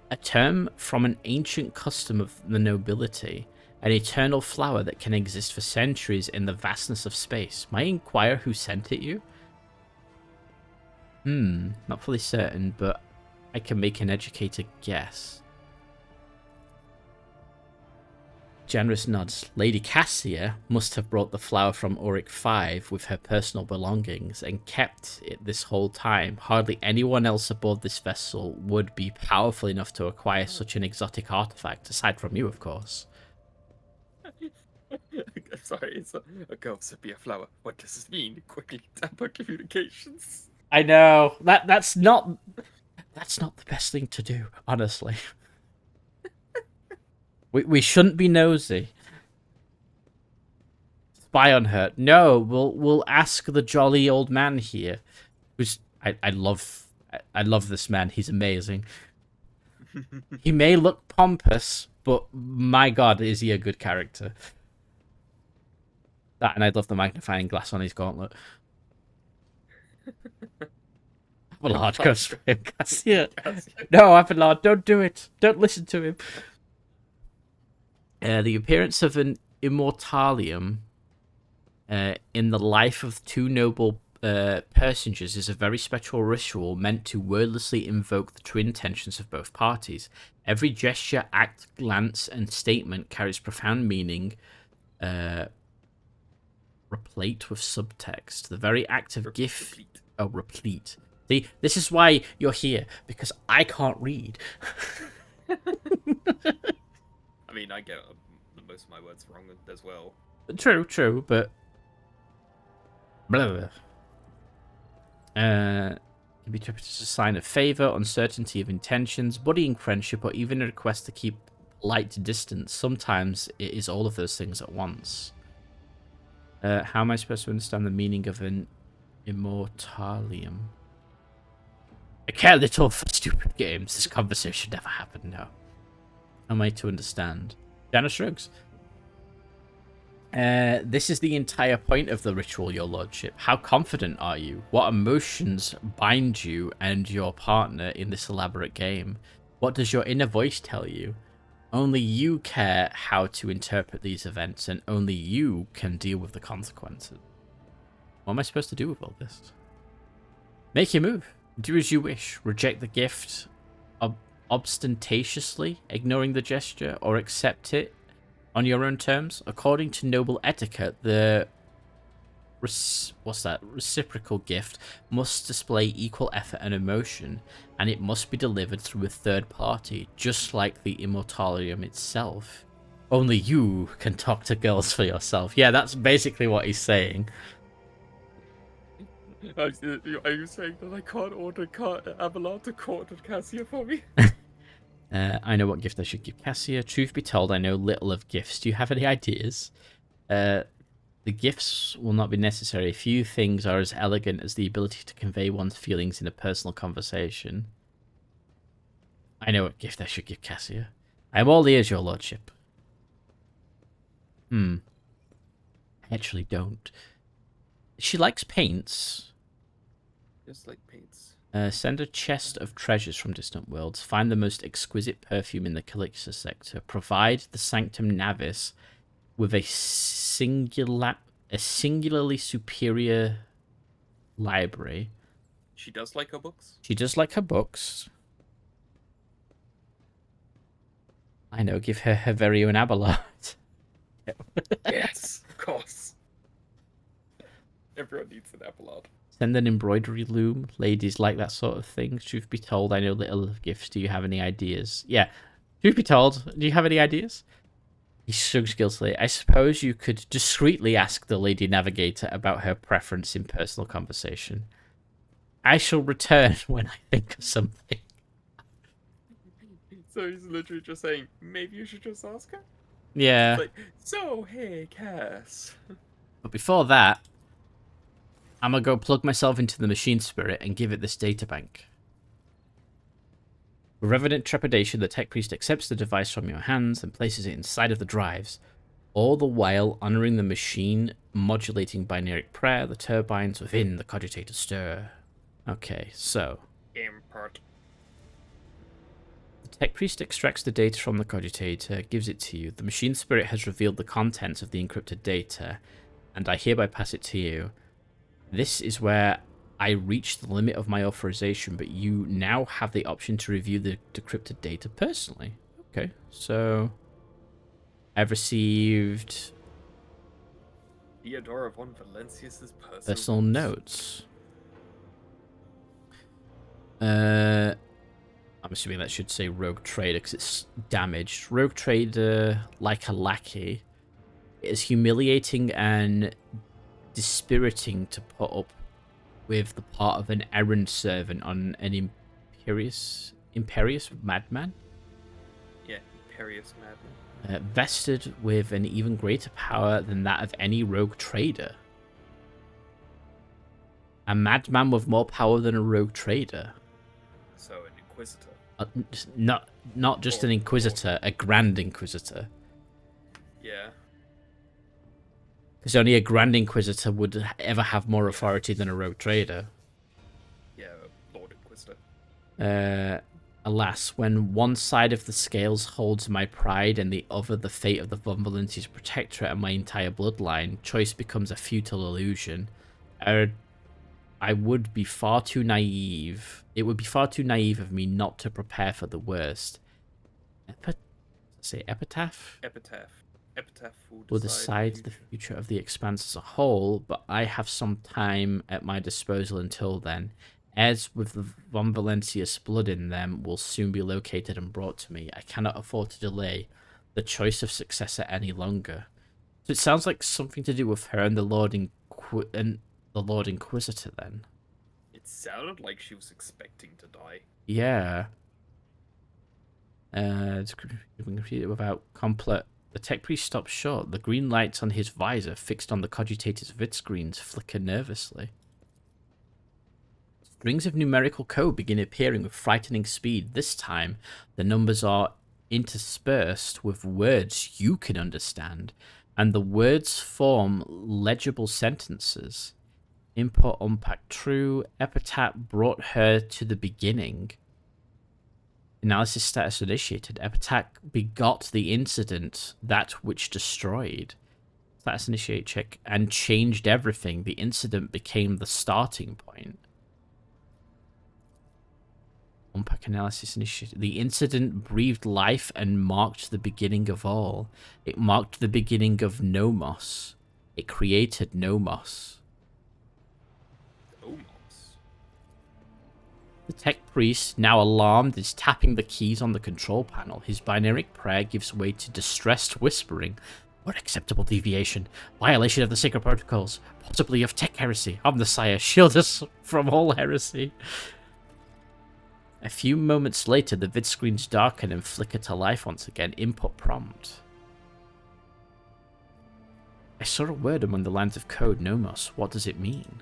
a term from an ancient custom of the nobility, an eternal flower that can exist for centuries in the vastness of space. May I inquire who sent it you? Not fully certain, but I can make an educated guess. Generous nods. Lady Cassia must have brought the flower from Auric 5 with her personal belongings and kept it this whole time. Hardly anyone else aboard this vessel would be powerful enough to acquire such an exotic artifact, aside from you, of course. Sorry, it's a girl sent me a flower. What does this mean? Quickly tap on communications. I know. That's not the best thing to do, honestly. We shouldn't be nosy. Spy on her. No, we'll ask the jolly old man here. Who's I love this man. He's amazing. He may look pompous, but my god, is he a good character. That, and I love the magnifying glass on his gauntlet. Abelard goes for him. Cassia. No, Abelard, don't do it. Don't listen to him. The appearance of an immortalium in the life of two noble personages is a very special ritual meant to wordlessly invoke the true intentions of both parties. Every gesture, act, glance, and statement carries profound meaning, replete with subtext. The very act of gift... Oh, replete. See, this is why you're here, because I can't read. I mean, I get most of my words wrong as well. True, but... Blah. Can be interpreted as a sign of favor, uncertainty of intentions, buddying friendship, or even a request to keep light distance. Sometimes it is all of those things at once. How am I supposed to understand the meaning of an immortalium? I care little for stupid games. This conversation never happened, no. How am I to understand? Janus shrugs. This is the entire point of the ritual, your lordship. How confident are you? What emotions bind you and your partner in this elaborate game? What does your inner voice tell you? Only you care how to interpret these events, and only you can deal with the consequences. What am I supposed to do with all this? Make your move. Do as you wish. Reject the gift ostentatiously, ignoring the gesture, or accept it on your own terms. According to noble etiquette, the reciprocal gift must display equal effort and emotion, and it must be delivered through a third party, just like the immortalium itself. Only you can talk to girls for yourself. Yeah, that's basically what he's saying. Are you saying that I can't order Abelard to order Cassia for me? I know what gift I should give Cassia. Truth be told, I know little of gifts. Do you have any ideas? The gifts will not be necessary. Few things are as elegant as the ability to convey one's feelings in a personal conversation. I know what gift I should give Cassia. I am all ears, your lordship. I actually don't. She likes paints. Just like paints. Send a chest of treasures from distant worlds. Find the most exquisite perfume in the Calixtus sector. Provide the Sanctum Navis with a singularly superior library. She does like her books? She does like her books. I know, give her her very own Abelard. Yes, of course. Everyone needs an Abelard. Send an embroidery loom. Ladies like that sort of thing. Truth be told, I know little gifts. Do you have any ideas? Yeah. Truth be told, do you have any ideas? He shrugs guiltily. I suppose you could discreetly ask the Lady Navigator about her preference in personal conversation. I shall return when I think of something. So he's literally just saying, maybe you should just ask her? Yeah. It's like, so, hey, Cass. But before that, I'm going to go plug myself into the machine spirit and give it this databank. With reverent trepidation, the tech priest accepts the device from your hands and places it inside of the drives, all the while honoring the machine, modulating binaric prayer, the turbines within the cogitator stir. Okay, so Import. the tech priest extracts the data from the cogitator, gives it to you. The machine spirit has revealed the contents of the encrypted data, and I hereby pass it to you. This is where I reached the limit of my authorization, but you now have the option to review the decrypted data personally. Okay, so I've received Theodora von Valencius's personal notes. I'm assuming that should say Rogue Trader because it's damaged. Rogue Trader, like a lackey, is humiliating and dispiriting to put up with the part of an errand servant on an imperious madman. Yeah, imperious madman. Vested with an even greater power than that of any rogue trader. A madman with more power than a rogue trader. So, an inquisitor. Not just an inquisitor, a grand inquisitor. Yeah. Because only a Grand Inquisitor would ever have more authority than a Rogue Trader. Yeah, Lord Inquisitor. Alas, when one side of the scales holds my pride and the other the fate of the Von Valenti's protectorate and my entire bloodline, choice becomes a futile illusion. I would be far too naive. It would be far too naive of me not to prepare for the worst. Epitaph? Epitaph Will decide the future of the Expanse as a whole, but I have some time at my disposal until then. Heirs with the Von Valencius blood in them will soon be located and brought to me. I cannot afford to delay the choice of successor any longer. So it sounds like something to do with her and the Lord Inquisitor then. It sounded like she was expecting to die. Yeah. Without complete. The tech priest stops short. The green lights on his visor, fixed on the cogitator's vid screens, flicker nervously. Strings of numerical code begin appearing with frightening speed. This time, the numbers are interspersed with words you can understand, and the words form legible sentences. Import unpack true. Epitaph brought her to the beginning. Analysis status initiated. Epitaph begot the incident, that which destroyed. Status initiate check and changed everything. The incident became the starting point. Unpack analysis initiated. The incident breathed life and marked the beginning of all. It marked the beginning of Nomos. It created Nomos. The tech priest, now alarmed, is tapping the keys on the control panel. His binaric prayer gives way to distressed whispering. Unacceptable deviation. Violation of the sacred protocols. Possibly of tech heresy. Omnissiah, shield us from all heresy. A few moments later, the vid screens darken and flicker to life once again. Input prompt. I saw a word among the lines of code. Nomos. What does it mean?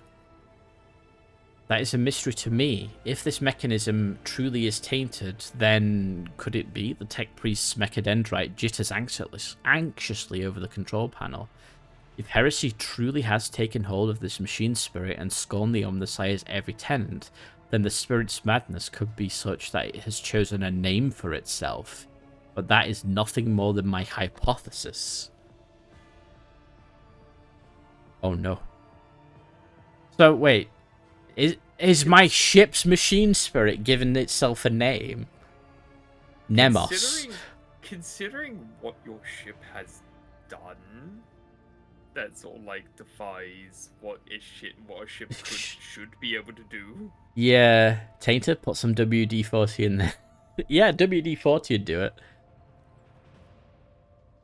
That is a mystery to me. If this mechanism truly is tainted, then could it be the tech priest's mechadendrite jitters anxiously over the control panel? If heresy truly has taken hold of this machine spirit and scorned the Omnissiah's every tenant, then the spirit's madness could be such that it has chosen a name for itself. But that is nothing more than my hypothesis. Oh no. So wait. Is my ship's machine spirit given itself a name? Nemos. Considering what your ship has done, that sort of like defies what a ship should be able to do. Yeah, Tainter, put some WD-40 in there. Yeah, WD-40 would do it.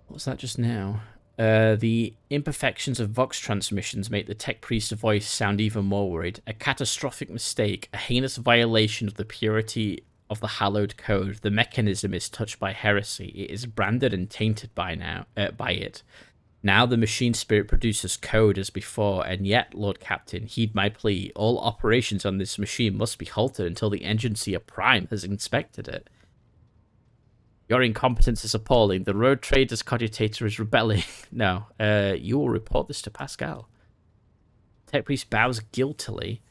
What was that just now? The imperfections of Vox transmissions make the tech priest's voice sound even more worried. A catastrophic mistake, a heinous violation of the purity of the hallowed code. The mechanism is touched by heresy. It is branded and tainted by it. Now the machine spirit produces code as before, and yet, Lord Captain, heed my plea. All operations on this machine must be halted until the Engineer Prime has inspected it. Your incompetence is appalling. The road trader's cogitator is rebelling. No, you will report this to Pascal. Tech Priest bows guiltily,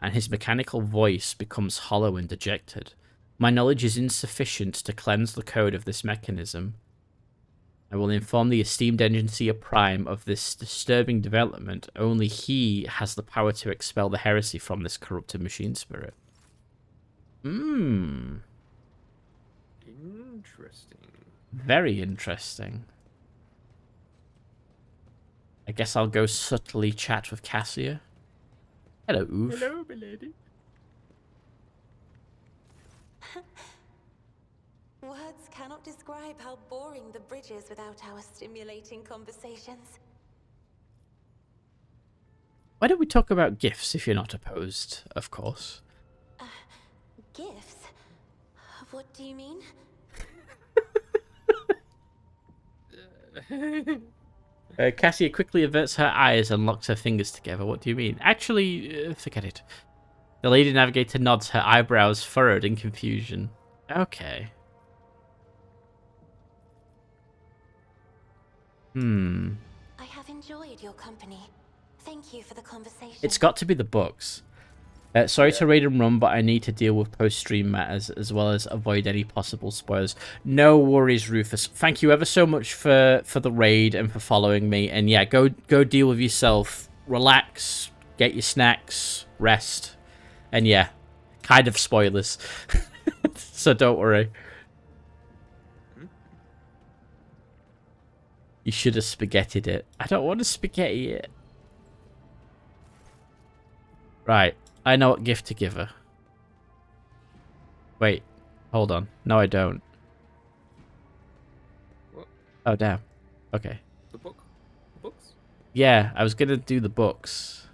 and his mechanical voice becomes hollow and dejected. My knowledge is insufficient to cleanse the code of this mechanism. I will inform the esteemed Engineer Prime of this disturbing development. Only he has the power to expel the heresy from this corrupted machine spirit. Interesting. Very interesting. I guess I'll go subtly chat with Cassia. Hello, Oof. Hello, milady. Words cannot describe how boring the bridge is without our stimulating conversations. Why don't we talk about gifts if you're not opposed, of course? Gifts? What do you mean? Cassia quickly averts her eyes and locks her fingers together. What do you mean? Actually, forget it. The Lady Navigator nods, her eyebrows furrowed in confusion. Okay. I have enjoyed your company. Thank you for the conversation. It's got to be the books. Sorry to raid and run, but I need to deal with post-stream matters as well as avoid any possible spoilers. No worries, Rufus. Thank you ever so much for the raid and for following me. And yeah, go deal with yourself. Relax, get your snacks, rest. And yeah, kind of spoilers. So don't worry. You should have spaghettied it. I don't want to spaghetti it. Right. I know what gift to give her. Wait. Hold on. No, I don't. What? Oh, damn. Okay. The book? The books? Yeah, I was going to do the books.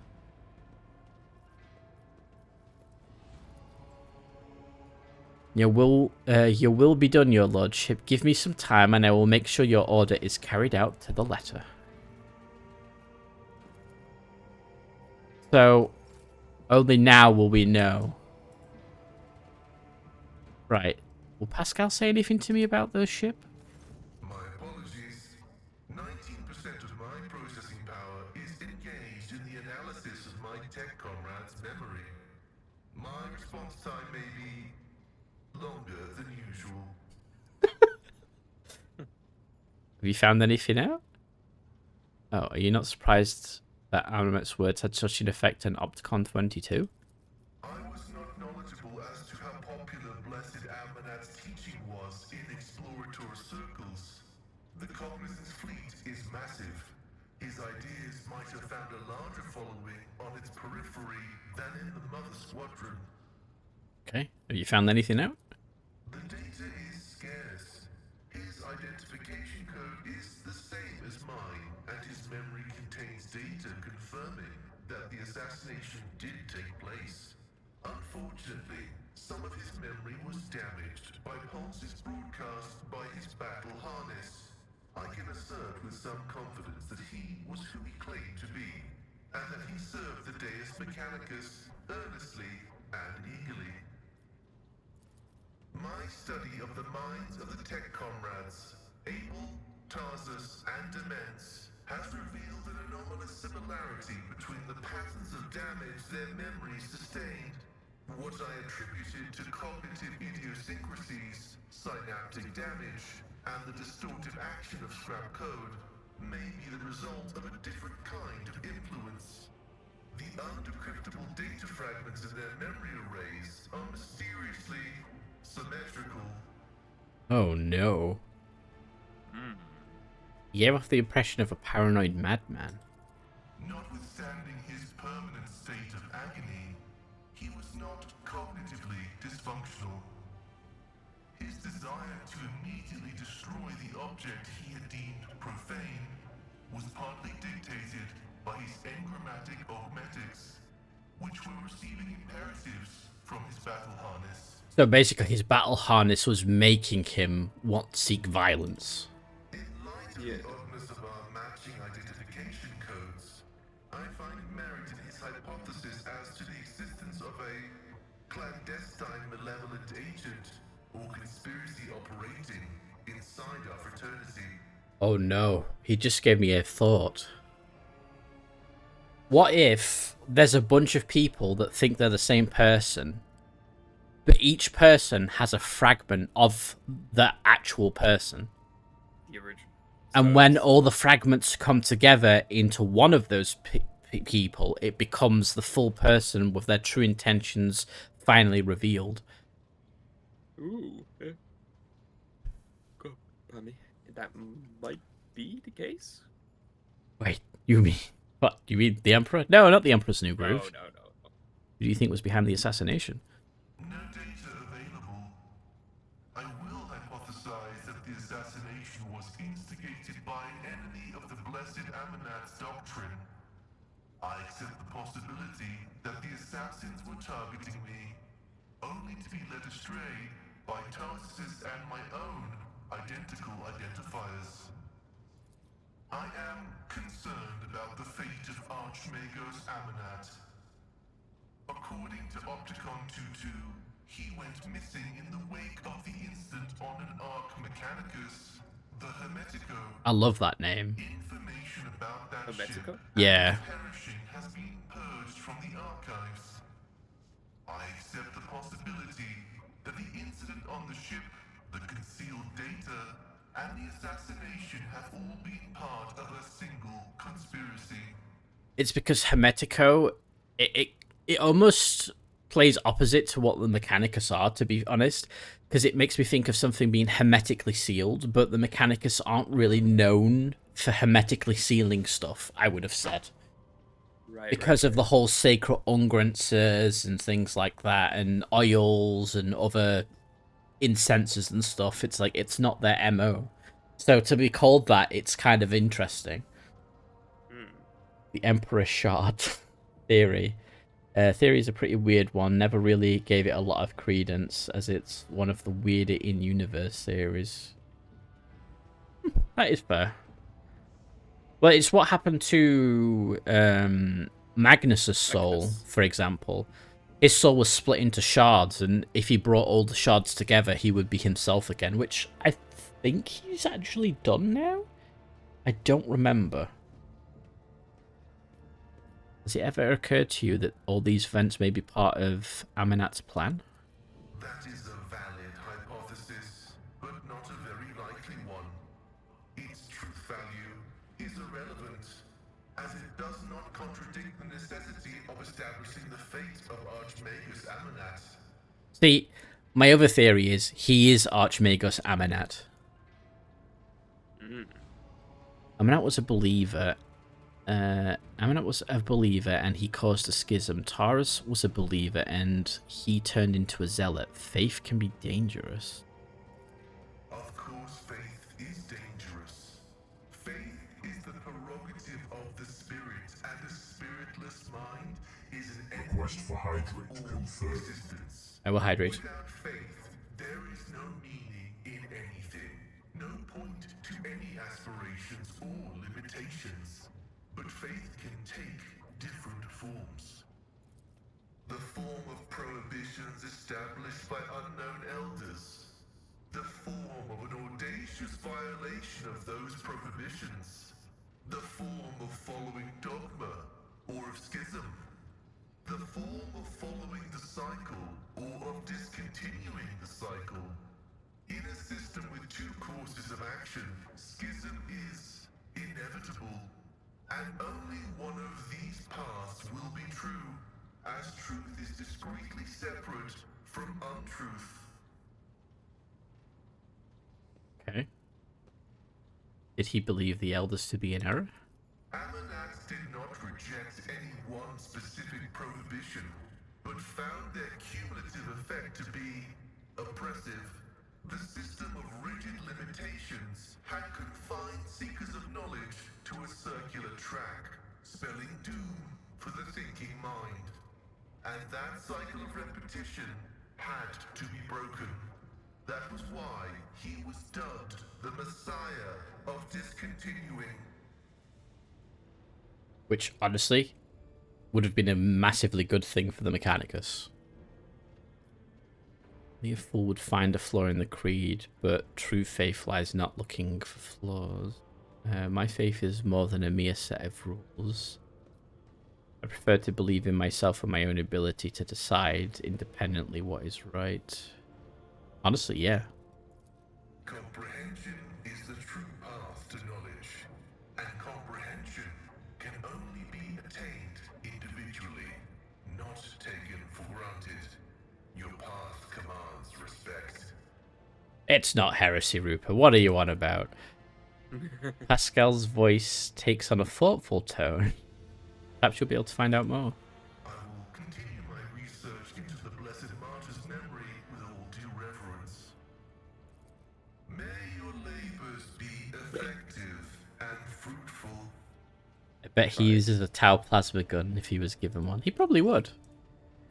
Your will be done, your lordship. Give me some time and I will make sure your order is carried out to the letter. So, only now will we know. Right. Will Pascal say anything to me about the ship? My apologies. 19% of my processing power is engaged in the analysis of my tech comrade's memory. My response time may be longer than usual. Have you found anything out? Oh, are you not surprised that Armamet's words had such an effect on Opticon 22? I was not knowledgeable as to how popular Blessed Ammanat's teaching was in exploratory circles. The Cognizant's fleet is massive. His ideas might have found a larger following on its periphery than in the Mother Squadron. Okay. Have you found anything out? The data is scarce. His identification code is the same as mine, and his memory contains data confirming that the assassination did take place. Unfortunately, some of his memory was damaged by pulses broadcast by his battle harness. I can assert with some confidence that he was who he claimed to be, and that he served the Deus Mechanicus, earnestly and eagerly. My study of the minds of the tech comrades, Abel, Tarsus, and Demence, has revealed an anomalous similarity between the patterns of damage their memories sustained. What I attributed to cognitive idiosyncrasies, synaptic damage, and the distortive action of scrap code may be the result of a different kind of influence. The undecryptable data fragments in their memory arrays are mysteriously symmetrical. Oh no. You gave off the impression of a paranoid madman. Notwithstanding his permanent state of agony, he was not cognitively dysfunctional. His desire to immediately destroy the object he had deemed profane was partly dictated by his engrammatic augmetics, which were receiving imperatives from his battle harness. So basically his battle harness was making him want to seek violence. In light of the oddness of our matching identification codes, I find merit in his hypothesis as to the existence of a clandestine malevolent agent or conspiracy operating inside our fraternity. Oh no, he just gave me a thought. What if there's a bunch of people that think they're the same person, but each person has a fragment of the actual person? The original. And when all the fragments come together into one of those people, it becomes the full person with their true intentions finally revealed. Ooh. Pardon me. That might be the case. Wait, you mean... What, you mean the Emperor? No, not the Emperor's New Groove. No. Who do you think was behind the assassination? No data available. I will hypothesize that the assassination was instigated by an enemy of the Blessed Amanat's doctrine. I accept the possibility that the assassins were targeting me, only to be led astray by Tarsus and my own identical identifiers. I am concerned about the fate of Archmagos Amanat. According to Opticon 22, he went missing in the wake of the incident on an Arc Mechanicus, the Hermetico. I love that name. Information about that Hermetico? ship Yeah. and its perishing has been purged from the archives. I accept the possibility that the incident on the ship, the concealed data, and the assassination have all been part of a single conspiracy. It's because Hermetico, it almost plays opposite to what the Mechanicus are, to be honest, because it makes me think of something being hermetically sealed, but the Mechanicus aren't really known for hermetically sealing stuff, I would have said. Because of the whole sacred unguences and things like that, and oils and other incenses and stuff, it's like, it's not their MO. So to be called that, it's kind of interesting. The Emperor Shard theory. Theory is a pretty weird one. Never really gave it a lot of credence, as it's one of the weirder in-universe theories. That is fair. Well, it's what happened to Magnus's soul, for example. His soul was split into shards, and if he brought all the shards together, he would be himself again, which I think he's actually done now? I don't remember. Has it ever occurred to you that all these events may be part of Amanat's plan? That is a valid hypothesis, but not a very likely one. Its truth value is irrelevant, as it does not contradict the necessity of establishing the fate of Archmagos Amanat. See, my other theory is he is Archmagos Amanat. Amanat was a believer. Amanat was a believer and he caused a schism. Taurus was a believer and he turned into a zealot. Faith can be dangerous. Of course, faith is dangerous. Faith is the prerogative of the spirit, and a spiritless mind is an Request for hydrate confirmed. existence. I will hydrate. Without faith, there is no meaning in anything, no point to any aspirations or limitations. But faith can take different forms. the form of prohibitions established by unknown elders, the form of an audacious violation of those prohibitions, the form of following dogma or of schism, the form of following the cycle or of discontinuing the cycle. In a system with two courses of action, schism is inevitable, and only one of these paths will be true, as truth is discreetly separate from untruth. Okay. Did he believe the elders to be in error? Ammonites did not reject any one specific prohibition, but found their cumulative effect to be oppressive. The system of rigid limitations had confined seekers of knowledge to a circular track, spelling doom for the thinking mind. And that cycle of repetition had to be broken. That was why he was dubbed the Messiah of discontinuing. Which, honestly, would have been a massively good thing for the Mechanicus. Only a fool would find a flaw in the creed, but true faith lies not looking for flaws. My faith is more than a mere set of rules. I prefer to believe in myself and my own ability to decide independently what is right. Honestly, yeah. Comprehension is the true path to knowledge, and comprehension can only be attained individually, not taken for granted. Your path commands respect. It's not heresy, Rupert. What are you on about? Pascal's voice takes on a thoughtful tone. Perhaps you'll be able to find out more. I will continue my research into the Blessed Martyr's memory with all due reverence. May your labors be effective and fruitful. I bet he uses a Tau plasma gun if he was given one. He probably would.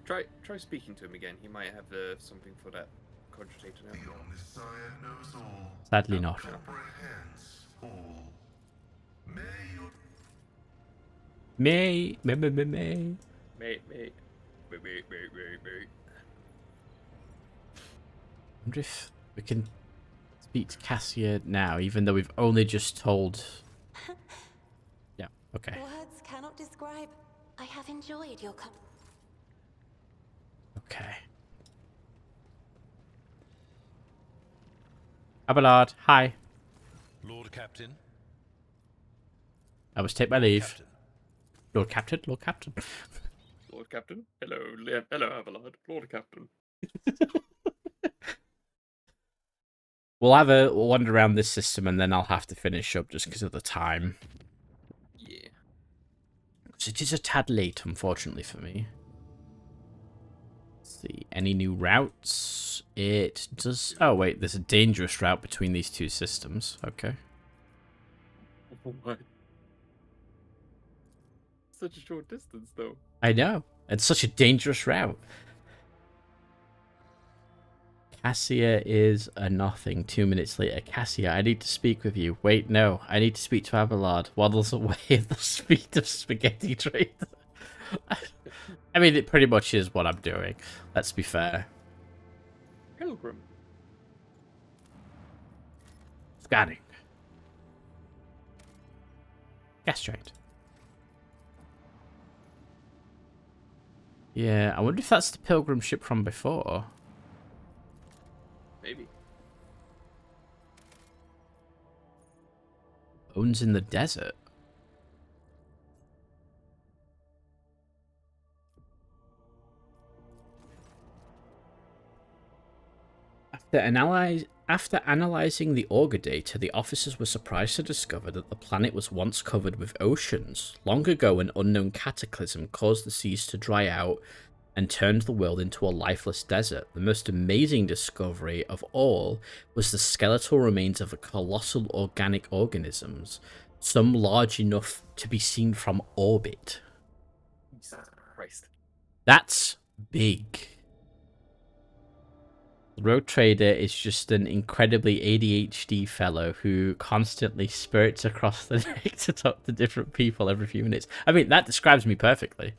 Try speaking to him again. He might have something for that cogitator now. The Omniscient knows all. Sadly not. Comprehends all. May your May. Mate. I wonder if we can speak to Cassia now, even though we've only just told... Yeah, okay. Words cannot describe. I have enjoyed your Okay. Abelard, hi. Lord Captain. I must take my leave. Captain. Lord Captain? Lord Captain. Lord Captain. Hello, Abelard. Lord Captain. We'll have a wander around this system and then I'll have to finish up just because of the time. Yeah. So it is a tad late, unfortunately, for me. Let's see. Any new routes? It does... Oh, wait. There's a dangerous route between these two systems. Okay. What? Such a short distance, though. I know. It's such a dangerous route. Cassia is a nothing. 2 minutes later. Cassia, I need to speak with you. Wait, no. I need to speak to Abelard. Waddles away at the speed of spaghetti trade. I mean, it pretty much is what I'm doing. Let's be fair. Pilgrim. Scanning. Gas trade. Yeah, I wonder if that's the pilgrim ship from before. Maybe. Bones in the desert. After analyzing the auger data, the officers were surprised to discover that the planet was once covered with oceans. Long ago, an unknown cataclysm caused the seas to dry out and turned the world into a lifeless desert. The most amazing discovery of all was the skeletal remains of a colossal organic organisms, some large enough to be seen from orbit. Jesus Christ. That's big. The Road Trader is just an incredibly ADHD fellow who constantly spurts across the deck to talk to different people every few minutes. I mean, that describes me perfectly.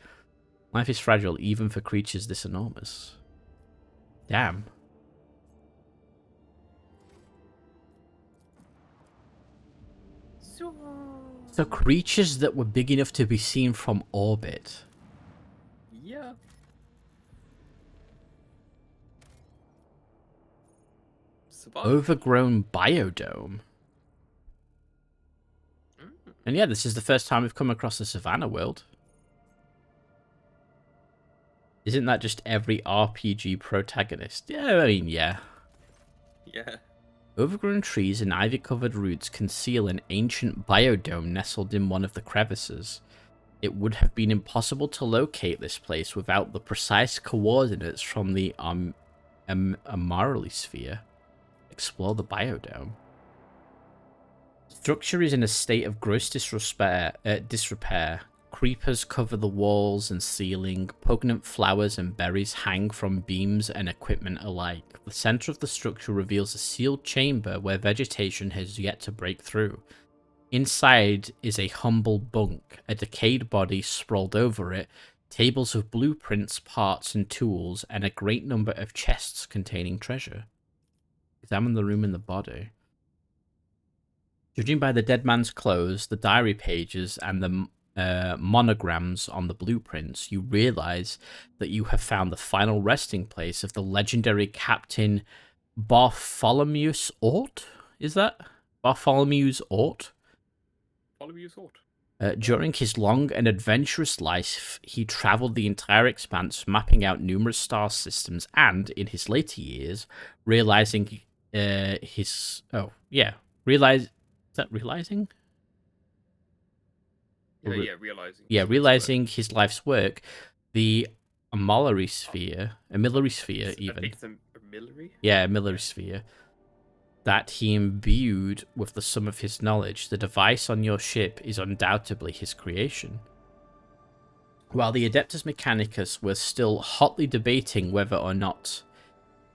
Life is fragile even for creatures this enormous. Damn. So creatures that were big enough to be seen from orbit. Yeah. Survive. Overgrown biodome. And yeah, this is the first time we've come across a savannah world. Isn't that just every RPG protagonist? Yeah, I mean, yeah. Yeah. Overgrown trees and ivy-covered roots conceal an ancient biodome nestled in one of the crevices. It would have been impossible to locate this place without the precise coordinates from the Amarly sphere. Explore the biodome. Structure is in a state of gross disrepair. Creepers cover the walls and ceiling. Poignant flowers and berries hang from beams and equipment alike. The center of the structure reveals a sealed chamber where vegetation has yet to break through. Inside is a humble bunk, a decayed body sprawled over it, tables of blueprints, parts, and tools, and a great number of chests containing treasure. Examine the room in the body. Judging by the dead man's clothes, the diary pages, and the monograms on the blueprints, you realize that you have found the final resting place of the legendary Captain Bartholomeus Ort? Is that? Bartholomew's Ort? Bartholomew's Ort. During his long and adventurous life, he traveled the entire expanse, mapping out numerous star systems, and, in his later years, realizing Is that realizing? Realizing His life's work, the Amillary sphere, even. It's a Amillary? Yeah, Amillary sphere. That he imbued with the sum of his knowledge. The device on your ship is undoubtedly his creation. While the Adeptus Mechanicus were still hotly debating whether or not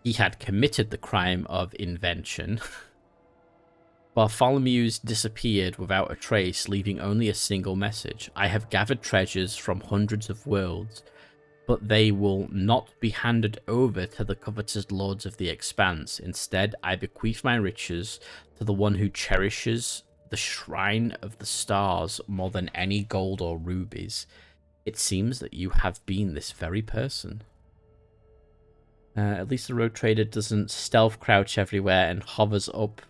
he had committed the crime of invention, Bartholomew's disappeared without a trace, leaving only a single message. I have gathered treasures from hundreds of worlds, but they will not be handed over to the covetous lords of the expanse. Instead, I bequeath my riches to the one who cherishes the shrine of the stars more than any gold or rubies. It seems that you have been this very person. At least the rogue trader doesn't stealth crouch everywhere and hoovers up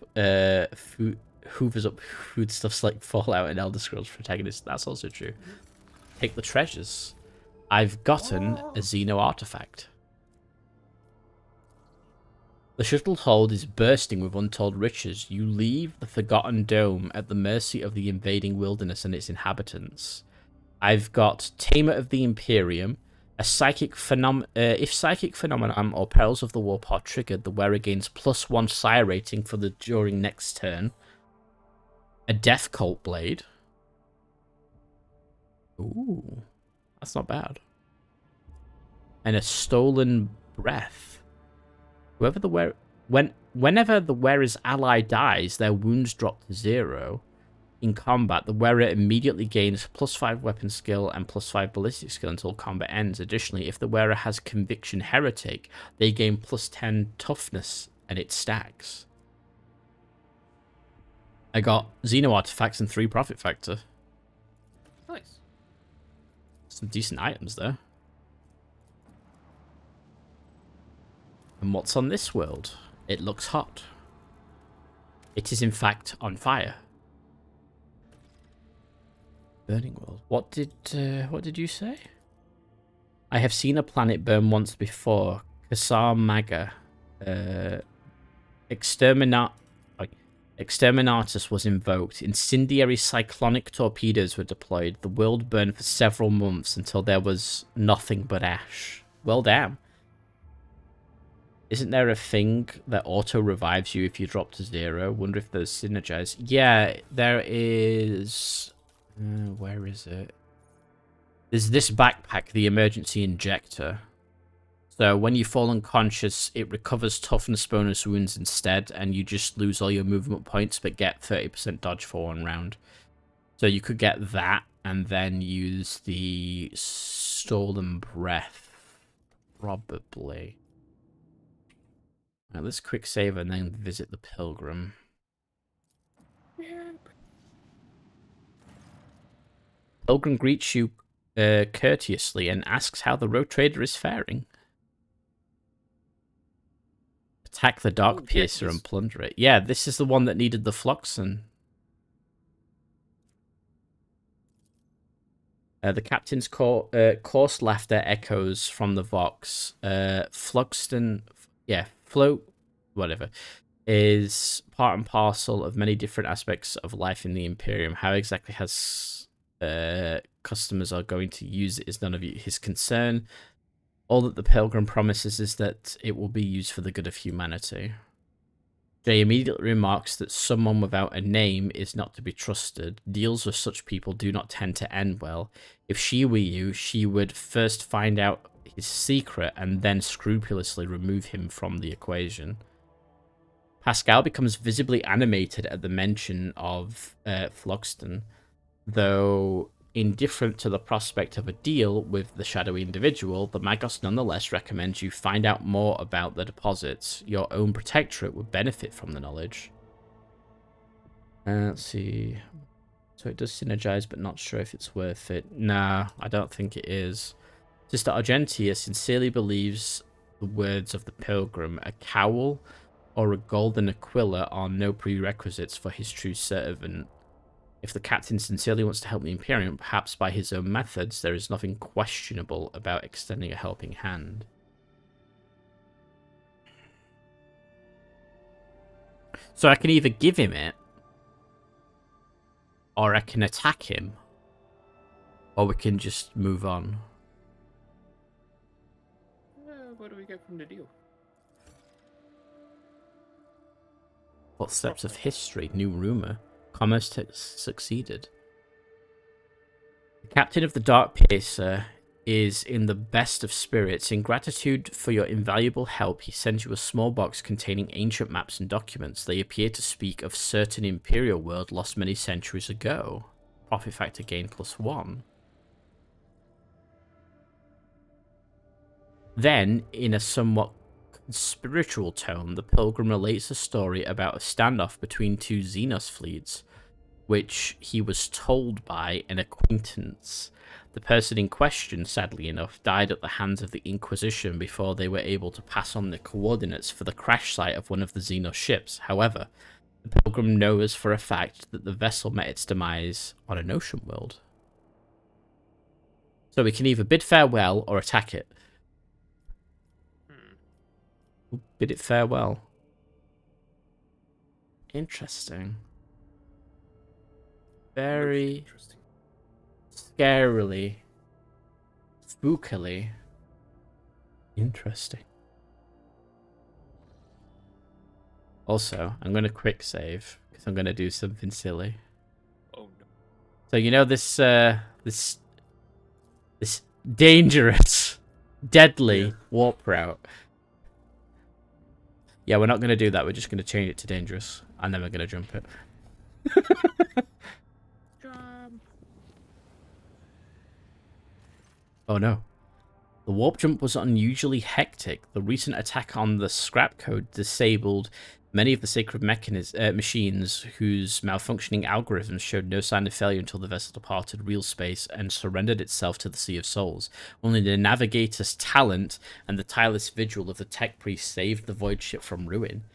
foodstuffs like Fallout and Elder Scrolls protagonists. That's also true. Take the treasures. I've gotten a Xeno artifact. The shuttle hold is bursting with untold riches. You leave the Forgotten Dome at the mercy of the invading wilderness and its inhabitants. I've got Tamer of the Imperium. If psychic phenomenon or perils of the warp are triggered, the wearer gains +1 Psi rating for the during next turn. A Death Cult Blade. Ooh, that's not bad. And a Stolen Breath. Whenever the wearer's ally dies, their wounds drop to 0. In combat, the wearer immediately gains +5 weapon skill and +5 ballistic skill until combat ends. Additionally, if the wearer has Conviction Heretic, they gain +10 toughness, and it stacks. I got Xeno artifacts and 3 profit factor. Nice. Some decent items there. And what's on this world? It looks hot. It is in fact on fire. Burning world. What did you say? I have seen a planet burn once before. Kasar Maga. Exterminatus was invoked. Incendiary cyclonic torpedoes were deployed. The world burned for several months until there was nothing but ash. Well, damn. Isn't there a thing that auto-revives you if you drop to 0? Wonder if those synergize. Yeah, there is... where is it? There's this backpack, the emergency injector. So when you fall unconscious, it recovers toughness bonus wounds instead, and you just lose all your movement points, but get 30% dodge for 1 round. So you could get that, and then use the stolen breath. Probably. Right, let's quick save and then visit the pilgrim. Pilgrim greets you courteously and asks how the road trader is faring. Attack the Dark Piercer and plunder it. Yeah, this is the one that needed the Floxen. The captain's coarse laughter echoes from the Vox. Flugston, whatever, is part and parcel of many different aspects of life in the Imperium. How exactly customers are going to use it is none of his concern. All that the Pilgrim promises is that it will be used for the good of humanity. Jay immediately remarks that someone without a name is not to be trusted. Deals with such people do not tend to end well. If she were you, she would first find out his secret and then scrupulously remove him from the equation. Pascal becomes visibly animated at the mention of Floxton, though indifferent to the prospect of a deal with the shadowy individual, the Magos nonetheless recommends you find out more about the deposits. Your own protectorate would benefit from the knowledge. Let's see. So it does synergize, but not sure if it's worth it. Nah, I don't think it is. Sister Argentia sincerely believes the words of the pilgrim. A cowl or a golden aquila are no prerequisites for his true servant. If the captain sincerely wants to help the Imperium, perhaps by his own methods, there is nothing questionable about extending a helping hand. So I can either give him it, or I can attack him, or we can just move on. What do we get from the deal? Footsteps of history, new rumor. Commerce succeeded. The captain of the Dark Piercer is in the best of spirits. In gratitude for your invaluable help, he sends you a small box containing ancient maps and documents. They appear to speak of certain Imperial world lost many centuries ago. Profit factor gain +1. Then, in a somewhat spiritual tone, the pilgrim relates a story about a standoff between two Xenos fleets, which he was told by an acquaintance. The person in question, sadly enough, died at the hands of the Inquisition before they were able to pass on the coordinates for the crash site of one of the Xenos ships. However, the pilgrim knows for a fact that the vessel met its demise on an ocean world. So we can either bid farewell or attack it. Bid it farewell. Interesting. Very Interesting. scarily, spookily interesting. Also, I'm going to quick save because I'm going to do something silly. Oh no. So you know this this dangerous, deadly warp route. Yeah, we're not going to do that. We're just going to change it to dangerous, and then we're going to jump it. Jump. Oh no. The warp jump was unusually hectic. The recent attack on the scrap code disabled many of the sacred machines whose malfunctioning algorithms showed no sign of failure until the vessel departed real space and surrendered itself to the Sea of Souls. Only the navigator's talent and the tireless vigil of the tech priest saved the void ship from ruin.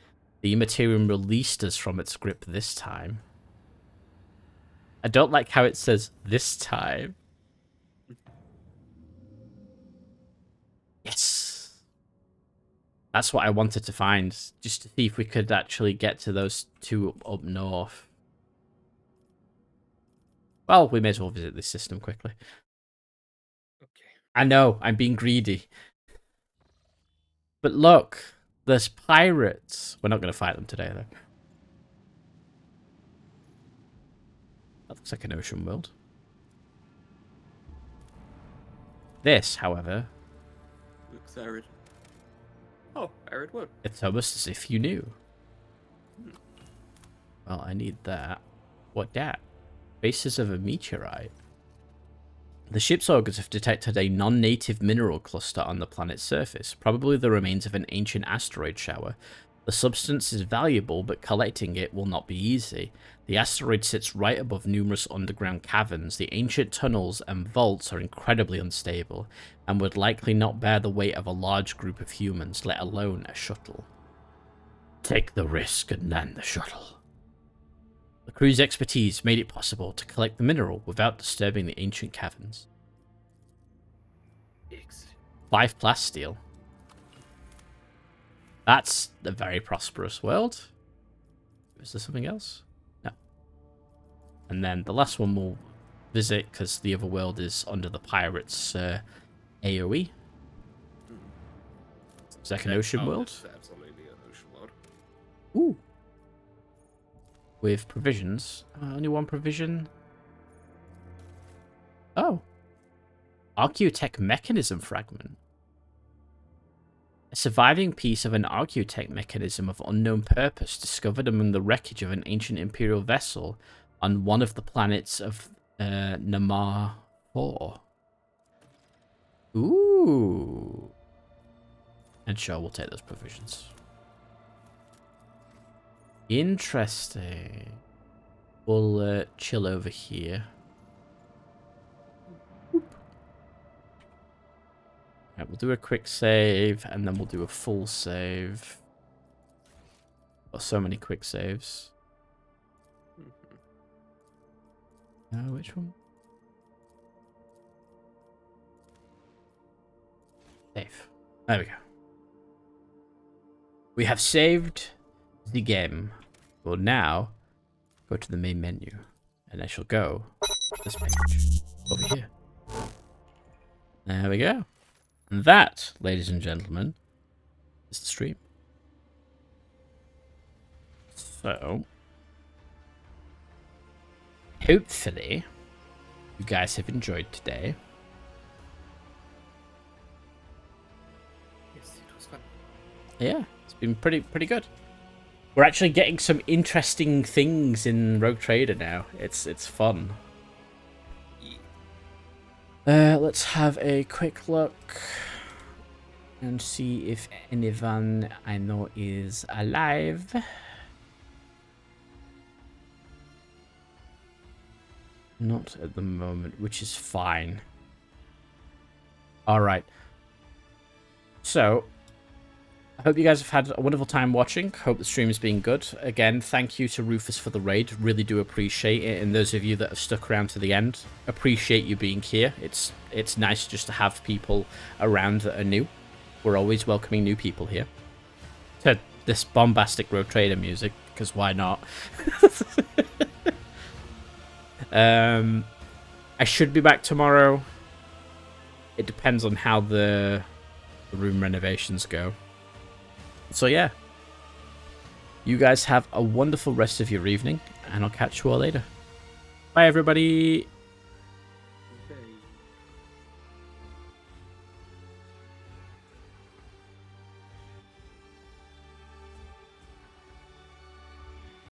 The Immaterium released us from its grip this time. I don't like how it says this time. Yes. That's what I wanted to find, just to see if we could actually get to those two up north. Well, we may as well visit this system quickly. Okay. I know, I'm being greedy. But look, there's pirates. We're not going to fight them today, though. That looks like an ocean world. This, however... Looks arid. Oh, arid wood. It's almost as if you knew. Well, I need that. What that? Basis of a meteorite. The ship's augurs have detected a non-native mineral cluster on the planet's surface, probably the remains of an ancient asteroid shower. The substance is valuable, but collecting it will not be easy. The asteroid sits right above numerous underground caverns. The ancient tunnels and vaults are incredibly unstable, and would likely not bear the weight of a large group of humans, let alone a shuttle. Take the risk and land the shuttle. The crew's expertise made it possible to collect the mineral without disturbing the ancient caverns. 5 plasteel. That's a very prosperous world. Is there something else? No. And then the last one we'll visit, because the other world is under the pirates' AoE. Is that an ocean world? It's absolutely an ocean world. Ooh. With provisions. Only one provision. Oh. Archaeotech mechanism fragment. A surviving piece of an Archaeotech mechanism of unknown purpose discovered among the wreckage of an ancient Imperial vessel on one of the planets of Namar 4. Ooh. And sure, we'll take those provisions. Interesting. We'll chill over here. Right, we'll do a quick save, and then we'll do a full save. Got so many quick saves. Which one? Save. There we go. We have saved the game. We'll now go to the main menu, and I shall go to this page over here. There we go. And that, ladies and gentlemen, is the stream. So, hopefully, you guys have enjoyed today. Yes, it was fun. Yeah, it's been pretty good. We're actually getting some interesting things in Rogue Trader now. It's fun. Let's have a quick look and see if anyone I know is alive. Not at the moment, which is fine. Alright. So, I hope you guys have had a wonderful time watching. Hope the stream has been good. Again, thank you to Rufus for the raid. Really do appreciate it. And those of you that have stuck around to the end, appreciate you being here. It's nice just to have people around that are new. We're always welcoming new people here. To this bombastic Rogue Trader music, because why not? I should be back tomorrow. It depends on how the room renovations go. So yeah, you guys have a wonderful rest of your evening, and I'll catch you all later. Bye, everybody.